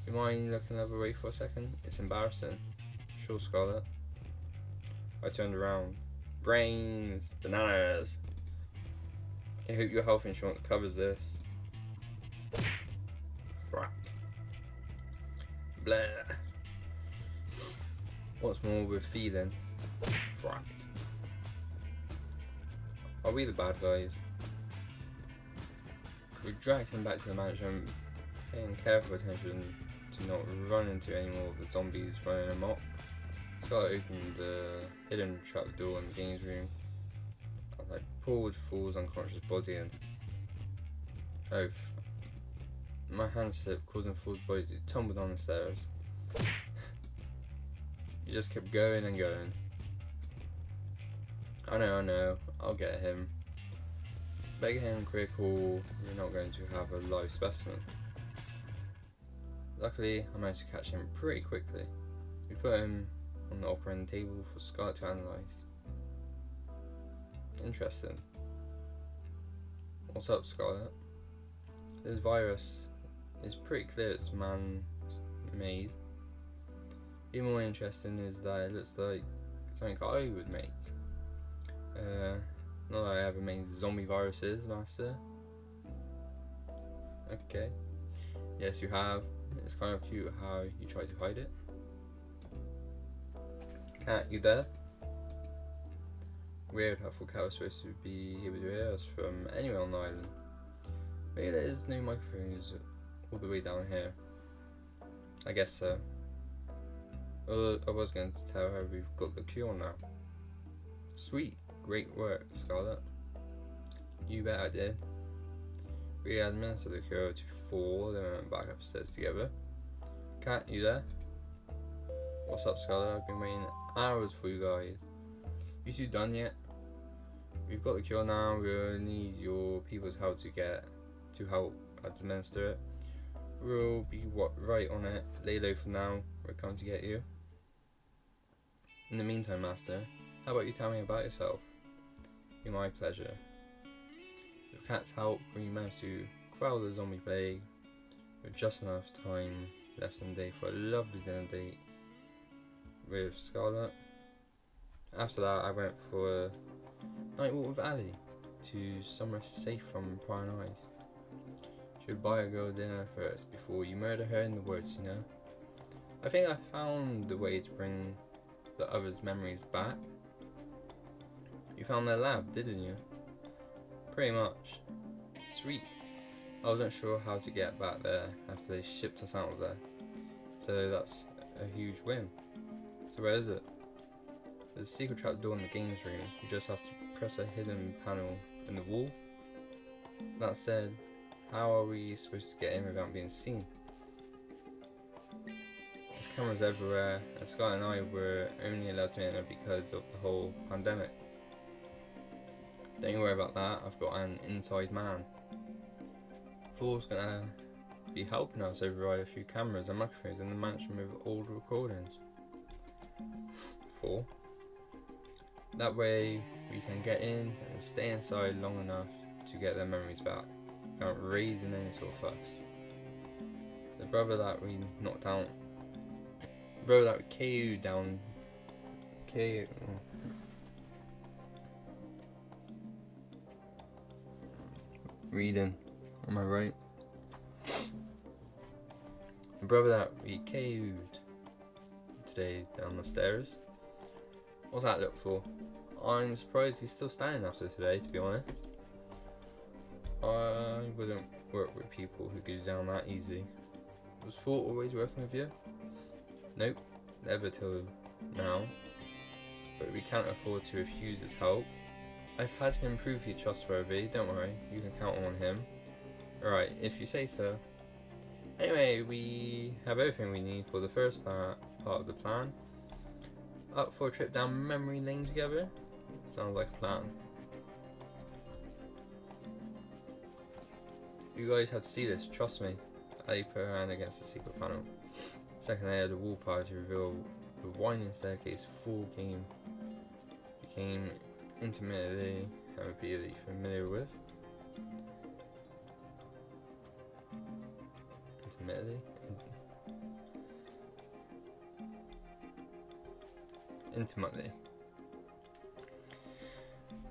You mind looking the other way for a second? It's embarrassing. Sure, Scarlett. I turned around. Brains! Bananas! I hope your health insurance covers this. Frack. Blah. What's more with feeling? Frack. Are we the bad guys? We dragged him back to the mansion, paying careful attention to not run into any more of the zombies running amok. Scott opened the hidden trapdoor in the games room and I pulled Fool's unconscious body in. Oh, my hand slipped, causing Fool's body to tumble down the stairs. He just kept going and going. I know, I'll get him. Better get him quick or we're not going to have a live specimen. Luckily, I managed to catch him pretty quickly. We put him on the operating table for Scarlet to analyse. Interesting. What's up, Scarlet? This virus is pretty clear it's man-made. Even more interesting is that it looks like something I would make. Not that I ever made zombie viruses, Master. Okay. Yes, you have. It's kind of cute how you try to hide it. Cat, you there? Weird, I thought Cat was supposed to be able to hear us from anywhere on the island. Maybe there's no microphones all the way down here. I guess so. I was going to tell her we've got the cure now. Sweet, great work, Scarlet. You bet I did. We administered the cure to 4, then went back upstairs together. Cat, you there? What's up, Scarlet? I've been waiting hours for you guys. You two done yet? We've got the cure now. We'll need your people's help to help administer it. We'll be right on it. Lay low for now. We're coming to get you. In the meantime, Master, how about you tell me about yourself? Be my pleasure. With Cat's help, we managed to quell the zombie plague with just enough time left in the day for a lovely dinner date with Scarlet. After that, I went for a night walk with Ali to somewhere safe from prying eyes. She would buy a girl dinner first before you murder her in the woods, you know? I think I found the way to bring the others' memories back. You found their lab, didn't you? Pretty much. Sweet. I wasn't sure how to get back there after they shipped us out of there. So that's a huge win. So where is it? There's a secret trap door in the games room. You just have to press a hidden panel in the wall. That said, how are we supposed to get in without being seen? There's cameras everywhere, and Scott and I were only allowed to enter because of the whole pandemic. Don't you worry about that, I've got an inside man. Fool's gonna be helping us override a few cameras and microphones in the mansion with old recordings. 4. That way we can get in and stay inside long enough to get their memories back, without raising any sort of fuss. The brother that we knocked down, the brother that we KO'd down, reading, am I right? The brother that we KO'd today down the stairs. What's that look for? I'm surprised he's still standing after today, to be honest. I wouldn't work with people who go down that easy. Was Fort always working with you? Nope, never till now. But we can't afford to refuse his help. I've had him prove he's trustworthy, don't worry, you can count on him. Right, if you say so. Anyway, we have everything we need for the first part of the plan. Up for a trip down memory lane together? Sounds like a plan. You guys have to see this, trust me. Ali put her hand against the secret panel. Second they had a wall party to reveal the winding staircase full game became intimately and repeatedly familiar with. Intimately.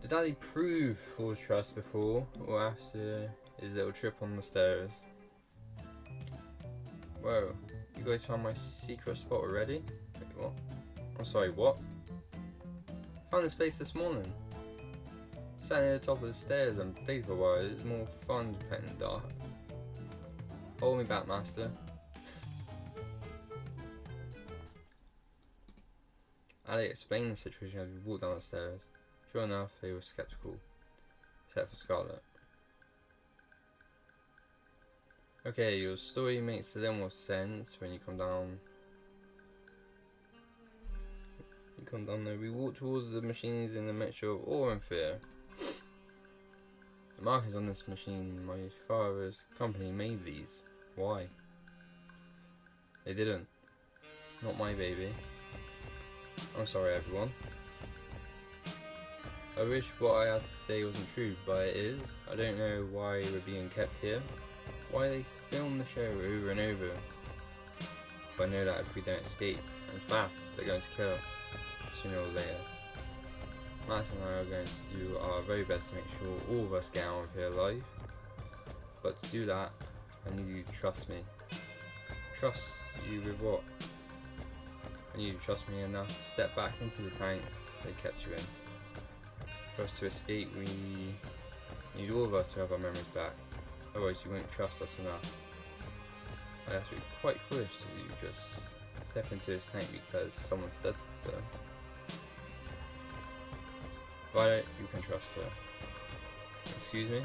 Did Ali prove full trust before or after his little trip on the stairs? Whoa, you guys found my secret spot already? Wait, what? I'm sorry, what? Found this place this morning. Standing at the top of the stairs and play for a while is more fun to play in the dark. Hold me back, master. Ali explained the situation as we walked down the stairs. Sure enough, they were skeptical, except for Scarlet. Okay, your story makes a little more sense when you come down. There. We walk towards the machines in a mixture of awe and fear. The markings on this machine, my father's company made these. Why? They didn't. Not my baby. I'm sorry, everyone. I wish what I had to say wasn't true, but it is. I don't know why we're being kept here. Why they film the show over and over. But I know that if we don't escape, and fast, they're going to kill us, sooner or later. Matt and I are going to do our very best to make sure all of us get out of here alive. But to do that, I need you to trust me. Trust you with what? I need you to trust me enough to step back into the tanks they kept you in. For us to escape, we need all of us to have our memories back. Otherwise you won't trust us enough. I have to be quite foolish to just step into this tank because someone said so. Violet, you can trust her. Excuse me?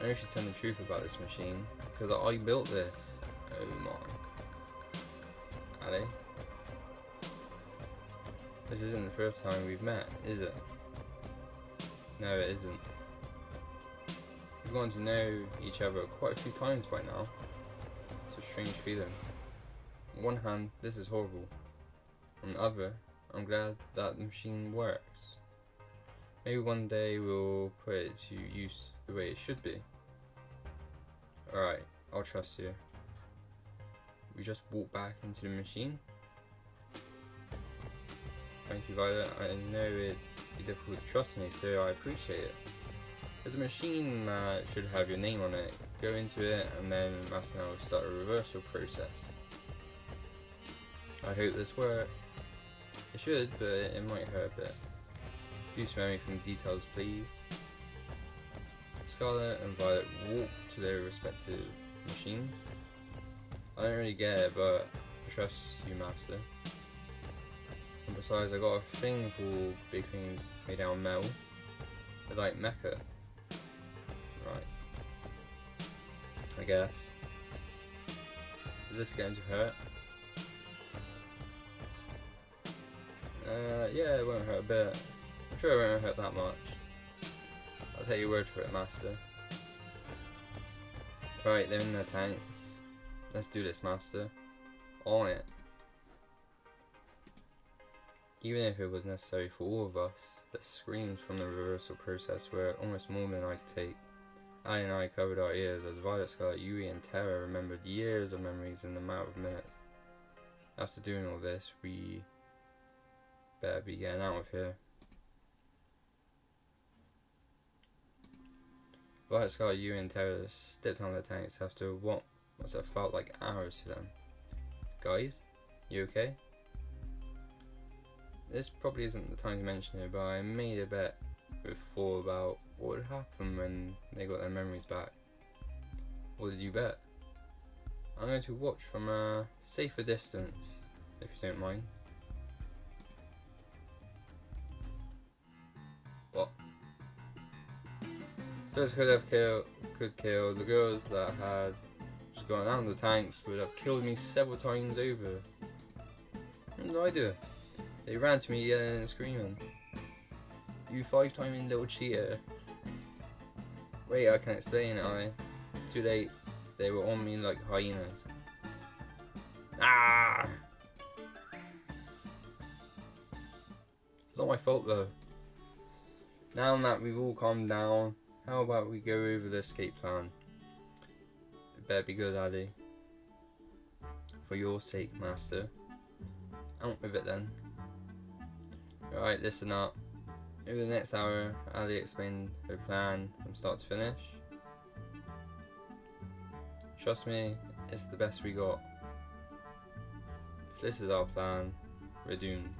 I know she's telling the truth about this machine, because I built this. Oh my. Ali? This isn't the first time we've met, is it? No, it isn't. We've gotten to know each other quite a few times by now. It's a strange feeling. On one hand, this is horrible. On the other, I'm glad that the machine works. Maybe one day we'll put it to use the way it should be. Alright, I'll trust you. We just walk back into the machine. Thank you, Violet. I know it'd be difficult to trust me, so I appreciate it. There's a machine that should have your name on it. Go into it, and then Matt and I will start a reversal process. I hope this works. It should, but it might hurt a bit. Do spare me from details, please. Scarlet and Violet walk to their respective machines. I don't really get it, but I trust you, Master. And besides, I got a thing for big things made out of metal. They're like mecha. Right. I guess. Is this going to hurt? Yeah, it won't hurt a bit. I'm sure it won't hurt that much. I'll take your word for it, Master. Right, they're in their tanks. Let's do this, Master. On it. Even if it was necessary for all of us, the screams from the reversal process were almost more than I could take. Ali and I covered our ears as Violet, Scarlet, Yui and Terra remembered years of memories in a matter of minutes. After doing all this, we better be getting out of here. Violet, Scarlet, Yui and Terra stepped on their tanks after what must have felt like hours to them. Guys, you okay? This probably isn't the time to mention it, but I made a bet before about what would happen when they got their memories back. What did you bet? I'm going to watch from a safer distance, if you don't mind. What? Those could kill the girls that had just gone out of the tanks would have killed me several times over. What did I do? They ran to me yelling and screaming. You 5-timing little cheater. Wait, I can explain it, Too late. They were on me like hyenas. Ah! It's not my fault though. Now that we've all calmed down, how about we go over the escape plan? It better be good, Ali. For your sake, Master. Out with it then. Alright, listen up. Over the next hour, Ali explained her plan from start to finish. Trust me, it's the best we got. If this is our plan, we're doomed.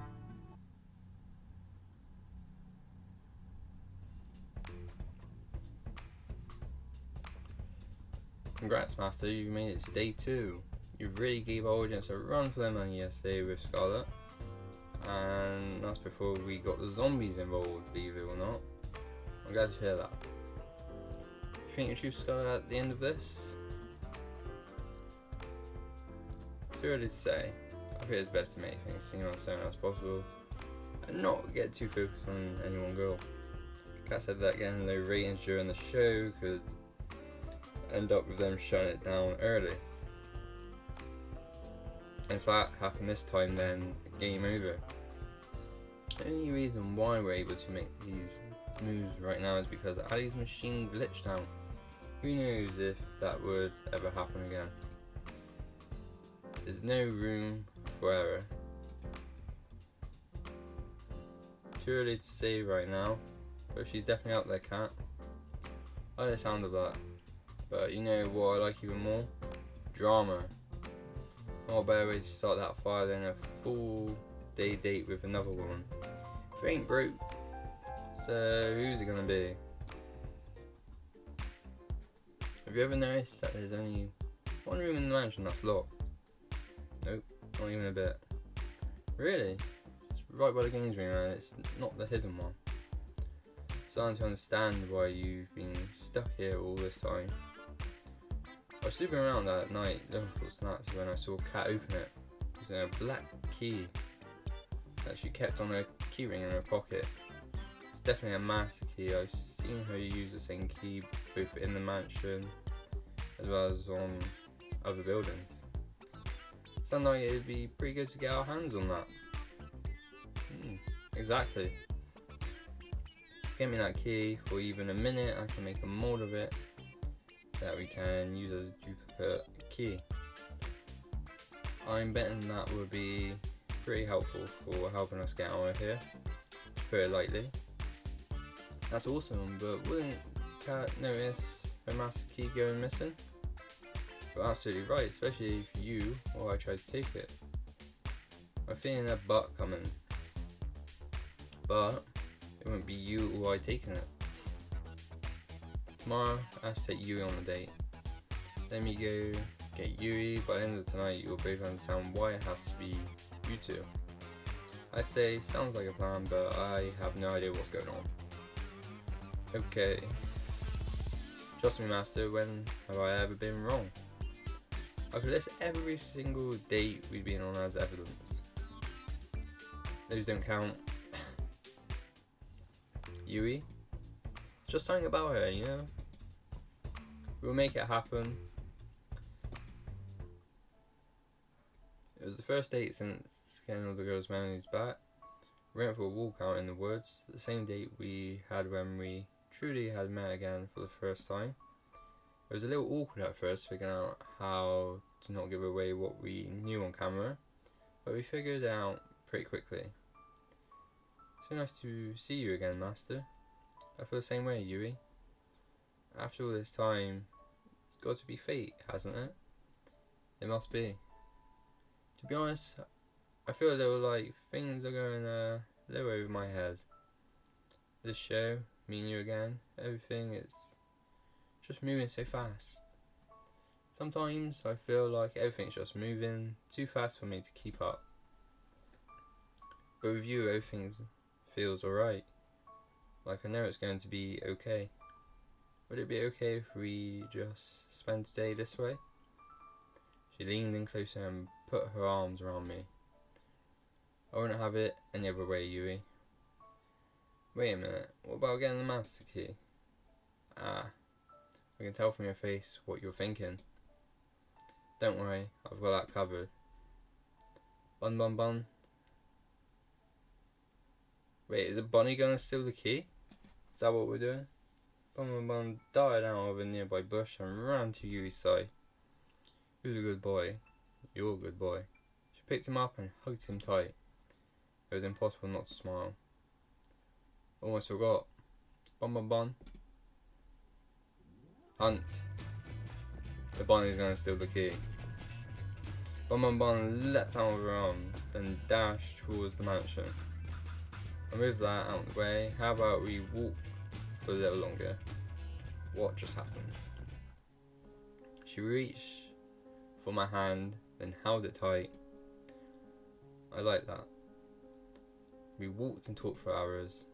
Congrats, Master, you made it to day 2. You really gave our audience a run for their money yesterday with Scarlet. And that's before we got the zombies involved, believe it or not. I'm glad to hear that. You think you choose Scarlet at the end of this? Too early to say. I think it's best to make things seem as soon as possible and not get too focused on any one girl. Kat said that getting low ratings during the show could end up with them shutting it down early. And if that happened this time, then game over. The only reason why we're able to make these moves right now is because Ali's machine glitched out. Who knows if that would ever happen again. There's no room for error. Too early to say right now, but she's definitely up there, Kat. I like the sound of that. But you know what I like even more? Drama. Not a better way to start that fire than a full day date with another woman. If it ain't broke, so who's it gonna be? Have you ever noticed that there's only one room in the mansion that's locked? Nope, not even a bit. Really? It's right by the games room and it's not the hidden one. Starting to understand why you've been stuck here all this time. I was snooping around that night looking for snacks when I saw Kat open it using a black key that she kept on her keyring in her pocket. It's definitely a master key. I've seen her use the same key both in the mansion as well as on other buildings. Sounds like it'd be pretty good to get our hands on that. Exactly. Get me that key for even a minute, I can make a mold of it that we can use as a duplicate key. I'm betting that would be pretty helpful for helping us get out of here, to put it lightly. That's awesome, but wouldn't Kat notice her master key going missing? You're absolutely right, especially if you or I tried to take it. I'm feeling a but coming, but it wouldn't be you or I taking it. Tomorrow, I have to take Yui on a date. Then we go get Yui. By the end of tonight, you'll both understand why it has to be you two. I say, sounds like a plan, but I have no idea what's going on. Okay. Trust me, Master, when have I ever been wrong? I could list every single date we've been on as evidence. Those don't count. Yui? Just something about her, you know? We'll make it happen. It was the first date since getting all the girls' memories back. We went for a walk out in the woods, the same date we had when we truly had met again for the first time. It was a little awkward at first figuring out how to not give away what we knew on camera, but we figured it out pretty quickly. So nice to see you again, Master. I feel the same way, Yui. After all this time, it's got to be fate, hasn't it? It must be. To be honest, I feel a little like things are going a little over my head. This show, meeting you again, everything, it's just moving so fast. Sometimes I feel like everything's just moving too fast for me to keep up. But with you, everything feels alright. Like I know it's going to be okay. Would it be okay if we just spend today this way? She leaned in closer and put her arms around me. I wouldn't have it any other way, Yui. Wait a minute, what about getting the master key? Ah, I can tell from your face what you're thinking. Don't worry, I've got that covered. Bun bun bun. Wait, is a bunny gonna steal the key? Is that what we're doing? Bun bun bun darted out of a nearby bush and ran to Yui's side. He was a good boy. You're a good boy. She picked him up and hugged him tight. It was impossible not to smile. Almost forgot. Bun bun bun. Hunt. The bunny's gonna steal the key. Bun bun bun leapt out of her arms, then dashed towards the mansion. And with that out of the way, how about we walk for a little longer? What just happened? She She reached for my hand, then held it tight. I like that. We walked and talked for hours.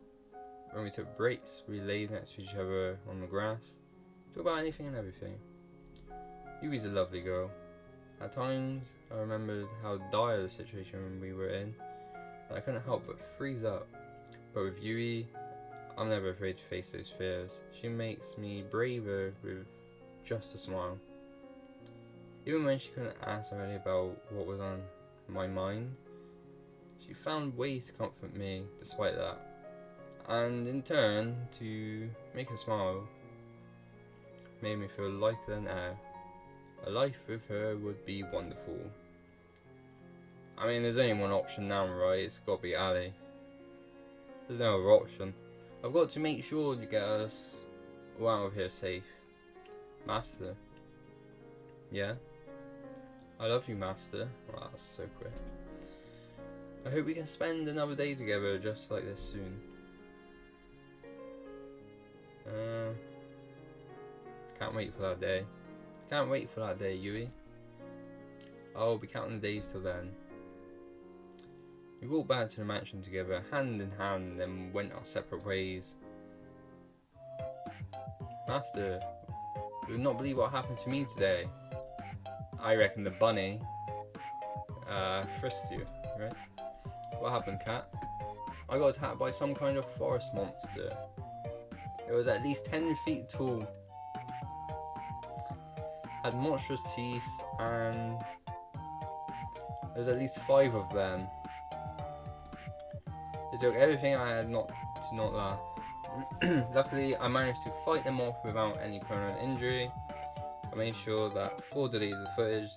When we took breaks, we lay next to each other on the grass, talk about anything and everything. Yui's a lovely girl. At times, I remembered how dire the situation we were in, and I couldn't help but freeze up. But with Yui, I'm never afraid to face those fears. She makes me braver with just a smile. Even when she couldn't ask already about what was on my mind, she found ways to comfort me despite that. And in turn, to make her smile, made me feel lighter than air. A life with her would be wonderful. I mean, there's only one option now, right? It's got to be Ali. There's no other option. I've got to make sure to get us all out of here safe. Master. Yeah? I love you, Master. Wow, that's so quick. I hope we can spend another day together just like this soon. Can't wait for that day. Can't wait for that day, Yui. I'll be counting the days till then. We walked back to the mansion together, hand in hand, then went our separate ways. Master, you would not believe what happened to me today. I reckon the bunny frisked you, right? What happened, cat? I got attacked by some kind of forest monster. It was at least 10 feet tall, had monstrous teeth, and there was at least 5 of them. It took everything I had not laugh. Luckily, I managed to fight them off without any permanent injury. I made sure that before deleting the footage,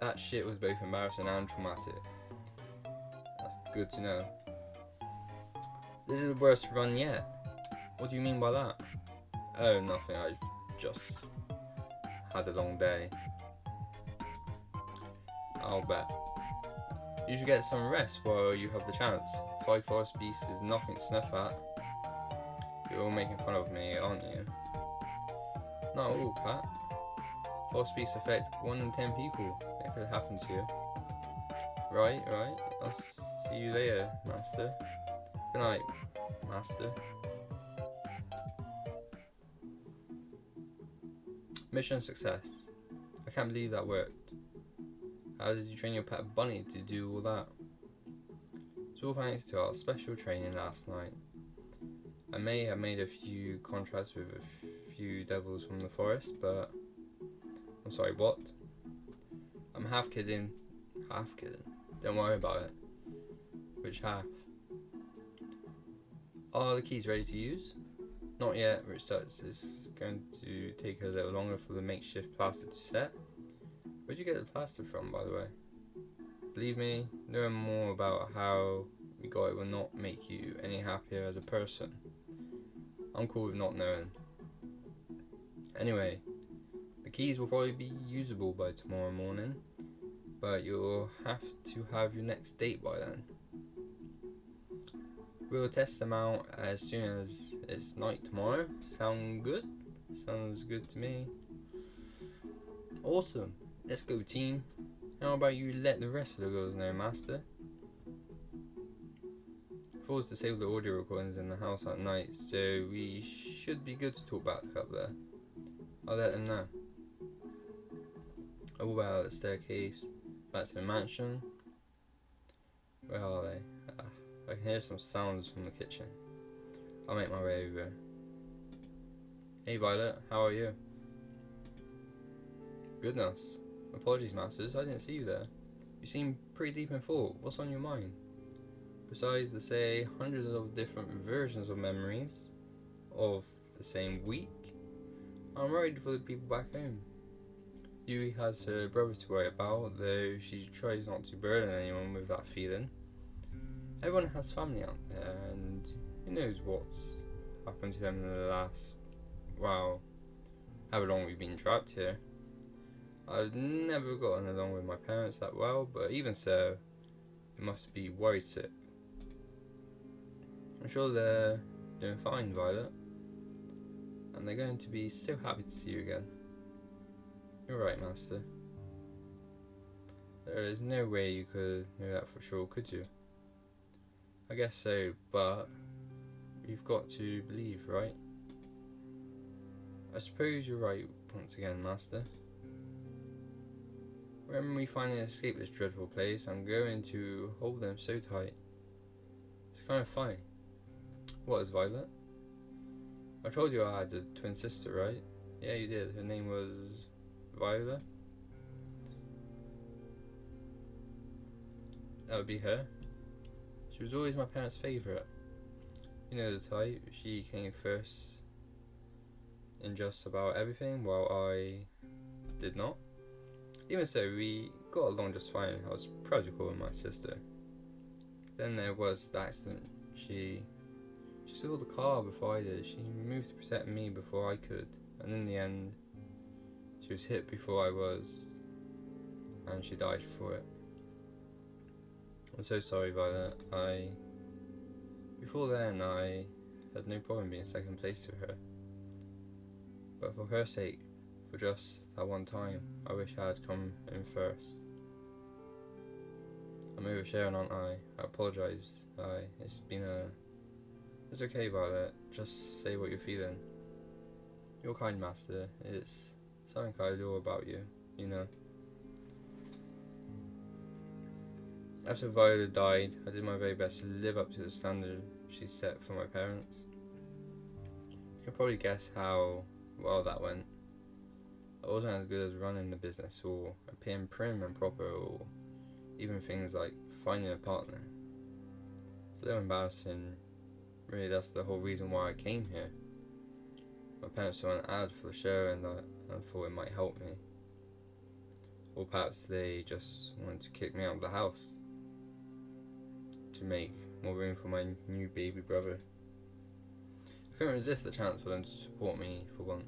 that shit was both embarrassing and traumatic. That's good to know. This is the worst run yet. What do you mean by that? Oh, nothing. I just had a long day. I'll bet. You should get some rest while you have the chance. 5 forest beasts is nothing to sniff at. You're all making fun of me, aren't you? Not all, Pat. Forest beasts affect 1 in 10 people. It could happen to you. Right. I'll see you later, Master. Good night, Master. Mission success. I can't believe that worked. How did you train your pet bunny to do all that? It's all thanks to our special training last night. I may have made a few contracts with a few devils from the forest, but... I'm sorry, what? I'm half kidding. Half kidding. Don't worry about it. Which half? Are the keys ready to use? Not yet, which sucks. It's going to take a little longer for the makeshift plaster to set. Where'd you get the plaster from, by the way? Believe me, knowing more about how we got it will not make you any happier as a person. I'm cool with not knowing. Anyway, the keys will probably be usable by tomorrow morning, but you'll have to have your next date by then. We'll test them out as soon as it's night tomorrow. Sound good? Sounds good to me. Awesome. Let's go, team. How about you let the rest of the girls know, Master? Forced to save the audio recordings in the house at night, so we should be good to talk back up there. I'll let them know. I walk out the staircase, back to the mansion. Where are they? I can hear some sounds from the kitchen. I'll make my way over. Hey Violet, how are you? Goodness. Apologies, Masters, I didn't see you there. You seem pretty deep in thought. What's on your mind? Besides the say hundreds of different versions of memories of the same week, I'm worried for the people back home. Yui has her brother to worry about, though she tries not to burden anyone with that feeling. Everyone has family out there, and who knows what's happened to them in the last, wow, however long we've been trapped here. I've never gotten along with my parents that well, but even so, it must be worrisome. I'm sure they're doing fine, Violet, and they're going to be so happy to see you again. You're right, Master. There is no way you could know that for sure, could you? I guess so, but you've got to believe, right? I suppose you're right once again, Master. When we finally escape this dreadful place, I'm going to hold them so tight. It's kind of funny. What is Violet? I told you I had a twin sister, right? Yeah, you did. Her name was Violet. That would be her. She was always my parents' favourite. You know the type. She came first in just about everything, while I did not. Even so, we got along just fine. I was prodigal with my sister. Then there was the accident. She saw the car before I did. She moved to protect me before I could. And in the end, she was hit before I was. And she died for it. I'm so sorry, Violet. Before then, I had no problem being second place to her. But for her sake, for just that one time, I wish I had come in first. I'm oversharing, aren't I? I apologise. It's okay, Violet. Just say what you're feeling. You're kind, Master. It's something I adore about you, you know. After Violet died, I did my very best to live up to the standard she set for my parents. You can probably guess how well that went. I wasn't as good as running the business or appearing prim and proper, or even things like finding a partner. It's a little embarrassing. Really, that's the whole reason why I came here. My parents saw an ad for the show and thought it might help me. Or perhaps they just wanted to kick me out of the house to make more room for my new baby brother. I couldn't resist the chance for them to support me for once.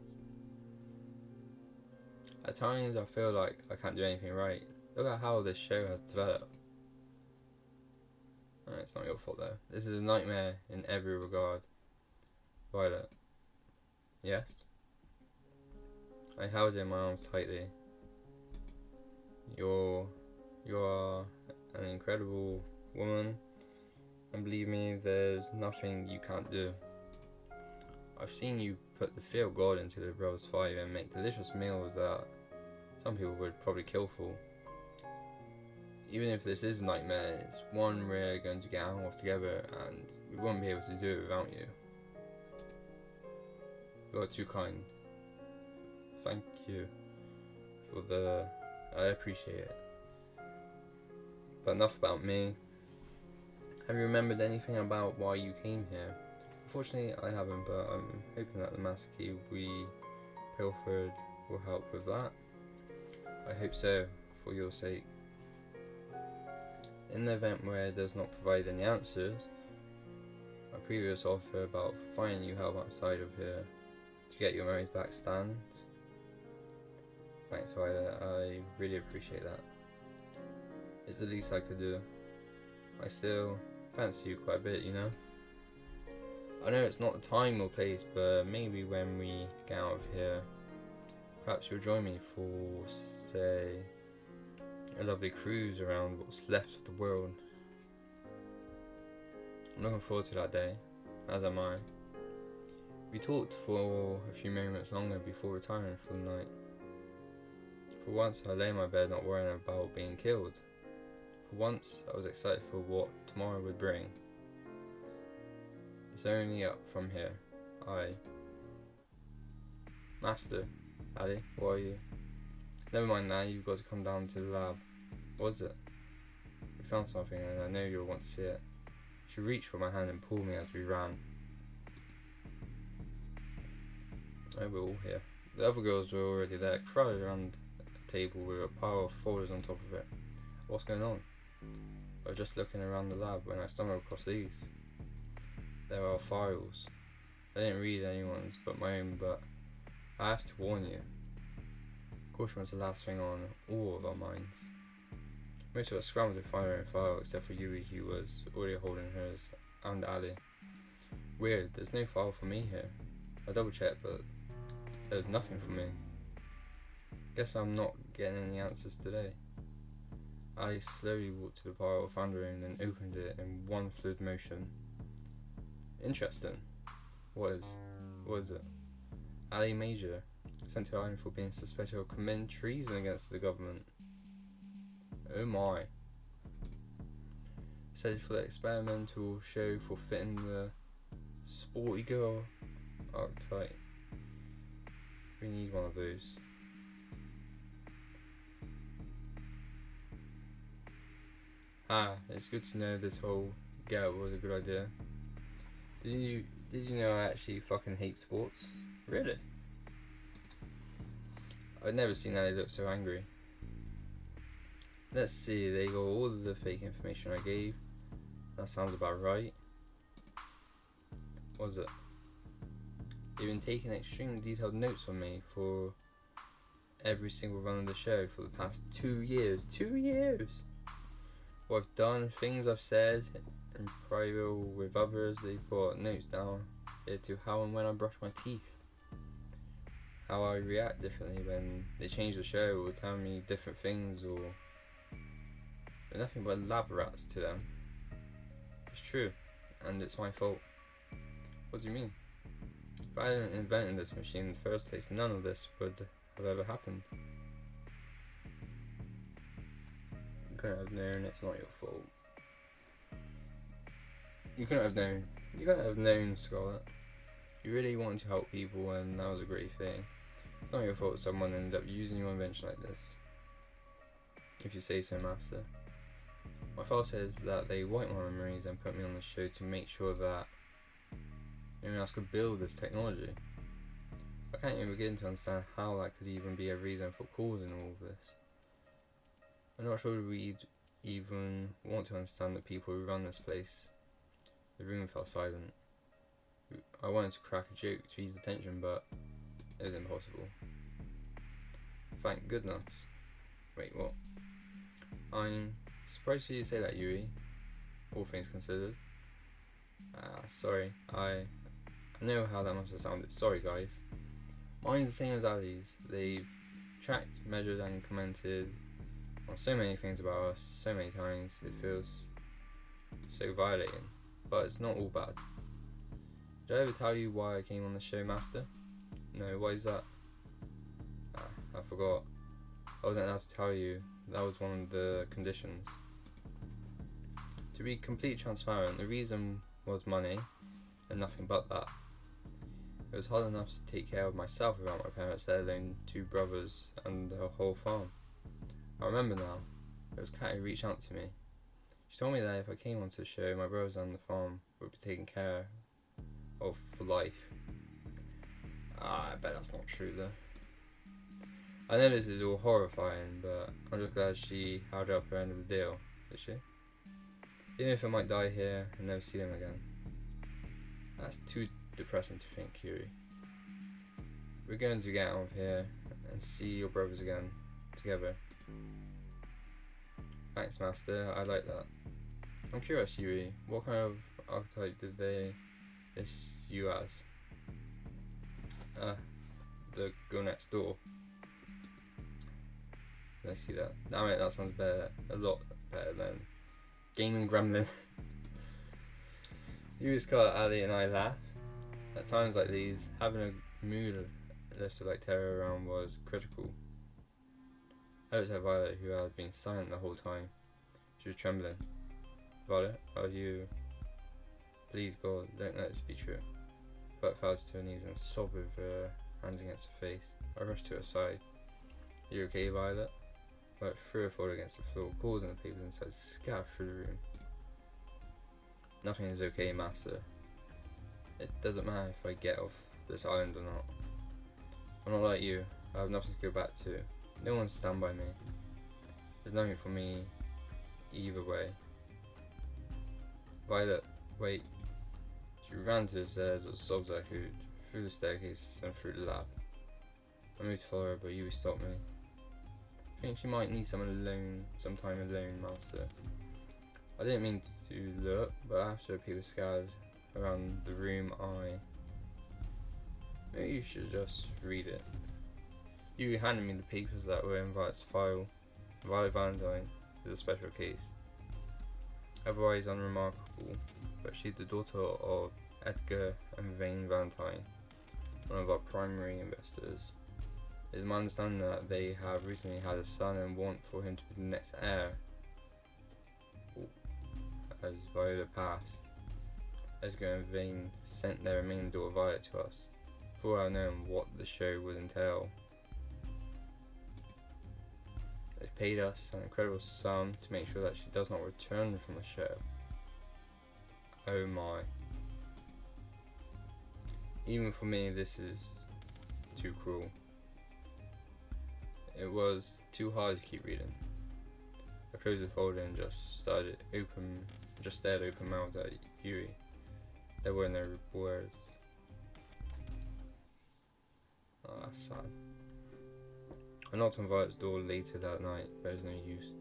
At times I feel like I can't do anything right. Look at how this show has developed. It's not your fault though. This is a nightmare in every regard. Violet. Yes? I held her in my arms tightly. You are an incredible woman, and believe me, there's nothing you can't do. I've seen you put the fear of God into the brother's fire and make delicious meals that some people would probably kill for. Even if this is a nightmare, it's one we're going to get on with together, and we won't be able to do it without you. You are too kind. Thank you I appreciate it. But enough about me. Have you remembered anything about why you came here? Unfortunately, I haven't, but I'm hoping that the master key we pilfered will help with that. I hope so, for your sake. In the event where it does not provide any answers, my previous offer about finding you help outside of here to get your memories back stands. Thanks, Violet. I really appreciate that. It's the least I could do. I still fancy you quite a bit, you know? I know it's not the time or place, but maybe when we get out of here, perhaps you'll join me for, say, a lovely cruise around what's left of the world. I'm looking forward to that day, as am I. We talked for a few moments longer before retiring for the night. For once, I lay in my bed not worrying about being killed. For once, I was excited for what tomorrow would bring. It's only up from here. Master, Addy, what are you? Never mind that, you've got to come down to the lab. What was it? We found something and I know you'll want to see it. She reached for my hand and pulled me as we ran. Oh, we're all here. The other girls were already there, crowded around a table with a pile of folders on top of it. What's going on? I was just looking around the lab when I stumbled across these. There are files. I didn't read anyone's but my own, but I have to warn you. Caution was the last thing on all of our minds. Most of us scrambled to find our own file except for Yui, who was already holding hers, and Ali. Weird, there's no file for me here. I double checked, but there was nothing for me. Guess I'm not getting any answers today. Ali slowly walked to the pile, found her own, then opened it in one fluid motion. Interesting. What is it? Ali Major, sent to Ireland for being suspected of committing treason against the government. Oh my. Set for the experimental show for fitting the sporty girl archetype. We need one of those. It's good to know this whole get was a good idea. Did you know I actually fucking hate sports? Really? I'd never seen Ali look so angry. Let's see, they got all of the fake information I gave. That sounds about right. What was it? They've been taking extremely detailed notes on me for every single run of the show for the past 2 years. 2 years! What I've done, things I've said in private or with others, they've got notes down here to how and when I brush my teeth. How I react differently when they change the show or tell me different things, or they're nothing but lab rats to them. It's true, and it's my fault. What do you mean? If I hadn't invented this machine in the first place, none of this would have ever happened. You couldn't have known, it's not your fault. You couldn't have known. You couldn't have known, Scarlett. You really wanted to help people, and that was a great thing. It's not your fault someone ended up using your invention like this. If you say so, Master. My father says that they wiped my memories and put me on the show to make sure that anyone else could build this technology. I can't even begin to understand how that could even be a reason for causing all of this. I'm not sure we'd even want to understand the people who run this place. The room fell silent. I wanted to crack a joke to ease the tension, but it was impossible. Thank goodness. Wait, what? I'm surprised you say that, Yuri. All things considered. Sorry. I know how that must have sounded. Sorry, guys. Mine's the same as Ali's. They've tracked, measured, and commented on so many things about us so many times. It feels so violating. But it's not all bad. Did I ever tell you why I came on the show, Master? No, why is that? I forgot. I wasn't allowed to tell you. That was one of the conditions. To be completely transparent, the reason was money, and nothing but that. It was hard enough to take care of myself without my parents, let alone 2 brothers and the whole farm. I remember now. It was Kat who reached out to me. She told me that if I came onto the show, my brothers and the farm would be taken care of for life. I bet that's not true though. I know this is all horrifying, but I'm just glad she held up her end of the deal, did she? Even if I might die here and never see them again. That's too depressing to think, Yuri. We're going to get out of here and see your brothers again, together. Thanks, Master, I like that. I'm curious, Yuri, what kind of archetype did they list you as? The girl next door. Let's see that. Damn it, that sounds better, a lot better than Gaming Gremlin. Yuri, Scarlett, Ali and I laughed. At times like these, having a mood lifted like terror around was critical. I looked at Violet, who had been silent the whole time. She was trembling. Violet, are you... Please God, don't let this be true. Violet fell to her knees and sobbed with her hands against her face. I rushed to her side. You okay, Violet? Violet threw her forward against the floor, causing the papers inside to scatter through the room. Nothing is okay, Master. It doesn't matter if I get off this island or not. I'm not like you. I have nothing to go back to. No one stand by me. There's nothing for me either way. Violet, wait. She ran to the stairs with sobs echoed through the staircase and through the lab. I moved to follow her, but you stopped me. I think she might need some time alone, Master. I didn't mean to look, but after people scattered around the room, maybe you should just read it. You handed me the papers that were in Violet's file. Violet Valentine is a special case. Otherwise unremarkable, but she's the daughter of Edgar and Vane Valentine, one of our primary investors. It is my understanding that they have recently had a son and want for him to be the next heir. As Viola passed, Edgar and Vane sent their remaining daughter Violet to us, before I known what the show would entail. They paid us an incredible sum to make sure that she does not return from the show. Oh my. Even for me, this is too cruel. It was too hard to keep reading. I closed the folder and just stared open mouthed at Yui. There were no words. Oh, that's sad. I knocked on Violet's door later that night, but it was no use.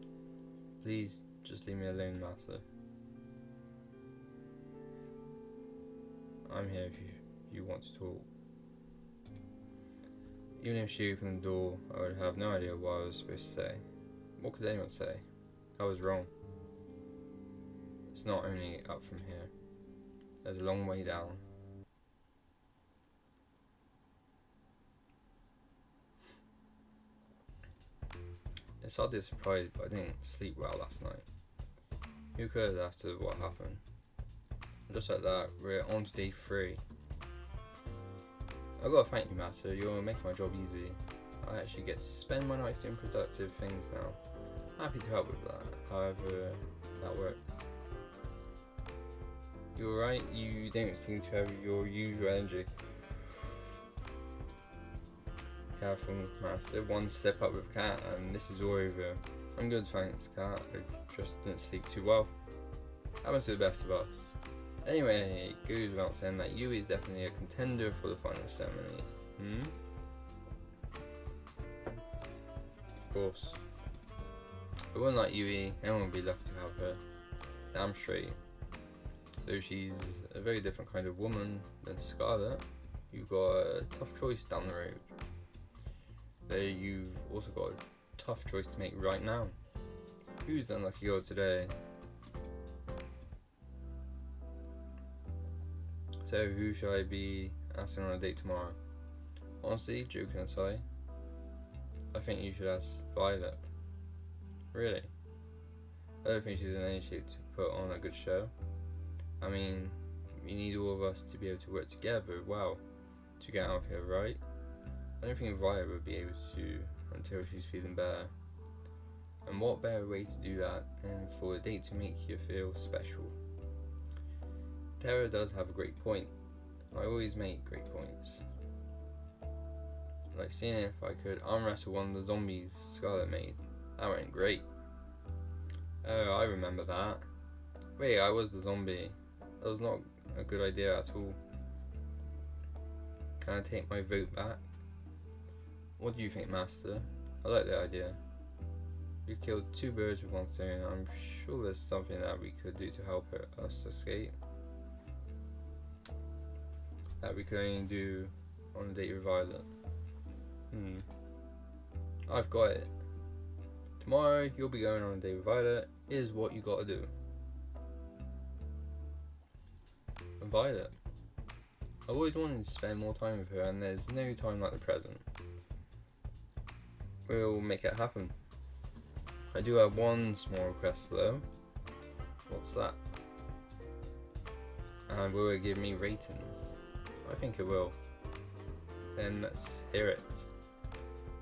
Please, just leave me alone, Master. I'm here if you want to talk. Even if she opened the door, I would have no idea what I was supposed to say. What could anyone say? I was wrong. It's not only up from here. There's a long way down. It's hardly a surprise, but I didn't sleep well last night. Who cares after what happened? Just like that, we're on to day 3. I've got to thank you, Master. You're making my job easy. I actually get to spend my nights doing productive things now. Happy to help with that, however that works. You're right, you don't seem to have your usual energy. Careful, Master. One step up with Cat and this is all over. I'm good, thanks, Cat. I just didn't sleep too well. Happens to the best of us. Anyway, it goes without saying that Yui is definitely a contender for the final ceremony. Of course. But one like Yui, anyone would be lucky to have her. Damn straight. Though she's a very different kind of woman than Scarlet, you've got a tough choice down the road. Though you've also got a tough choice to make right now. Who's the unlucky girl today? So who should I be asking on a date tomorrow? Honestly, joking aside, I think you should ask Violet. Really? I don't think she's in any shape to put on a good show. I mean, we need all of us to be able to work together well to get out of here, right? I don't think Violet would be able to until she's feeling better. And what better way to do that than for a date to make you feel special? Tara does have a great point. I always make great points. Like seeing if I could arm wrestle one of the zombies Scarlet made. That went great. Oh, I remember that. Wait, I was the zombie. That was not a good idea at all. Can I take my vote back? What do you think, Master? I like the idea. We killed 2 birds with one stone. I'm sure there's something that we could do to help us escape. That we could only do on a date with Violet. I've got it. Tomorrow you'll be going on a date with Violet. Here's what you gotta do. And Violet. I've always wanted to spend more time with her and there's no time like the present. We'll make it happen. I do have one small request though. What's that? And will it give me ratings? I think it will. Then let's hear it.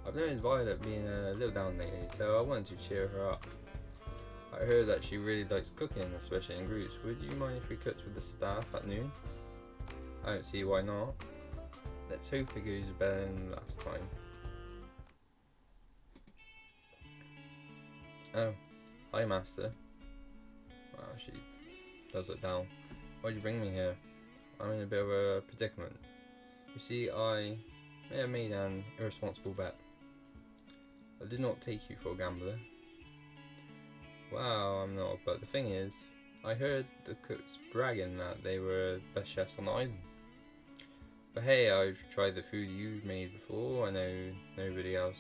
I've noticed Violet being a little down lately, so I wanted to cheer her up. I heard that she really likes cooking, especially in groups. Would you mind if we cooked with the staff at noon? I don't see why not. Let's hope it goes better than last time. Oh, hi Master. Wow, she does look down. Why'd you bring me here? I'm in a bit of a predicament. You see, I may have made an irresponsible bet. I did not take you for a gambler. Wow, I'm not, but the thing is, I heard the cooks bragging that they were the best chefs on the island. But hey, I've tried the food you've made before. I know nobody else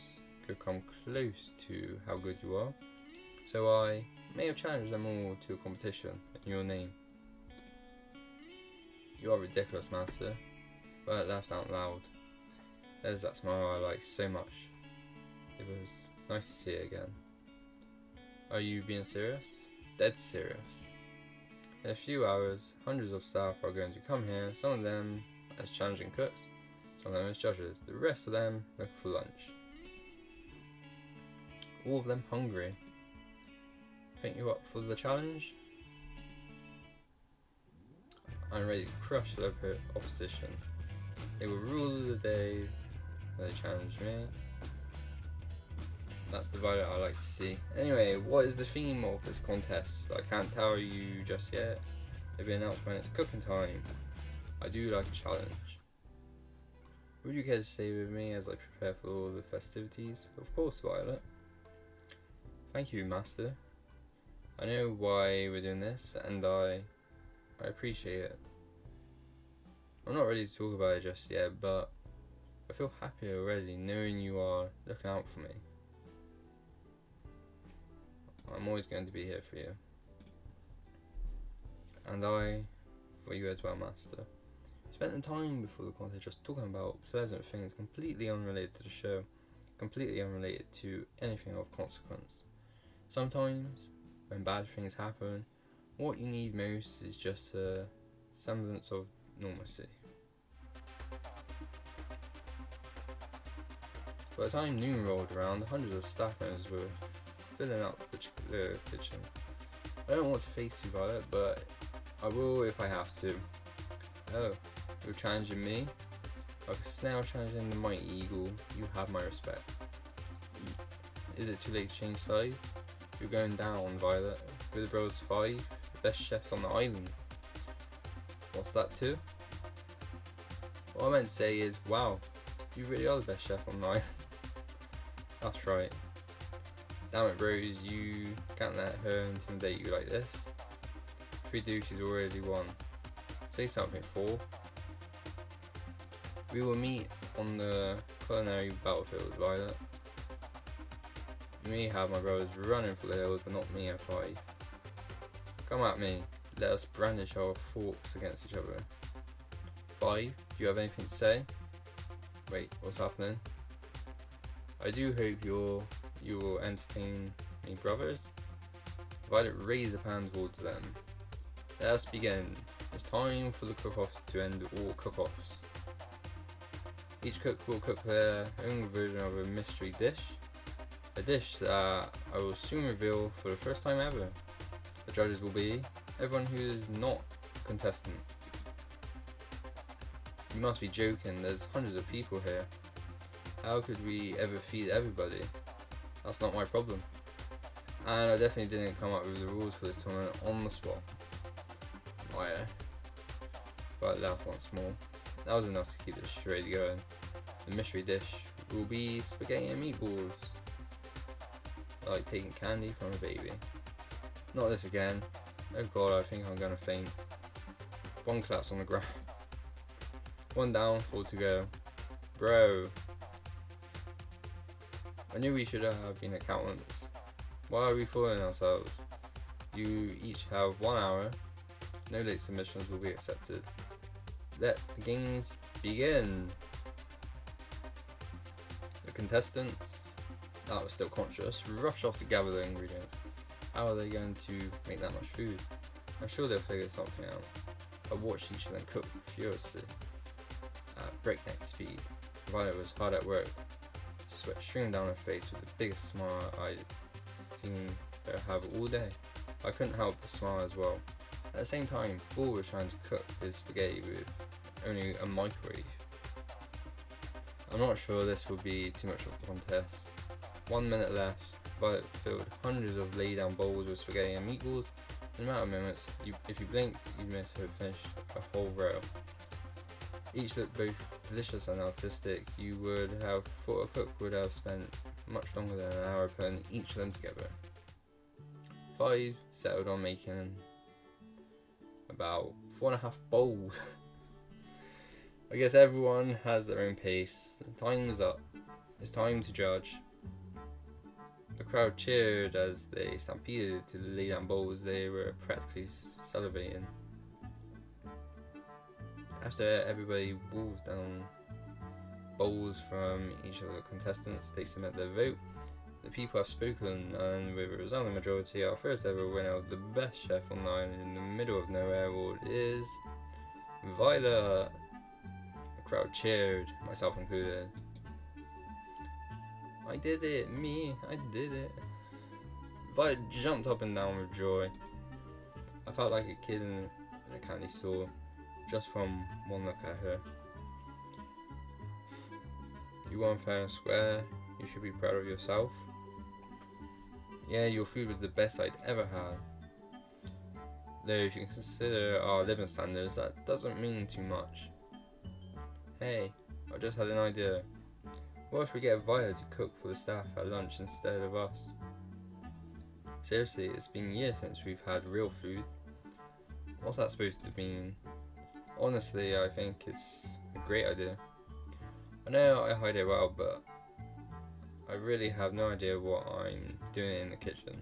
could come close to how good you are. So I may have challenged them all to a competition in your name. You are ridiculous, Master. Bert laughed out loud. There's that smile I liked so much. It was nice to see it again. Are you being serious? Dead serious. In a few hours, hundreds of staff are going to come here, some of them as challenging cooks, some of them as judges, the rest of them looking for lunch. All of them hungry. Think you're up for the challenge? I'm ready to crush their opposition. They will rule the day when they challenge me. That's the Violet I like to see. Anyway, what is the theme of this contest? I can't tell you just yet. It'll be announced when it's cooking time. I do like a challenge. Would you care to stay with me as I prepare for all the festivities? Of course, Violet. Thank you, Master. I know why we're doing this, and I appreciate it. I'm not ready to talk about it just yet, but I feel happy already knowing you are looking out for me. I'm always going to be here for you. And I for you as well, Master. Spent the time before the contest just talking about pleasant things completely unrelated to the show, completely unrelated to anything of consequence. Sometimes, when bad things happen, what you need most is just a semblance of normalcy. By the time noon rolled around, hundreds of staff members were filling up the kitchen. I don't want to face you, Violet, but I will if I have to. Oh, you're challenging me? Like a snail challenging the mighty eagle, you have my respect. Is it too late to change sides? You're going down, Violet. We're the Bros 5, the best chefs on the island. What's that too? What I meant to say is, wow, you really are the best chef on the island. That's right. Damn it, Rose, you can't let her intimidate you like this. If we do, she's already won. Say something, Four. We will meet on the culinary battlefield, Violet. You may have my brothers running for the hills, but not me and Five. Come at me. Let us brandish our forks against each other. Five, do you have anything to say? Wait, what's happening? I do hope you will entertain me, brothers. Violet raised a pan towards them. Let us begin. It's time for the cook-off to end all cook-offs. Each cook will cook their own version of a mystery dish. A dish that I will soon reveal for the first time ever. The judges will be everyone who is not a contestant. You must be joking, there's hundreds of people here. How could we ever feed everybody? That's not my problem. And I definitely didn't come up with the rules for this tournament on the spot. But laugh once more. That was enough to keep this charade going. The mystery dish will be spaghetti and meatballs. Like taking candy from a baby. Not this again. Oh god, I think I'm gonna faint. One collapse on the ground. One down, 4 to go. Bro. I knew we should have been accountants. Why are we fooling ourselves? You each have 1 hour. No late submissions will be accepted. Let the games begin. The contestants that were still conscious rush off to gather the ingredients. How are they going to make that much food? I'm sure they'll figure something out. I watched each of them cook furiously at breakneck speed. Violet was hard at work. Sweat streamed down her face with the biggest smile I'd seen her have all day. I couldn't help but smile as well. At the same time, Paul was trying to cook his spaghetti with only a microwave. I'm not sure this will be too much of a contest. 1 minute left. Violet filled hundreds of lay-down bowls with spaghetti and meatballs. In a matter of minutes, if you blinked, you missed her finish a whole row. Each looked both delicious and artistic. You would have thought a cook would have spent much longer than an hour putting each of them together. 5 settled on making about 4.5 bowls. I guess everyone has their own pace. The time's up. It's time to judge. The crowd cheered as they stampeded to lay down bowls. They were practically salivating. After everybody wolved down bowls from each of the contestants, they submit their vote. The people have spoken, and with a resounding majority, our first ever winner of the best chef on the island in the middle of nowhere award is Violet. The crowd cheered, myself included. I did it, me, I did it. Violet jumped up and down with joy. I felt like a kid in a candy store just from one look at her. You won fair and square, you should be proud of yourself. Yeah, your food was the best I'd ever had. Though if you consider our living standards, that doesn't mean too much. Hey, I just had an idea. What if we get Violet to cook for the staff at lunch instead of us? Seriously, it's been years since we've had real food. What's that supposed to mean? Honestly, I think it's a great idea. I know I hide it well, but I really have no idea what I'm doing in the kitchen.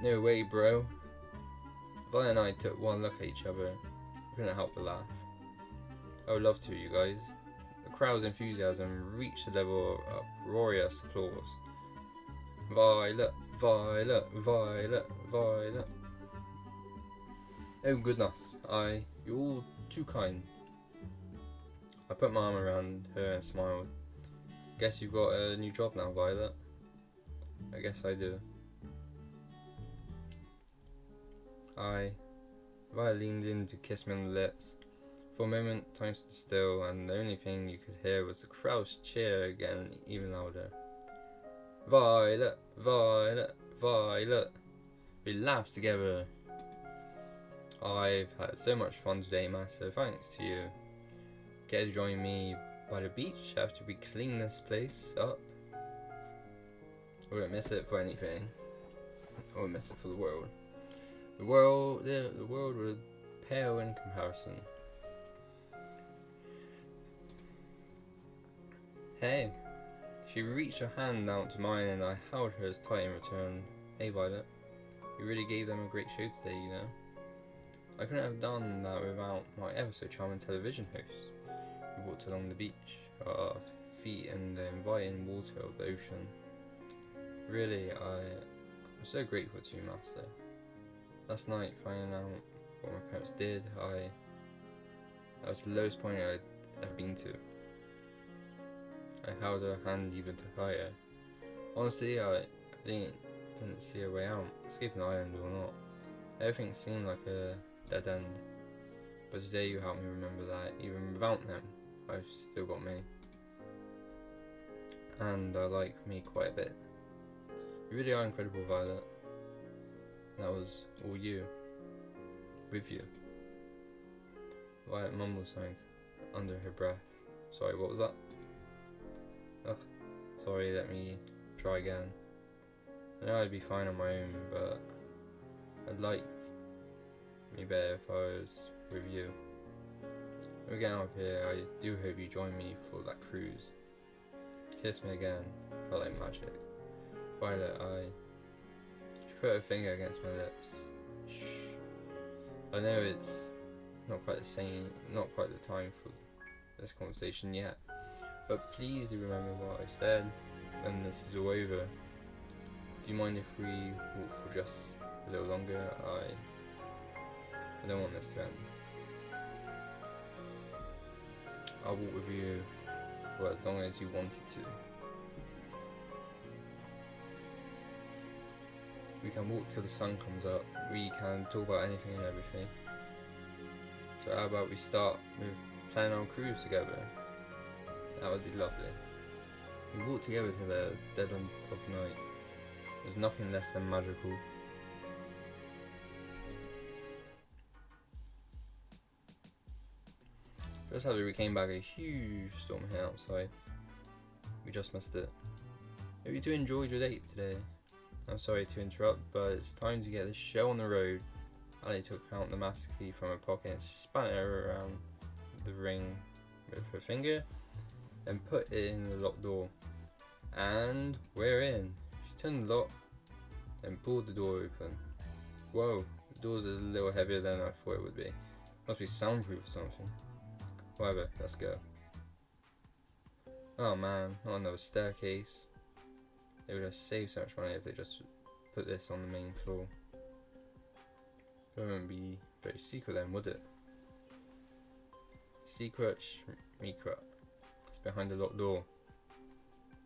No way, bro. Violet and I took one look at each other. We couldn't help but laugh. I would love to, you guys. The crowd's enthusiasm reached the level of uproarious applause. Violet, Violet, Violet, Violet. Oh goodness, you're all too kind. I put my arm around her and smiled. Guess you've got a new job now, Violet. I guess I do. Violet leaned in to kiss me on the lips. For a moment, time stood still, and the only thing you could hear was the crowd's cheer again, even louder. Violet, Violet, Violet. We laughed together. I've had so much fun today, massive thanks to you. Get to join me by the beach after we clean this place up. I won't miss it for anything. I won't miss it for the world. The world would pale in comparison. Hey. She reached her hand out to mine and I held hers tight in return. Hey Violet, you really gave them a great show today, you know. I couldn't have done that without my ever so charming television host. We walked along the beach, our feet in the inviting water of the ocean. Really, I'm so grateful to you, Master. Last night, finding out what my parents did, that was the lowest point I'd ever been to. I held her hand even to higher. Honestly, I didn't see a way out, escaping the island or not. Everything seemed like a dead end. But today you helped me remember that even without them, I've still got me. And I like me quite a bit. You really are incredible, Violet. That was all you. With you. Violet mumbled something under her breath. Sorry, what was that? Ugh, sorry, let me try again. I know I'd be fine on my own, but I'd like me better if I was with you. When we get out of here, I do hope you join me for that cruise. Kiss me again, felt like magic. Violet, she put her finger against my lips. Shh. I know it's not quite the time for this conversation yet, but please do remember what I said when this is all over. Do you mind if we walk for just a little longer? I don't want this to end. I'll walk with you for as long as you wanted to. We can walk till the sun comes up. We can talk about anything and everything. So how about we start with planning our cruise together? That would be lovely. We walk together to the dead end of night. There's nothing less than magical. Just after we came back, a huge storm hit outside. We just missed it. Hope you two enjoyed your date today. I'm sorry to interrupt, but it's time to get this show on the road. Ali took out the master key from her pocket and span it around the ring with her finger and put it in the locked door. And we're in. She turned the lock and pulled the door open. Whoa, the door's a little heavier than I thought it would be. Must be soundproof or something. Whatever, let's go. Oh man, not another staircase. They would have saved so much money if they just put this on the main floor. It wouldn't be very secret then, would it? Secret, Shmikra. It's behind the locked door.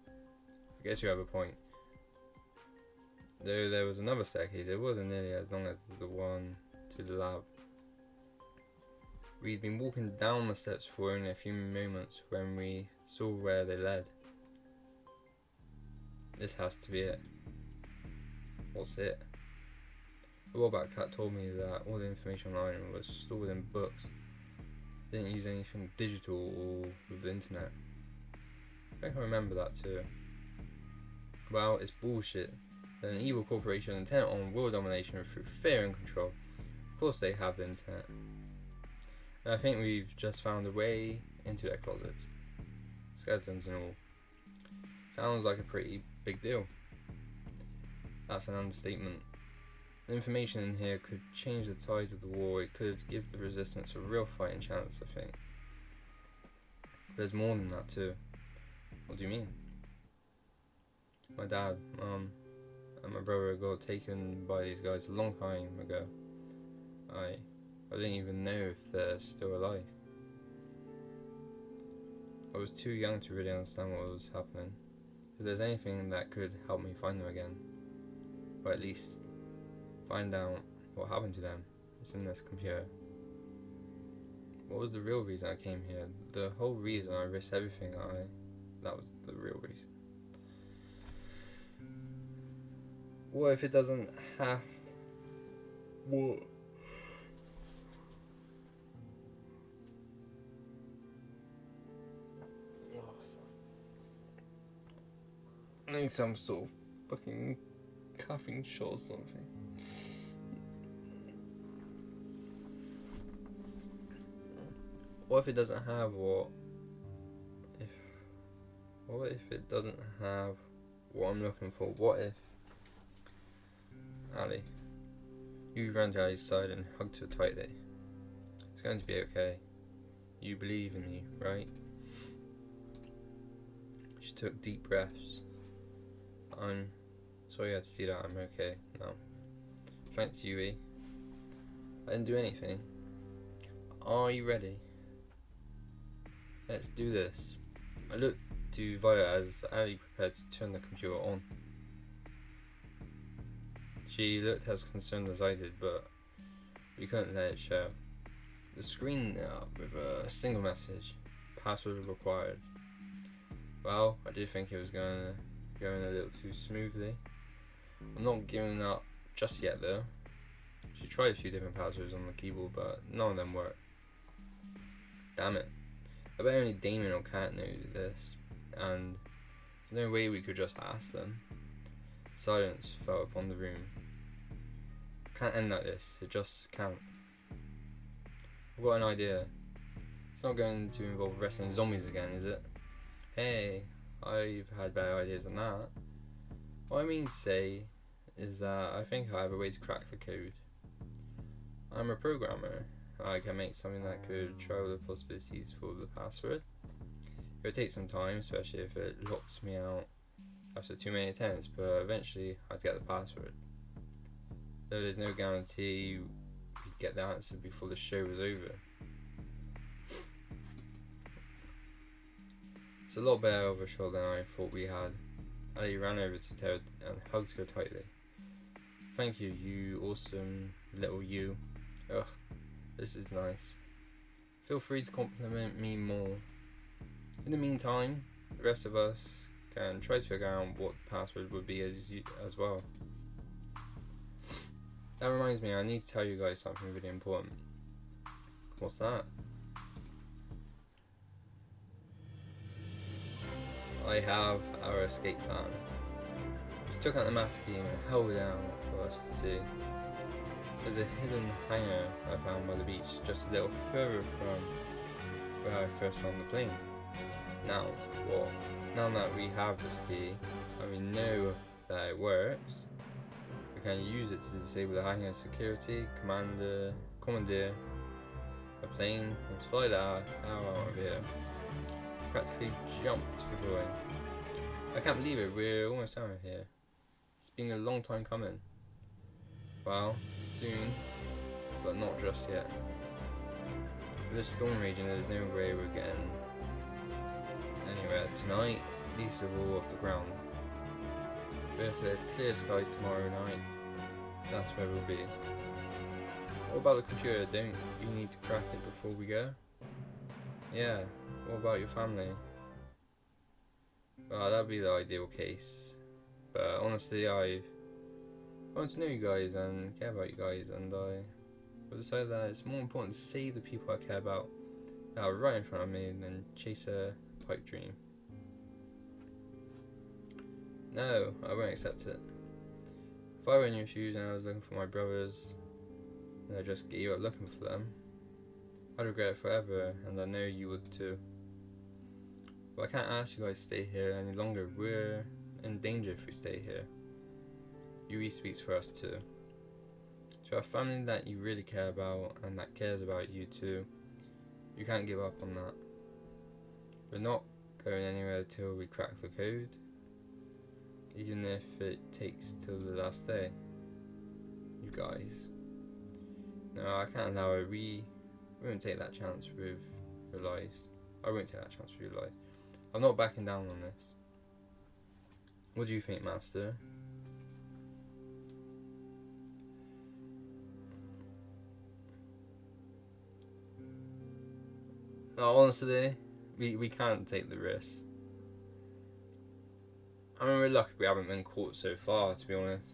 I guess you have a point. Though there was another staircase, it wasn't nearly as long as the one to the lab. We'd been walking down the steps for only a few moments when we saw where they led. This has to be it. What's it? The Wallback Cat told me that all the information online was stored in books. They didn't use anything digital or with the internet. I think I remember that too. Well, it's bullshit. They're an evil corporation intent on world domination through fear and control. Of course they have the internet. And I think we've just found a way into their closets. Skeletons and all. Sounds like a pretty big deal. That's an understatement. The information in here could change the tide of the war. It could give the resistance a real fighting chance, I think. There's more than that too. What do you mean? My dad, mum, and my brother got taken by these guys a long time ago. I didn't even know if they're still alive. I was too young to really understand what was happening. If there's anything that could help me find them again, or at least find out what happened to them, it's in this computer. What was the real reason I came here? The whole reason I risked everything that was the real reason. What if it doesn't have... What? Oh, fuck. I need some sort of fucking caffeine shot or something. What if it doesn't have what if it doesn't have what I'm looking for? What if Ali, you ran to Ali's side and hugged her tightly. It's going to be okay. You believe in me, right? She took deep breaths. I'm sorry you had to see that. I'm okay now. Thanks, Yui. I didn't do anything. Are you ready? Let's do this. I looked to Violet as Ali prepared to turn the computer on. She looked as concerned as I did, but we couldn't let it show. The screen lit up with a single message. Password required. Well, I did think it was going a little too smoothly. I'm not giving up just yet though. She tried a few different passwords on the keyboard, but none of them worked. Damn it. I bet only Damon or Kat knew this, and there's no way we could just ask them. Silence fell upon the room. Can't end like this, it just can't. I've got an idea. It's not going to involve wrestling zombies again, is it? Hey, I've had better ideas than that. What I mean to say is that I think I have a way to crack the code. I'm a programmer. I can make something that could try all the possibilities for the password. It would take some time, especially if it locks me out after too many attempts, but eventually I'd get the password. Though there's no guarantee we'd get the answer before the show was over. It's a lot better of a shot than I thought we had. Ali ran over to Ted and hugged her tightly. Thank you, you awesome little you. Ugh, this is nice. Feel free to compliment me more. In the meantime, the rest of us can try to figure out what the password would be as well. That reminds me, I need to tell you guys something really important. What's that? I have our escape plan. She took out the master key and held it down for us to see. There's a hidden hangar I found by the beach, just a little further from where I first found the plane. Now, what? Now that we have this key and we know that it works, we can use it to disable the hacking and security, commandeer a plane and fly that out of here. Practically jumped for joy. I can't believe it, we're almost out of here. It's been a long time coming. Well, soon, but not just yet. With the storm raging, there's no way we're getting anywhere tonight, least of all off the ground. But if there's clear skies tomorrow night, that's where we'll be. What about the computer? Don't you need to crack it before we go? Yeah, what about your family? Well, that'd be the ideal case. But honestly, I want to know you guys and care about you guys, and I will decide that it's more important to save the people I care about that are right in front of me than chase a pipe dream. No, I won't accept it. If I were in your shoes and I was looking for my brothers, and I just gave up looking for them, I'd regret it forever, and I know you would too. But I can't ask you guys to stay here any longer. We're in danger if we stay here. Yui speaks for us too. To a family that you really care about and that cares about you too, you can't give up on that. We're not going anywhere till we crack the code, even if it takes till the last day. You guys. No, I can't allow it. We won't take that chance with your lives. I won't take that chance with your lives. I'm not backing down on this. What do you think, Master? Oh, honestly, we can't take the risk. I mean, we're lucky we haven't been caught so far, to be honest.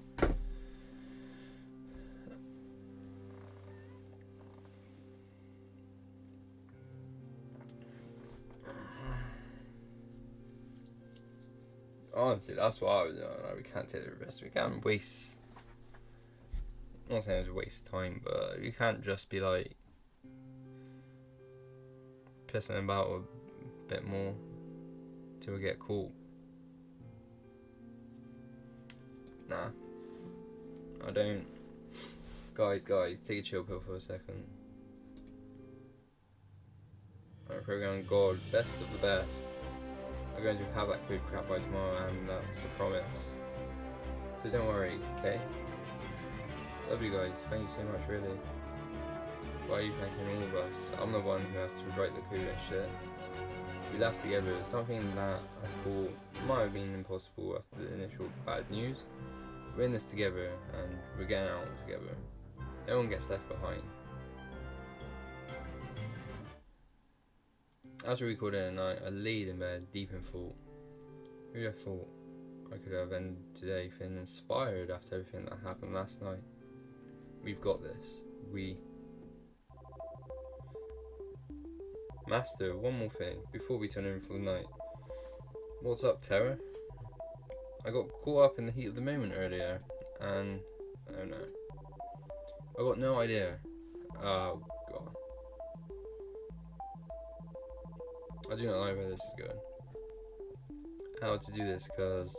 Honestly, that's what I was doing. Like, we can't take the risk. We can't waste. I'm not saying it's a waste of time, but you can't just be like pissing about a bit more till we get caught. Nah, I don't. Guys, take a chill pill for a second. Our program God, best of the best. We're going to have that code crap by tomorrow, and that's a promise. So don't worry, okay? Love you guys, thank you so much, really. Why are you thanking all of us? I'm the one who has to write the code and shit. We laughed together, something that I thought might have been impossible after the initial bad news. We're in this together, and we're getting out together. No one gets left behind. As we recorded at night, I laid in bed, deep in thought. Who'd have thought I could have ended today feeling inspired after everything that happened last night? We've got this. Master, one more thing, before we turn in for the night. What's up, Terra? I got caught up in the heat of the moment earlier, and oh no. I got no idea. Oh god. I do not know where this is going. How to do this, because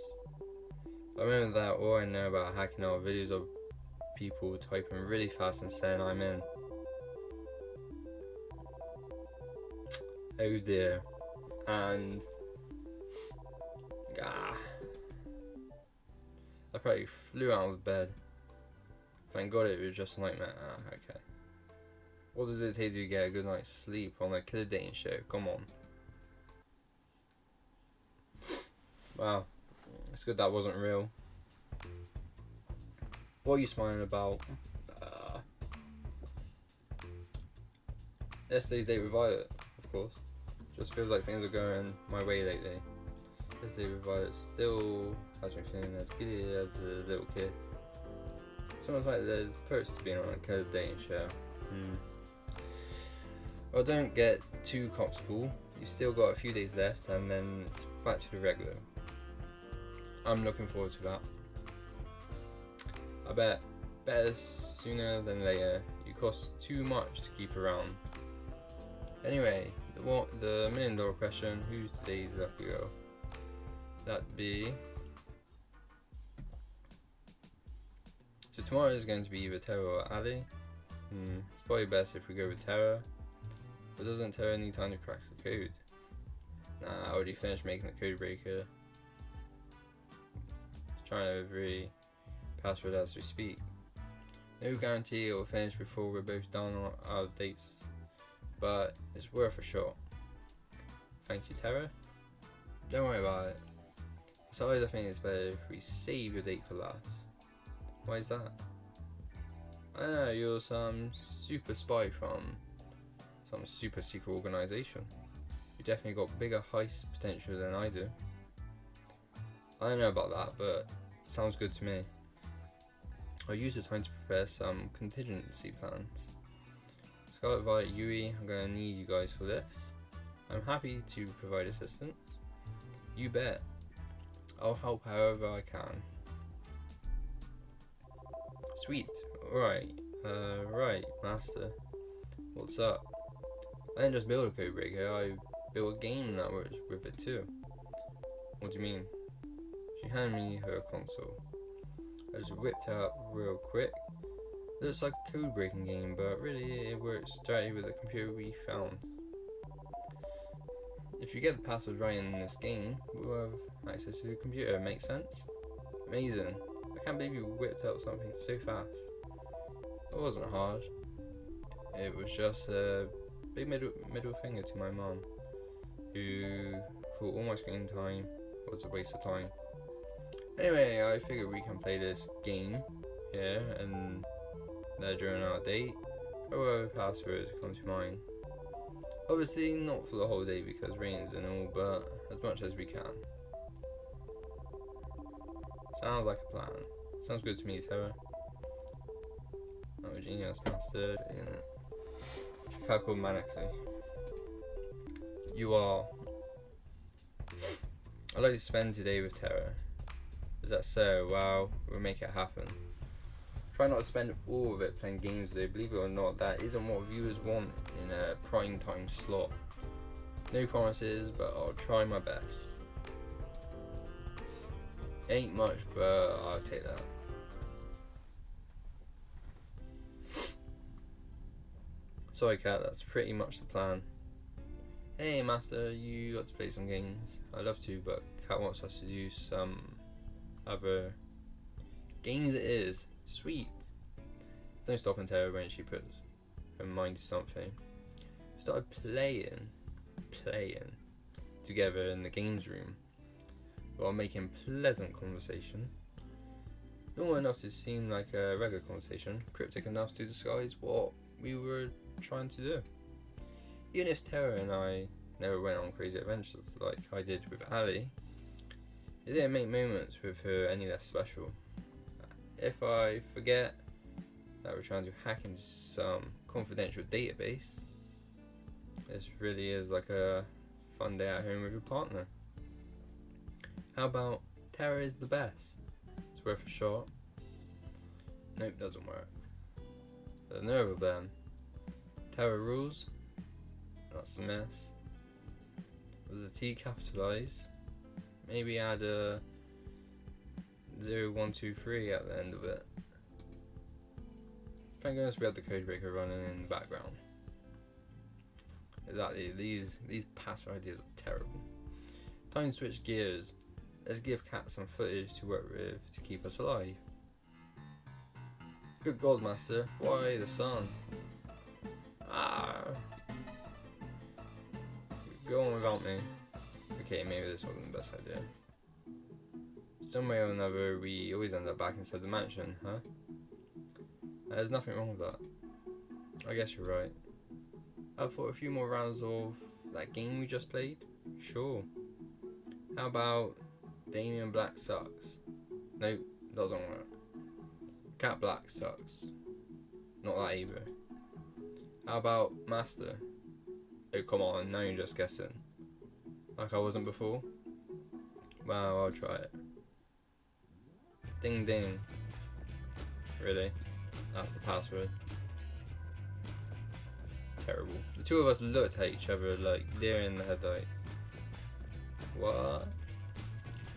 I remember that all I know about hacking are videos of people typing really fast and saying I'm in. Oh dear. And I probably flew out of bed. Thank God it was just a nightmare. Okay. What does it take to get a good night's sleep on a killer dating show? Come on. Wow. It's good that wasn't real. What are you smiling about? Yesterday's date with Violet, of course. Just feels like things are going my way lately. Yesterday's date with Violet still has me feeling as giddy as a little kid. It's almost like there's perks to being on a killer dating show. Well, don't get too comfortable. You've still got a few days left, and then it's back to the regular. I'm looking forward to that. I bet better sooner than later. You cost too much to keep around. Anyway, The $1,000,000 question, who's today's lucky girl? That'd be... So tomorrow is going to be either Tara or Ali. It's probably best if we go with Tara. But doesn't Tara need time to crack the code? Nah, I already finished making the code breaker. Trying every password as we speak. No guarantee it will finish before we're both done on our dates, but it's worth a shot. Thank you, Tara. Don't worry about it. Besides, I think it's better if we save your date for last. Why is that? I don't know, you're some super spy from some super secret organization. You definitely got bigger heist potential than I do. I don't know about that, but it sounds good to me. I'll use the time to prepare some contingency plans. Scarlet, Violet, Yui, I'm going to need you guys for this. I'm happy to provide assistance. You bet. I'll help however I can. Sweet. Alright. Right, Master. What's up? I didn't just build a code breaker, I built a game that works with it too. What do you mean? She handed me her console. I just whipped it up real quick. It looks like a code breaking game, but really it works directly with the computer we found. If you get the password right in this game, we'll have access to the computer. Makes sense? Amazing. I can't believe you whipped up something so fast. It wasn't hard. It was just a big middle finger to my mom, who thought all my screen time was a waste of time. Anyway, I figured we can play this game here and there during our date. However, passwords come to mind. Obviously not for the whole day because rains and all, but as much as we can. Sounds like a plan. Sounds good to me, Tara. I'm a genius, Master. She cackled manically. You are. I'd like to spend today with Tara. Is that so? Wow, we'll make it happen. Try not to spend all of it playing games though. Believe it or not, that isn't what viewers want in a prime time slot. No promises, but I'll try my best. Ain't much, but I'll take that. Sorry, Cat, that's pretty much the plan. Hey, Master, you got to play some games. I'd love to, but Cat wants us to do some other games. It is. Sweet. There's no stopping Tara when she puts her mind to something. We started playing together in the games room while making pleasant conversation. Normal enough to seem like a regular conversation, cryptic enough to disguise what we were trying to do. Even if Tara and I never went on crazy adventures like I did with Ali, it didn't make moments with her any less special. If I forget that we're trying to hack into some confidential database, this really is like a fun day at home with your partner. How about Tara is the best? It's worth a shot. Nope, doesn't work. The nerve of them. Tara rules. That's a mess. Was the T capitalized? Maybe add a 0123 at the end of it. Thank goodness we have the code breaker running in the background. Exactly, these password ideas are terrible. Time to switch gears. Let's give Cat some footage to work with to keep us alive. Good God, Master, why the sun? Go on without me. Okay, maybe this wasn't the best idea. Some way or another, we always end up back inside the mansion, huh? There's nothing wrong with that. I guess you're right. Up for a few more rounds of that game we just played? Sure. How about Damien Black sucks? Nope, doesn't work. Cat Black sucks. Not that either. How about Master? Oh, come on, now you're just guessing. Like I wasn't before? Well, I'll try it. Ding ding. Really? That's the password. terrible. The two of us looked at each other like deer in the headlights. What?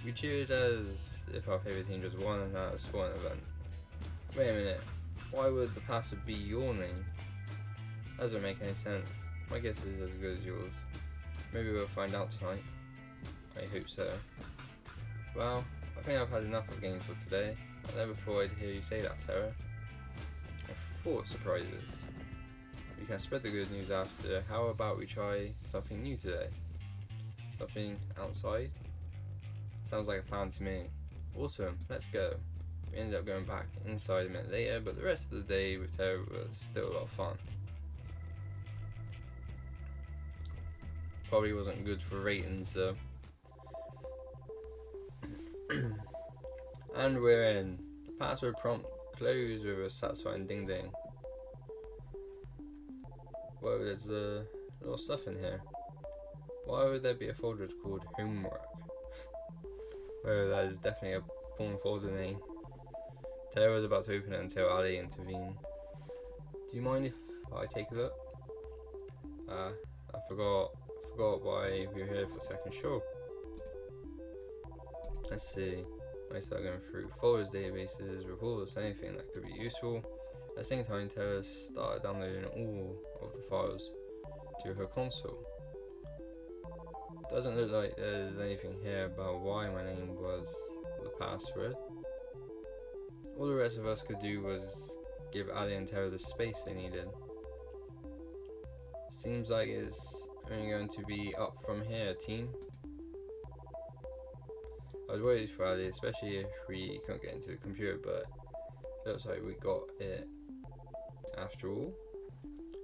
We cheered as if our favourite team just won at a sporting event. Wait a minute, why would the password be your name? That doesn't make any sense. My guess is as good as yours. Maybe we'll find out tonight. I hope so. Well, I think I've had enough of games for today. I never thought I'd hear you say that, Tara. Full of surprises. We can spread the good news after. How about we try something new today? Something outside? Sounds like a plan to me. Awesome, let's go. We ended up going back inside a minute later, but the rest of the day with Tara was still a lot of fun. Probably wasn't good for ratings though. And we're in. The password prompt closed with a satisfying ding ding. Whoa, there's a little stuff in here. Why would there be a folder called homework? Whoa, that is definitely a porn folder name. Tara was about to open it until Ali intervened. Do you mind if I take a look? I forgot why we were here for a second. Sure. Let's see. I start going through folders, databases, reports, anything that could be useful. At the same time, Tara started downloading all of the files to her console. Doesn't look like there's anything here about why my name was the password. All the rest of us could do was give Ali and Tara the space they needed. Seems like it's only going to be up from here, team. I was worried for Ali, especially if we couldn't get into the computer, but it looks like we got it after all.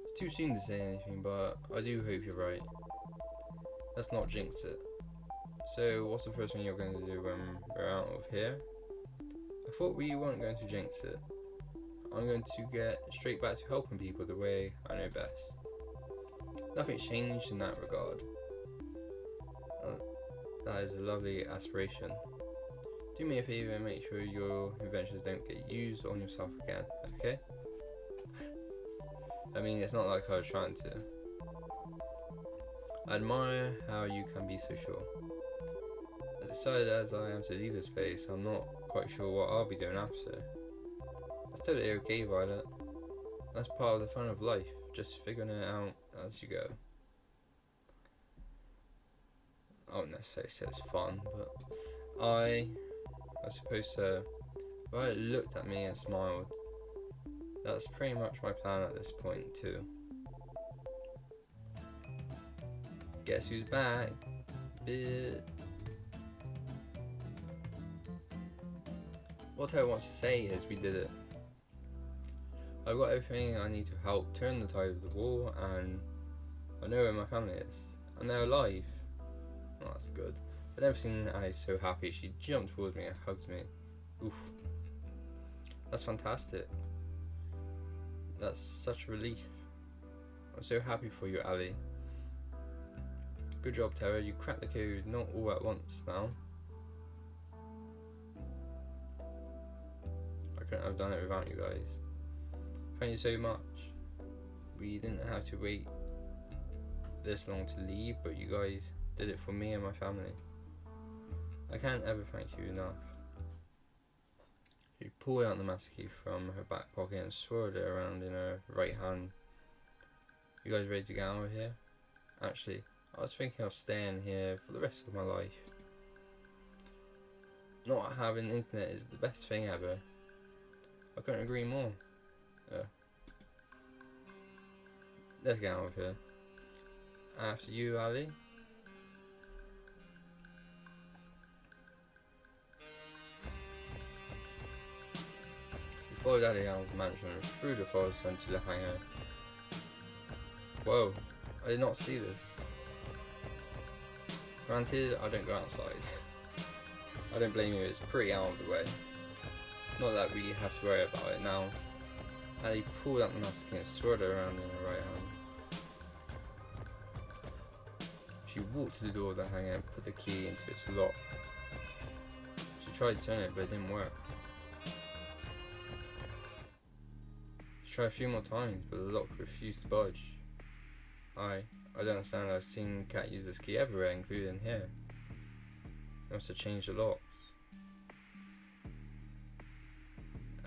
It's too soon to say anything, but I do hope you're right. Let's not jinx it. So, what's the first thing you're going to do when we're out of here? I thought we weren't going to jinx it. I'm going to get straight back to helping people the way I know best. Nothing's changed in that regard. That is a lovely aspiration. Do me a favour and make sure your inventions don't get used on yourself again, okay? I mean, it's not like I was trying to. I admire how you can be so sure. As excited as I am to leave this place, I'm not quite sure what I'll be doing after. That's totally okay, Violet. That's part of the fun of life, just figuring it out as you go. I wouldn't necessarily say it's fun, but I suppose so. Violet looked at me and smiled. That's pretty much my plan at this point too. Guess who's back? What I want to say is we did it. I've got everything I need to help turn the tide of the war, and I know where my family is. And they're alive. Oh, that's good. I've never seen Ali so happy. She jumped towards me and hugged me. Oof. That's fantastic. That's such a relief. I'm so happy for you, Ali. Good job, Tara. You cracked the code, not all at once now. I couldn't have done it without you guys. Thank you so much. We didn't have to wait this long to leave, but you guys did it for me and my family. I can't ever thank you enough. She pulled out the master key from her back pocket and swirled it around in her right hand. You guys ready to get out of here? Actually, I was thinking of staying here for the rest of my life. Not having internet is the best thing ever. I couldn't agree more. Let's get out of here. After you, Ali. We followed Ali out of the mansion and through the forest into the hangar. Whoa, I did not see this. Granted, I don't go outside. I don't blame you, it's pretty out of the way. Not that we have to worry about it now. Ali pulled out the master key and swirled it around in her right hand. She walked to the door of the hangar and put the key into its lock. She tried to turn it, but it didn't work. She tried a few more times, but the lock refused to budge. I don't understand. I've seen Cat use this key everywhere, including here. It must have changed a lot.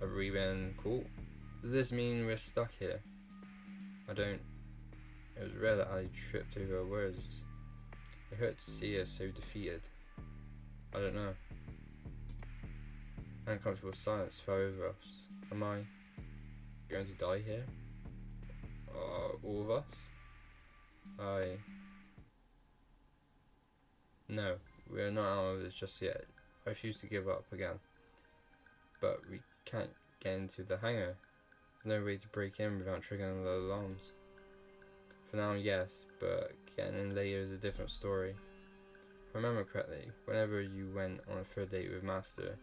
Have we been caught? Does this mean we're stuck here? I don't. It was rare that I tripped over her words. It hurt to see her so defeated. I don't know. Uncomfortable silence fell over us. Am I going to die here? All of us? No, we are not out of this just yet. I refuse to give up again. But we can't get into the hangar. There's no way to break in without triggering the alarms. For now, yes, but getting in later is a different story. If I remember correctly, whenever you went on a third date with Master,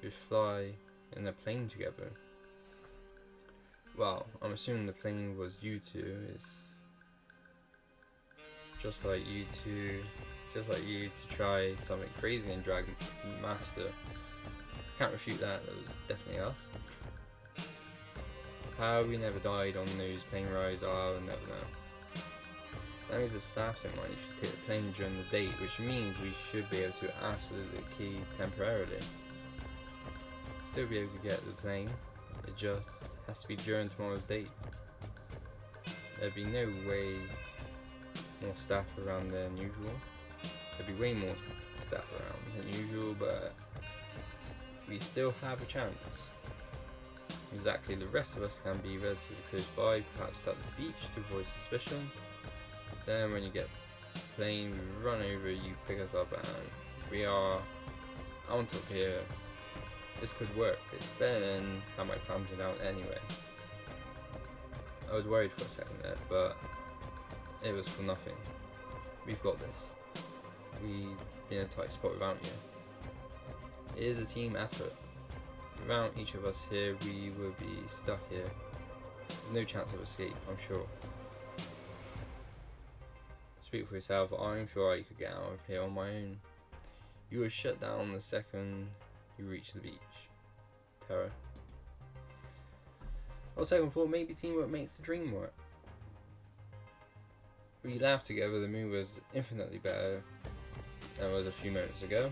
you'd fly in a plane together. Well, I'm assuming the plane was you two. It's just like you to try something crazy and drag Master. Can't refute that. That was definitely us. How we never died on those plane rides, I'll never know. That means the staff don't mind you should take the plane during the date, which means we should be able to ask for the key temporarily. Still be able to get the plane, it just has to be during tomorrow's date. There'd be no way more staff around than usual. There'd be way more staff around than usual, but we still have a chance. Exactly, the rest of us can be relatively close by, perhaps at the beach to avoid suspicion. Then when you get the plane, we run over, you pick us up, and we are on top here. This could work. It's better than how my plans went out anyway. I was worried for a second there, but it was for nothing. We've got this. We've been in a tight spot without you. It is a team effort. Without each of us here, we would be stuck here. No chance of escape, I'm sure. Speak for yourself, I'm sure I could get out of here on my own. You were shut down the second you reached the beach. Terror. On second thought, maybe teamwork makes the dream work. We laughed together, the mood was infinitely better than it was a few moments ago.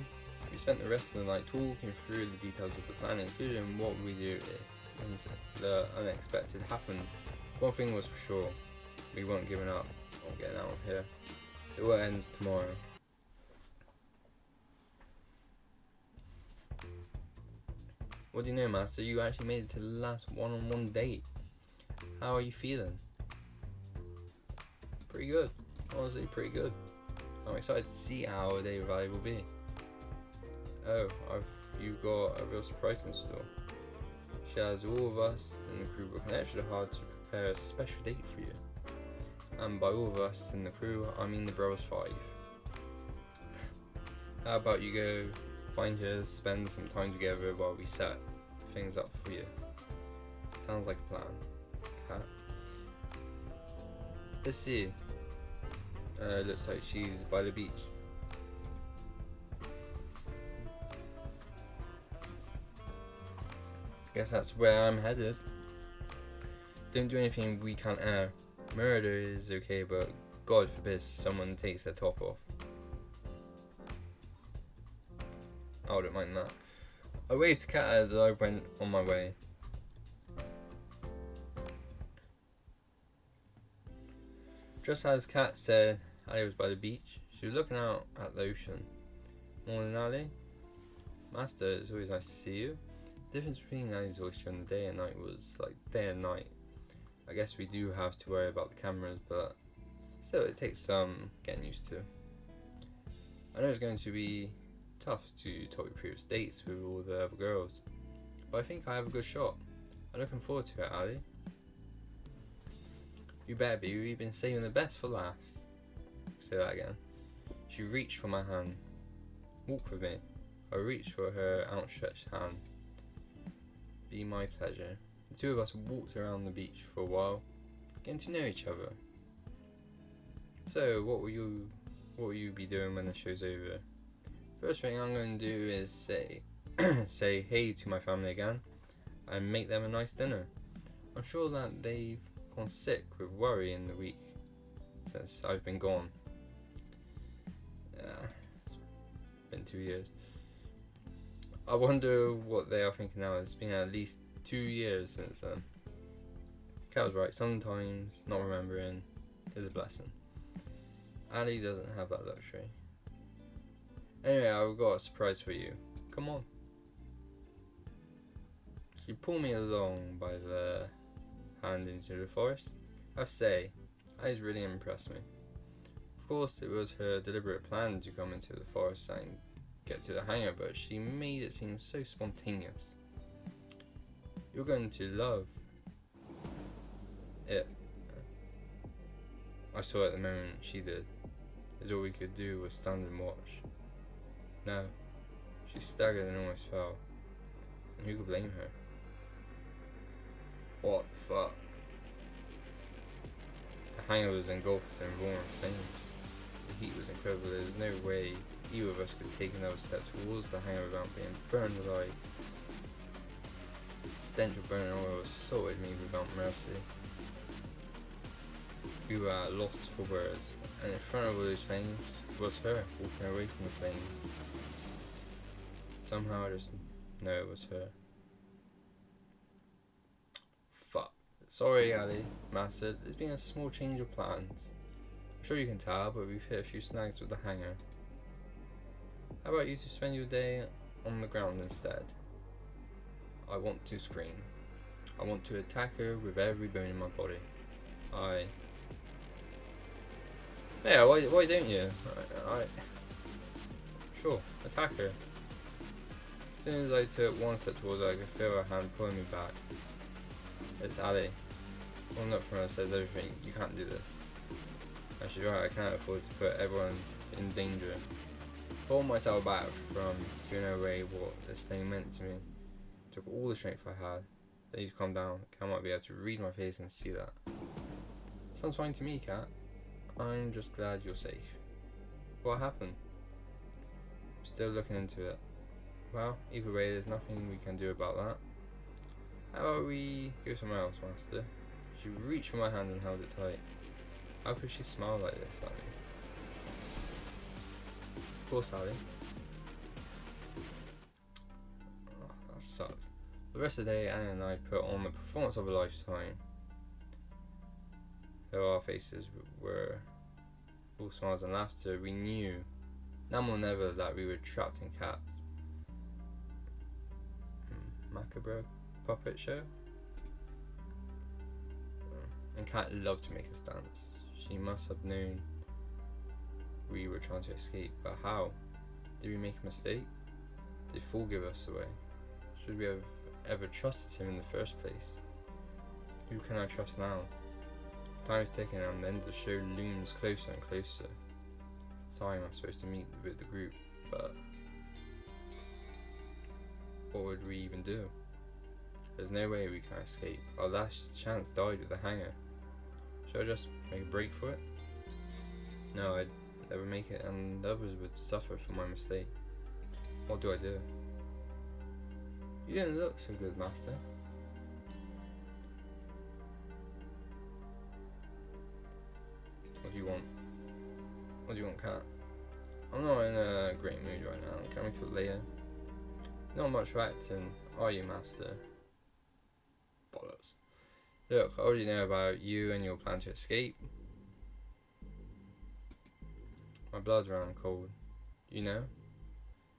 We spent the rest of the night talking through the details of the plan, including what we do if the unexpected happened. One thing was for sure, we weren't giving up on getting out of here. It all ends tomorrow. What do you know, Master? You actually made it to the last one-on-one date. How are you feeling? Pretty good. Honestly, pretty good. I'm excited to see how our day rally will be. Oh, you've got a real surprise in store. She has all of us in the crew working extra hard to prepare a special date for you. And by all of us in the crew, I mean the Brothers 5. How about you go find her, spend some time together while we set things up for you? Sounds like a plan. Cat. Let's see. Looks like she's by the beach. Guess that's where I'm headed. Don't do anything we can't air. Murder is okay, but God forbid someone takes their top off. I wouldn't mind that. I waved to Cat as I went on my way. Just as Cat said, Ali was by the beach. She was looking out at the ocean. Morning, Ali. Master, it's always nice to see you. The difference between Ali's voice during the day and night was like day and night. I guess we do have to worry about the cameras, but still it takes some getting used to. I know it's going to be tough to top your previous dates with all the other girls, but I think I have a good shot. I'm looking forward to it, Ali. You better be, we've been saving the best for last. Say that again. She reached for my hand. Walk with me. I reached for her outstretched hand. Be my pleasure. The two of us walked around the beach for a while, getting to know each other. So, what will you be doing when the show's over? First thing I'm going to do is say hey to my family again, and make them a nice dinner. I'm sure that they've gone sick with worry in the week since I've been gone. Yeah, it's been 2 years. I wonder what they are thinking now. It's been at least 2 years since then. Kat was right, sometimes not remembering is a blessing. Ali doesn't have that luxury. Anyway, I've got a surprise for you. Come on. She pulled me along by the hand into the forest. I say, Ali's really impressed me. Of course, it was her deliberate plan to come into the forest and get to the hangar, but she made it seem so spontaneous. You're going to love it. I saw at the moment she did, as all we could do was stand and watch. No, she staggered and almost fell, and who could blame her? What the fuck? The hangar was engulfed in roaring flames. The heat was incredible. There was no way either of us could take another step towards the hangar without being burned alive. The stench of burning oil assaulted me without mercy. We were at a loss for words, and in front of all those flames was her, walking away from the flames. Somehow I just know it was her. Fuck. Sorry, Ali, Master. There's been a small change of plans. I'm sure you can tell, but we've hit a few snags with the hangar. How about you to spend your day on the ground instead? I want to scream. I want to attack her with every bone in my body. Yeah, why don't you? Sure, attack her. As soon as I took one step towards her, I could feel her hand pulling me back. It's Ali. One look from her says everything. You can't do this. And she's right, I can't afford to put everyone in danger. Pulled myself back from giving away what this plane meant to me. Took all the strength I had. I need to calm down. Kat might be able to read my face and see that. Sounds fine to me, Kat. I'm just glad you're safe. What happened? Still looking into it. Well, either way, there's nothing we can do about that. How about we go somewhere else, Master? She reached for my hand and held it tight. How could she smile like this at me? Of course, Ali. Oh, that sucks. The rest of the day, Anna and I put on the performance of a lifetime. Though our faces were all smiles and laughter, we knew, now more than ever, that we were trapped in Kat's macabre puppet show. And Kat loved to make us dance. She must have known we were trying to escape, but how? Did we make a mistake? Did Fool give us away? Should we have ever trusted him in the first place? Who can I trust now? Time is ticking and the end of the show looms closer and closer. It's time I'm supposed to meet with the group, but what would we even do? There's no way we can escape. Our last chance died with the hangar. Should I just make a break for it? No, I'd never make it, and the others would suffer from my mistake. What do I do? You didn't look so good, Master. What do you want? What do you want, Kat? I'm not in a great mood right now. Can we talk later? Not much for acting, are you, Master? Bollocks. Look, I already know about you and your plan to escape. My blood's running cold. You know?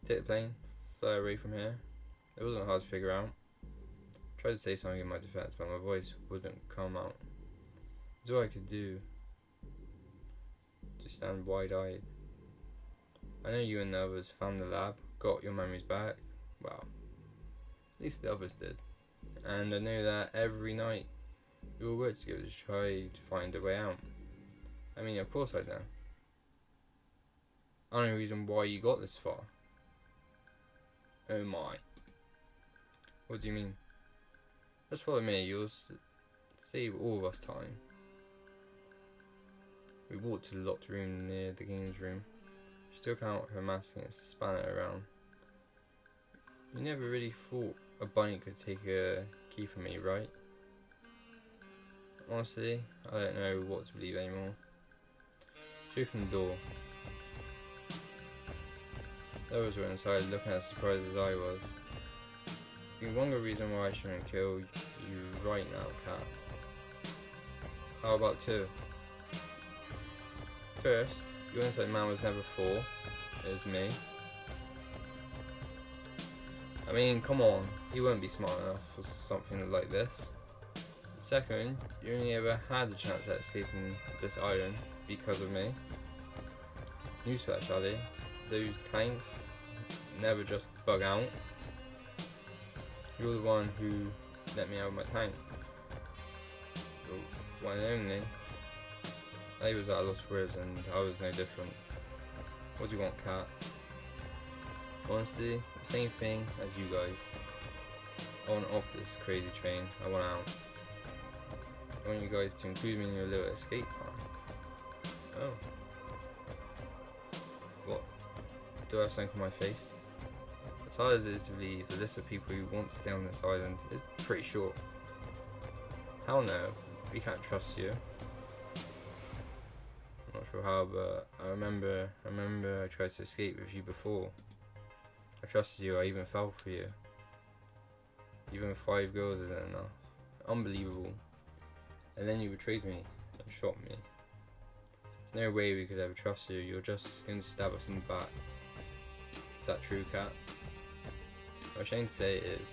Take the plane, fly away from here. It wasn't hard to figure out. Tried to say something in my defense, but my voice wouldn't come out. It's all I could do. Just stand wide-eyed. I know you and the others found the lab, got your memories back. Well, at least the others did. And I know that every night you will work together to try to find a way out. I mean, of course I know. Only reason why you got this far. Oh my. What do you mean? Just follow me, you'll save all of us time. We walked to the locked room near the games room. She took out her mask and span it around. You never really thought a bunny could take a key from me, right? Honestly, I don't know what to believe anymore. She opened the door. Others were inside looking as surprised as I was. You one good reason why I shouldn't kill you right now, cat. How about two? First, your inside man was never four. It was me. I mean, come on, you wouldn't be smart enough for something like this. Second, you only ever had a chance at escaping this island because of me. Newsflash, Ali. Those tanks never just bug out. You're the one who let me out of my tank. The one and only. I was at a loss for words and I was no different. What do you want, cat? Honestly, the same thing as you guys. I want off this crazy train. I want out. I want you guys to include me in your little escape plan. Oh. What? Do I have something on my face? As hard as it is to believe, the list of people who want to stay on this island is pretty short. Hell no, we can't trust you. I'm not sure how, but I remember I tried to escape with you before. I trusted you, I even fell for you. Even 5 girls isn't enough. Unbelievable. And then you betrayed me and shot me. There's no way we could ever trust you, you're just going to stab us in the back. Is that true, cat? I'm ashamed to say it is.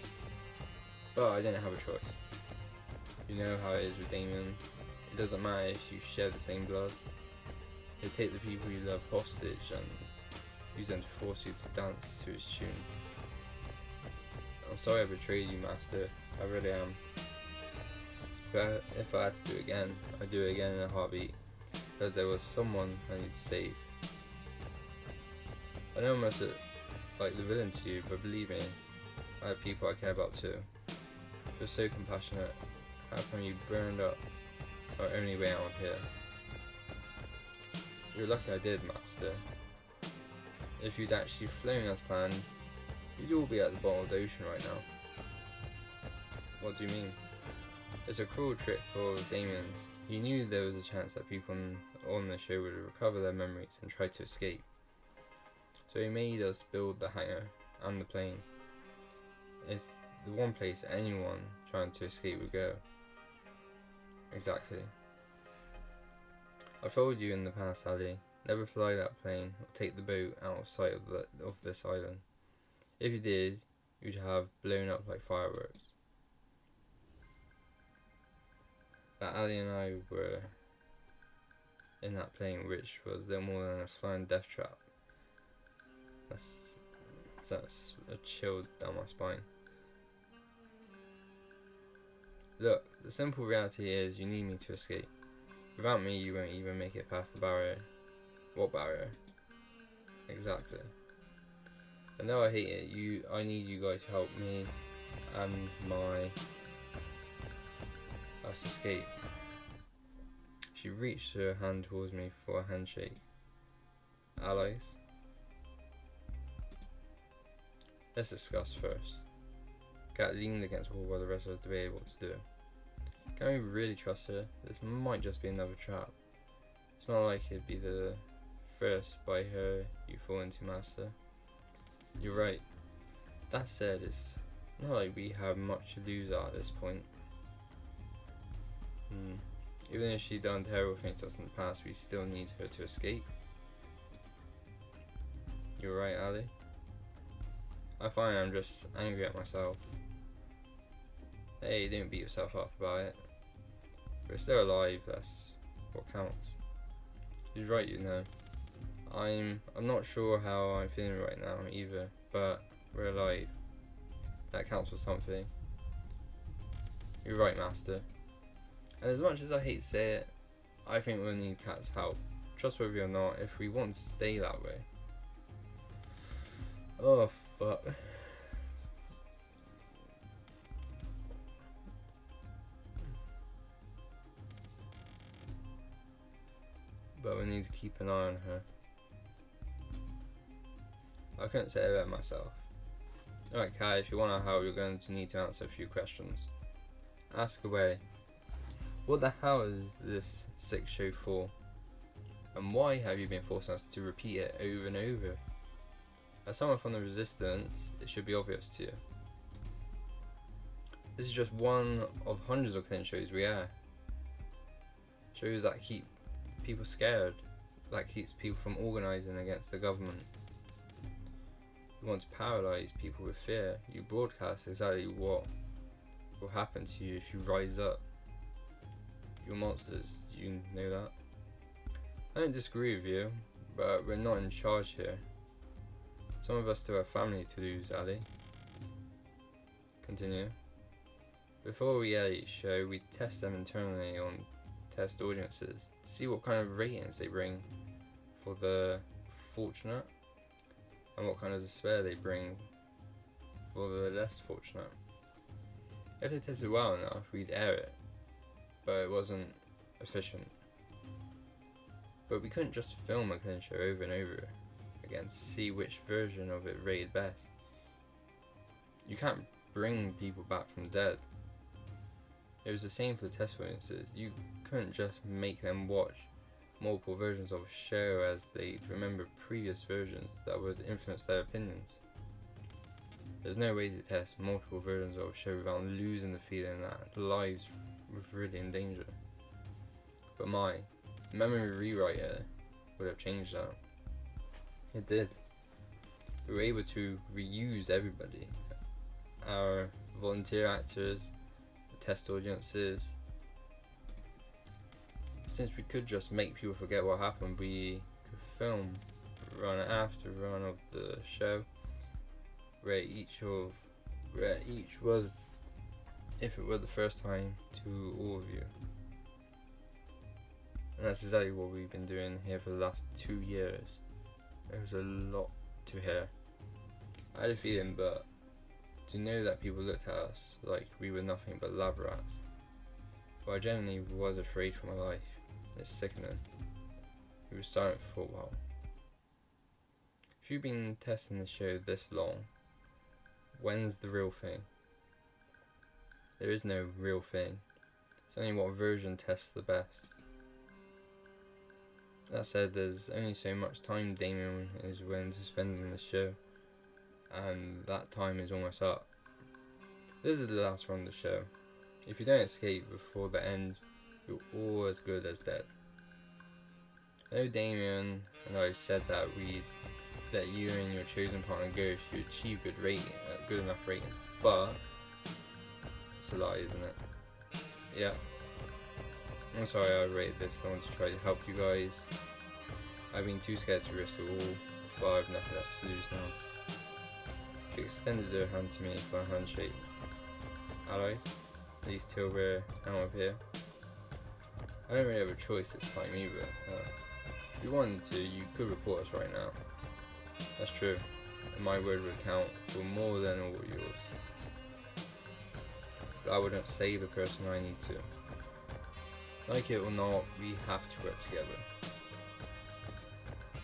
But I didn't have a choice. You know how it is with Damien. It doesn't matter if you share the same blood. They take the people you love hostage and use them to force you to dance to his tune. I'm sorry I betrayed you, Master. I really am. But if I had to do it again, I'd do it again in a heartbeat. Because there was someone I need to save. I know I must look like the villain to you, but believe me, I have people I care about too. You're so compassionate. How come you burned up our only way out of here? You're lucky I did, Master. If you'd actually flown as planned, you'd all be at the bottom of the ocean right now. What do you mean? It's a cruel trick of Damien's. He knew there was a chance that people on the show would recover their memories and try to escape. So he made us build the hangar and the plane. It's the one place anyone trying to escape would go. Exactly. I've told you in the past, Ali, never fly that plane or take the boat out of sight of this island. If you did, you'd have blown up like fireworks. That Ali and I were in that plane, which was little more than a flying death trap. That's a chill down my spine. Look, the simple reality is you need me to escape. Without me, you won't even make it past the barrier. What barrier? Exactly. And though I hate it, I need you guys to help me and us escape. She reached her hand towards me for a handshake. Allies? Let's discuss first. Cat leaned against the wall while the rest of us debated what to do. Can we really trust her? This might just be another trap. It's not like it'd be the first by her you fall into, Master. You're right. That said, it's not like we have much to lose at this point. Even if she's done terrible things to us in the past, we still need her to escape. You're right, Ali. I find I'm just angry at myself. Hey, don't beat yourself up about it. We're still alive, that's what counts. She's right, you know. I'm not sure how I'm feeling right now either, but we're alive. That counts for something. You're right, Master. And as much as I hate to say it, I think we'll need Cat's help. Trustworthy or not, if we want to stay that way. Oh, fuck. But we need to keep an eye on her. I couldn't say it better myself. Alright, Kai, if you want our help, you're going to need to answer a few questions. Ask away. What the hell is this sick show for? And why have you been forcing us to repeat it over and over? As someone from the Resistance, it should be obvious to you. This is just one of hundreds of cleaning shows we air. Shows that keep people scared, that keeps people from organising against the government. You want to paralyse people with fear. You broadcast exactly what will happen to you if you rise up. You're monsters, you know that? I don't disagree with you, but we're not in charge here. Some of us still have family to lose, Ali. Continue. Before we air each show, we test them internally on test audiences to see what kind of ratings they bring for the fortunate and what kind of despair they bring for the less fortunate. If they tested well enough, we'd air it, but it wasn't efficient. But we couldn't just film a clean show over and over again to see which version of it rated best. You can't bring people back from dead. It was the same for the test audiences. You couldn't just make them watch multiple versions of a show as they remember previous versions that would influence their opinions. There's no way to test multiple versions of a show without losing the feeling that lives were really in danger. But my memory rewriter would have changed that. It did. We were able to reuse everybody. Our volunteer actors, the test audiences. Since we could just make people forget what happened, we could film run after run of the show where each was, if it were the first time, to all of you. And that's exactly what we've been doing here for the last 2 years. There was a lot to hear. I had a feeling, but to know that people looked at us like we were nothing but lab rats, well, I genuinely was afraid for my life. It's sickening. We were silent for a while. If you've been testing the show this long, when's the real thing? There is no real thing. It's only what version tests the best. That said, there's only so much time Damien is willing to spend in the show, and that time is almost up. This is the last run of the show. If you don't escape before the end, you're all as good as dead. I know Damien and I said that we'd let you and your chosen partner go if you achieve good enough ratings, but it's a lie, isn't it? Yeah. I'm sorry I waited this long to try to help you guys. I've been too scared to risk it all, but I've nothing else to lose now. She extended her hand to me for a handshake. Allies, at least till we're out of here. I don't really have a choice this time either. If you wanted to, you could report us right now. That's true, and my word would count for more than all yours. But I wouldn't save the person I need to. Like it or not, we have to work together.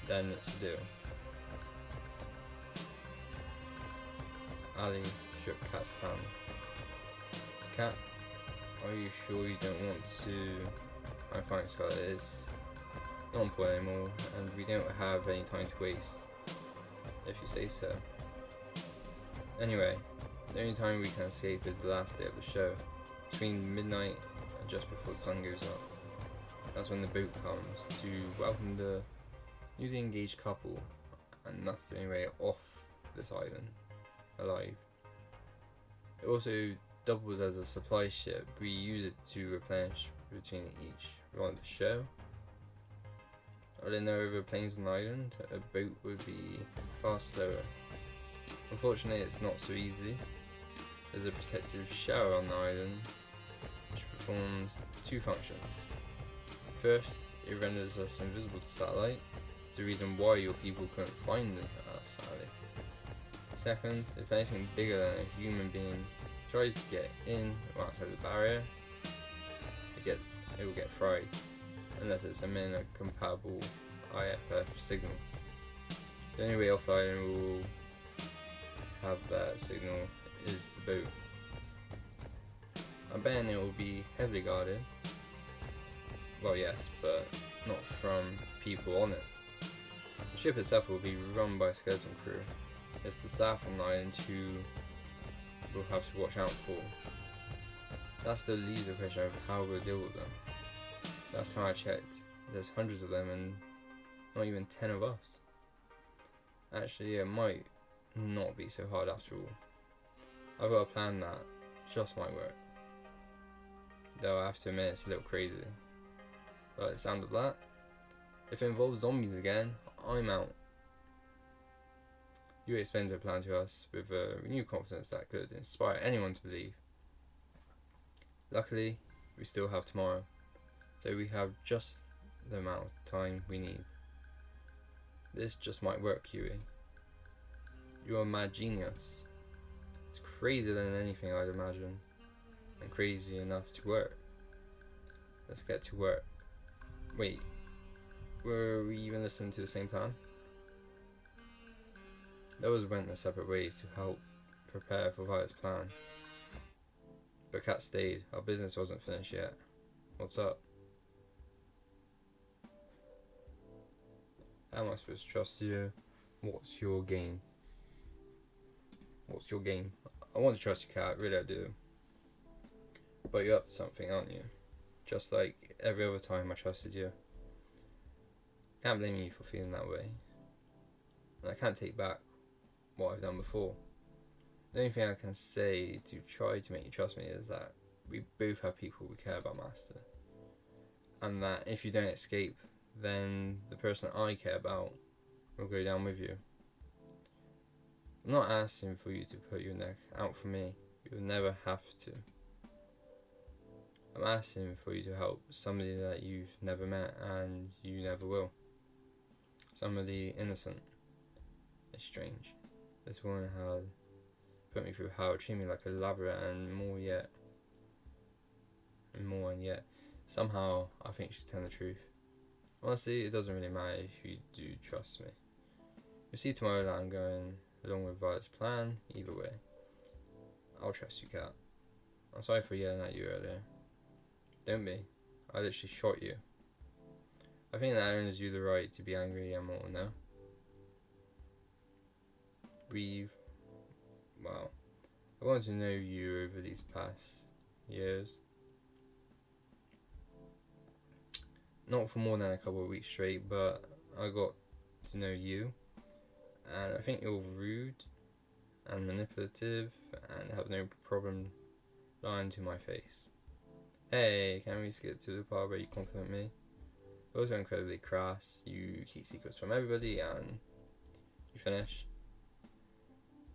Then it's a deal. Ali shook Kat's hand. Kat, are you sure you don't want to? I'm fine, Scarlett. It's not important anymore, and we don't have any time to waste, if you say so. Anyway, the only time we can escape is the last day of the show, between midnight and just before the sun goes up. That's when the boat comes to welcome the newly engaged couple, and that's the only way off this island alive. It also doubles as a supply ship. We use it to replenish between each run of the show. Are there no other planes on the island? A boat would be far slower. Unfortunately, it's not so easy. There's a protective shower on the island which performs 2 functions. First, it renders us invisible to satellite. It's the reason why your people couldn't find us, Ali. Second, if anything bigger than a human being tries to get in or outside the barrier, it will get fried, unless it's emitting a compatible IFF signal. The only way off the island will have that signal is the boat. I'm betting it will be heavily guarded. Well, yes, but not from people on it. The ship itself will be run by a skeleton crew. It's the staff on the island who we'll have to watch out for. That still leaves the question of how we'll deal with them. Last time I checked, there's hundreds of them and not even 10 of us. Actually, it might not be so hard after all. I've got a plan that just might work. Though I have to admit it's a little crazy. But the sound of that? If it involves zombies again, I'm out. You explained the plan to us with a renewed confidence that could inspire anyone to believe. Luckily, we still have tomorrow, so we have just the amount of time we need. This just might work, Huey. You're a mad genius. It's crazier than anything I'd imagined, and crazy enough to work. Let's get to work. Wait, were we even listening to the same plan? Those went their separate ways to help prepare for Violet's plan. But Kat stayed. Our business wasn't finished yet. What's up? How am I supposed to trust you? What's your game? What's your game? I want to trust you, Kat. Really, I do. But you're up to something, aren't you? Just like every other time I trusted you. Can't blame you for feeling that way. And I can't take back what I've done before. The only thing I can say to try to make you trust me is that we both have people we care about, Master. And that if you don't escape, then the person I care about will go down with you. I'm not asking for you to put your neck out for me. You'll never have to. I'm asking for you to help somebody that you've never met and you never will. Somebody innocent. It's strange. This woman had put me through hell, treated me like a labrador and more yet. Somehow I think she's telling the truth. Honestly, it doesn't really matter if you do trust me. You'll see tomorrow that I'm going along with Violet's plan. Either way, I'll trust you, Kat. I'm sorry for yelling at you earlier. Don't be. I literally shot you. I think that earns you the right to be angry and more, no? Well, I wanted to know you over these past years. Not for more than a couple of weeks straight, but I got to know you. And I think you're rude and manipulative and have no problem lying to my face. Hey, can we skip to the part where you compliment me? You're also incredibly crass, you keep secrets from everybody and you finish.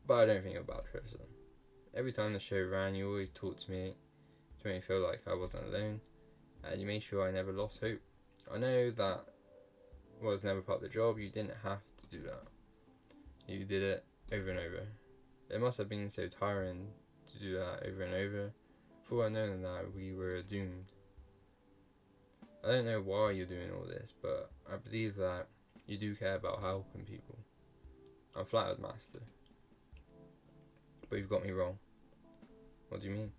But I don't think you're a bad person. Every time the show ran, you always talked to me to make me feel like I wasn't alone, and you made sure I never lost hope. I know that was never part of the job, you didn't have to do that. You did it over and over. It must have been so tiring to do that over and over, for I know that we were doomed. I don't know why you're doing all this, but I believe that you do care about helping people. I'm flattered, Master. But you've got me wrong. What do you mean?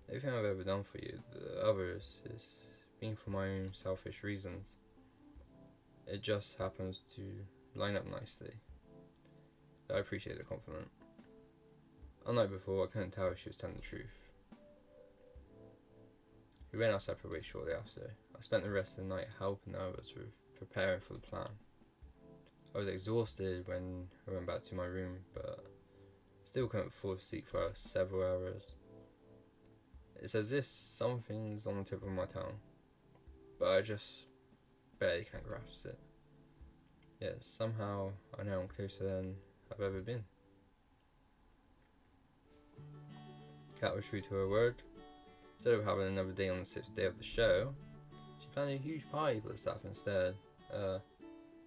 Everything I've ever done for you, the others, is been for my own selfish reasons. It just happens to line up nicely. I appreciate the compliment. Unlike before, I couldn't tell if she was telling the truth. We went our separate ways shortly after. I spent the rest of the night helping the others with preparing for the plan. I was exhausted when I went back to my room, but still couldn't fall asleep for several hours. It's as if something's on the tip of my tongue, but I just barely can grasp it. Yet somehow I know I'm closer than I've ever been. Kat was true to her word. Instead of having another day on the 6th day of the show, she planned a huge party for the staff instead.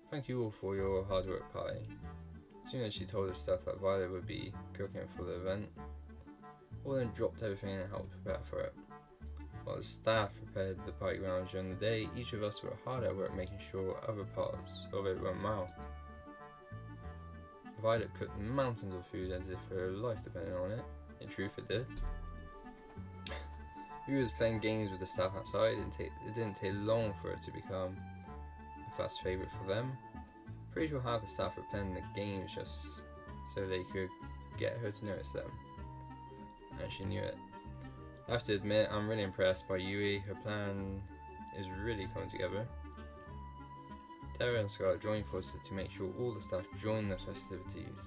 Thank you all for your hard work party. As soon as she told us stuff that Violet would be cooking for the event, all then dropped everything and helped prepare for it. While the staff prepared the party grounds during the day, each of us were hard at work making sure other parts of it went well. Violet cooked mountains of food as if her life depended on it. In truth, it did. We was playing games with the staff outside. It didn't take long for it to become a fast favourite for them. Pretty sure half the staff were playing the games just so they could get her to notice them. And she knew it. I have to admit, I'm really impressed by Yui. Her plan is really coming together. Tara and Scarlett joined forces to make sure all the staff join the festivities.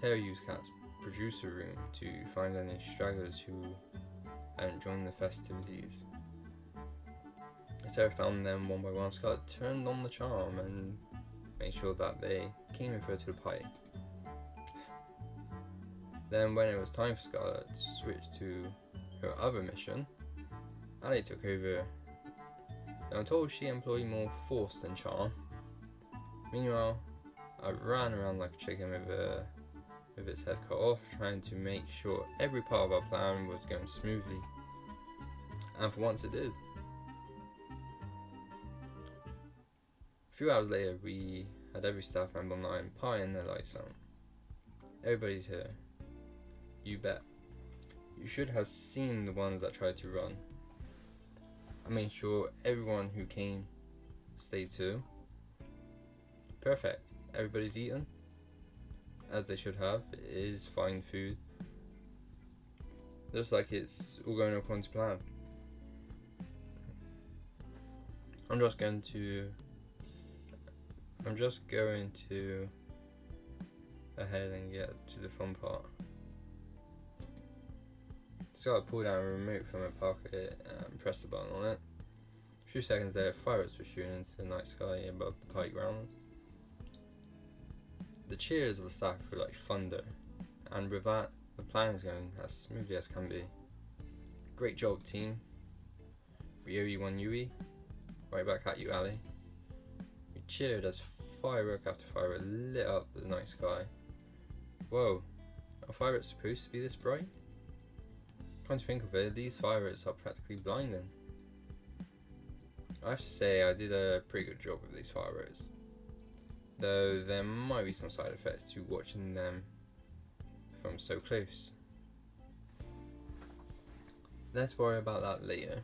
Tara used Kat's producer room to find any stragglers who hadn't joined the festivities. As Tara found them one by one, Scarlett turned on the charm and made sure that they came with her to the party. Then when it was time for Scarlett to switch to her other mission, Ali took over. Now I'm told she employed more force than charm. Meanwhile, I ran around like a chicken with its head cut off, trying to make sure every part of our plan was going smoothly. And for once it did. A few hours later, we had every staff member online partying their lights out. Everybody's here. You bet. You should have seen the ones that tried to run. I made sure everyone who came stayed too. Perfect. Everybody's eaten, as they should have. It is fine food. Looks like it's all going according to plan. I'm just going to ahead and get to the fun part. Scarlett pulled out a remote from her pocket and pressed the button on it. A few seconds later, fireworks were shooting into the night sky above the party grounds. The cheers of the staff were like thunder, and with that, the plan is going as smoothly as can be. Great job, team. We owe you one, Yui. Right back at you, Ali. We cheered as firework after firework lit up the night sky. Whoa, are fireworks supposed to be this bright? Come to think of it, these fireworks are practically blinding. I have to say, I did a pretty good job with these fireworks. Though there might be some side effects to watching them from so close. Let's worry about that later.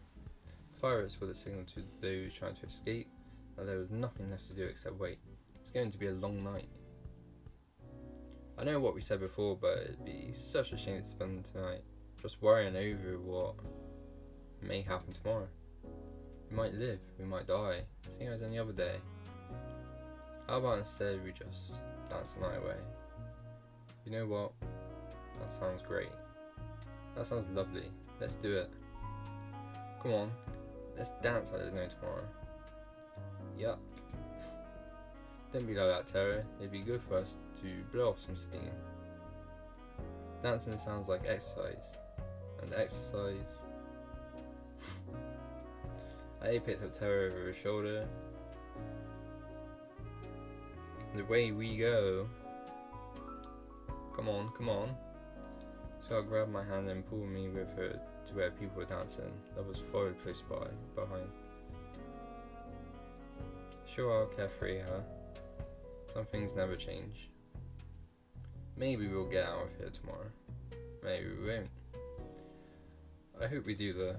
Fireworks were the signal to those trying to escape that there was nothing left to do except wait. It's going to be a long night. I know what we said before, but it'd be such a shame to spend tonight just worrying over what may happen tomorrow. We might live, we might die, same as any other day. How about instead we just dance the night away? You know what? That sounds great. That sounds lovely. Let's do it. Come on, let's dance like there's no tomorrow. Yup. Don't be like that, Tara. It'd be good for us to blow off some steam. Dancing sounds like exercise. And exercise. I picked up Tara over her shoulder. The way we go. Come on, come on. So I grabbed my hand and pulled me with her to where people were dancing. Others followed close behind. Sure, I'll carefree her. Some things never change. Maybe we'll get out of here tomorrow. Maybe we won't. I hope we do though.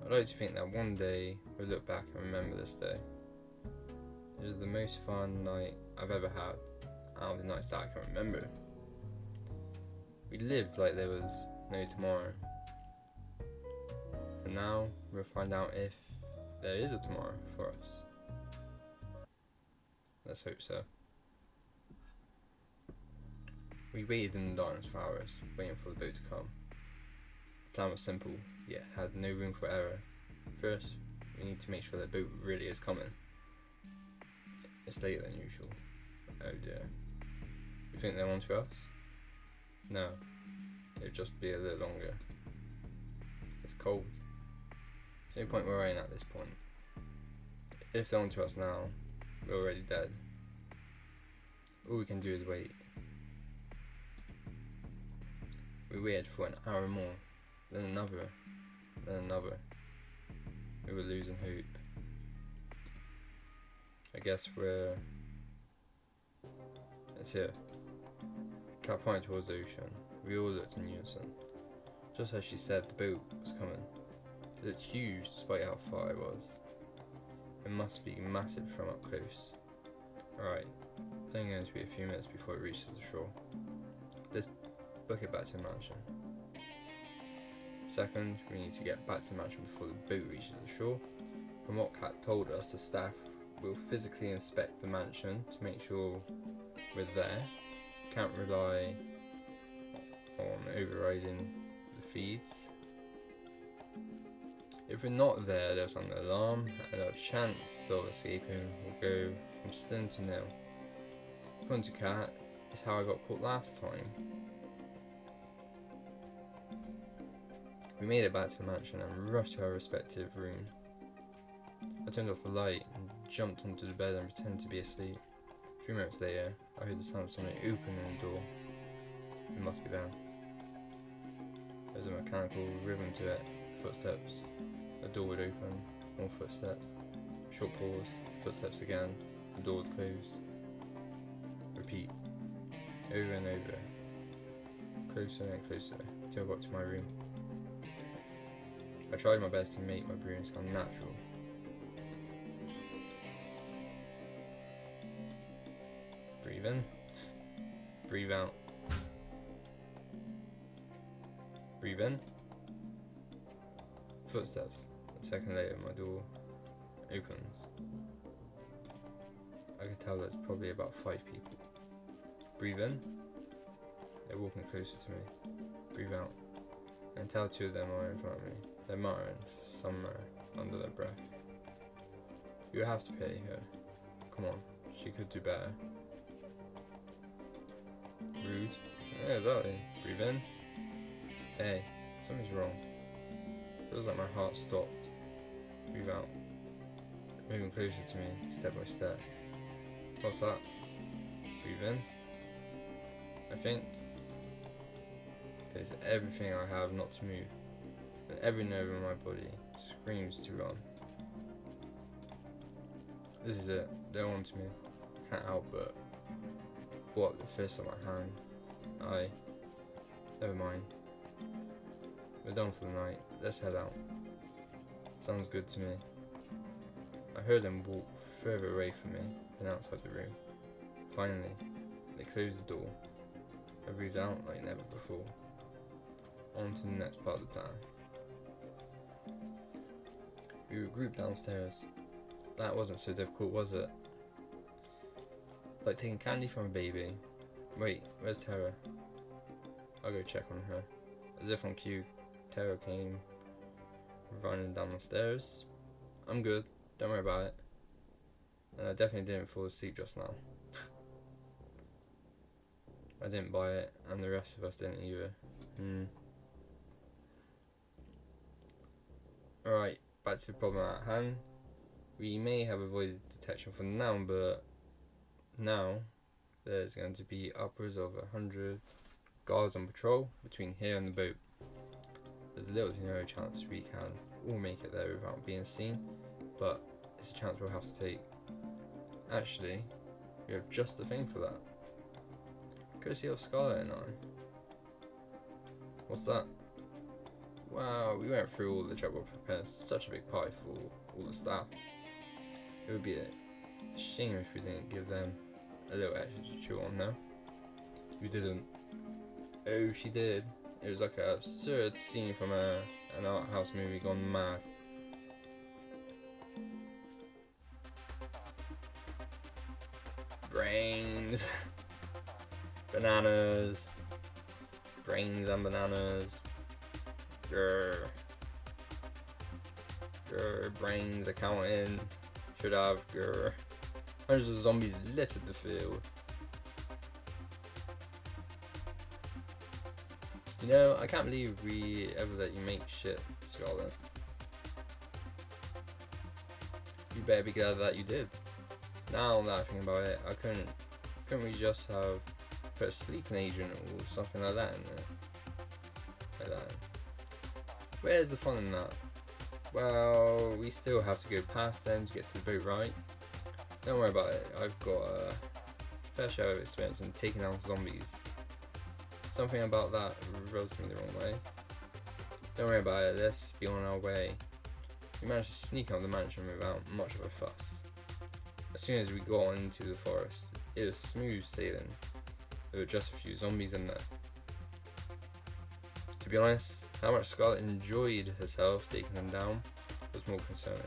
I'd like to think that one day we'll look back and remember this day. It was the most fun night I've ever had, out of the nights that I can remember. We lived like there was no tomorrow. And now we'll find out if there is a tomorrow for us. Let's hope so. We waited in the darkness for hours, waiting for the boat to come. The plan was simple, yet had no room for error. First, we need to make sure the boat really is coming. It's later than usual. Oh dear. You think they're on to us? No. It'll just be a little longer. It's cold. There's no point worrying at this point. If they're on to us now, we're already dead. All we can do is wait. We waited for an hour more, then another, then another. We were losing hope. I guess it's here. Cat pointed towards the ocean. We all looked in unison. Just as she said, the boat was coming. It looked huge despite how far it was. It must be massive from up close. Alright, it's only going to be a few minutes before it reaches the shore. Let's book it back to the mansion. Second, we need to get back to the mansion before the boat reaches the shore. From what Kat told us, the staff will physically inspect the mansion to make sure we're there. Can't rely on overriding the feeds. If we're not there, there's an alarm, and our chance of escaping will go from slim to nil. According to Kat, it's how I got caught last time. We made it back to the mansion and rushed to our respective rooms. I turned off the light and jumped onto the bed and pretended to be asleep. A few minutes later, I heard the sound of something opening the door. It must be them. There's a mechanical rhythm to it. Footsteps. The door would open. More footsteps. Short pause. Footsteps again. The door would close. Repeat. Over and over. Closer and closer until I got to my room. I tried my best to make my breathing sound natural. Breathe in. Breathe out. Breathe in. Footsteps. A second later, my door opens. I can tell there's probably about 5 people. Breathe in. They're walking closer to me. Breathe out. I can tell 2 of them are in front of me. They're muttering somewhere under their breath. You have to pity her. Come on, she could do better. Rude. Yeah, exactly. Breathe in. Hey, something's wrong. Feels like my heart stopped. Breathe out. Moving closer to me, step by step. What's that? Breathe in. I think there's everything I have not to move, and every nerve in my body screams to run. This is it. They're on to me. Can't help but block the fist on my hand. Never mind. We're done for the night. Let's head out. Sounds good to me. I heard them walk further away from me than outside the room. Finally, they closed the door. I breathed out like never before. On to the next part of the plan. We were grouped downstairs. That wasn't so difficult, was it? Like taking candy from a baby. Wait, where's Tara? I'll go check on her. As if on cue, Tara came running down the stairs. I'm good, don't worry about it. And I definitely didn't fall asleep just now. I didn't buy it, and the rest of us didn't either. Alright, back to the problem at hand. We may have avoided detection for now, but now there's going to be upwards of 100 guards on patrol between here and the boat. There's little to no chance we can all make it there without being seen, but it's a chance we'll have to take. Actually, we have just the thing for that. Courtesy of Scarlett and I. What's that? Wow, we went through all the trouble preparing such a big party for all the staff. It would be a shame if we didn't give them a little extra to chew on, no? We didn't. Oh, she did. It was like an absurd scene from an art house movie gone mad. Brains. Bananas. Brains and bananas. Grr. Grr. Brains accounting. Should have. Grr. Hundreds of zombies littered the field. You know, I can't believe we ever let you make shit, Scarlett. You better be glad that you did. Now that I think about it, couldn't we just have put a sleeping agent or something like that in there? Like that. Where's the fun in that? Well, we still have to go past them to get to the boat, right? Don't worry about it, I've got a fair share of experience in taking down zombies. Something about that rubs me the wrong way. Don't worry about it, let's be on our way. We managed to sneak out of the mansion without much of a fuss. As soon as we got into the forest, it was smooth sailing. There were just a few zombies in there. To be honest, how much Scarlet enjoyed herself taking them down was more concerning.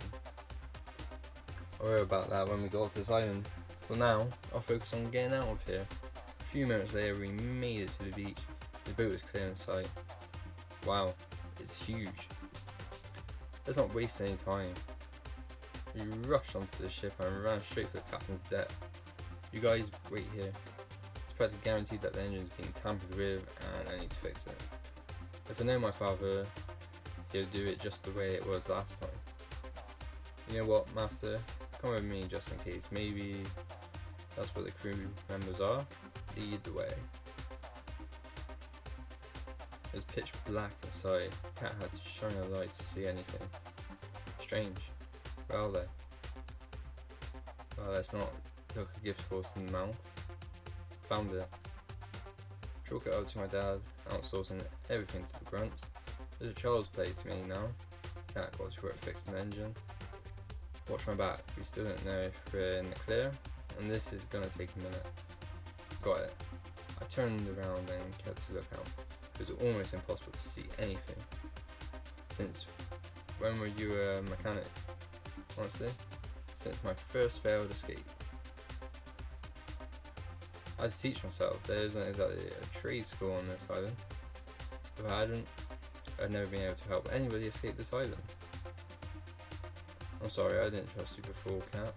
I'll worry about that when we got off this island. For now, I'll focus on getting out of here. A few minutes later, we made it to the beach. The boat was clear in sight. Wow, it's huge. Let's not waste any time. We rushed onto the ship and ran straight for the captain's deck. You guys wait here. It's practically guaranteed that the engine's been tampered with and I need to fix it. If I know my father, he'll do it just the way it was last time. You know what, Master? Come with me just in case. Maybe that's what the crew members are. Lead the way. It was pitch black inside. Cat had to shine a light to see anything. Strange. Well then. Well, let's not took a gift horse in the mouth. Found it. Chalk it up to my dad, outsourcing everything to the grunts. There's a child's play to me now. Cat got to work fixing the engine. Watch my back, we still don't know if we're in the clear, and this is gonna take a minute. Got it. I turned around and kept a lookout. It was almost impossible to see anything. Since when were you a mechanic? Honestly, since my first failed escape. I had to teach myself. There isn't exactly a trade school on this island. If I hadn't, I'd never been able to help anybody escape this island. I'm sorry, I didn't trust you before, Cat.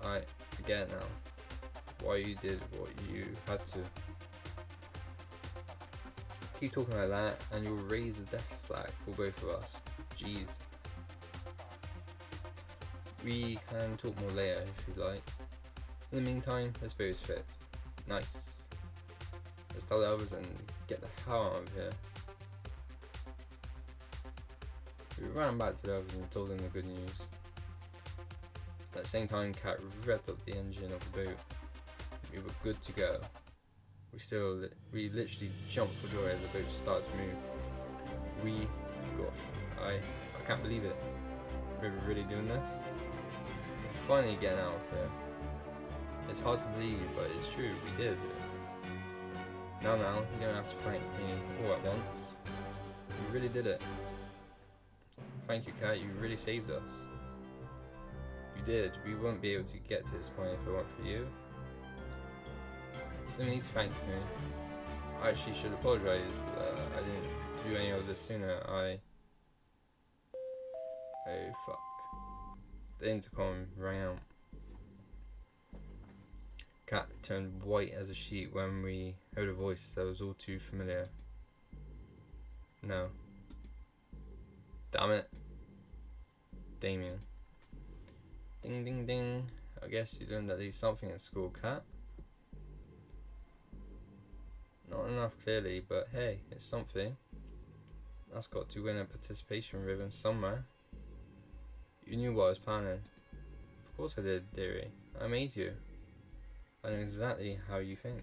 I get it now. Why you did what you had to. Keep talking like that and you'll raise the death flag for both of us. Jeez. We can talk more later if you'd like. In the meantime, this boat is fixed. Nice. Let's tell the others and get the hell out of here. We ran back to the others and told them the good news. At the same time, Cat revved up the engine of the boat. We were good to go. We literally jumped for joy as the boat started to move. Gosh, I can't believe it. We're really doing this? We're finally getting out of here. It's hard to believe, but it's true, we did. Now, you don't have to thank me all at once. We really did it. Thank you, Cat, you really saved us. You did. We wouldn't be able to get to this point if it weren't for you. So you need to thank me. I actually should apologise that I didn't do any of this sooner. Oh fuck. The intercom rang out. Cat turned white as a sheet when we heard a voice that was all too familiar. No. Damn it. Damien. Ding ding ding. I guess you learned at least something in school, Cat. Not enough clearly, but hey, it's something. That's got to win a participation ribbon somewhere. You knew what I was planning. Of course I did, dearie. I made you. I know exactly how you think.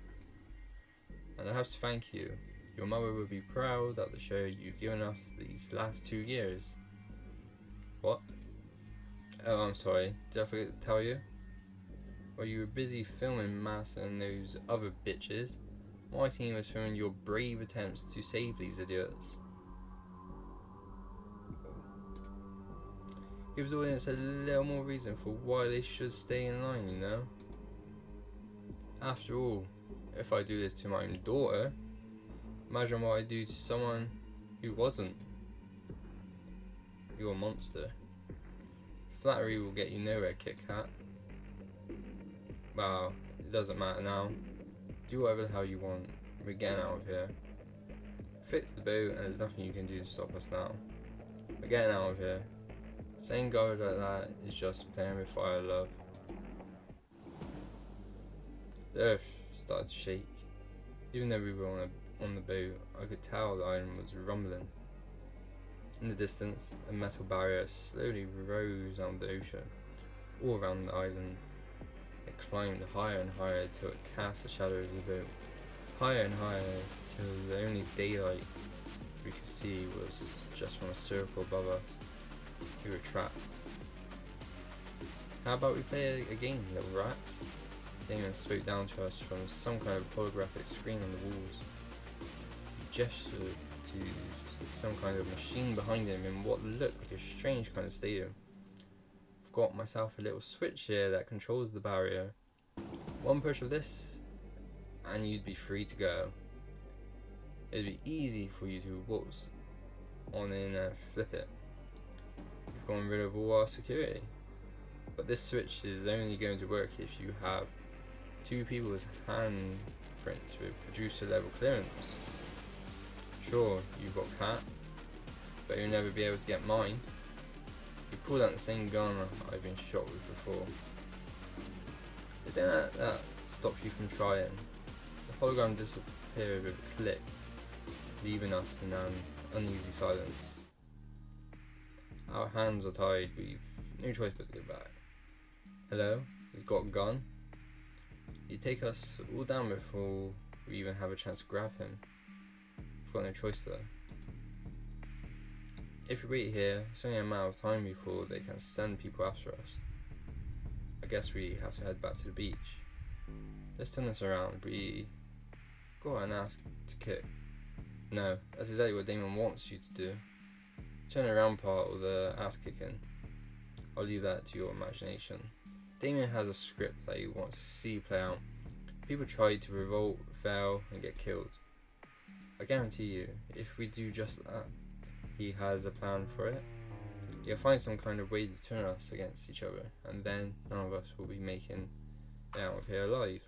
And I have to thank you. Your mother will be proud of the show you've given us these last 2 years. What? Oh, I'm sorry. Did I forget to tell you? While you were busy filming Mass and those other bitches, my team was filming your brave attempts to save these idiots. Gives the audience a little more reason for why they should stay in line, you know? After all, if I do this to my own daughter, imagine what I do to someone who wasn't. You're a monster. Flattery will get you nowhere, Kit Kat. Well, it doesn't matter now. Do whatever the hell you want. We're getting out of here. Fix the boat and there's nothing you can do to stop us now. We're getting out of here. Saying go like that is just playing with fire, love. The earth started to shake. Even though we were on the boat, I could tell the island was rumbling. In the distance, a metal barrier slowly rose out of the ocean, all around the island. It climbed higher and higher till it cast a shadow over the boat. Higher and higher till the only daylight we could see was just from a circle above us. We were trapped. How about we play a game, little rats? Damon spoke down to us from some kind of holographic screen on the walls. He gestured to some kind of machine behind him in what looked like a strange kind of stadium. I've got myself a little switch here that controls the barrier. One push of this and you'd be free to go. It'd be easy for you to waltz on in and flip it. We've gotten rid of all our security. But this switch is only going to work if you have 2 people's handprints with producer level clearance. Sure, you've got Cat, but you'll never be able to get mine. You pulled out the same gun I've been shot with before. But don't let that stop you from trying. The hologram disappeared with a click, leaving us in an uneasy silence. Our hands are tied, we've no choice but to go back. Hello, he's got a gun. He'd take us all down before we even have a chance to grab him. We've got no choice though. If we wait here, it's only a matter of time before they can send people after us. I guess we have to head back to the beach. Let's turn this around. We go out and ask to kick. No, that's exactly what Damon wants you to do. Turn around part or the ass kicking. I'll leave that to your imagination. Damien has a script that he wants to see play out. People try to revolt, fail, and get killed. I guarantee you, if we do just that, he has a plan for it. He'll find some kind of way to turn us against each other, and then none of us will be making it out of here alive.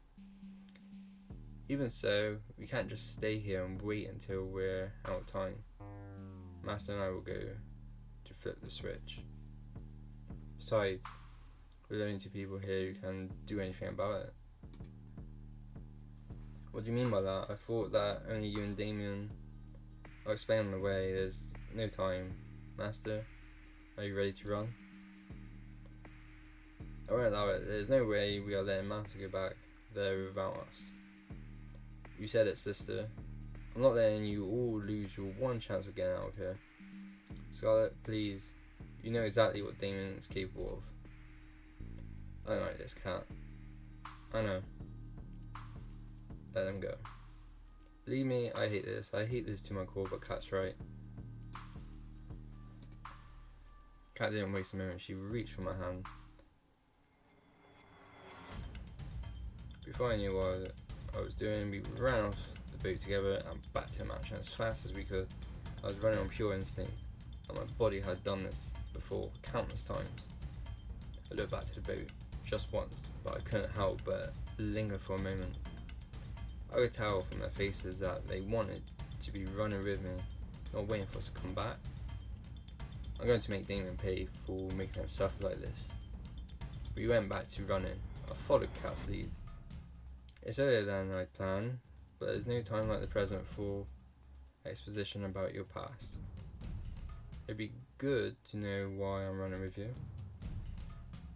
Even so, we can't just stay here and wait until we're out of time. Master and I will go to flip the switch. Besides, we're the only 2 people here who can do anything about it. What do you mean by that? I thought that only you and Damien. I'll explain on the way, there's no time. Master, are you ready to run? I won't allow it, there's no way we are letting Master go back there without us. You said it, sister. I'm not letting you all lose your one chance of getting out of here. Scarlet, please. You know exactly what Damon is capable of. I don't like this cat. I know. Let them go. Believe me, I hate this. I hate this to my core, but Cat's right. Cat didn't waste a moment. She reached for my hand. Before I knew what I was doing, we ran off the boat together and back to the mansion as fast as we could. I was running on pure instinct, and my body had done this before countless times. I looked back to the boat just once, but I couldn't help but linger for a moment. I could tell from their faces that they wanted to be running with me, not waiting for us to come back. I'm going to make Damien pay for making him suffer like this. We went back to running. I followed Cat's lead. It's earlier than I'd planned, but there's no time like the present for exposition about your past. It'd be good to know why I'm running with you.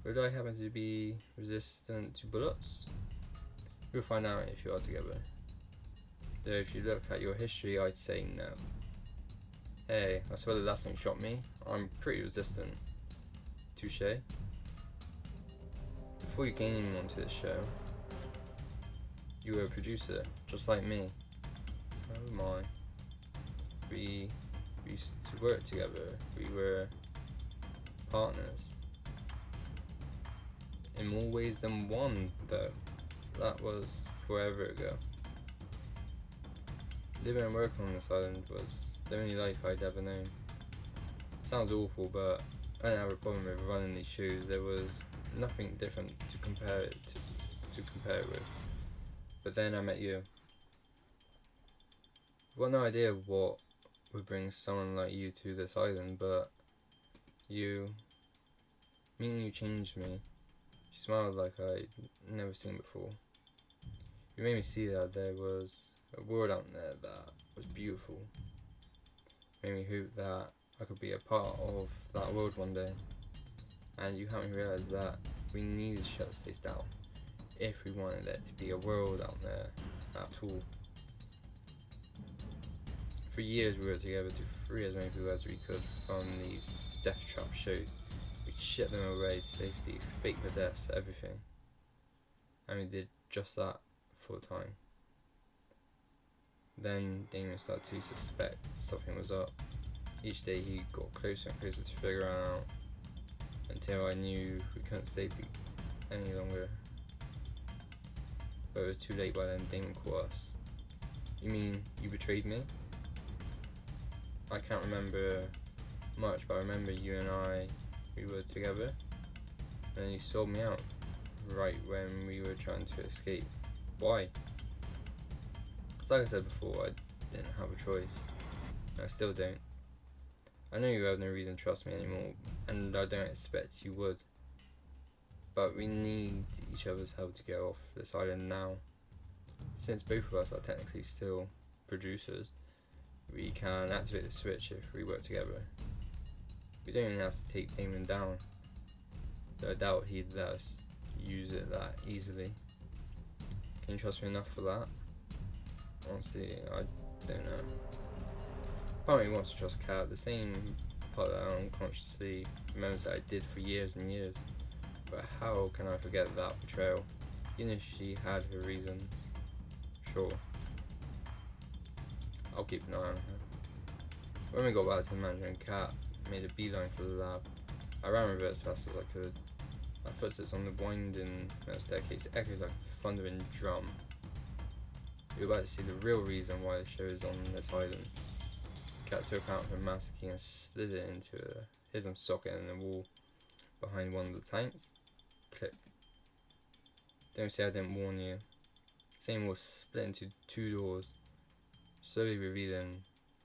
Would I happen to be resistant to bullets? We'll find out if you are together. Though if you look at your history, I'd say no. Hey, I swear the last time you shot me, I'm pretty resistant. Touché. Before you came onto this show, you were a producer, just like me. Oh my. We used to work together. We were partners. In more ways than one, though. That was forever ago. Living and working on this island was the only life I'd ever known. Sounds awful, but I didn't have a problem with running these shoes. There was nothing different to compare it with. But then I met you. I've got no idea what would bring someone like you to this island, but meeting you changed me. She smiled like I'd never seen before. You made me see that there was a world out there that was beautiful. Made me hope that I could be a part of that world one day. And you helped me realise that we needed to shut this place down if we wanted there to be a world out there at all. For years we were together to free as many people as we could from these death trap shows. We'd ship them away to safety, fake the deaths, everything. And we did just that for a time. Then Damien started to suspect something was up. Each day he got closer and closer to figure out, until I knew we couldn't stay any longer. But it was too late by then. Damien caught us. You mean you betrayed me? I can't remember much, but I remember you and we were together, and then you sold me out right when we were trying to escape. Why? Because like I said before, I didn't have a choice. And I still don't. I know you have no reason to trust me anymore, and I don't expect you would. But we need each other's help to get off this island now. Since both of us are technically still producers, we can activate the switch if we work together. We don't even have to take Damon down, though I doubt he'd let us use it that easily. Can you trust me enough for that? Honestly, I don't know. Part of me wants to trust Kat, the same part that I unconsciously remembers that I did for years and years. But how can I forget that betrayal, even if she had her reasons? Sure, I'll keep an eye on her. When we got back to the manager and Kat made a beeline for the lab, I ran with it as fast as I could. My footsteps on the winding metal staircase echoed like a thundering drum. We were about to see the real reason why the show is on this island. Kat took out her master key and slid it into a hidden socket in the wall behind one of the tanks. Click. Don't say I didn't warn you. The same wall split into two doors, slowly revealing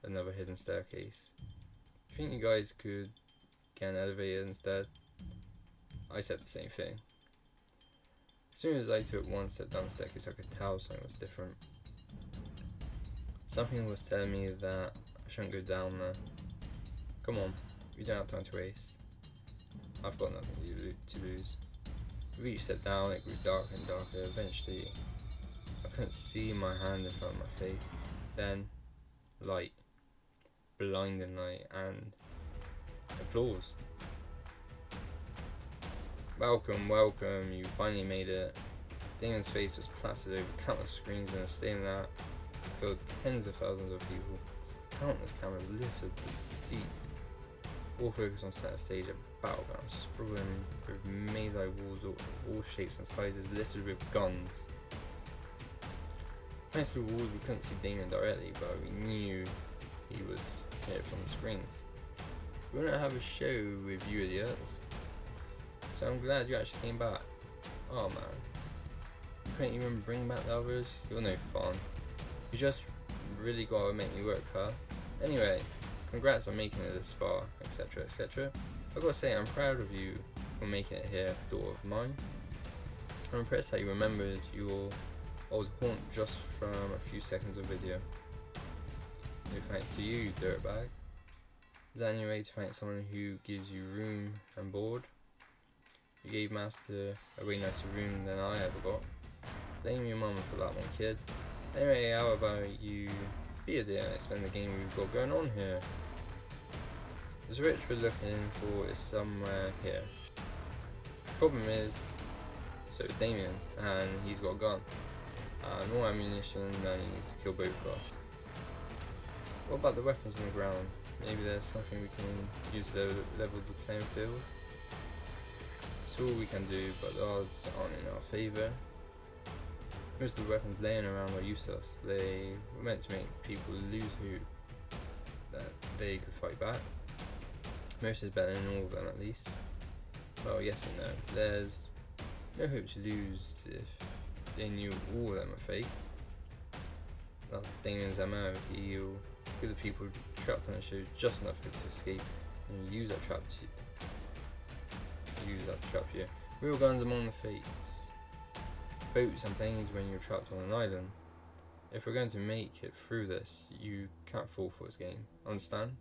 another hidden staircase. You think you guys could get an elevator instead? I said the same thing. As soon as I took one step down the staircase, I could tell something was different. Something was telling me that I shouldn't go down there. Come on, we don't have time to waste. I've got nothing to lose. We each stepped down, it grew darker and darker. Eventually, I couldn't see my hand in front of my face. Then, light. Blinding light and applause. Welcome, welcome, you finally made it. Damon's face was plastered over countless screens in a stadium that filled tens of thousands of people. Countless cameras littered the seats, all focused on center stage, a battleground sprawling with maze-like walls of all shapes and sizes littered with guns. Thanks to the walls we couldn't see Damon directly, but we knew he was here from the screens. We wouldn't have a show with you idiots. So I'm glad you actually came back. Oh man. You couldn't even bring back the others? You're no fun. You just really gotta make me work, huh? Anyway, congrats on making it this far, etc, etc. I've gotta say, I'm proud of you for making it here, daughter of mine. I'm impressed how you remembered your old haunt just from a few seconds of video. No thanks to you, dirtbag. Is that any way to thank someone who gives you room and board? You gave Master a way nicer room than I ever got. Blame your mama for that one, kid. Anyway, how about you be a dear and explain the game we've got going on here? The switch we're looking for is somewhere here. Problem is, so is Damien, and he's got a gun. More ammunition than he needs to kill both of us. What about the weapons on the ground? Maybe there's something we can use to level the playing field? It's all we can do, but the odds aren't in our favour. Most of the weapons laying around are useless. They were meant to make people lose hope that they could fight back. Most is better than all of them, at least. Well, yes and no. There's no hope to lose if they knew all of them are fake. That's Damien's MO. He'll give the people trapped on the show just enough hope to escape, and use that trap you. Real guns among the fakes. Boats and planes when you're trapped on an island. If we're going to make it through this, you can't fall for this game. Understand?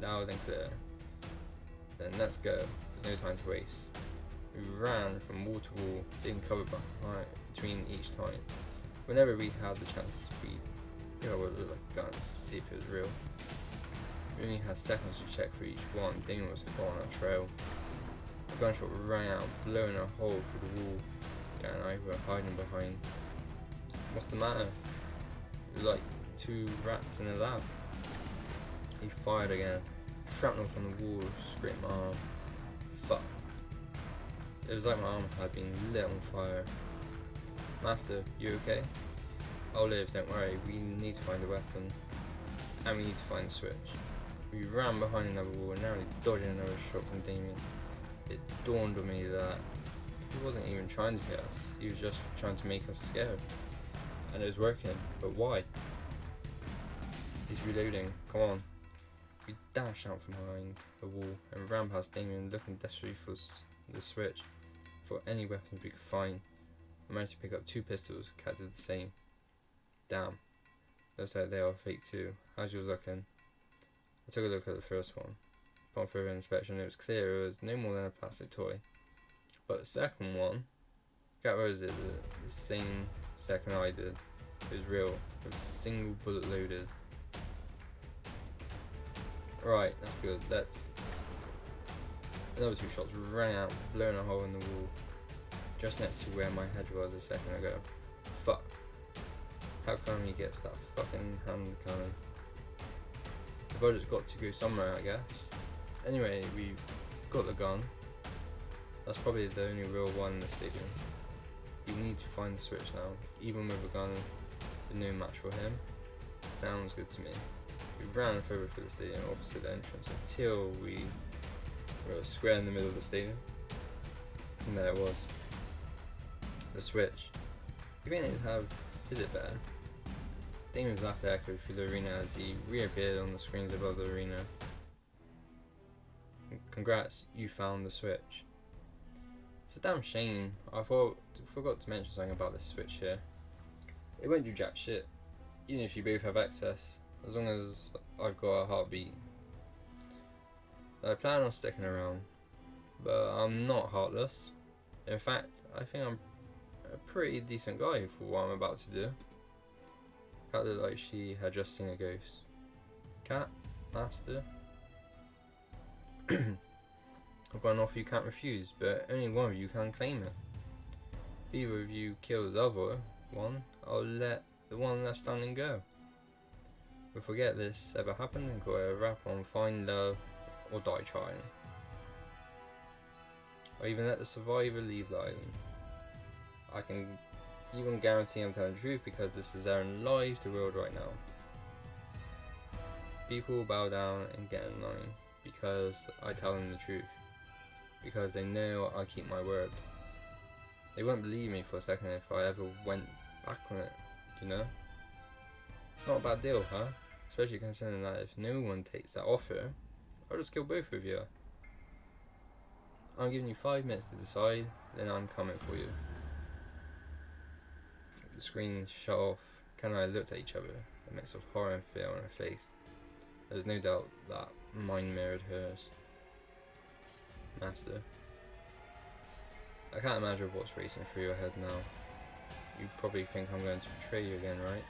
Loud and clear. Then let's go. There's no time to waste. We ran from wall to wall, taking cover between each time. Whenever we had the chance to speed, Yeah, I would look like a gun to see if it was real. We only had seconds to check for each one. Damon was on our trail. A gunshot rang out, blowing a hole through the wall. Dan and I were hiding behind. What's the matter? It was like two rats in a lab. He fired again. Shrapnel from the wall scraped my arm. Fuck. It was like my arm had been lit on fire. Master, you okay? I'll live, don't worry. We need to find a weapon. And we need to find the switch. We ran behind another wall and narrowly dodging another shot from Damien. It dawned on me that he wasn't even trying to hit us. He was just trying to make us scared. And it was working. But why? He's reloading. Come on. We dashed out from behind the wall and ran past Damien, looking desperately for the switch, for any weapons we could find. I managed to pick up 2 pistols. Cat did the same. Damn. Looks like they are fake too. How's yours looking? I took a look at the first one. Upon further inspection, it was clear it was no more than a plastic toy. But the second one, Cat Rose did the same second I did. It was real, with a single bullet loaded. Right, that's good. Another 2 shots rang out, blowing a hole in the wall, just next to where my head was a second ago. Fuck. How come he gets that fucking hand cannon? The bullet's got to go somewhere, I guess. Anyway, we've got the gun. That's probably the only real one in the stadium. We need to find the switch now. Even with a gun, the no match for him. Sounds good to me. We ran further through the stadium opposite the entrance until we were square in the middle of the stadium. And there it was. The switch. We didn't have is it better? Damon's laughter echoed through the arena as he reappeared on the screens above the arena. Congrats, you found the switch. It's a damn shame. I forgot to mention something about this switch here. It won't do jack shit, even if you both have access, as long as I've got a heartbeat. I plan on sticking around, but I'm not heartless. In fact, I think I'm a pretty decent guy for what I'm about to do. Cat looked like she had just seen a ghost. Cat? Master? I've got an offer you can't refuse, but only one of you can claim it. If either of you kills the other one, I'll let the one left standing go. We'll forget this ever happened and got a rap on find love or die trying. Or even let the survivor leave the island. I can even guarantee I'm telling the truth because this is Aaron live to the world right now. People bow down and get in line because I tell them the truth. Because they know I keep my word. They won't believe me for a second if I ever went back on it, you know? Not a bad deal, huh? Especially considering that if no one takes that offer, I'll just kill both of you. I'm giving you 5 minutes to decide, then I'm coming for you. The screen shut off. Ken and I looked at each other, a mix of horror and fear on her face. There was no doubt that mine mirrored hers. Master. I can't imagine what's racing through your head now. You probably think I'm going to betray you again, right?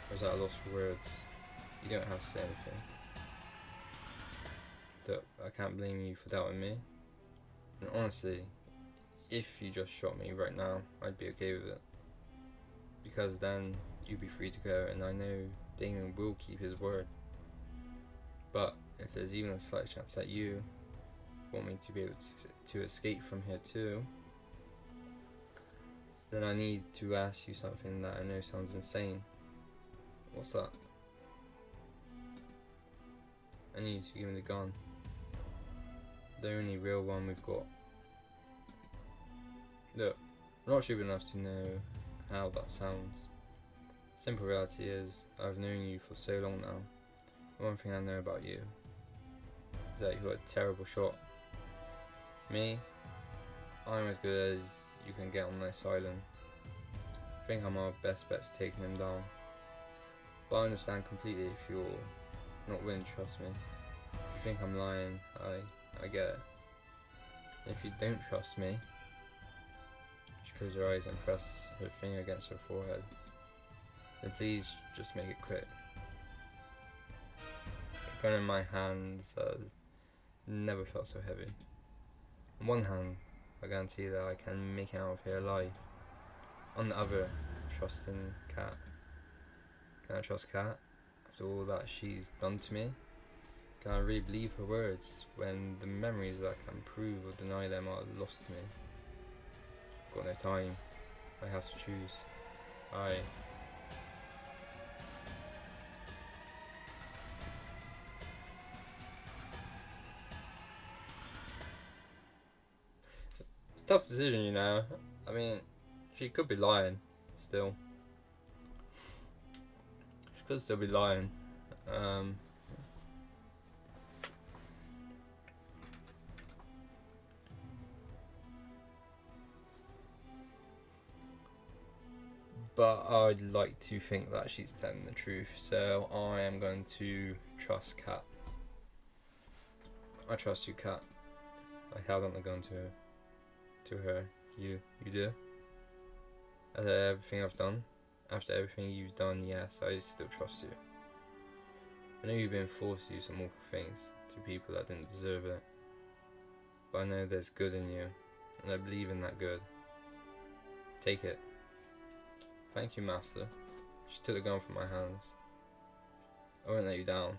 Or is that a loss for words? You don't have to say anything. Look, I can't blame you for doubting me. And honestly, if you just shot me right now, I'd be okay with it. Because then you'd be free to go, and I know Damon will keep his word. But if there's even a slight chance that you want me to be able to escape from here too, then I need to ask you something that I know sounds insane. What's that? I need you to give me the gun. The only real one we've got. Look, I'm not stupid enough to know how that sounds. Simple reality is, I've known you for so long now. One thing I know about you is that you're a terrible shot. Me, I'm as good as you can get on this island. I think I'm our best bet to taking him down. But I understand completely if you're not willing to trust me. If you think I'm lying, I get it. And if you don't trust me, she closed her eyes and pressed her finger against her forehead. So please just make it quick. The gun in my hands never felt so heavy. On one hand, I guarantee that I can make it out of here alive. On the other, trusting Cat. Can I trust Cat after all that she's done to me? Can I really believe her words when the memories that I can prove or deny them are lost to me? I've got no time. I have to choose. It's a tough decision, you know. I mean, she could be lying still. She could still be lying. But I'd like to think that she's telling the truth, so I am going to trust Cat. I trust you, Cat. I held on the gun to her. You do? After everything I've done? After everything you've done, yes, I still trust you. I know you've been forced to do some awful things to people that didn't deserve it. But I know there's good in you, and I believe in that good. Take it. Thank you, Master. She took the gun from my hands. I won't let you down.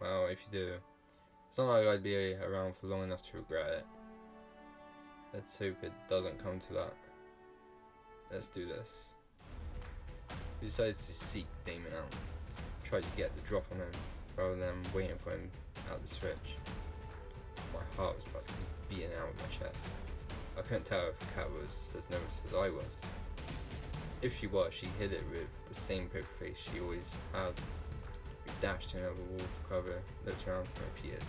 Well, if you do, it's not like I'd be around for long enough to regret it. Let's hope it doesn't come to that. Let's do this. We decided to seek Damon out. Tried to get the drop on him, rather than waiting for him out the switch. My heart was about to be beating out of my chest. I couldn't tell if Cat was as nervous as I was. If she was, she hid it with the same poker face she always had. We dashed to another wall for cover, looked around and repeated.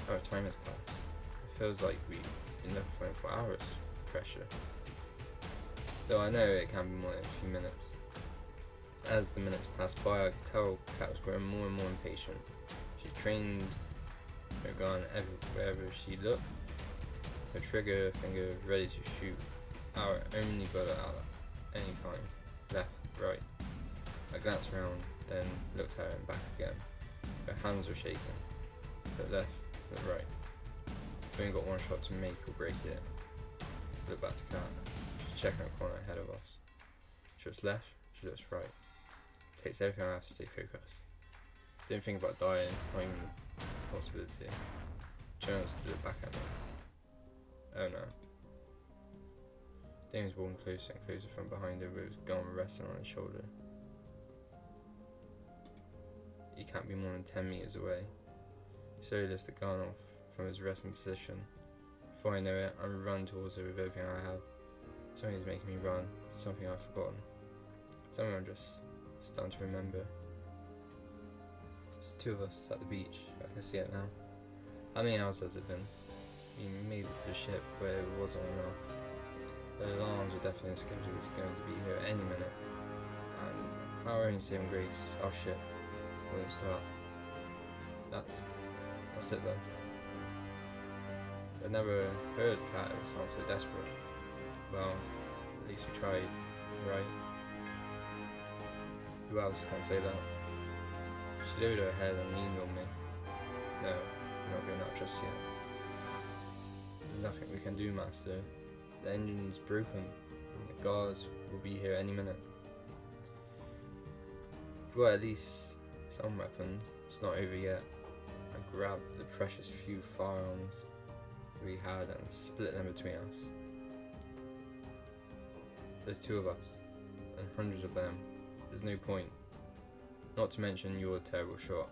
How much time has passed? It feels like we've been looking for him for hours. Pressure. Though I know it can be more than a few minutes. As the minutes passed by, I could tell Cat was growing more and more impatient. She trained her gun wherever she looked, her trigger finger ready to shoot our only bullet out at any time. Left, right. I glanced around, then looked at her and back again. Her hands were shaking. Look left, look right. We only got one shot to make or break it. Look back to Cat. She's checking the corner ahead of us. She looks left, she looks right. Takes everything I have to stay focused. Didn't think about dying, not even a possibility. Turns to look back at me. Oh no. Damon's walking closer and closer from behind her with his gun resting on his shoulder. He can't be more than 10 meters away. He slowly lifts the gun off from his resting position. Before I know it, I run towards her with everything I have. Something is making me run, something I've forgotten. Something I'm just starting to remember. There's two of us at the beach, I can see it now. How many hours has it been? We made it to the ship where it wasn't enough. The alarms were definitely scheduled going to be here any minute. And if I were only saving grace, our ship wouldn't start. That's it though. I've never heard Cat sound so desperate. Well, at least we tried, right? Who else can say that? She lowered her head and leaned on me. No, we're not going out just yet. There's nothing we can do, Master. The engine's broken. The guards will be here any minute. We've got at least some weapons. It's not over yet. I grabbed the precious few firearms we had and split them between us. There's two of us, and hundreds of them. There's no point. Not to mention your terrible shot.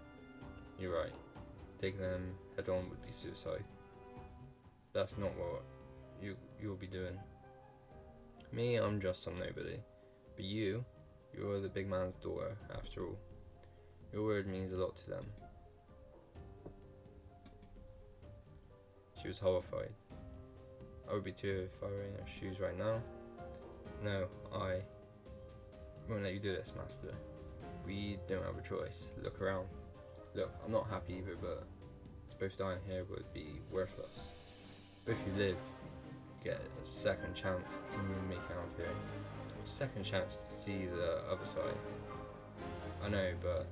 You're right. Taking them head on would be suicide. That's not what you'll be doing. Me, I'm just some nobody. But you're the big man's daughter, after all. Your word means a lot to them. She was horrified. I would be too if I were in her shoes right now. No, I won't let you do this, Master. We don't have a choice. Look around. Look, I'm not happy either, but both dying here would be worthless. But if you live, you get a second chance to make out of here. second chance to see the other side. I know, but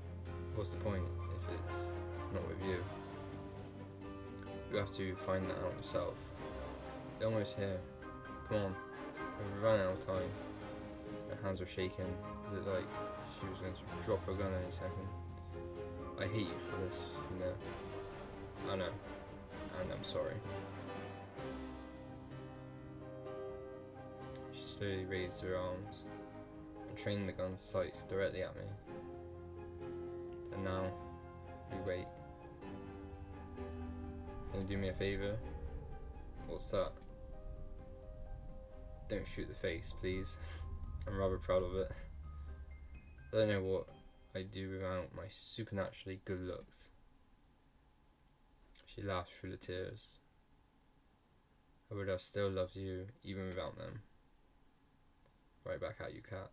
what's the point if it's not with you? You have to find that out yourself. They're almost here. Come on, we've run out of time. Her hands were shaking. It looked like she was going to drop her gun any second. I hate you for this, you know. I know, and I'm sorry. She slowly raised her arms and trained the gun's sights directly at me. And now, we wait. Can you do me a favour? What's that? Don't shoot the face, please. I'm rather proud of it. I don't know what I'd do without my supernaturally good looks. She laughed through the tears. I would have still loved you even without them. Right back at you, cat.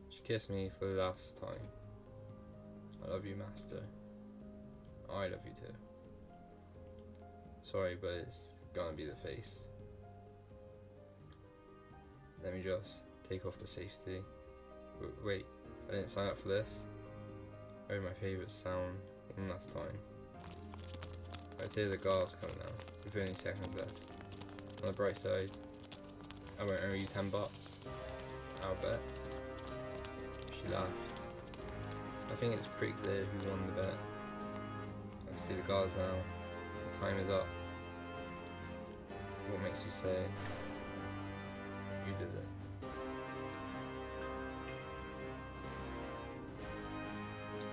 She kissed me for the last time. I love you, master. I love you too. Sorry, but it's gonna be the face. Let me just take off the safety. Wait, I didn't sign up for this. I heard my favourite sound one last time. I hear the guards coming now, with only seconds left. On the bright side, I won't owe you $10. I'll bet. She laughed. I think it's pretty clear who won the bet. I can see the guards now. The time is up. What makes you say you did it?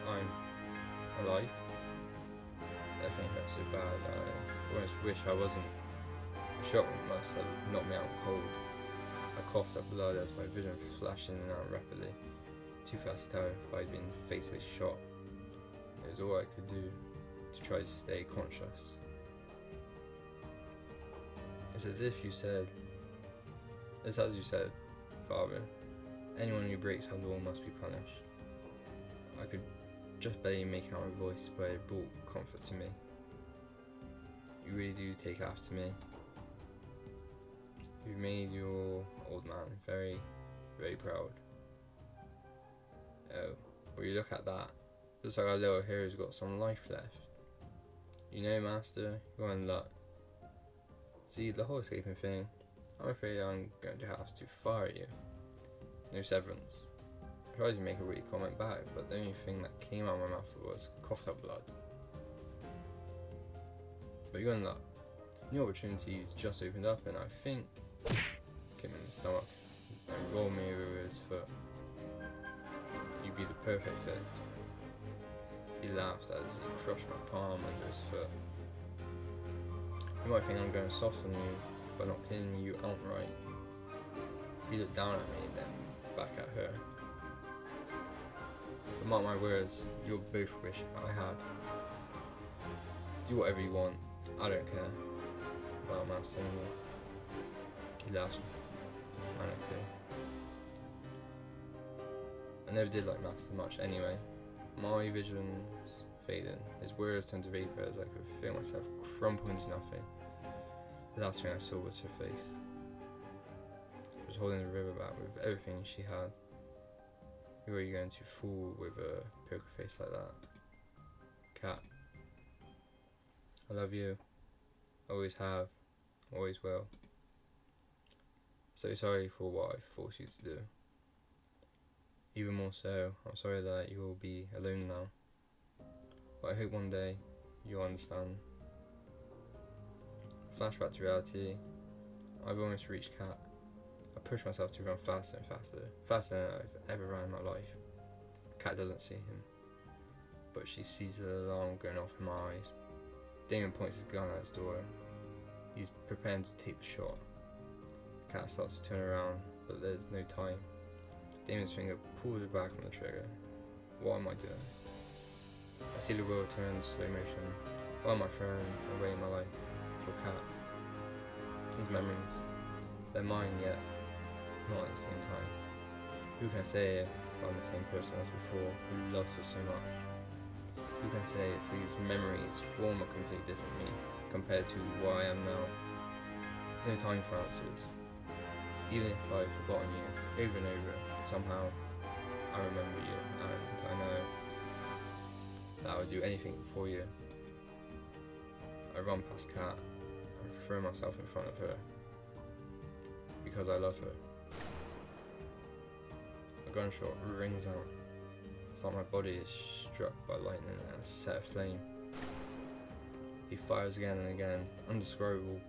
I'm alive. I think that's so bad. I almost wish I wasn't. The shock must have knocked me out cold. I coughed up blood as my vision flashed in and out rapidly. Too fast to tell if I'd been fatally shot. It was all I could do to try to stay conscious. It's as if you said, it's as you said, Father, anyone who breaks our law must be punished. I could just barely make out my voice, but it brought comfort to me. You really do take after me. You've made your old man very, very proud. Oh, well, you look at that. Looks like our little hero's got some life left. You know, Master, you're in luck. See, the whole escaping thing, I'm afraid I'm going to have to fire you. No severance. I tried to make a witty comment back, but the only thing that came out of my mouth was coughed up blood. But you're in luck. New opportunities just opened up, and I think kicked me in the stomach and rolled me over his foot. You'd be the perfect fit. He laughed as he crushed my palm under his foot. You might think I'm going soft on you, but not killing you outright. He looked down at me, then back at her. But mark my words, you'll both wish I had. Do whatever you want, I don't care about Master anymore. He laughed manically. I never did like Master much anyway. My visions faded. His words turned to vapor as I could feel myself crumple into nothing. The last thing I saw was her face. She was holding the river bat with everything she had. Who are you going to fool with a poker face like that? Cat. I love you. Always have. Always will. So sorry for what I forced you to do. Even more so, I'm sorry that you will be alone now. But I hope one day you'll understand. Flashback to reality. I've almost reached Cat. I push myself to run faster and faster. Faster than I've ever run in my life. Cat doesn't see him. But she sees the alarm going off in my eyes. Damon points his gun at his door. He's preparing to take the shot. Cat starts to turn around, but there's no time. Damon's finger pulls it back on the trigger. What am I doing? I see the world turn in slow motion. Why am I throwing away my life for Cat? These memories, they're mine yet not at the same time. Who can say if I'm the same person as before who loves her so much? Who can say if these memories form a completely different me compared to what I am now? There's no time for answers. Even if I've forgotten you over and over, somehow I remember you, and I know that I would do anything for you. I run past Kat and throw myself in front of her because I love her. A gunshot rings out. It's like my body is struck by lightning and a set of flame. He fires again and again. Undescribable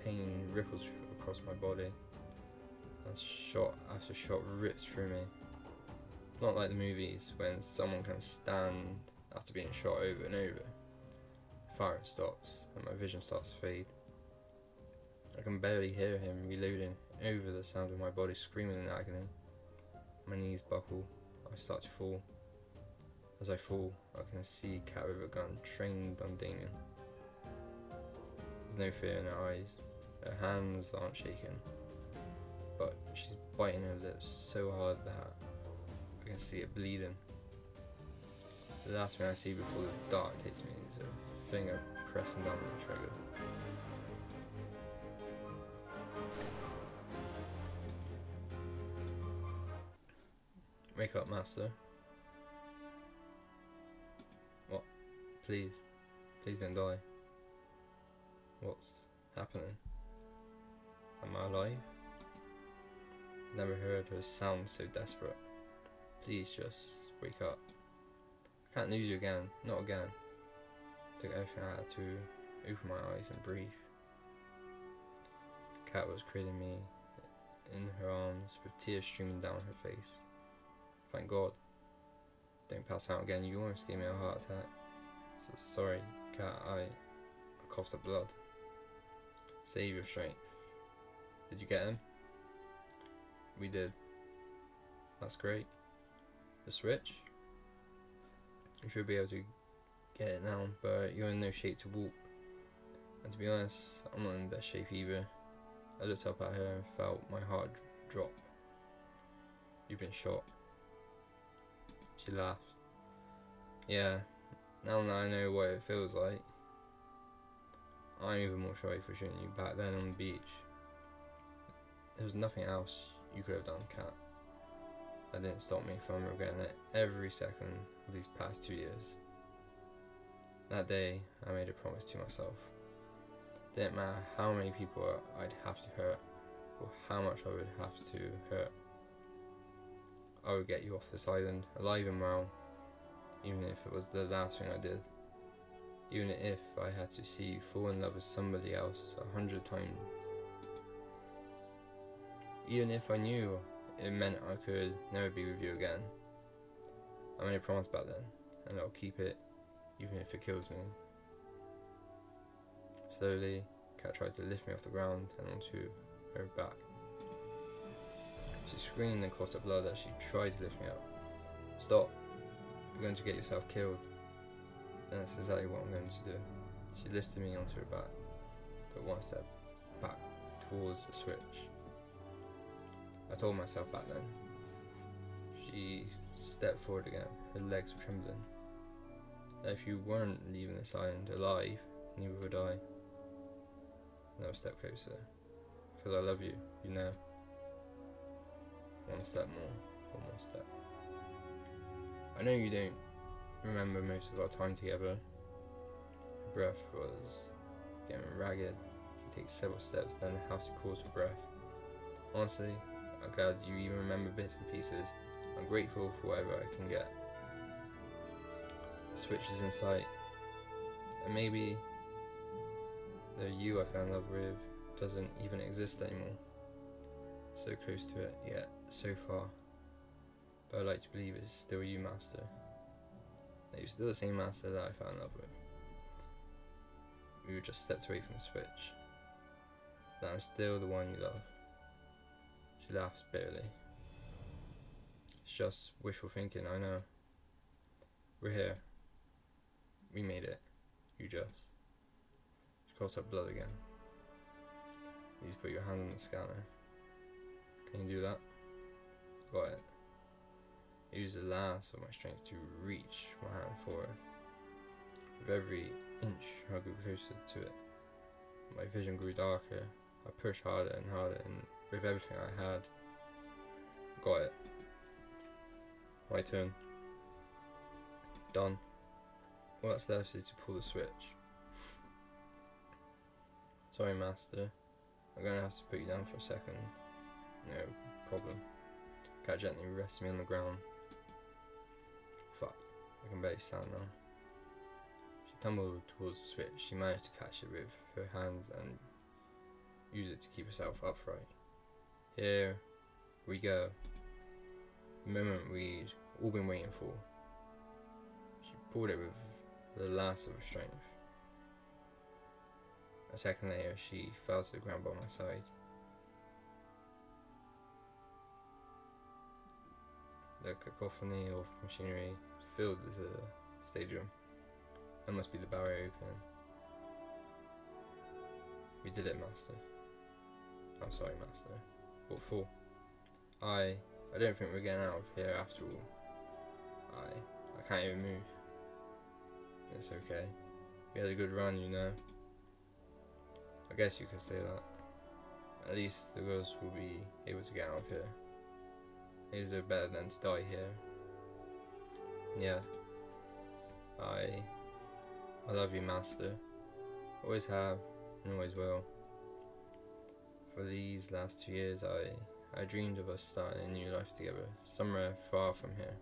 pain ripples across my body. And shot after shot rips through me. Not like the movies when someone can stand after being shot over and over. Fire stops and my vision starts to fade. I can barely hear him reloading over the sound of my body screaming in agony. My knees buckle. I start to fall. As I fall, I can see Kat with a gun trained on Damien. There's no fear in her eyes. Her hands aren't shaking, but she's biting her lips so hard that I can see it bleeding. The last thing I see before the dark takes me is a finger pressing down on the trigger. Wake up, Master. What? Please. Please don't die. What's happening? Am I alive? Never heard her sound so desperate. Please just wake up. I can't lose you again. Not again. Took everything I had to open my eyes and breathe. Kat was cradling me in her arms with tears streaming down her face. Thank God. Don't pass out again. You almost gave me a heart attack. So sorry, Kat. I coughed up blood. Save your strength. Did you get him? We did. That's great. The switch? You should be able to get it now, but you're in no shape to walk. And to be honest, I'm not in the best shape either. I looked up at her and felt my heart drop. You've been shot. She laughed. Yeah, now that I know what it feels like, I'm even more sorry for shooting you back then on the beach. There was nothing else you could have done, Kat. That didn't stop me from regretting it every second of these past 2 years. That day, I made a promise to myself. Didn't matter how many people I'd have to hurt, or how much I would have to hurt. I would get you off this island, alive and well, even if it was the last thing I did. Even if I had to see you fall in love with somebody else 100 times. Even if I knew it meant I could never be with you again. I made a promise back then, and I'll keep it, even if it kills me. Slowly, Kat tried to lift me off the ground and onto her back. She screamed and coughed up blood as she tried to lift me up. Stop! You're going to get yourself killed. And that's exactly what I'm going to do. She lifted me onto her back, took one step back towards the switch. I told myself back then. She stepped forward again, her legs were trembling. That if you weren't leaving this island alive, neither would I. Another step closer, because I love you, you know. One step more, one more step. I know you don't remember most of our time together. Her breath was getting ragged. She takes several steps, then has to pause for breath. Honestly, I'm glad you even remember bits and pieces. I'm grateful for whatever I can get. The switch is in sight, and maybe the you I fell in love with doesn't even exist anymore. So close to it, yet so far. But I like to believe it's still you, Master. That you're still the same Master that I fell in love with. We were just steps away from the switch. That I'm still the one you love. She laughs bitterly. It's just wishful thinking, I know. We're here. We made it. You just. She coughs up blood again. Please put your hand on the scanner. Can you do that? Got it. I use the last of my strength to reach my hand forward. With every inch I grew closer to it. My vision grew darker. I pushed harder and harder, and with everything I had. Got it. My turn. Done. All that's left is to pull the switch. Sorry, Master. I'm gonna have to put you down for a second. No problem. Cat gently rested me on the ground. Fuck. I can barely stand now. She tumbled towards the switch. She managed to catch it with her hands and use it to keep herself upright. Here we go. The moment we'd all been waiting for. She pulled it with the last of her strength. A second later, she fell to the ground by my side. The cacophony of machinery filled the stadium. There must be the barrier open. We did it, Master. I'm sorry, Master. What for? I don't think we're getting out of here after all. I can't even move. It's okay. We had a good run, you know. I guess you could say that. At least the girls will be able to get out of here. They deserve better than to die here. Yeah. I love you, Master. Always have and always will. For these last 2 years, I dreamed of us starting a new life together, somewhere far from here.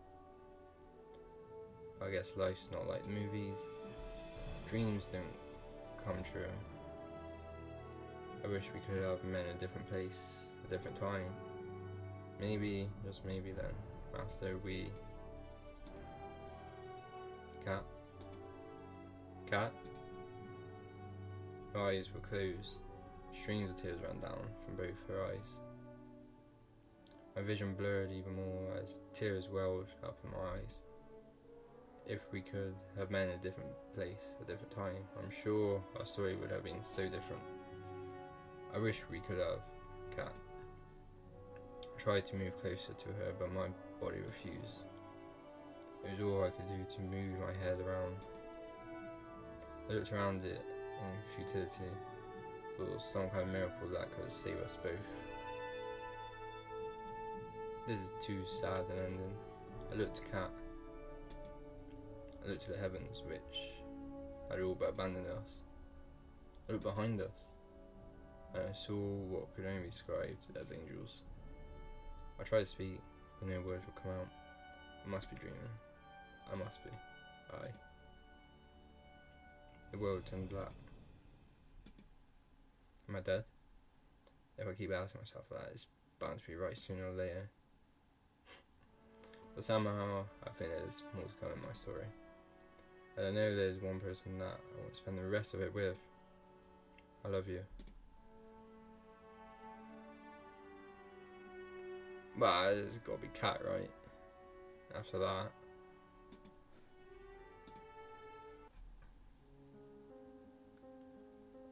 I guess life's not like the movies. Dreams don't come true. I wish we could have met in a different place, a different time. Maybe, just maybe then, Master, we... Cat? Her eyes were closed. Streams of tears ran down from both her eyes. My vision blurred even more as tears welled up in my eyes. If we could have met in a different place, a different time, I'm sure our story would have been so different. I wish we could have, Cat. I tried to move closer to her, but my body refused. It was all I could do to move my head around. I looked around it in futility, for some kind of miracle that could save us both. This is too sad an ending. I looked at Cat. I looked to the heavens, which had all but abandoned us. I looked behind us, and I saw what could only be described as angels. I tried to speak, but no words would come out. I must be dreaming. I must be. The world turned black. Am I dead? If I keep asking myself that, it's bound to be right sooner or later. But somehow, I think there's more to come in my story. And I know there's one person that I want to spend the rest of it with. I love you. But it's got to be Cat, right? After that.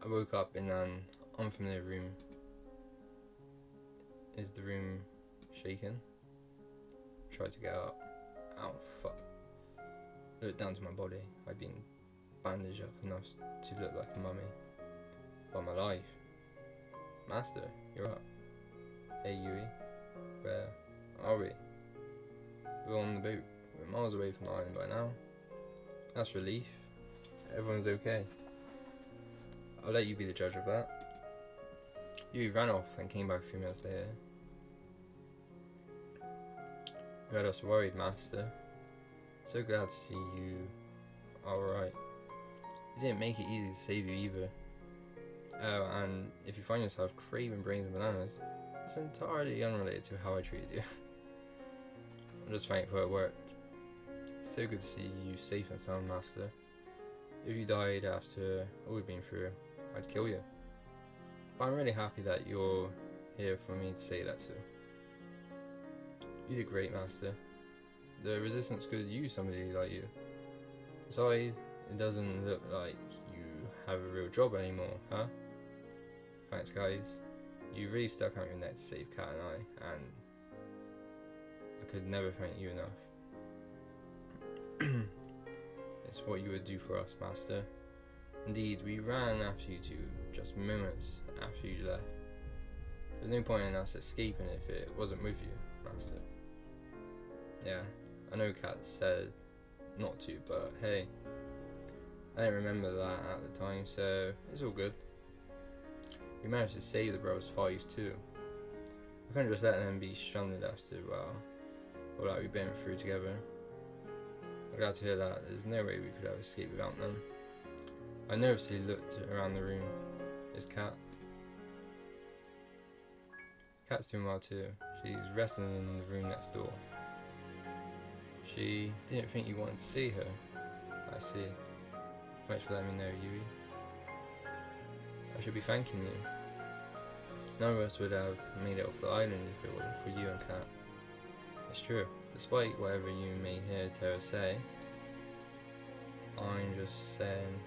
I woke up in an unfamiliar room. Is the room shaking? Tried to get up. Ow, fuck. I looked down to my body. I'd been bandaged up enough to look like a mummy. But my life. Master, you're up. Hey Yui, where are we? We're on the boat. We're miles away from the island by now. That's relief. Everyone's okay. I'll let you be the judge of that. Yui ran off and came back a few minutes later. You had us worried, Master. So glad to see you alright. You didn't make it easy to save you either. And if you find yourself craving brains and bananas, it's entirely unrelated to how I treated you. I'm just thankful it worked. So good to see you safe and sound, Master. If you died after all we've been through, I'd kill you. But I'm really happy that you're here for me to say that to. You did great, Master. The Resistance could use somebody like you. Sorry, it doesn't look like you have a real job anymore, huh? Thanks, guys. You really stuck out your neck to save Cat and I could never thank you enough. It's what you would do for us, Master. Indeed, we ran after you two just moments after you left. There's no point in us escaping if it wasn't with you, Master. Yeah, I know Kat said not to, but hey, I didn't remember that at the time, so it's all good. We managed to save the brothers' fives too. We couldn't just let them be stranded after, well, all that we've been through together. I'm glad to hear that. There's no way we could have escaped without them. I nervously looked around the room. Is Kat? Kat's doing well too. She's resting in the room next door. She didn't think you wanted to see her. I see. Thanks for letting me know, Yui. I should be thanking you. None of us would have made it off the island if it wasn't for you and Kat. It's true. Despite whatever you may hear Tara say, I'm just saying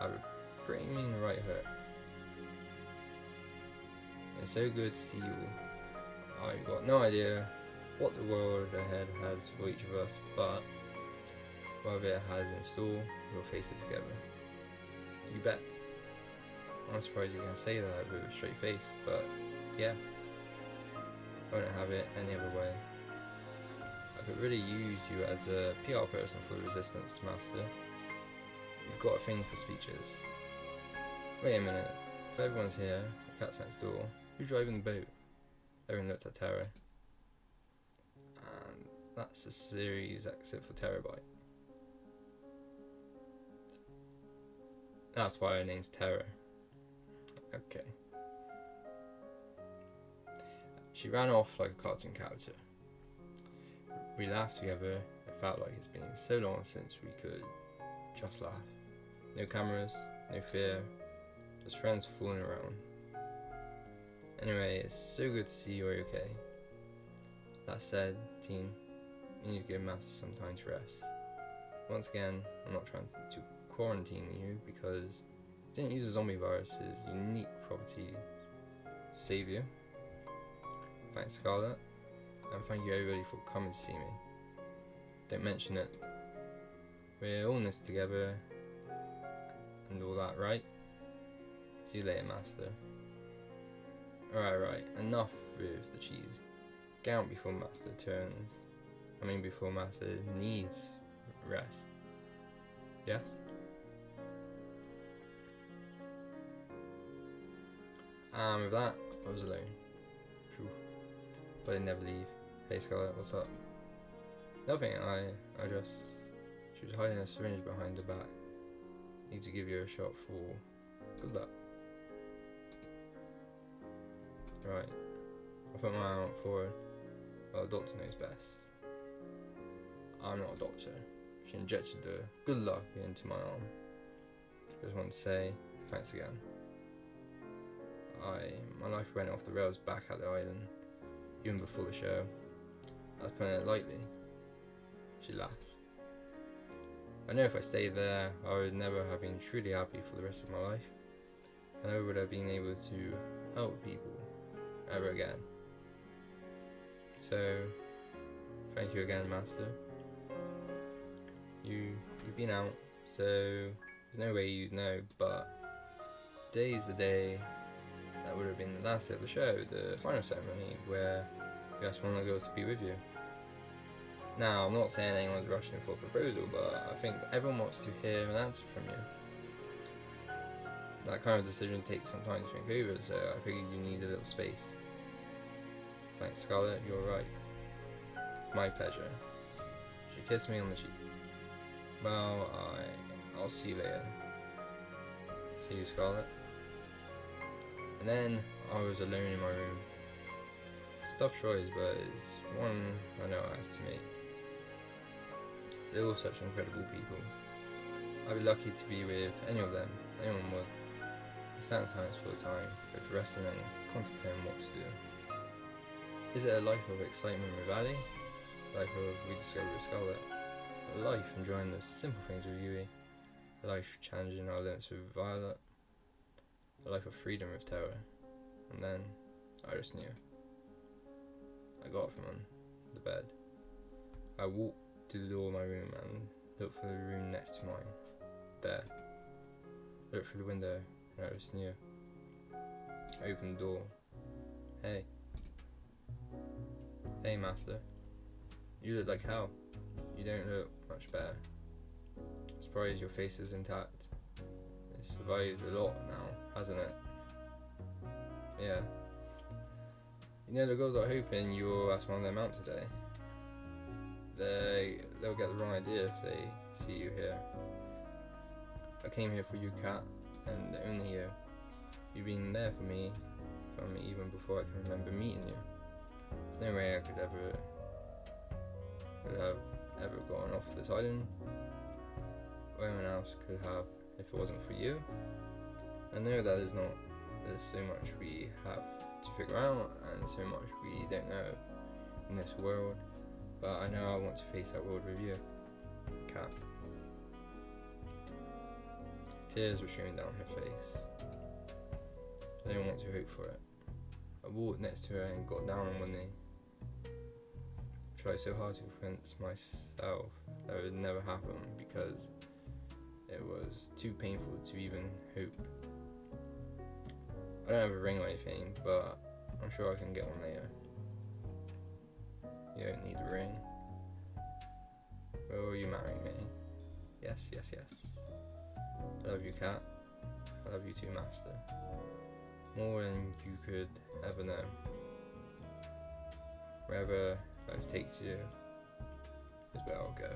I would pretty mean the right hurt. It's so good to see you all. I've got no idea what the world ahead has for each of us, but whatever it has in store, we'll face it together. You bet. I'm surprised you can say that with a straight face, but yes, I wouldn't have it any other way. I could really use you as a PR person for the Resistance, Master. You've got a thing for speeches. Wait a minute, if everyone's here, the Kat's next door, who's driving the boat? Everyone looked at Tara. And that's the series exit for Terabyte. That's why her name's Tara. Okay. She ran off like a cartoon character. We laughed together. It felt like it's been so long since we could just laugh. No cameras, no fear, just friends fooling around. Anyway, it's so good to see you're okay. That said, team, you need to give Master some time to rest. Once again, I'm not trying to quarantine you because you didn't use the zombie virus's unique properties to save you. Thanks, Scarlet, and thank you everybody for coming to see me. Don't mention it. We're all in this together and all that, right? See you later, Master. Right, enough with the cheese. Get out before Master before Master needs rest. Yes? And with that, I was alone. Phew. But I'd never leave. Hey Scarlet, what's up? Nothing, she was hiding a syringe behind her back. Need to give you a shot for good luck. Right, I put my arm out forward. Well, the doctor knows best. I'm not a doctor. She injected the good luck into my arm. Just want to say thanks again. My life went off the rails back at the island, even before the show. I was putting it lightly. She laughed. I know if I stayed there, I would never have been truly happy for the rest of my life. I never would have been able to help people ever again. So, thank you again, Master. You've been out, so there's no way you'd know, but today is the day that would have been the last day of the show, the final ceremony, where you asked one of the girls to be with you. Now, I'm not saying anyone's rushing for a proposal, but I think everyone wants to hear an answer from you. That kind of decision takes some time to think over, so I figured you need a little space. Thanks, Scarlet, you're right. It's my pleasure. She kissed me on the cheek. Well, I'll see you later. See you, Scarlet. And then I was alone in my room. It's a tough choice, but it's one I know I have to make. They're all such incredible people. I'd be lucky to be with any of them. Anyone would. I sometimes for the time, both resting and contemplating what to do. Is it a life of excitement with Ali? A life of rediscovery with Scarlet? A life enjoying the simple things with Yui? A life challenging our limits with Violet? A life of freedom with Tara? And then, I just knew. I got up from the bed. I walked to the door of my room and looked for the room next to mine. There. I looked through the window and I just knew. I opened the door. Hey. Hey, master. You look like hell. You don't look much better. I'm surprised your face is intact. It's survived a lot now, hasn't it? Yeah. You know, the girls are hoping you'll ask one of them out today. They'll get the wrong idea if they see you here. I came here for you, Cat, and only you. You've been there for me even before I can remember meeting you. There's no way I could have ever gone off this island, or anyone else could have if it wasn't for you. I know that there's so much we have to figure out and so much we don't know in this world, but I know I want to face that world with you, Cat. Tears were streaming down her face. I didn't want to hope for it. I walked next to her and got down on one knee. Tried so hard to convince myself that it would never happen because it was too painful to even hope. I don't have a ring or anything, but I'm sure I can get one later. You don't need a ring. Will you marry me? Yes, yes, yes. I love you, Cat. I love you too, Master. More than you could ever know. Wherever life takes you is where I'll go.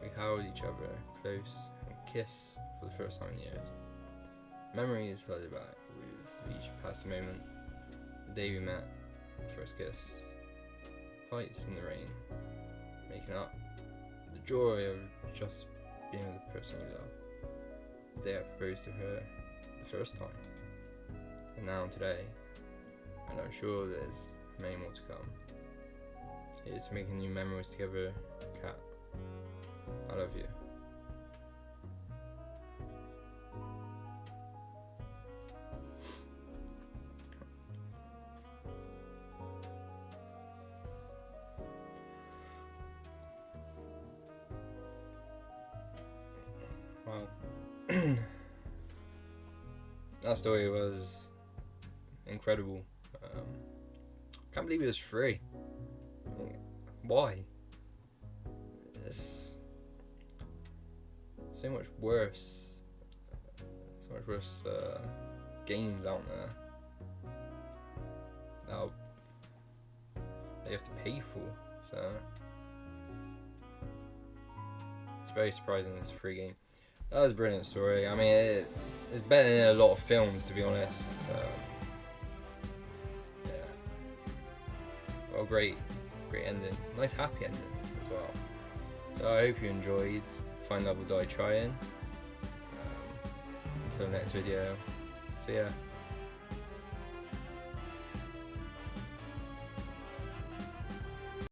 We held each other close and kissed for the first time in years. Memories flooded back with each passing moment. The day we met, the first kiss, fights in the rain, making up, the joy of just being with the person you love. The day I proposed to her the first time, and now today, and I'm sure there's many more to come. Here's to making new memories together, Cat. I love you. Wow. That story was incredible. Can't believe it was free. Why? It's so much worse. Games out there now that you have to pay for. So it's very surprising it's a free game. That was a brilliant story. I mean, it's better than a lot of films, to be honest. Yeah. Well, great ending. Nice happy ending as well. So I hope you enjoyed Find Love or Die Trying. Until next video. See ya.